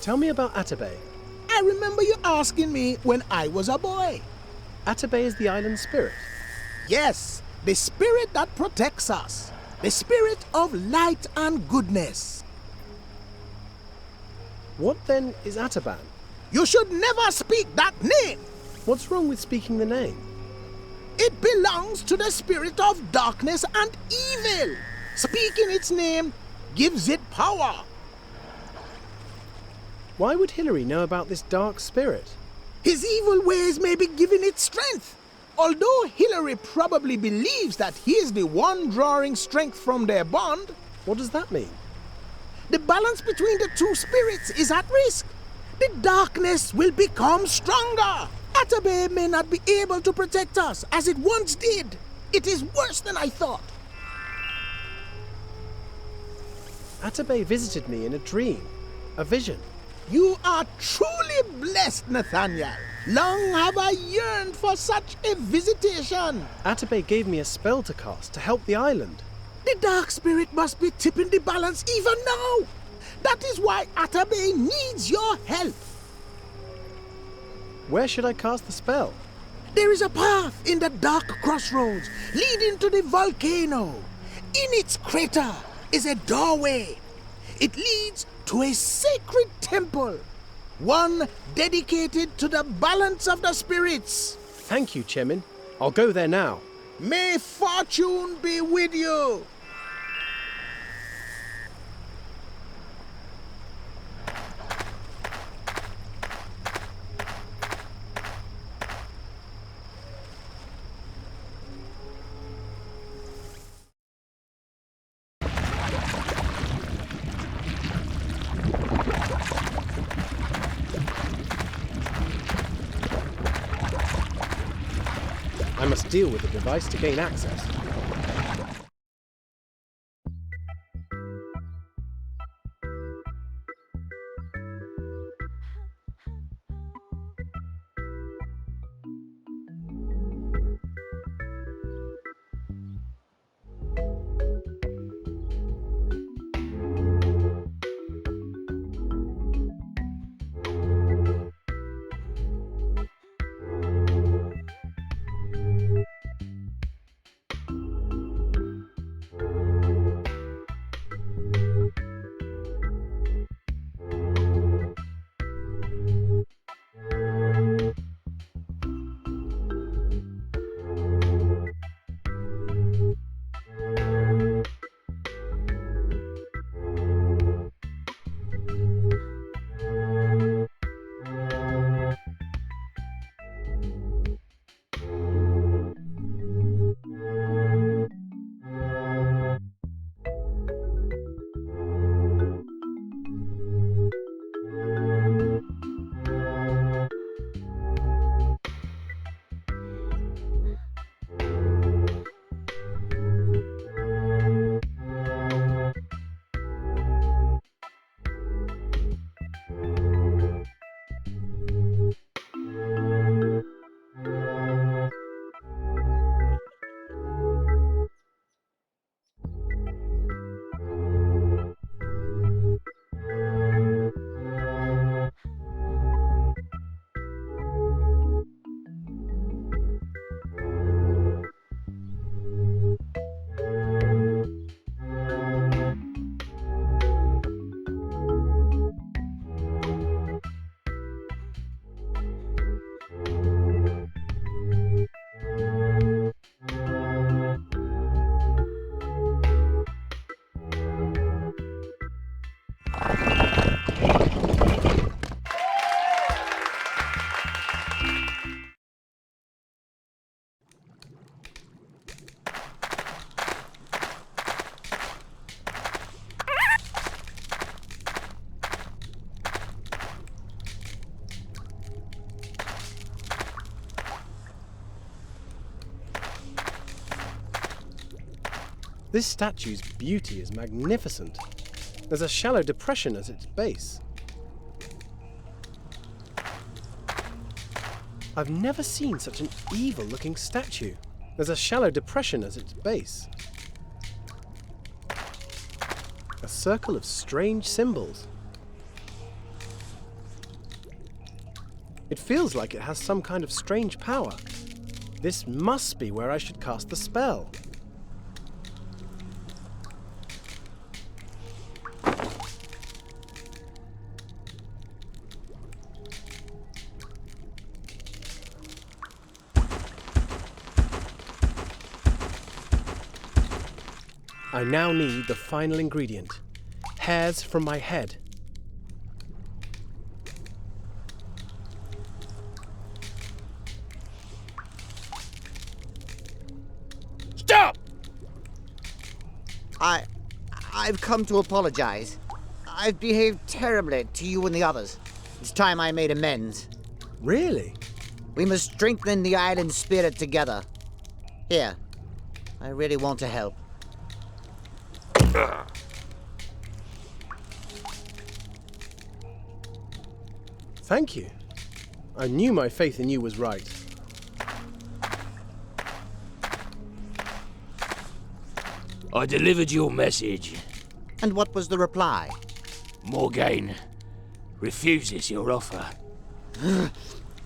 Tell me about Atabey. I remember you asking me when I was a boy. Atabey is the island spirit? Yes, the spirit that protects us. The spirit of light and goodness. What then is Ataban? You should never speak that name. What's wrong with speaking the name? It belongs to the spirit of darkness and evil. Speaking its name gives it power. Why would Hillary know about this dark spirit? His evil ways may be giving it strength. Although Hillary probably believes that he is the one drawing strength from their bond. What does that mean? The balance between the two spirits is at risk. The darkness will become stronger. Atabey may not be able to protect us as it once did. It is worse than I thought. Atabey visited me in a dream, a vision. You are truly blessed, Nathaniel. Long have I yearned for such a visitation. Atabey gave me a spell to cast to help the island. The dark spirit must be tipping the balance even now. That is why Atabey needs your help. Where should I cast the spell? There is a path in the dark crossroads leading to the volcano. In its crater is a doorway. It leads to a sacred temple, one dedicated to the balance of the spirits. Thank you, Chemin. I'll go there now. May fortune be with you. I must deal with the device to gain access. This statue's beauty is magnificent. There's a shallow depression at its base. I've never seen such an evil-looking statue. There's a shallow depression at its base. A circle of strange symbols. It feels like it has some kind of strange power. This must be where I should cast the spell. I now need the final ingredient. Hairs from my head. Stop! I've come to apologize. I've behaved terribly to you and the others. It's time I made amends. Really? We must strengthen the island spirit together. Here, I really want to help. Thank you. I knew my faith in you was right. I delivered your message. And what was the reply? Morgaine refuses your offer.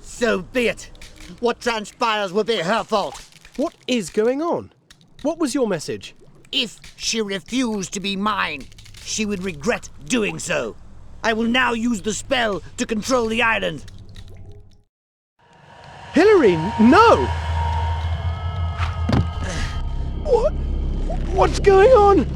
So be it. What transpires will be her fault. What is going on? What was your message? If she refused to be mine, she would regret doing so. I will now use the spell to control the island. Hillary, no! What? What's going on?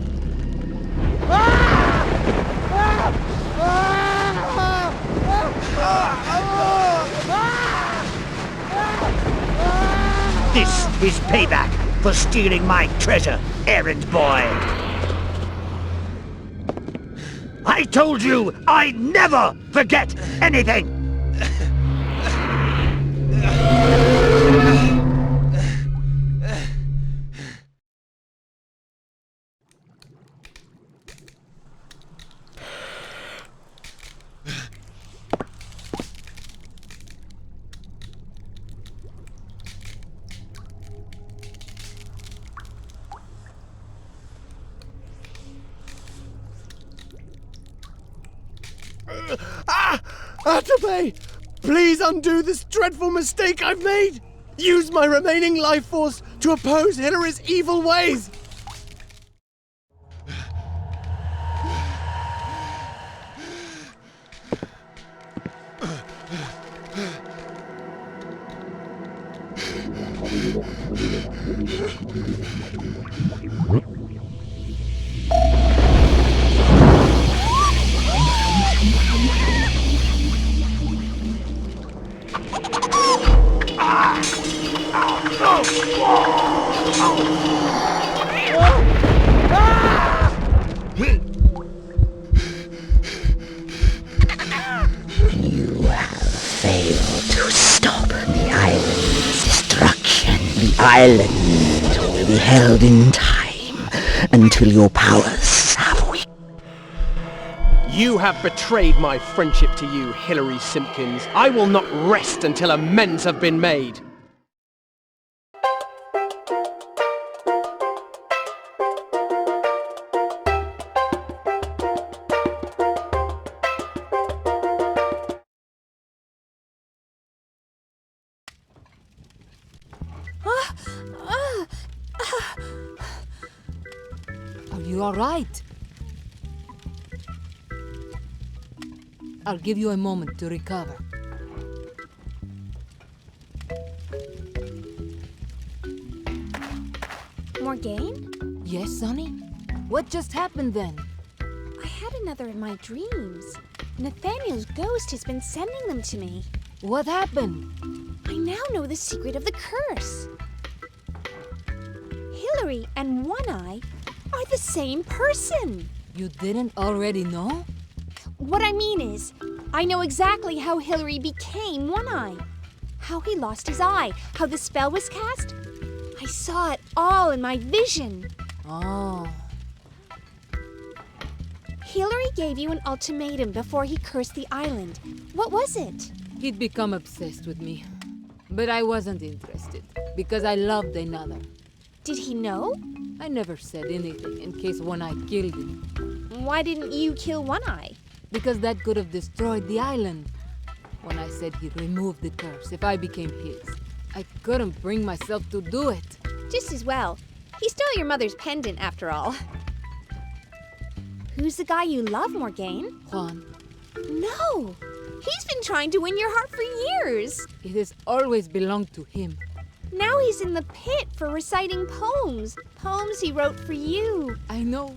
This is payback for stealing my treasure, errand boy. I told you I'd never forget anything! Atabe! Please undo this dreadful mistake I've made! Use my remaining life force to oppose Hillary's evil ways! You have failed to stop the island's destruction. The island will be held in time until your powers have weakened. You have betrayed my friendship to you, Hillary Simpkins. I will not rest until amends have been made. Are you all right? I'll give you a moment to recover. Morgaine? Yes, Oney? What just happened then? I had another in my dreams. Nathaniel's ghost has been sending them to me. What happened? I now know the secret of the curse. Hillary and One-Eye are the same person. You didn't already know? What I mean is, I know exactly how Hillary became One-Eye. How he lost his eye, how the spell was cast. I saw it all in my vision. Oh. Hillary gave you an ultimatum before he cursed the island. What was it? He'd become obsessed with me. But I wasn't interested, because I loved another. Did he know? I never said anything in case One Eye killed him. Why didn't you kill One Eye? Because that could have destroyed the island. When I said he'd remove the curse if I became his, I couldn't bring myself to do it. Just as well. He stole your mother's pendant, after all. Who's the guy you love, Morgaine? Juan. No! He's been trying to win your heart for years! It has always belonged to him. Now he's in the pit for reciting poems. Poems he wrote for you. I know.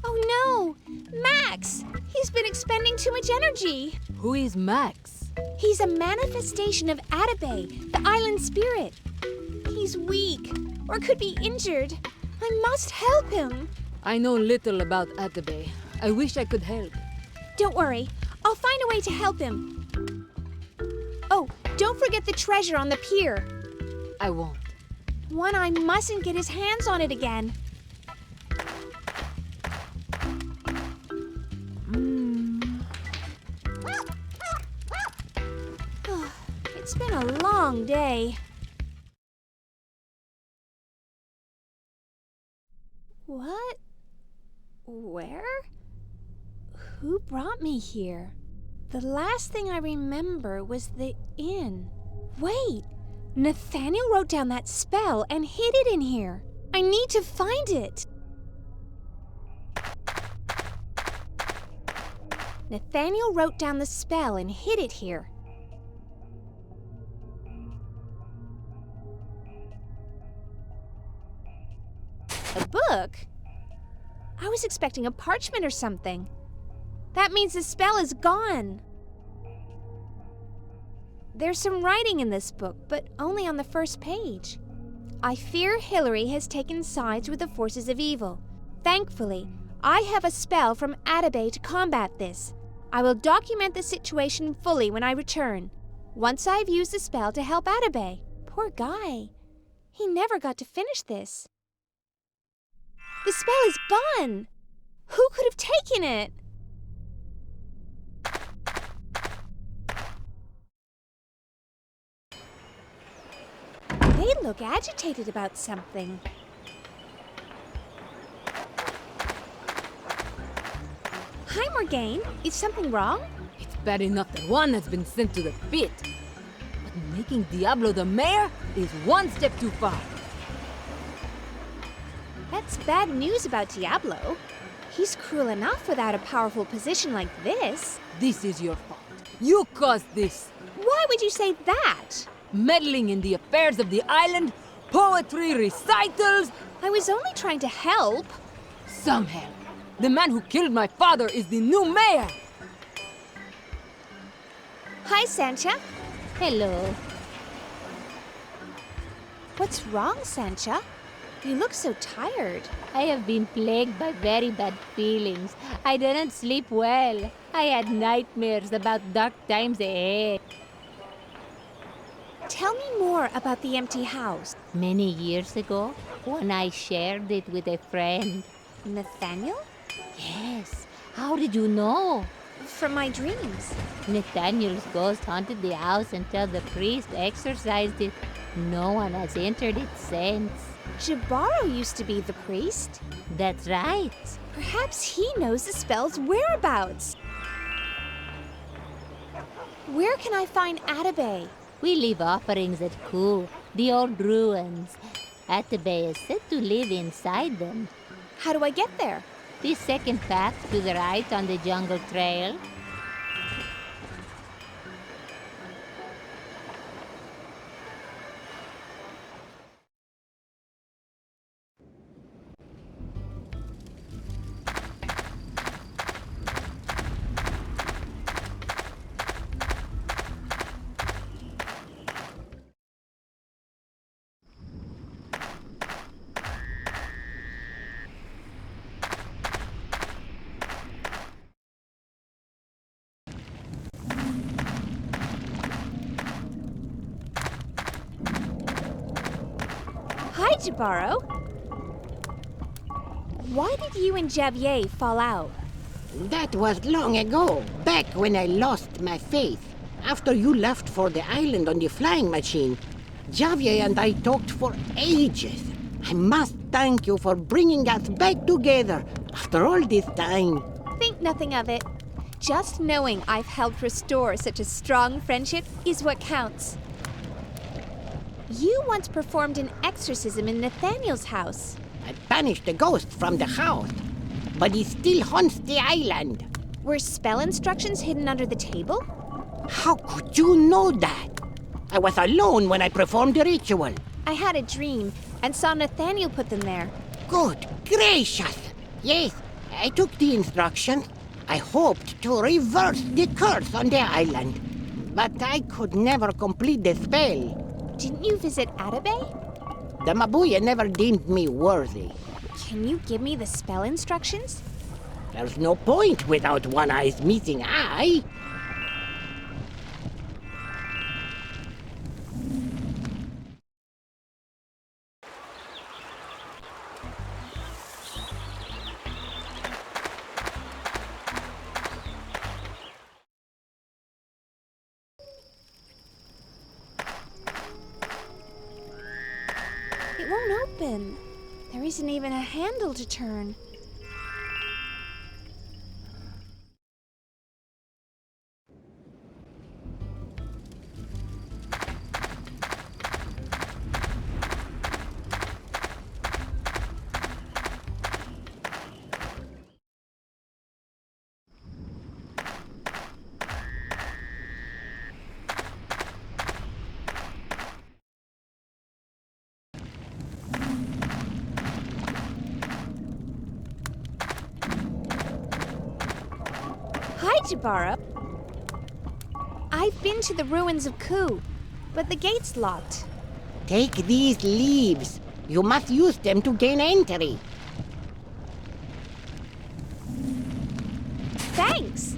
Oh no! Max! He's been expending too much energy. Who is Max? He's a manifestation of Atabey, the island spirit. He's weak, or could be injured. I must help him. I know little about Atabey. I wish I could help. Don't worry. I'll find a way to help him. Oh, don't forget the treasure on the pier. I won't. One Eye mustn't get his hands on it again. It's been a long day. What? Where? Who brought me here? The last thing I remember was the inn. Wait! Nathaniel wrote down that spell and hid it in here. I need to find it. Nathaniel wrote down the spell and hid it here. A book? I was expecting a parchment or something. That means the spell is gone. There's some writing in this book, but only on the first page. I fear Hillary has taken sides with the forces of evil. Thankfully, I have a spell from Atabey to combat this. I will document the situation fully when I return, once I've used the spell to help Atabey. Poor guy. He never got to finish this. The spell is gone! Who could have taken it? They look agitated about something. Hi, Morgaine. Is something wrong? It's bad enough that one has been sent to the pit. But making Diablo the mayor is one step too far. That's bad news about Diablo. He's cruel enough without a powerful position like this. This is your fault. You caused this. Why would you say that? Meddling in the affairs of the island, poetry recitals. I was only trying to help. Some help. The man who killed my father is the new mayor. Hi, Sancha. Hello. What's wrong, Sancha? You look so tired. I have been plagued by very bad feelings. I didn't sleep well. I had nightmares about dark times ahead. Tell me more about the empty house. Many years ago, when I shared it with a friend. Nathaniel? Yes. How did you know? From my dreams. Nathaniel's ghost haunted the house until the priest exorcised it. No one has entered it since. Jabaro used to be the priest. That's right. Perhaps he knows the spell's whereabouts. Where can I find Atabey? We leave offerings at Kul, the old ruins. Atabey is said to live inside them. How do I get there? The second path to the right on the jungle trail. Hi, Jabaro. Why did you and Javier fall out? That was long ago, back when I lost my faith. After you left for the island on the flying machine, Javier and I talked for ages. I must thank you for bringing us back together after all this time. Think nothing of it. Just knowing I've helped restore such a strong friendship is what counts. You once performed an exorcism in Nathaniel's house. I banished the ghost from the house, but he still haunts the island. Were spell instructions hidden under the table? How could you know that? I was alone when I performed the ritual. I had a dream and saw Nathaniel put them there. Good gracious! Yes, I took the instructions. I hoped to reverse the curse on the island, but I could never complete the spell. Didn't you visit Atabey? The Mabuya never deemed me worthy. Can you give me the spell instructions? There's no point without one eye's missing eye. It won't open. There isn't even a handle to turn. Hi, Jabara. I've been to the ruins of Ku, but the gate's locked. Take these leaves. You must use them to gain entry. Thanks.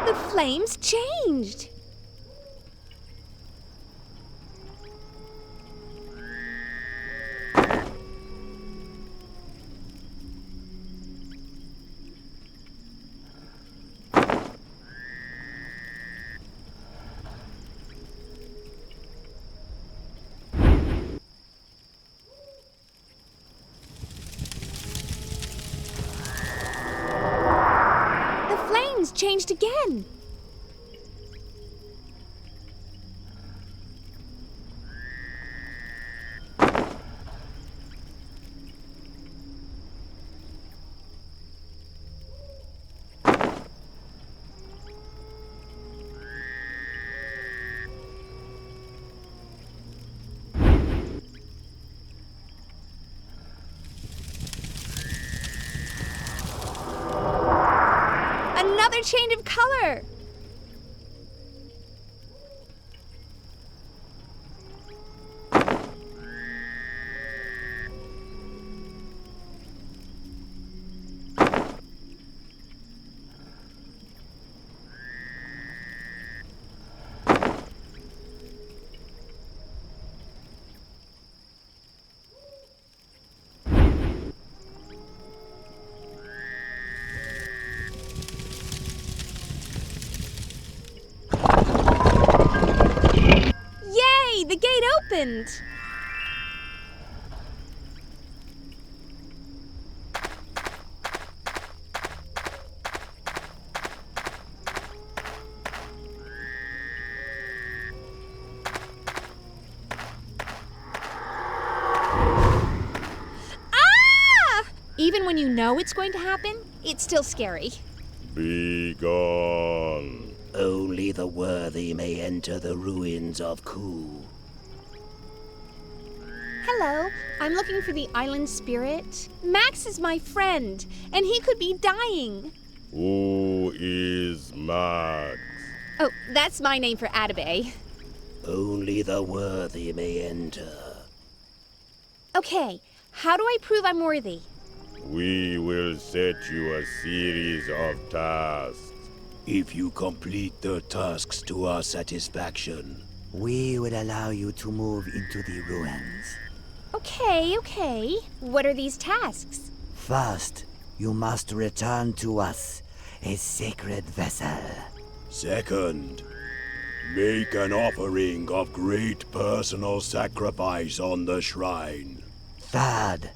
The flames changed. The flames changed again. Another change of color. Yay! The gate opened! Even when you know it's going to happen, it's still scary. Be gone. Only the worthy may enter the ruins of Ku. Hello, I'm looking for the island spirit. Max is my friend, and he could be dying. Who is Max? Oh, that's my name for Atabey. Only the worthy may enter. Okay, how do I prove I'm worthy? We will set you a series of tasks. If you complete the tasks to our satisfaction, we will allow you to move into the ruins. Okay. What are these tasks? First, you must return to us a sacred vessel. Second, make an offering of great personal sacrifice on the shrine. Third,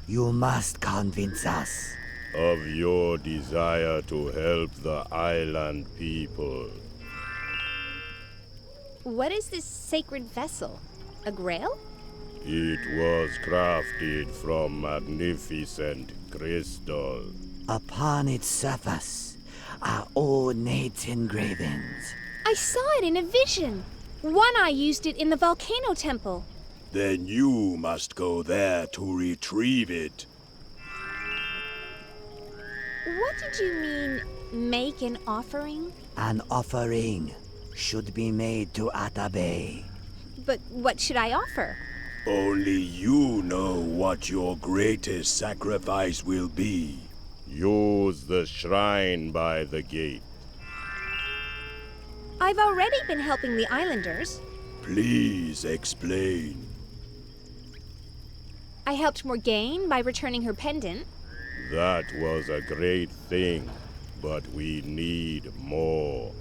you must convince us of your desire to help the island people. What is this sacred vessel? A grail? It was crafted from magnificent crystal. Upon its surface are ornate engravings. I saw it in a vision. One Eye used it in the volcano temple. Then you must go there to retrieve it. What did you mean, make an offering? An offering should be made to Atabey. But what should I offer? Only you know what your greatest sacrifice will be. Use the shrine by the gate. I've already been helping the islanders. Please explain. I helped Morgaine by returning her pendant. That was a great thing, but we need more.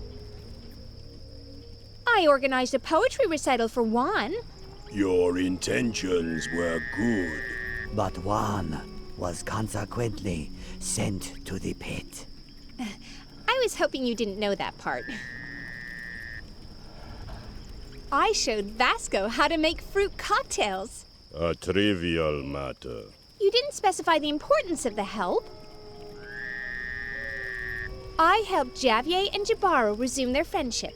I organized a poetry recital for Juan. Your intentions were good. But Juan was consequently sent to the pit. I was hoping you didn't know that part. I showed Vasco how to make fruit cocktails. A trivial matter. You didn't specify the importance of the help. I helped Javier and Jabaro resume their friendship.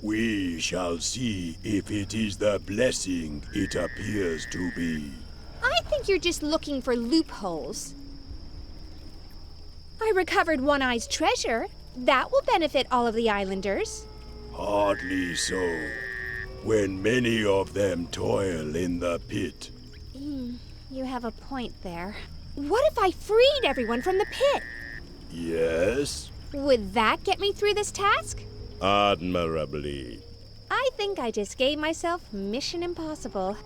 We shall see if it is the blessing it appears to be. I think you're just looking for loopholes. I recovered One Eye's treasure. That will benefit all of the islanders. Hardly so, when many of them toil in the pit. You have a point there. What if I freed everyone from the pit? Yes? Would that get me through this task? Admirably. I think I just gave myself Mission Impossible.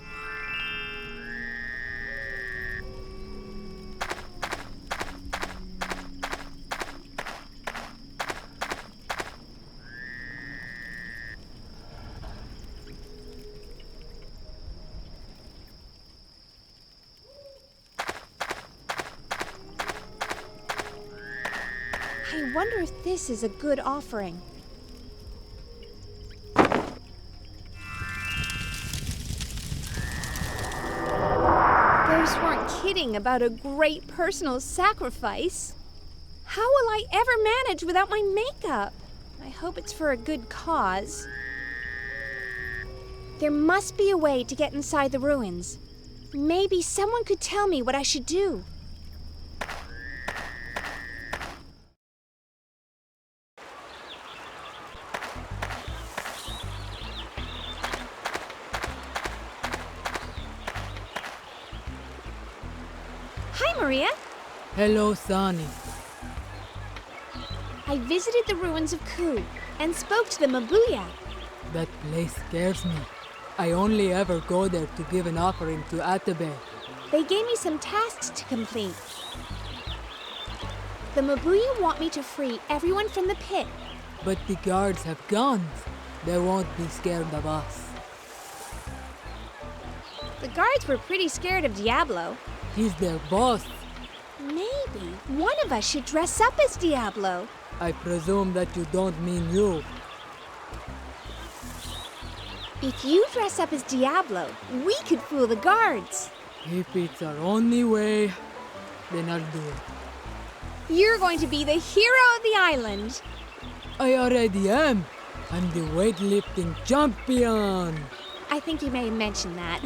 I wonder if this is a good offering. Those weren't kidding about a great personal sacrifice. How will I ever manage without my makeup? I hope it's for a good cause. There must be a way to get inside the ruins. Maybe someone could tell me what I should do. Hi, Maria. Hello, Sonny. I visited the ruins of Ku and spoke to the Mabuya. That place scares me. I only ever go there to give an offering to Atabey. They gave me some tasks to complete. The Mabuya want me to free everyone from the pit. But the guards have guns. They won't be scared of us. The guards were pretty scared of Diablo. He's their boss. Maybe one of us should dress up as Diablo. I presume that you don't mean you. If you dress up as Diablo, we could fool the guards. If it's our only way... then I'll do it. You're going to be the hero of the island. I already am. I'm the weightlifting champion. I think you may have mentioned that.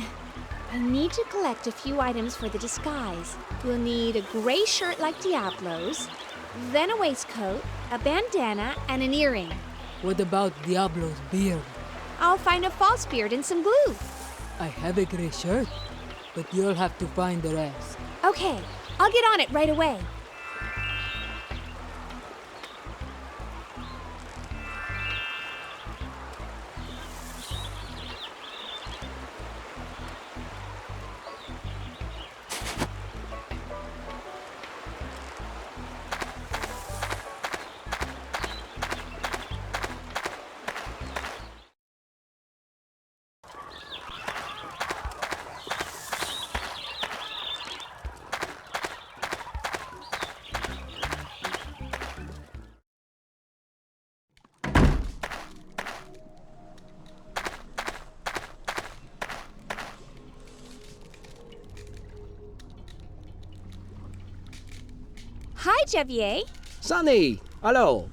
I need to collect a few items for the disguise. We'll need a gray shirt like Diablo's, then a waistcoat, a bandana, and an earring. What about Diablo's beard? I'll find a false beard and some glue. I have a gray shirt, but you'll have to find the rest. Okay, I'll get on it right away. Hi, Javier. Sonny, hello.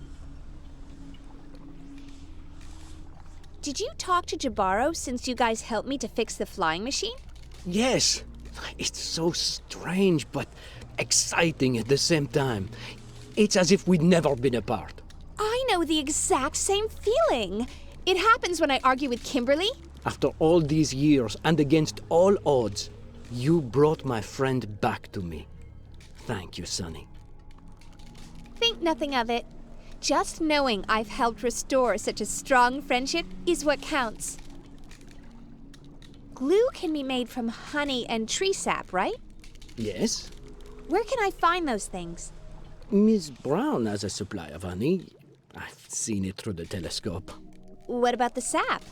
Did you talk to Jabaro since you guys helped me to fix the flying machine? Yes, it's so strange but exciting at the same time. It's as if we'd never been apart. I know the exact same feeling. It happens when I argue with Kimberly. After all these years and against all odds, you brought my friend back to me. Thank you, Sonny. Think nothing of it. Just knowing I've helped restore such a strong friendship is what counts. Glue can be made from honey and tree sap, right? Yes? Where can I find those things? Miss Brown has a supply of honey. I've seen it through the telescope. What about the sap?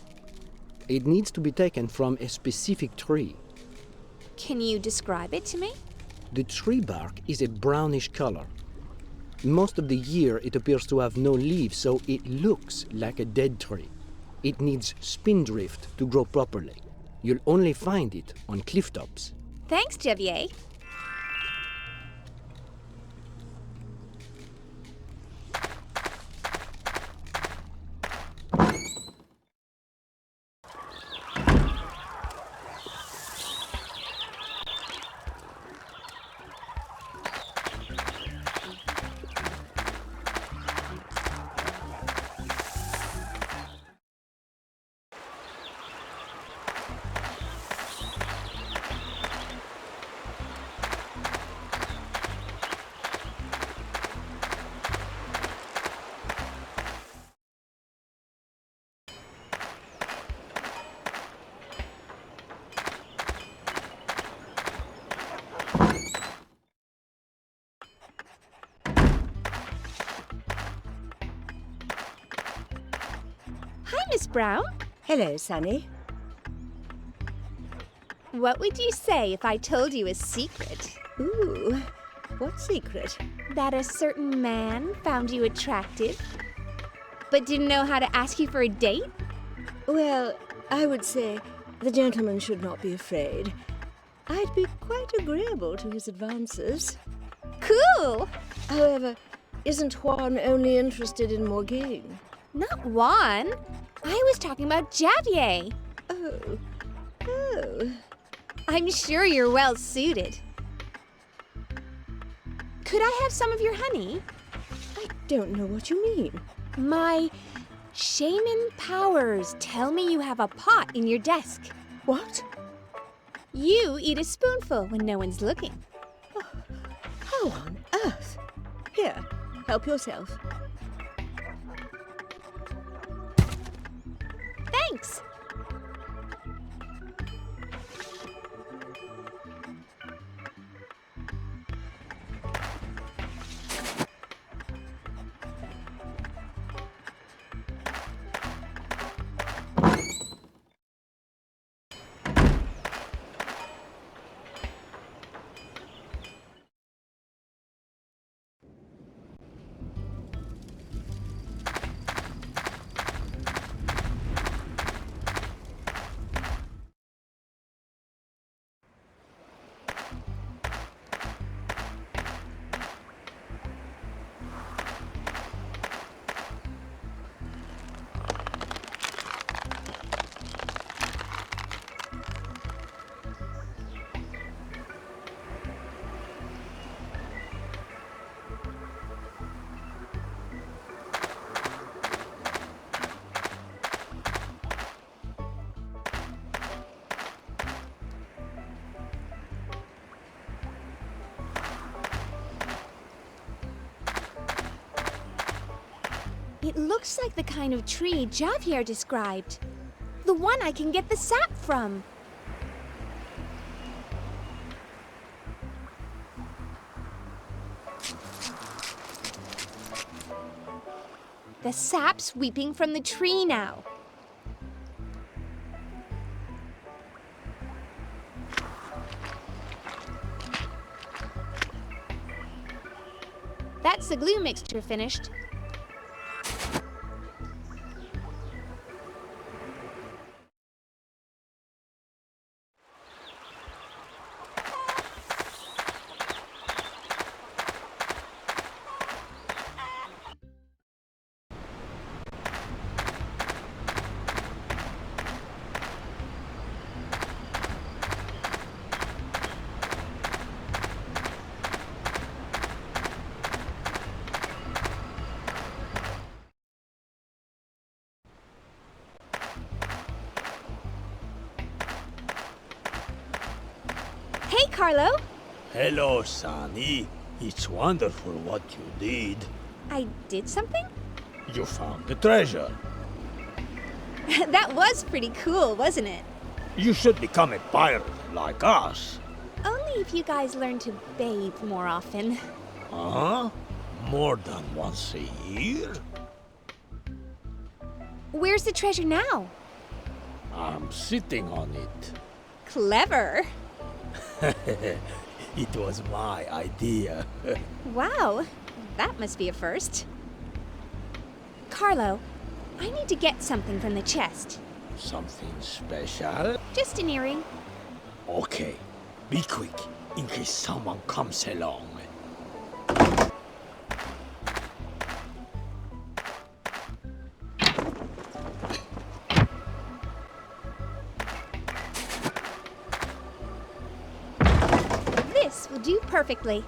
It needs to be taken from a specific tree. Can you describe it to me? The tree bark is a brownish color. Most of the year it appears to have no leaves, so it looks like a dead tree. It needs spindrift to grow properly. You'll only find it on cliff tops. Thanks, Javier. Hi, Miss Brown. Hello, Sonny. What would you say if I told you a secret? Ooh, what secret? That a certain man found you attractive, but didn't know how to ask you for a date? Well, I would say the gentleman should not be afraid. I'd be quite agreeable to his advances. Cool! However, isn't Juan only interested in Morgaine? Not Juan. I was talking about Javier. Oh. I'm sure you're well suited. Could I have some of your honey? I don't know what you mean. My shaman powers tell me you have a pot in your desk. What? You eat a spoonful when no one's looking. Oh, how on earth? Here, help yourself. Thanks. It looks like the kind of tree Javier described. The one I can get the sap from. The sap's weeping from the tree now. That's the glue mixture finished. Hey, Carlo. Hello, Sonny. It's wonderful what you did. I did something? You found the treasure. That was pretty cool, wasn't it? You should become a pirate like us. Only if you guys learn to bathe more often. Huh? More than once a year? Where's the treasure now? I'm sitting on it. Clever. It was my idea. Wow, that must be a first. Carlo, I need to get something from the chest. Something special? Just an earring. Okay, be quick in case someone comes along. This will do perfectly.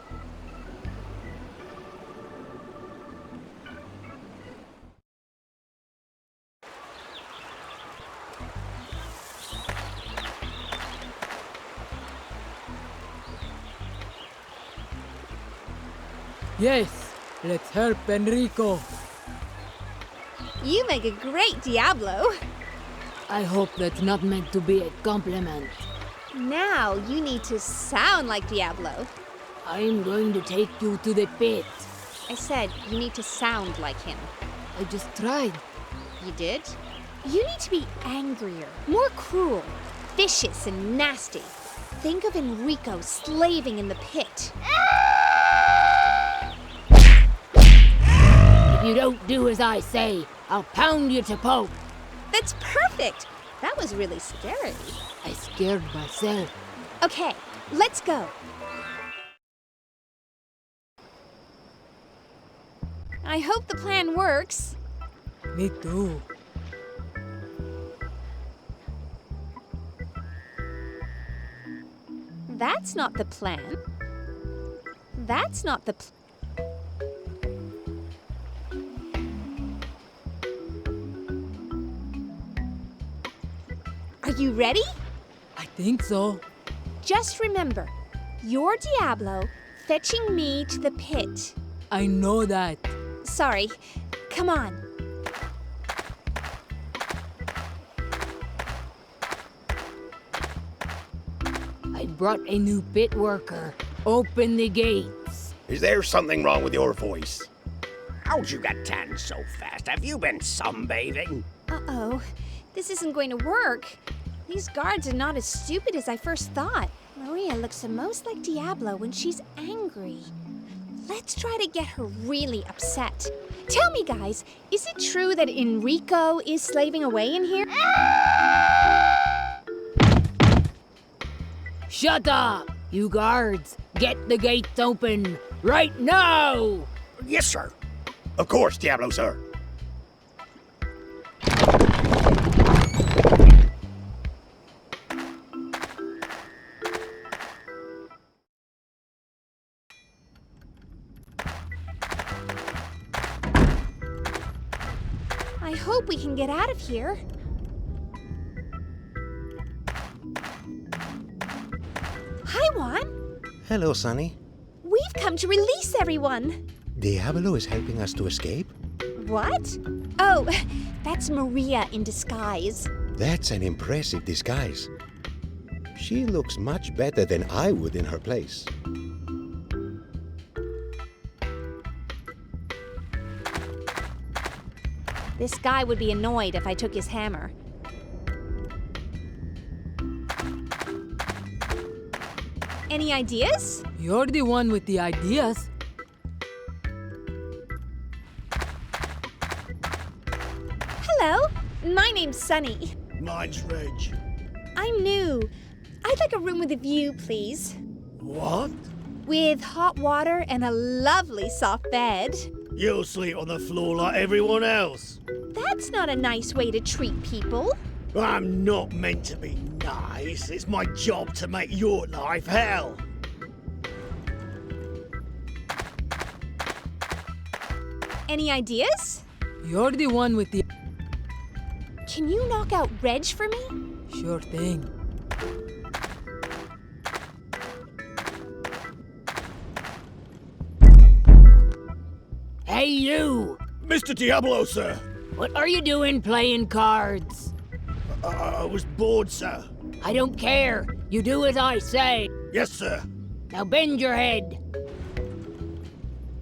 Yes, let's help Enrico. You make a great Diablo. I hope that's not meant to be a compliment. Now you need to sound like Diablo. I'm going to take you to the pit. I said you need to sound like him. I just tried. You did? You need to be angrier, more cruel, vicious and nasty. Think of Enrico slaving in the pit. If you don't do as I say, I'll pound you to pulp. That's perfect. That was really scary. I scared myself. Okay, let's go. I hope the plan works. Me too. That's not the plan. That's not the Are you ready? I think so. Just remember, you're Diablo fetching me to the pit. I know that. Sorry. Come on. I brought a new pit worker. Open the gates. Is there something wrong with your voice? How'd you get tan so fast? Have you been sunbathing? Uh-oh. This isn't going to work. These guards are not as stupid as I first thought. Maria looks the most like Diablo when she's angry. Let's try to get her really upset. Tell me, guys, is it true that Enrico is slaving away in here? Shut up! You guards, get the gates open right now! Yes, sir. Of course, Diablo, sir. I hope we can get out of here. Hi, Juan. Hello, Sonny. We've come to release everyone. Diablo is helping us to escape? What? Oh, that's Maria in disguise. That's an impressive disguise. She looks much better than I would in her place. This guy would be annoyed if I took his hammer. Any ideas? You're the one with the ideas. Hello, my name's Sunny. Mine's Reg. I'm new. I'd like a room with a view, please. What? With hot water and a lovely soft bed. You'll sleep on the floor like everyone else. That's not a nice way to treat people. I'm not meant to be nice. It's my job to make your life hell. Any ideas? You're the one with the... Can you knock out Reg for me? Sure thing. Hey, you! Mr. Diablo, sir. What are you doing playing cards? I was bored, sir. I don't care. You do as I say. Yes, sir. Now bend your head.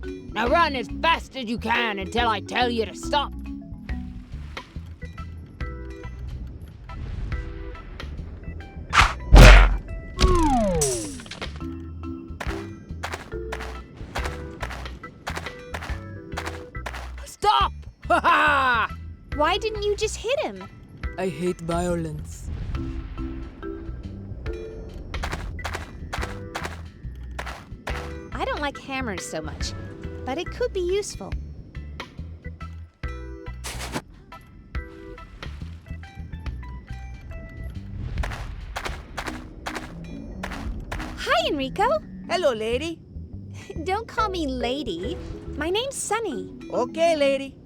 Now run as fast as you can until I tell you to stop. Stop! Ha ha! Why didn't you just hit him? I hate violence. I don't like hammers so much, but it could be useful. Hi, Enrico. Hello, lady. Don't call me lady. My name's Sunny. Okay, lady.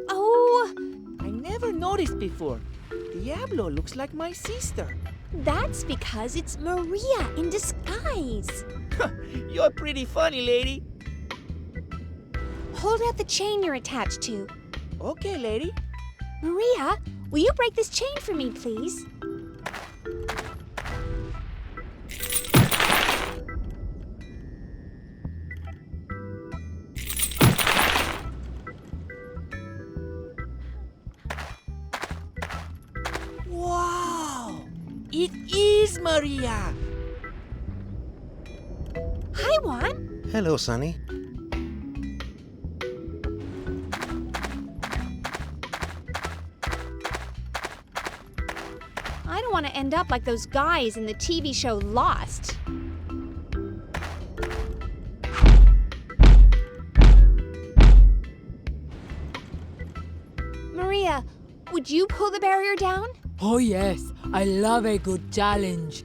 Oh, I never noticed before. Diablo looks like my sister. that's because it's Maria in disguise. You're pretty funny, lady. Hold out the chain you're attached to. Okay, lady. Maria, will you break this chain for me, please? Wow! It is Maria! Hi, Juan. Hello, Sonny. I don't want to end up like those guys in the TV show Lost. Maria, would you pull the barrier down? Oh yes, I love a good challenge.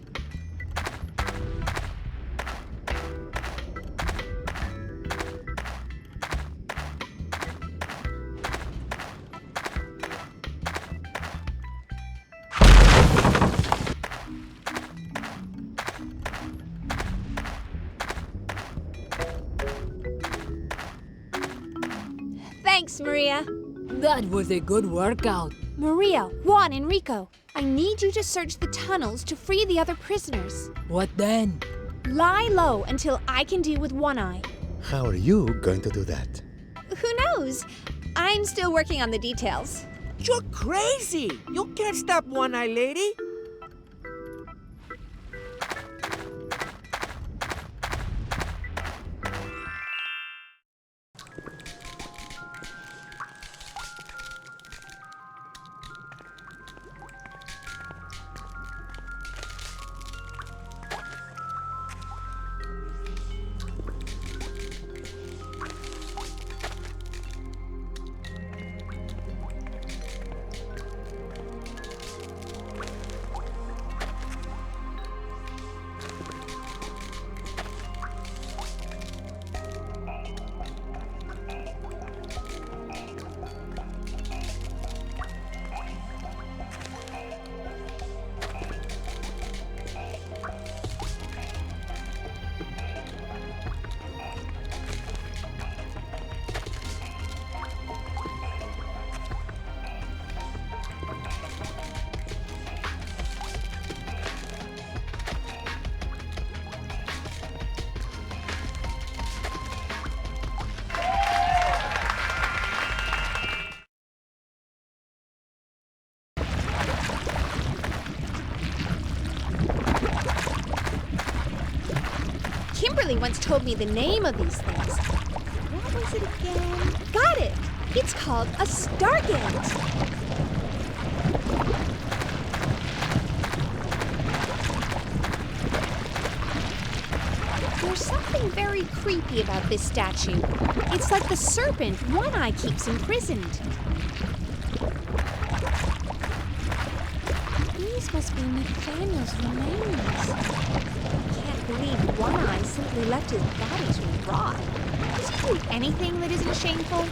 Thanks, Maria. That was a good workout. Maria, Juan, Enrico, I need you to search the tunnels to free the other prisoners. What then? Lie low until I can deal with One Eye. How are you going to do that? Who knows? I'm still working on the details. You're crazy! You can't stop One Eye Lady! Kimberly once told me the name of these things. What was it again? Got it! It's called a stargate. There's something very creepy about this statue. It's like the serpent One Eye keeps imprisoned. These must be Nathaniel's remains. I can't believe One Eye simply left his body to rot. Does he do anything that isn't shameful?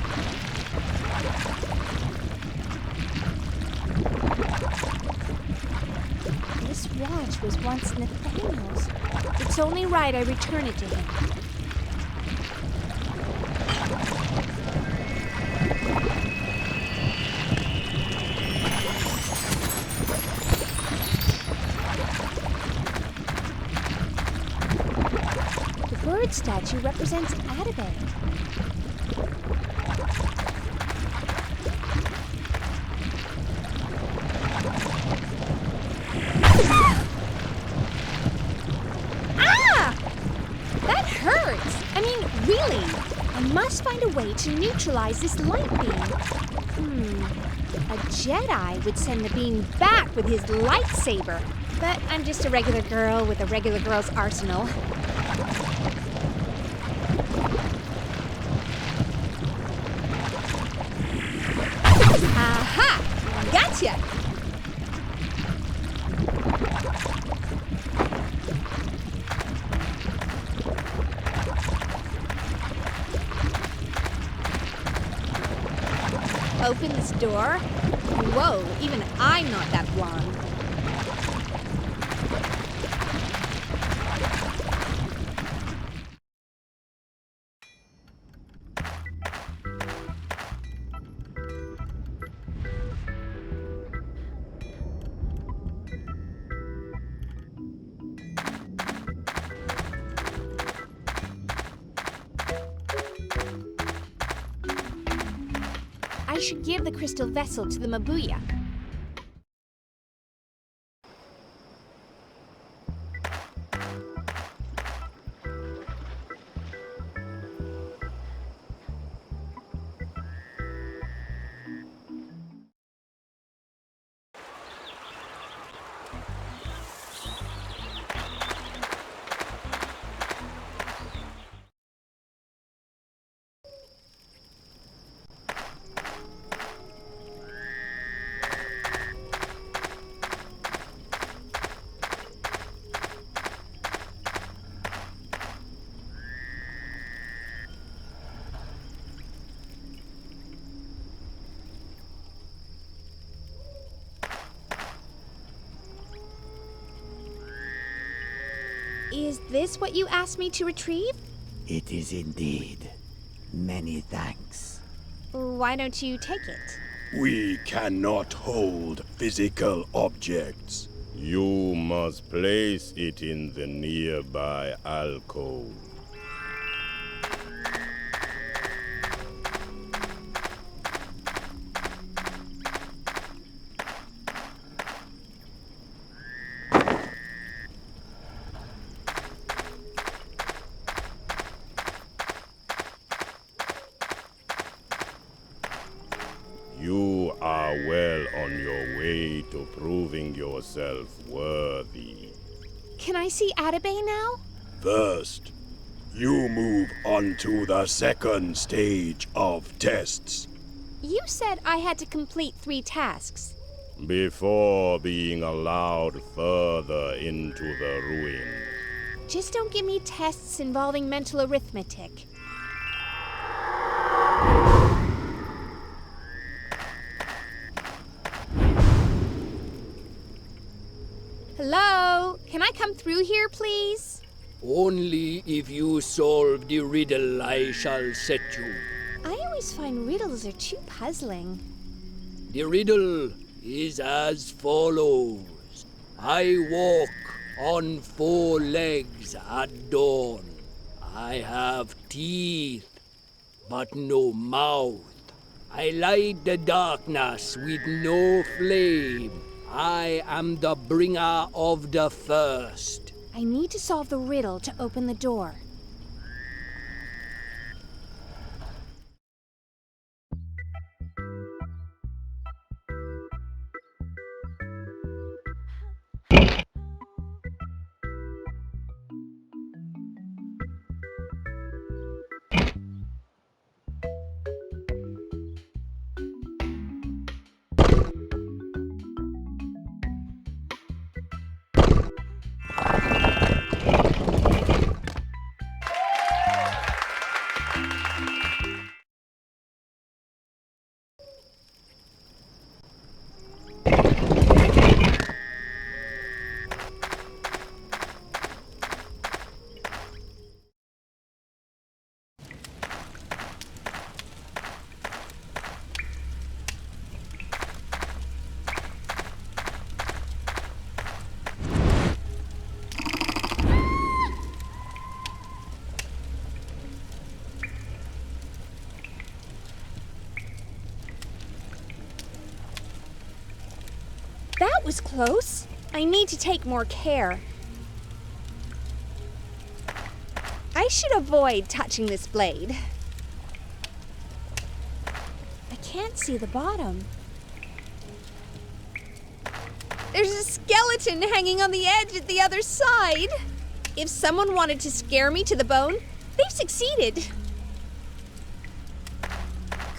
This watch was once Nathaniel's. It's only right I return it to him. The bird statue represents Atabey. I must find a way to neutralize this light beam. A Jedi would send the beam back with his lightsaber. But I'm just a regular girl with a regular girl's arsenal. Aha! Gotcha! Open this door? Whoa, even I'm not that blonde. I should give the crystal vessel to the Mabuya. Is this what you asked me to retrieve? It is indeed. Many thanks. Why don't you take it? We cannot hold physical objects. You must place it in the nearby alcove. You are well on your way to proving yourself worthy. Can I see Atabey now? First, you move on to the second stage of tests. You said I had to complete 3 tasks. Before being allowed further into the ruins. Just don't give me tests involving mental arithmetic. Hello? Can I come through here, please? Only if you solve the riddle I shall set you. I always find riddles are too puzzling. The riddle is as follows. I walk on 4 legs at dawn. I have teeth, but no mouth. I light the darkness with no flame. I am the bringer of the first. I need to solve the riddle to open the door. That was close. I need to take more care. I should avoid touching this blade. I can't see the bottom. There's a skeleton hanging on the edge at the other side. If someone wanted to scare me to the bone, they've succeeded.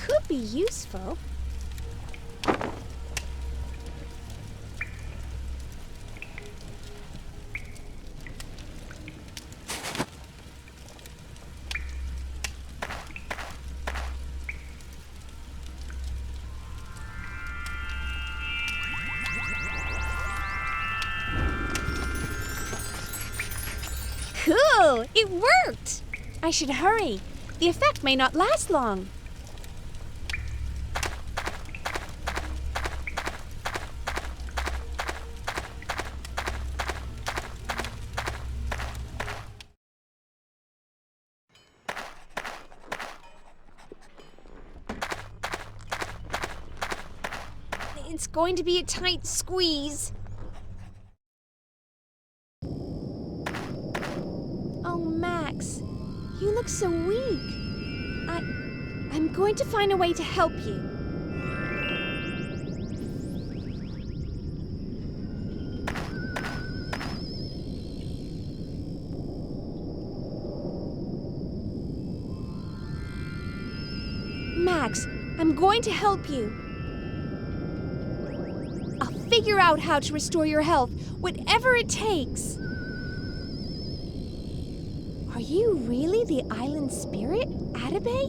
Could be useful. Cool! It worked! I should hurry. The effect may not last long. It's going to be a tight squeeze. Max, you look so weak. I'm going to find a way to help you. Max, I'm going to help you. I'll figure out how to restore your health, whatever it takes. Are you really the island spirit, Atabey?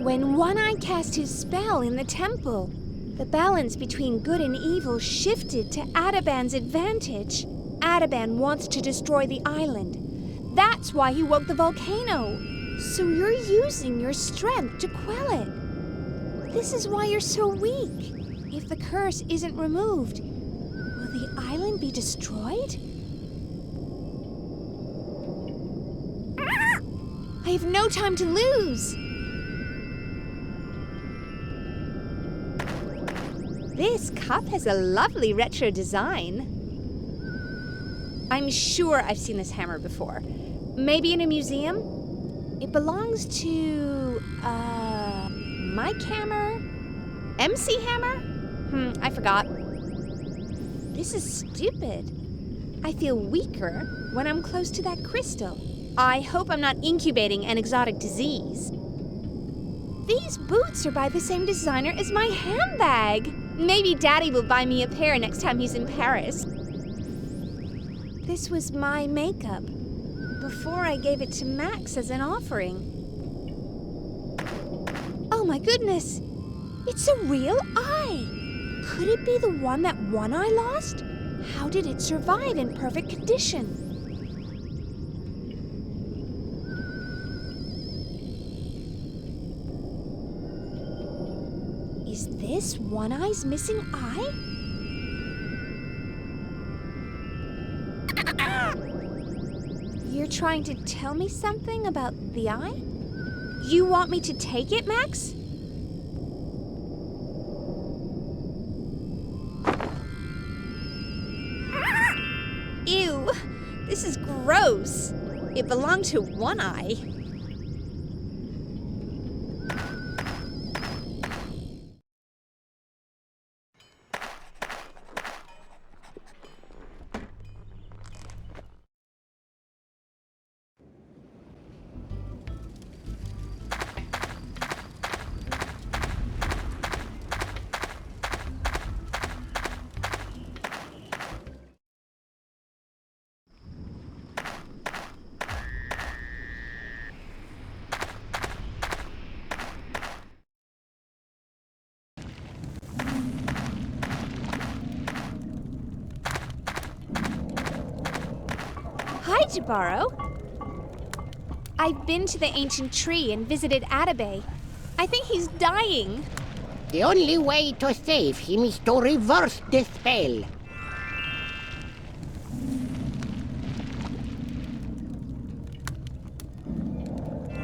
When One-Eye cast his spell in the temple, the balance between good and evil shifted to Ataban's advantage. Ataban wants to destroy the island. That's why he woke the volcano. So you're using your strength to quell it. This is why you're so weak. If the curse isn't removed, will the island be destroyed? I have no time to lose! This cup has a lovely retro design. I'm sure I've seen this hammer before. Maybe in a museum? It belongs to, Mike Hammer? MC Hammer? I forgot. This is stupid. I feel weaker when I'm close to that crystal. I hope I'm not incubating an exotic disease. These boots are by the same designer as my handbag. Maybe Daddy will buy me a pair next time he's in Paris. This was my makeup before I gave it to Max as an offering. Oh my goodness! It's a real eye! Could it be the one that One-Eye lost? How did it survive in perfect condition? Is this One-Eye's missing eye? You're trying to tell me something about the eye? You want me to take it, Max? This is gross. It belonged to One Eye. Hi, Jabaro. I've been to the ancient tree and visited Atabey. I think he's dying. The only way to save him is to reverse the spell.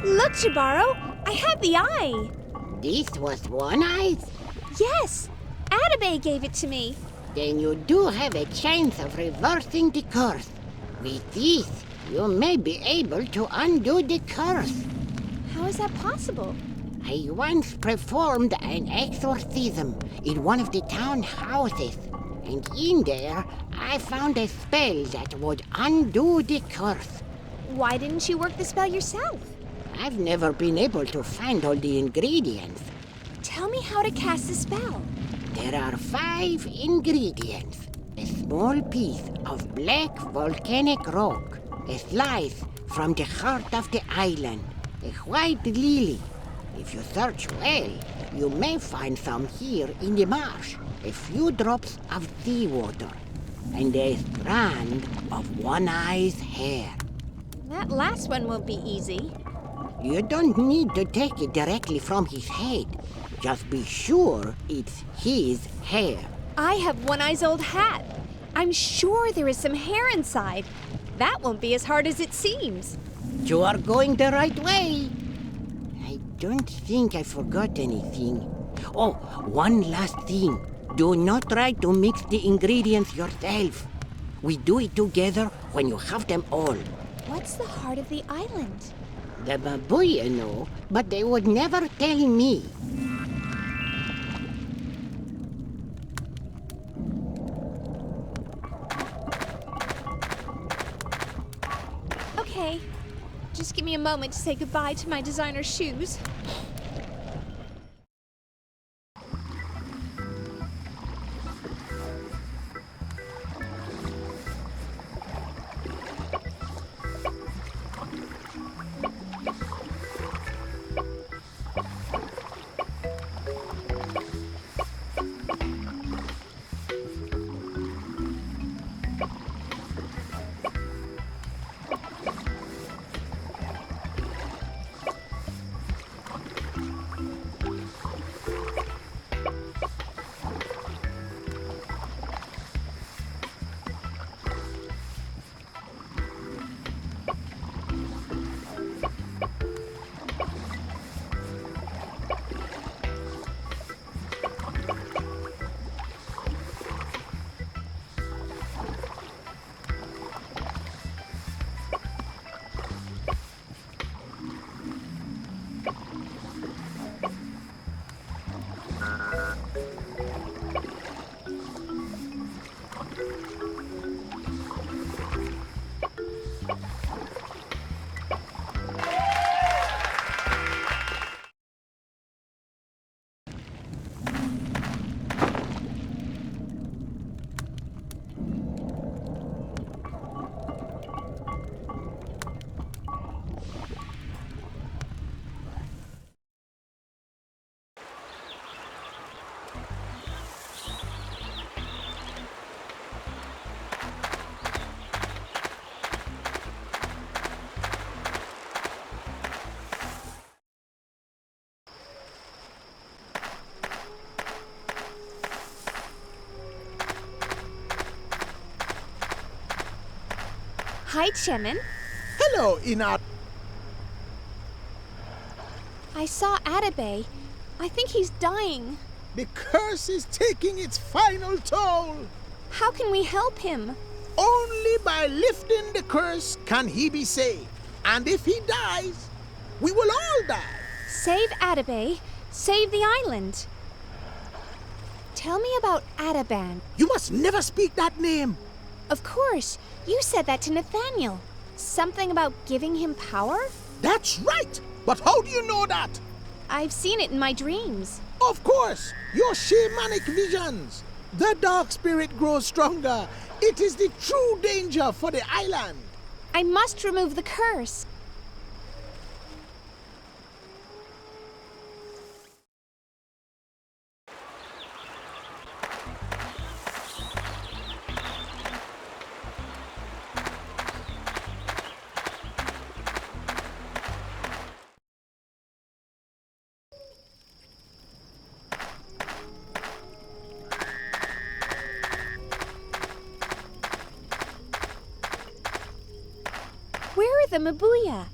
Look, Jabaro, I have the eye. This was One Eye's? Yes, Atabey gave it to me. Then you do have a chance of reversing the curse. With this, you may be able to undo the curse. How is that possible? I once performed an exorcism in one of the town houses, and in there I found a spell that would undo the curse. Why didn't you work the spell yourself? I've never been able to find all the ingredients. Tell me how to cast the spell. There are 5 ingredients. A small piece of black volcanic rock, a slice from the heart of the island, a white lily. If you search well, you may find some here in the marsh, a few drops of seawater, and a strand of One Eye's hair. That last one won't be easy. You don't need to take it directly from his head. Just be sure it's his hair. I have One Eye's old hat. I'm sure there is some hair inside. That won't be as hard as it seems. You are going the right way. I don't think I forgot anything. Oh, one last thing. Do not try to mix the ingredients yourself. We do it together when you have them all. What's the heart of the island? The babuya know, but they would never tell me. Okay, just give me a moment to say goodbye to my designer shoes. Hi, Chemin. Hello, Inat. I saw Atabey. I think he's dying. The curse is taking its final toll. How can we help him? Only Only by lifting the curse can he be saved. And if he dies, we will all die. Save Atabey. Save the island. Tell me about Ataban. You must never speak that name. Of course. You said that to Nathaniel. Something about giving him power? That's right. But how do you know that? I've seen it in my dreams. Of course. Your shamanic visions. The dark spirit grows stronger. It is the true danger for the island. I must remove the curse. Where are the Mabuya?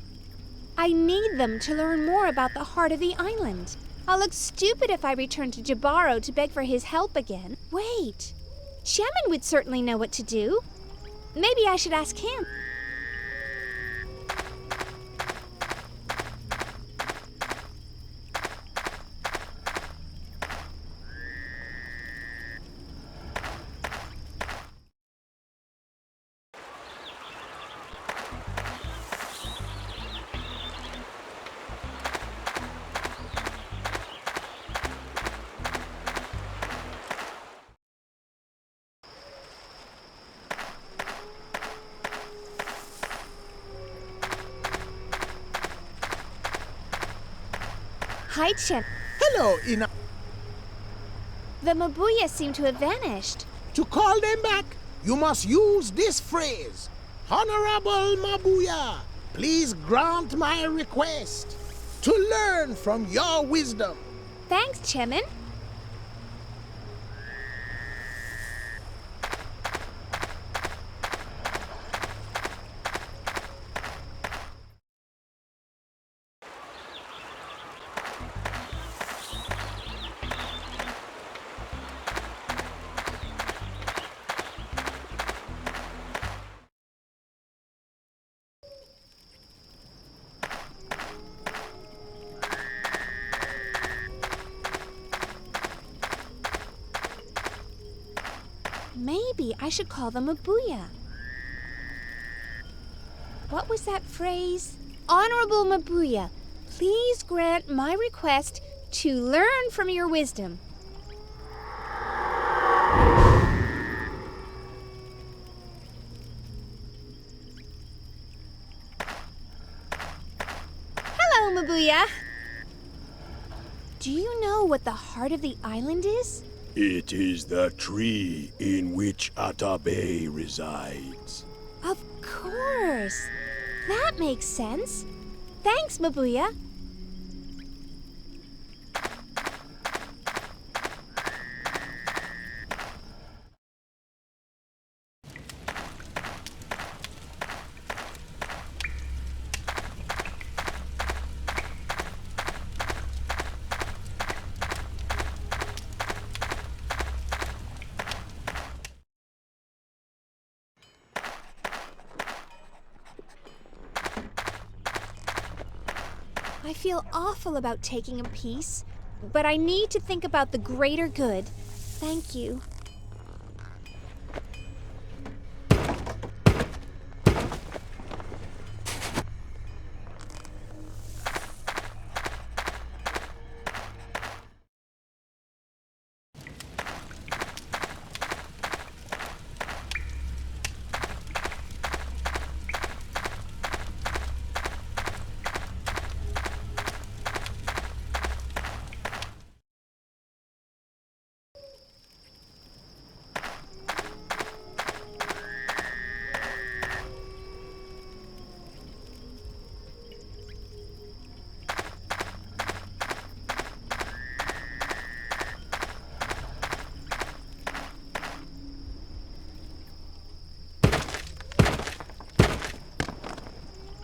I need them to learn more about the heart of the island. I'll look stupid if I return to Jabaro to beg for his help again. Wait, Shaman would certainly know what to do. Maybe I should ask him. Hi, Chim. Hello, Ina. The Mabuya seem to have vanished. To call them back, you must use this phrase. Honorable Mabuya, please grant my request to learn from your wisdom. Thanks, Chemin. Maybe I should call them Mabuya. What was that phrase? Honorable Mabuya, please grant my request to learn from your wisdom. Hello, Mabuya. Do you know what the heart of the island is? It is the tree in which Atabey resides. Of course. That makes sense. Thanks, Mabuya. I feel awful about taking a piece, but I need to think about the greater good. Thank you.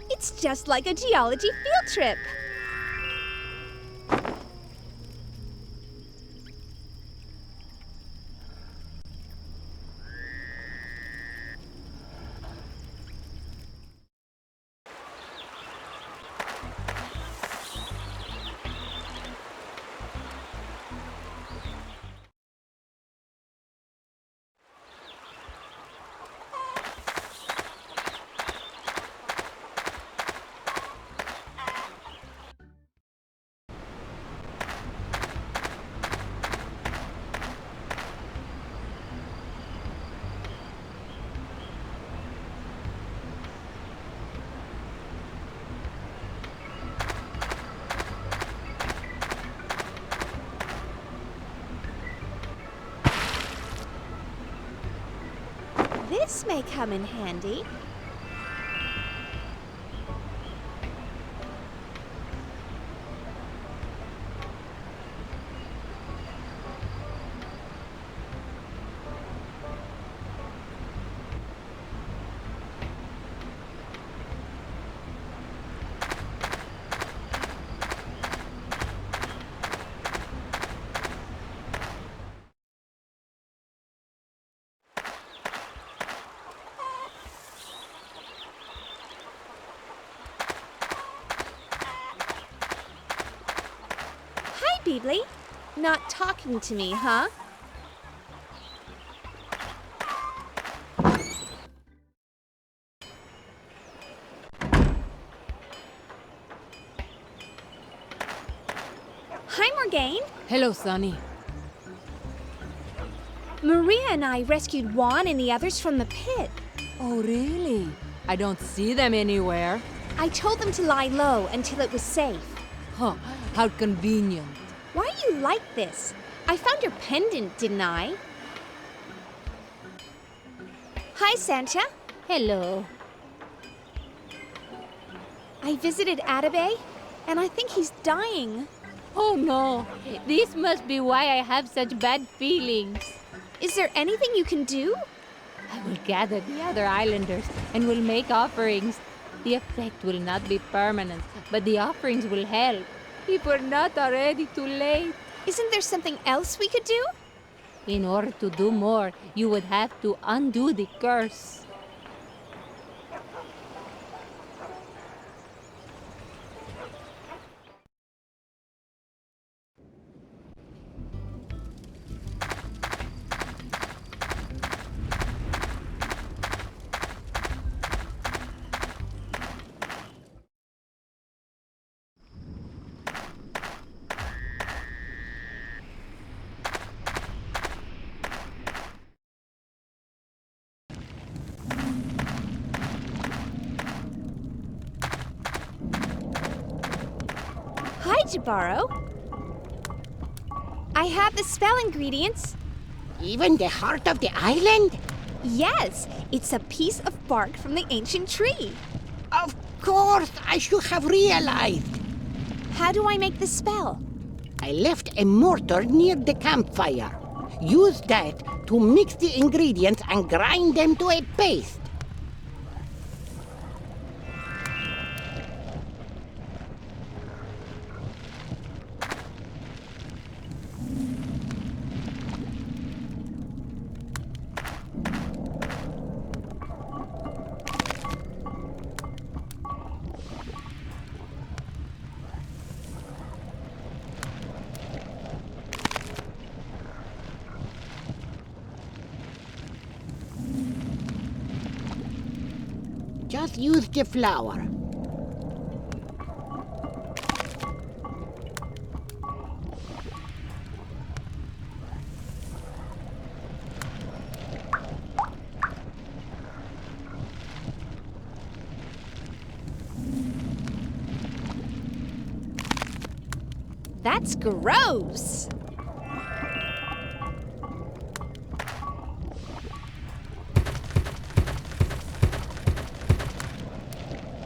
It's just like a geology field trip. This may come in handy. Beebly, not talking to me, huh? Hi, Morgaine. Hello, Sonny. Maria and I rescued Juan and the others from the pit. Oh, really? I don't see them anywhere. I told them to lie low until it was safe. Huh, how convenient. Why are you like this? I found your pendant, didn't I? Hi, Santa. Hello. I visited Atabey, and I think he's dying. Oh no, this must be why I have such bad feelings. Is there anything you can do? I will gather the other islanders and will make offerings. The effect will not be permanent, but the offerings will help. If we're not already too late. Isn't there something else we could do? In order to do more, you would have to undo the curse. Hi, Jabaro. I have the spell ingredients. Even the heart of the island? Yes, it's a piece of bark from the ancient tree. Of course, I should have realized. How do I make the spell? I left a mortar near the campfire. Use that to mix the ingredients and grind them to a paste. Just use the flour. That's gross.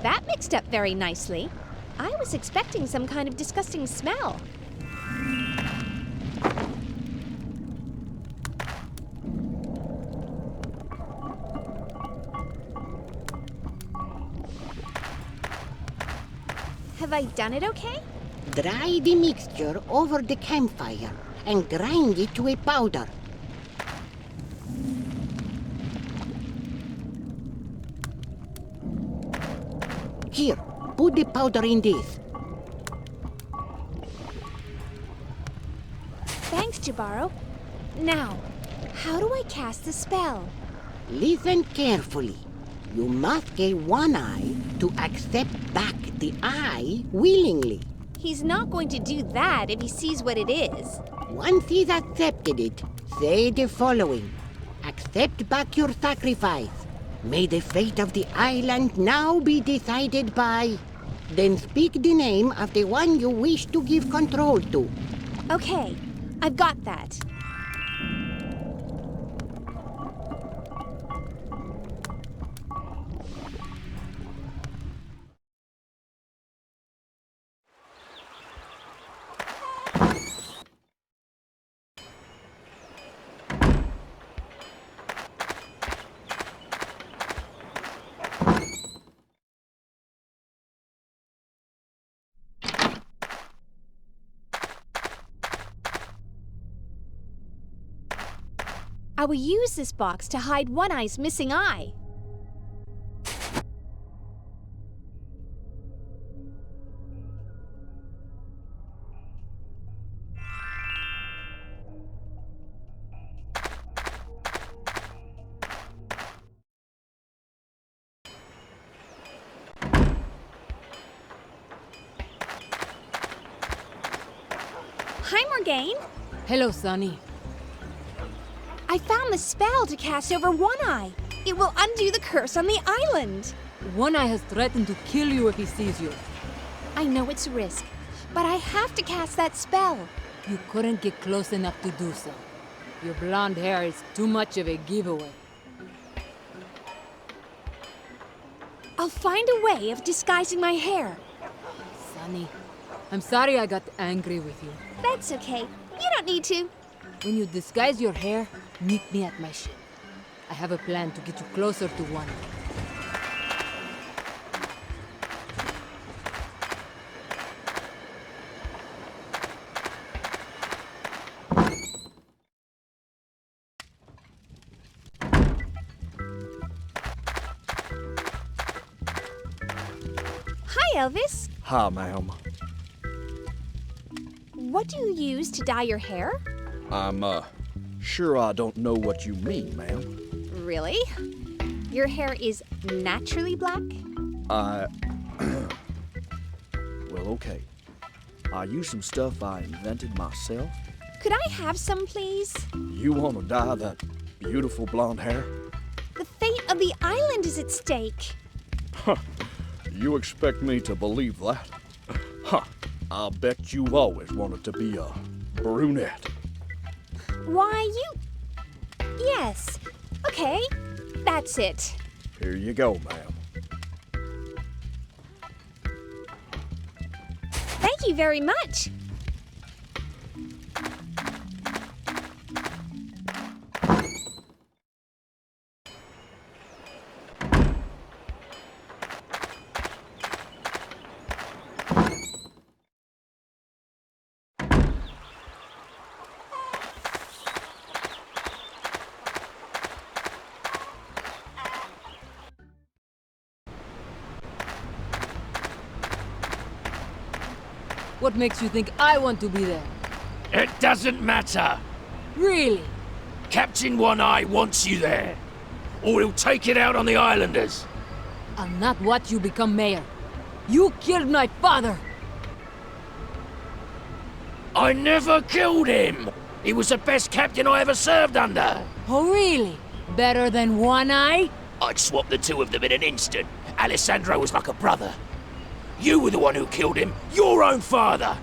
That mixed up very nicely. I was expecting some kind of disgusting smell. Have I done it okay? Dry the mixture over the campfire and grind it to a powder. Here, put the powder in this. Thanks, Jabaro. Now, how do I cast the spell? Listen carefully. You must get one eye to accept back the eye willingly. He's not going to do that if he sees what it is. Once he's accepted it, say the following. Accept back your sacrifice. May the fate of the island now be decided by... Then speak the name of the one you wish to give control to. Okay, I've got that. I will use this box to hide One Eye's missing eye. Hi, Morgaine. Hello, Sonny. I found the spell to cast over One Eye. It will undo the curse on the island. One Eye has threatened to kill you if he sees you. I know it's a risk, but I have to cast that spell. You couldn't get close enough to do so. Your blonde hair is too much of a giveaway. I'll find a way of disguising my hair. Sonny, I'm sorry I got angry with you. That's okay. You don't need to. When you disguise your hair, meet me at my ship. I have a plan to get you closer to One Eye. Hi, Elvis. Hi, ma'am. What do you use to dye your hair? I'm, sure I don't know what you mean, ma'am. Really? Your hair is naturally black? Well, okay. I use some stuff I invented myself. Could I have some, please? You want to dye that beautiful blonde hair? The fate of the island is at stake. Huh. You expect me to believe that? Huh. I'll bet you've always wanted to be a brunette. Why, you... Yes. Okay. That's it. Here you go, ma'am. Thank you very much. What makes you think I want to be there? It doesn't matter. Really? Captain One Eye wants you there. Or he'll take it out on the islanders. I'll not watch you become mayor. You killed my father! I never killed him! He was the best captain I ever served under. Oh, really? Better than One Eye? I'd swap the two of them in an instant. Alessandro was like a brother. You were the one who killed him, your own father!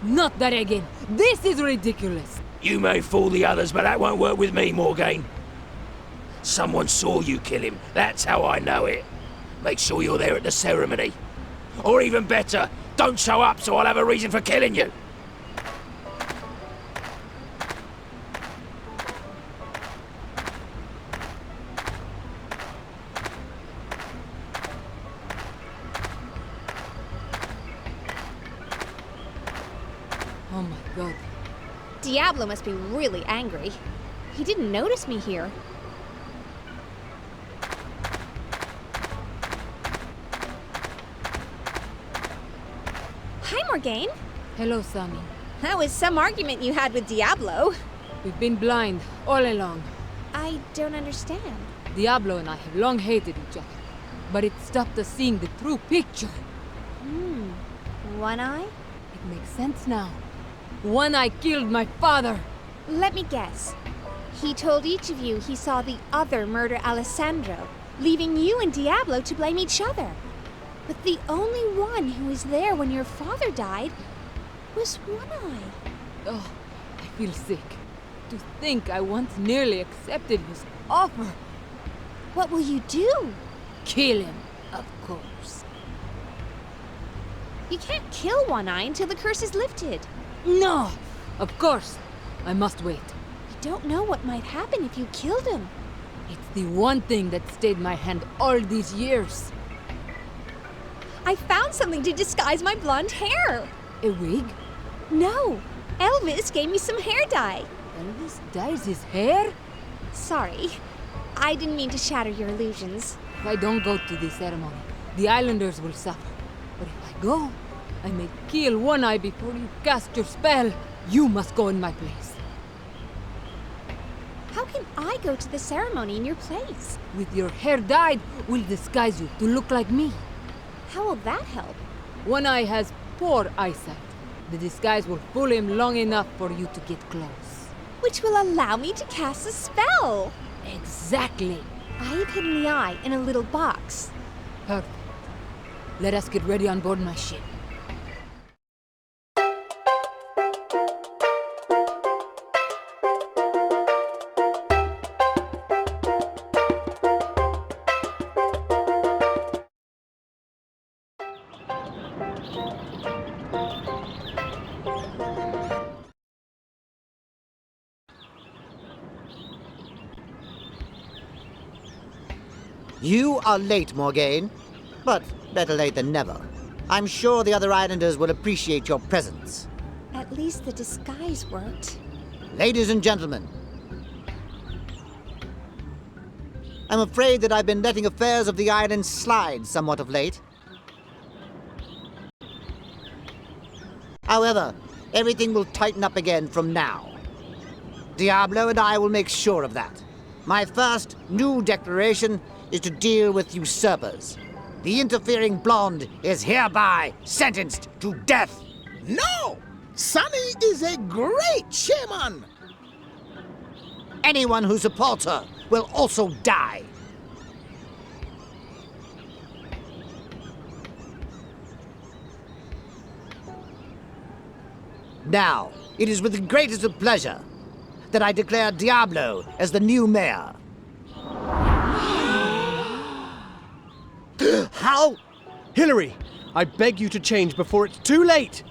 Not that again. This is ridiculous. You may fool the others, but that won't work with me, Morgaine. Someone saw you kill him, that's how I know it. Make sure you're there at the ceremony. Or even better, don't show up so I'll have a reason for killing you. Oh my god. Diablo must be really angry. He didn't notice me here. Hi, Morgaine. Hello, Sonny. That was some argument you had with Diablo. We've been blind all along. I don't understand. Diablo and I have long hated each other, but it stopped us seeing the true picture. One Eye? It makes sense now. One Eye killed my father. Let me guess. He told each of you he saw the other murder Alessandro, leaving you and Diablo to blame each other. But the only one who was there when your father died was One Eye. Oh, I feel sick. To think I once nearly accepted his offer. What will you do? Kill him, of course. You can't kill One Eye until the curse is lifted. No! Of course. I must wait. You don't know what might happen if you killed him. It's the one thing that stayed my hand all these years. I found something to disguise my blonde hair. A wig? No. Elvis gave me some hair dye. Elvis dyes his hair? Sorry. I didn't mean to shatter your illusions. If I don't go to the ceremony, the islanders will suffer. But if I go, I may kill One-Eye before you cast your spell. You must go in my place. How can I go to the ceremony in your place? With your hair dyed, we'll disguise you to look like me. How will that help? One-Eye has poor eyesight. The disguise will fool him long enough for you to get close. Which will allow me to cast a spell. Exactly. I've hidden the eye in a little box. Perfect. Let us get ready on board my ship. You are late, Morgaine, but better late than never. I'm sure the other islanders will appreciate your presence. At least the disguise worked. Ladies and gentlemen, I'm afraid that I've been letting affairs of the island slide somewhat of late. However, everything will tighten up again from now. Diablo and I will make sure of that. My first new declaration is to deal with usurpers. The interfering blonde is hereby sentenced to death. No! Sonny is a great shaman! Anyone who supports her will also die. Now, it is with the greatest of pleasure that I declare Diablo as the new mayor. How? Hillary, I beg you to change before it's too late.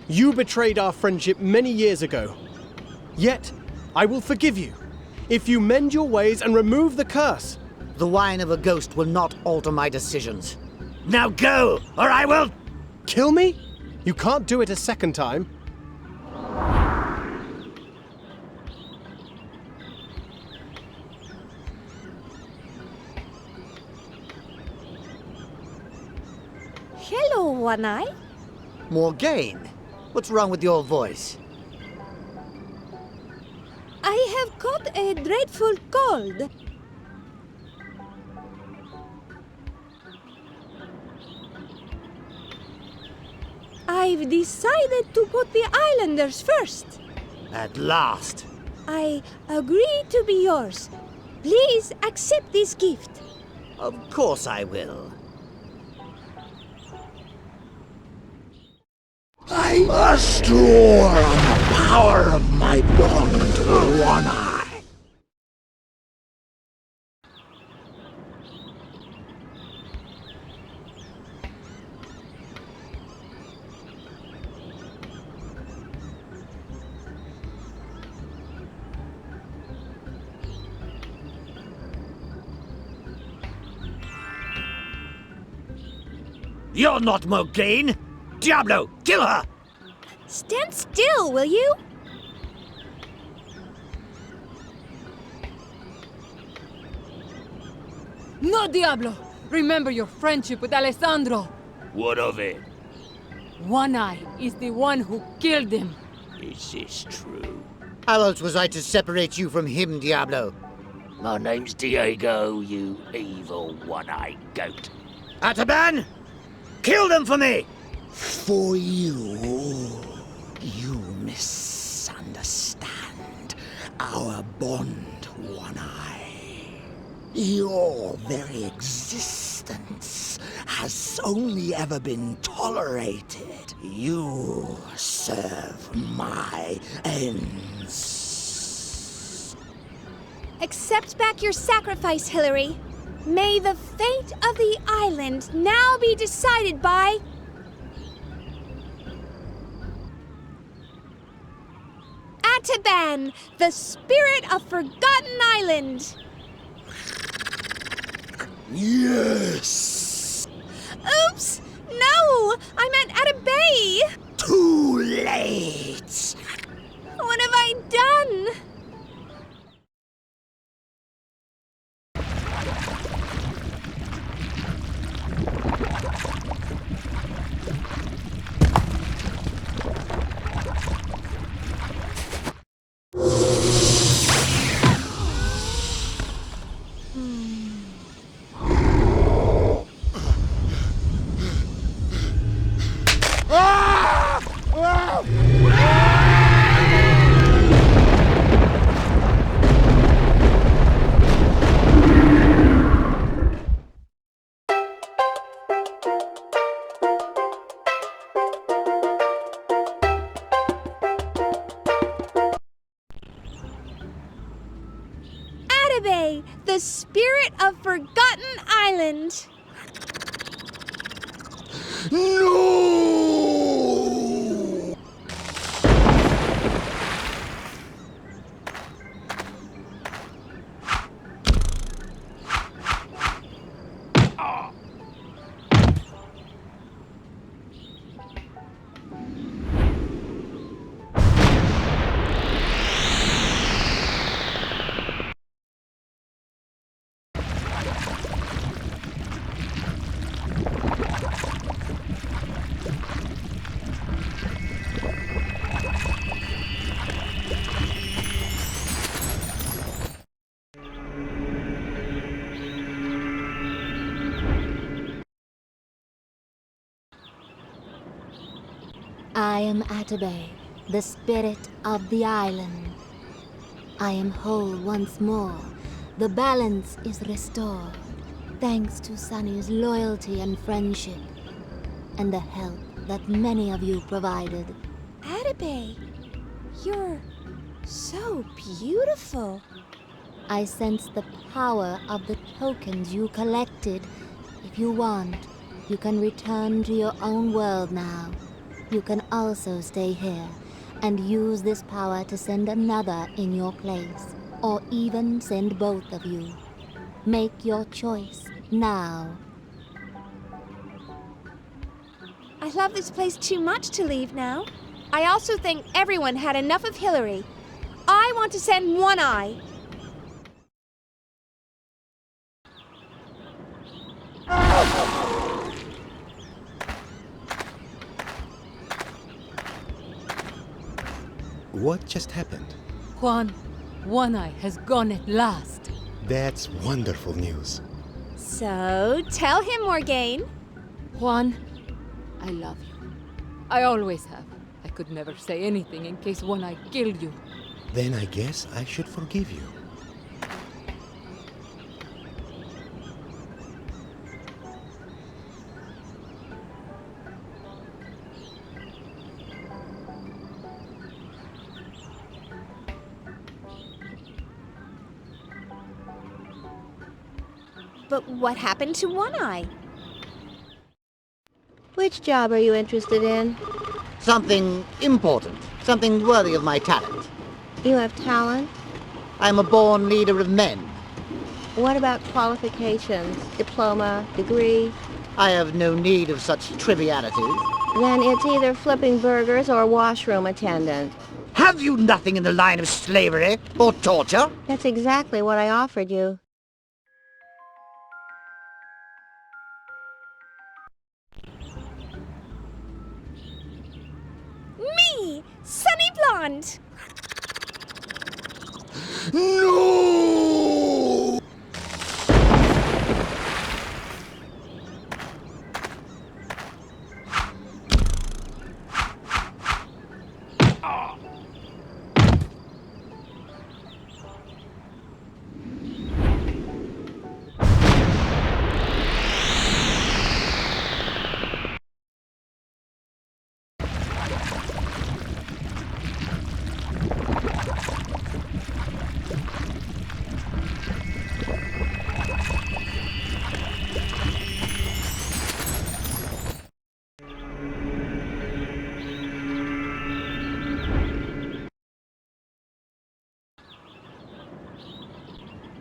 You betrayed our friendship many years ago. Yet, I will forgive you if you mend your ways and remove the curse. The whine of a ghost will not alter my decisions. Now go, or I will... Kill me? You can't do it a second time. Hello, One-Eye. Morgaine, what's wrong with your voice? I have caught a dreadful cold. I've decided to put the islanders first. At last. I agree to be yours. Please accept this gift. Of course I will. I must roar on the power of my bond to One-Eye. You're not Morgaine! Diablo, kill her! Stand still, will you? No, Diablo! Remember your friendship with Alessandro. What of it? One-Eye is the one who killed him. Is this true? How else was I to separate you from him, Diablo? My name's Diego, you evil one-eyed goat. Ataban! Kill them for me! For you misunderstand our bond, One-Eye. Your very existence has only ever been tolerated. You serve my ends. Accept back your sacrifice, Hillary. May the fate of the island now be decided by... Ataban, the spirit of Forgotten Island. Yes! Oops! No! I meant at a bay! Too late! What have I done? Atabey, the spirit of Forgotten Island. No! I am Atabey, the spirit of the island. I am whole once more. The balance is restored, thanks to Sunny's loyalty and friendship, and the help that many of you provided. Atabey, you're so beautiful. I sense the power of the tokens you collected. If you want, you can return to your own world now. You can also stay here and use this power to send another in your place, or even send both of you. Make your choice now. I love this place too much to leave now. I also think everyone had enough of Hillary. I want to send One Eye. What just happened? Juan, One Eye has gone at last. That's wonderful news. So, tell him, Morgaine. Juan, I love you. I always have. I could never say anything in case One Eye killed you. Then I guess I should forgive you. But what happened to One Eye? Which job are you interested in? Something important. Something worthy of my talent. You have talent? I'm a born leader of men. What about qualifications? Diploma, degree? I have no need of such trivialities. Then it's either flipping burgers or washroom attendant. Have you nothing in the line of slavery or torture? That's exactly what I offered you. Me, Sunny Blonde. No!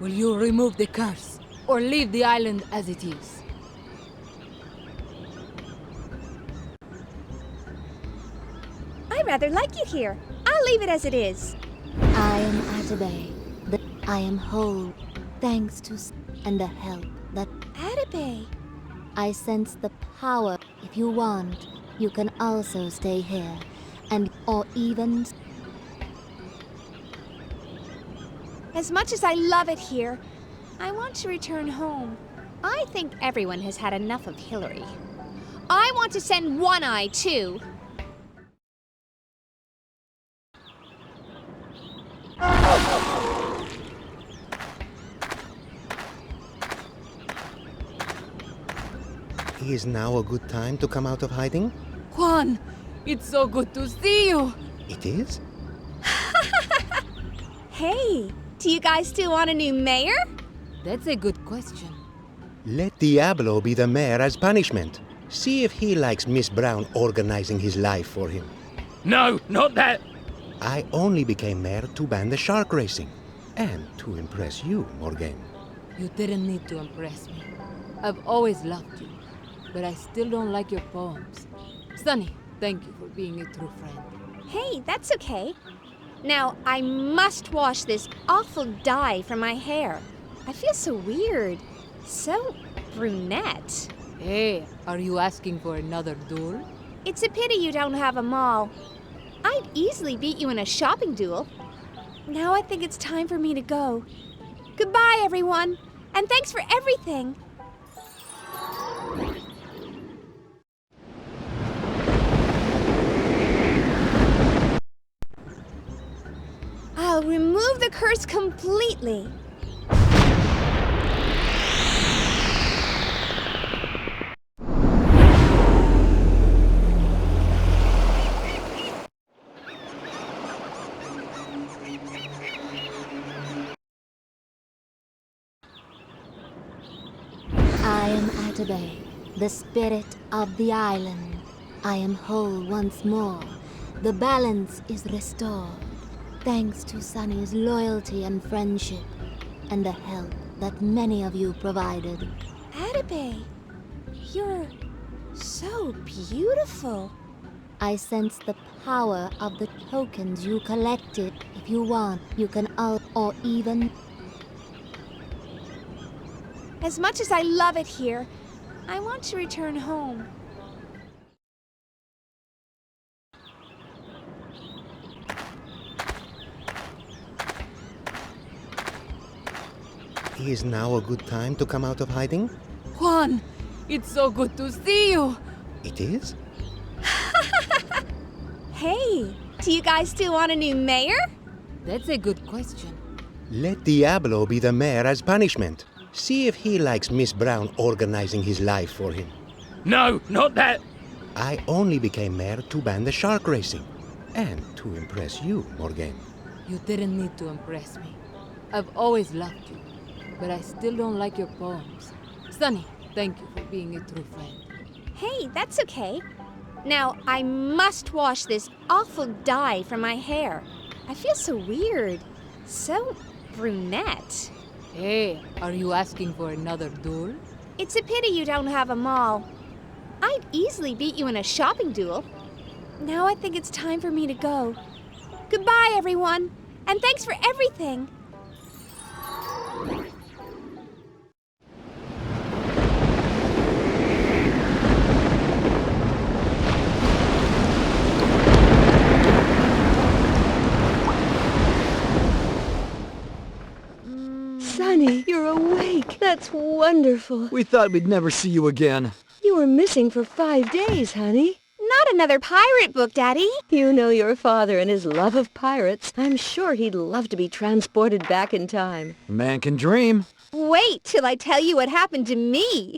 Will you remove the curse? or leave the island as it is. I rather like it here. I'll leave it as it is. I am Atabey. I am whole, thanks to and the help that Atabey. I sense the power. If you want, you can also stay here, and or even. As much as I love it here, I want to return home. I think everyone has had enough of Hillary. I want to send One-Eye too. Is now a good time to come out of hiding? Juan, it's so good to see you. It is? Hey, do you guys still want a new mayor? That's a good question. Let Diablo be the mayor as punishment. See if he likes Miss Brown organizing his life for him. No, not that! I only became mayor to ban the shark racing. And to impress you, Morgan. You didn't need to impress me. I've always loved you, but I still don't like your poems. Sonny, thank you for being a true friend. Hey, that's okay. Now, I must wash this awful dye from my hair. I feel so weird. So brunette. Hey, are you asking for another duel? It's a pity you don't have a mall. I'd easily beat you in a shopping duel. Now I think it's time for me to go. Goodbye, everyone, and thanks for everything. I'll remove the curse completely. I am Atabey, the spirit of the island. I am whole once more. The balance is restored, thanks to Sunny's loyalty and friendship, and the help that many of you provided. Atabey, you're so beautiful. I sense the power of the tokens you collected. If you want, you can or even. As much as I love it here, I want to return home. Is now a good time to come out of hiding? Juan, it's so good to see you. It is? Hey, do you guys still want a new mayor? That's a good question. Let Diablo be the mayor as punishment. See if he likes Miss Brown organizing his life for him. No, not that! I only became mayor to ban the shark racing. And to impress you, Morgan. You didn't need to impress me. I've always loved you, but I still don't like your poems. Sunny, thank you for being a true friend. Hey, that's okay. Now, I must wash this awful dye from my hair. I feel so weird. So brunette. Hey, are you asking for another duel? It's a pity you don't have a mall. I'd easily beat you in a shopping duel. Now I think it's time for me to go. Goodbye, everyone, and thanks for everything. Sonny, you're awake. That's wonderful. We thought we'd never see you again. You were missing for 5 days, honey. Not another pirate book, Daddy. You know your father and his love of pirates. I'm sure he'd love to be transported back in time. Man can dream. Wait till I tell you what happened to me.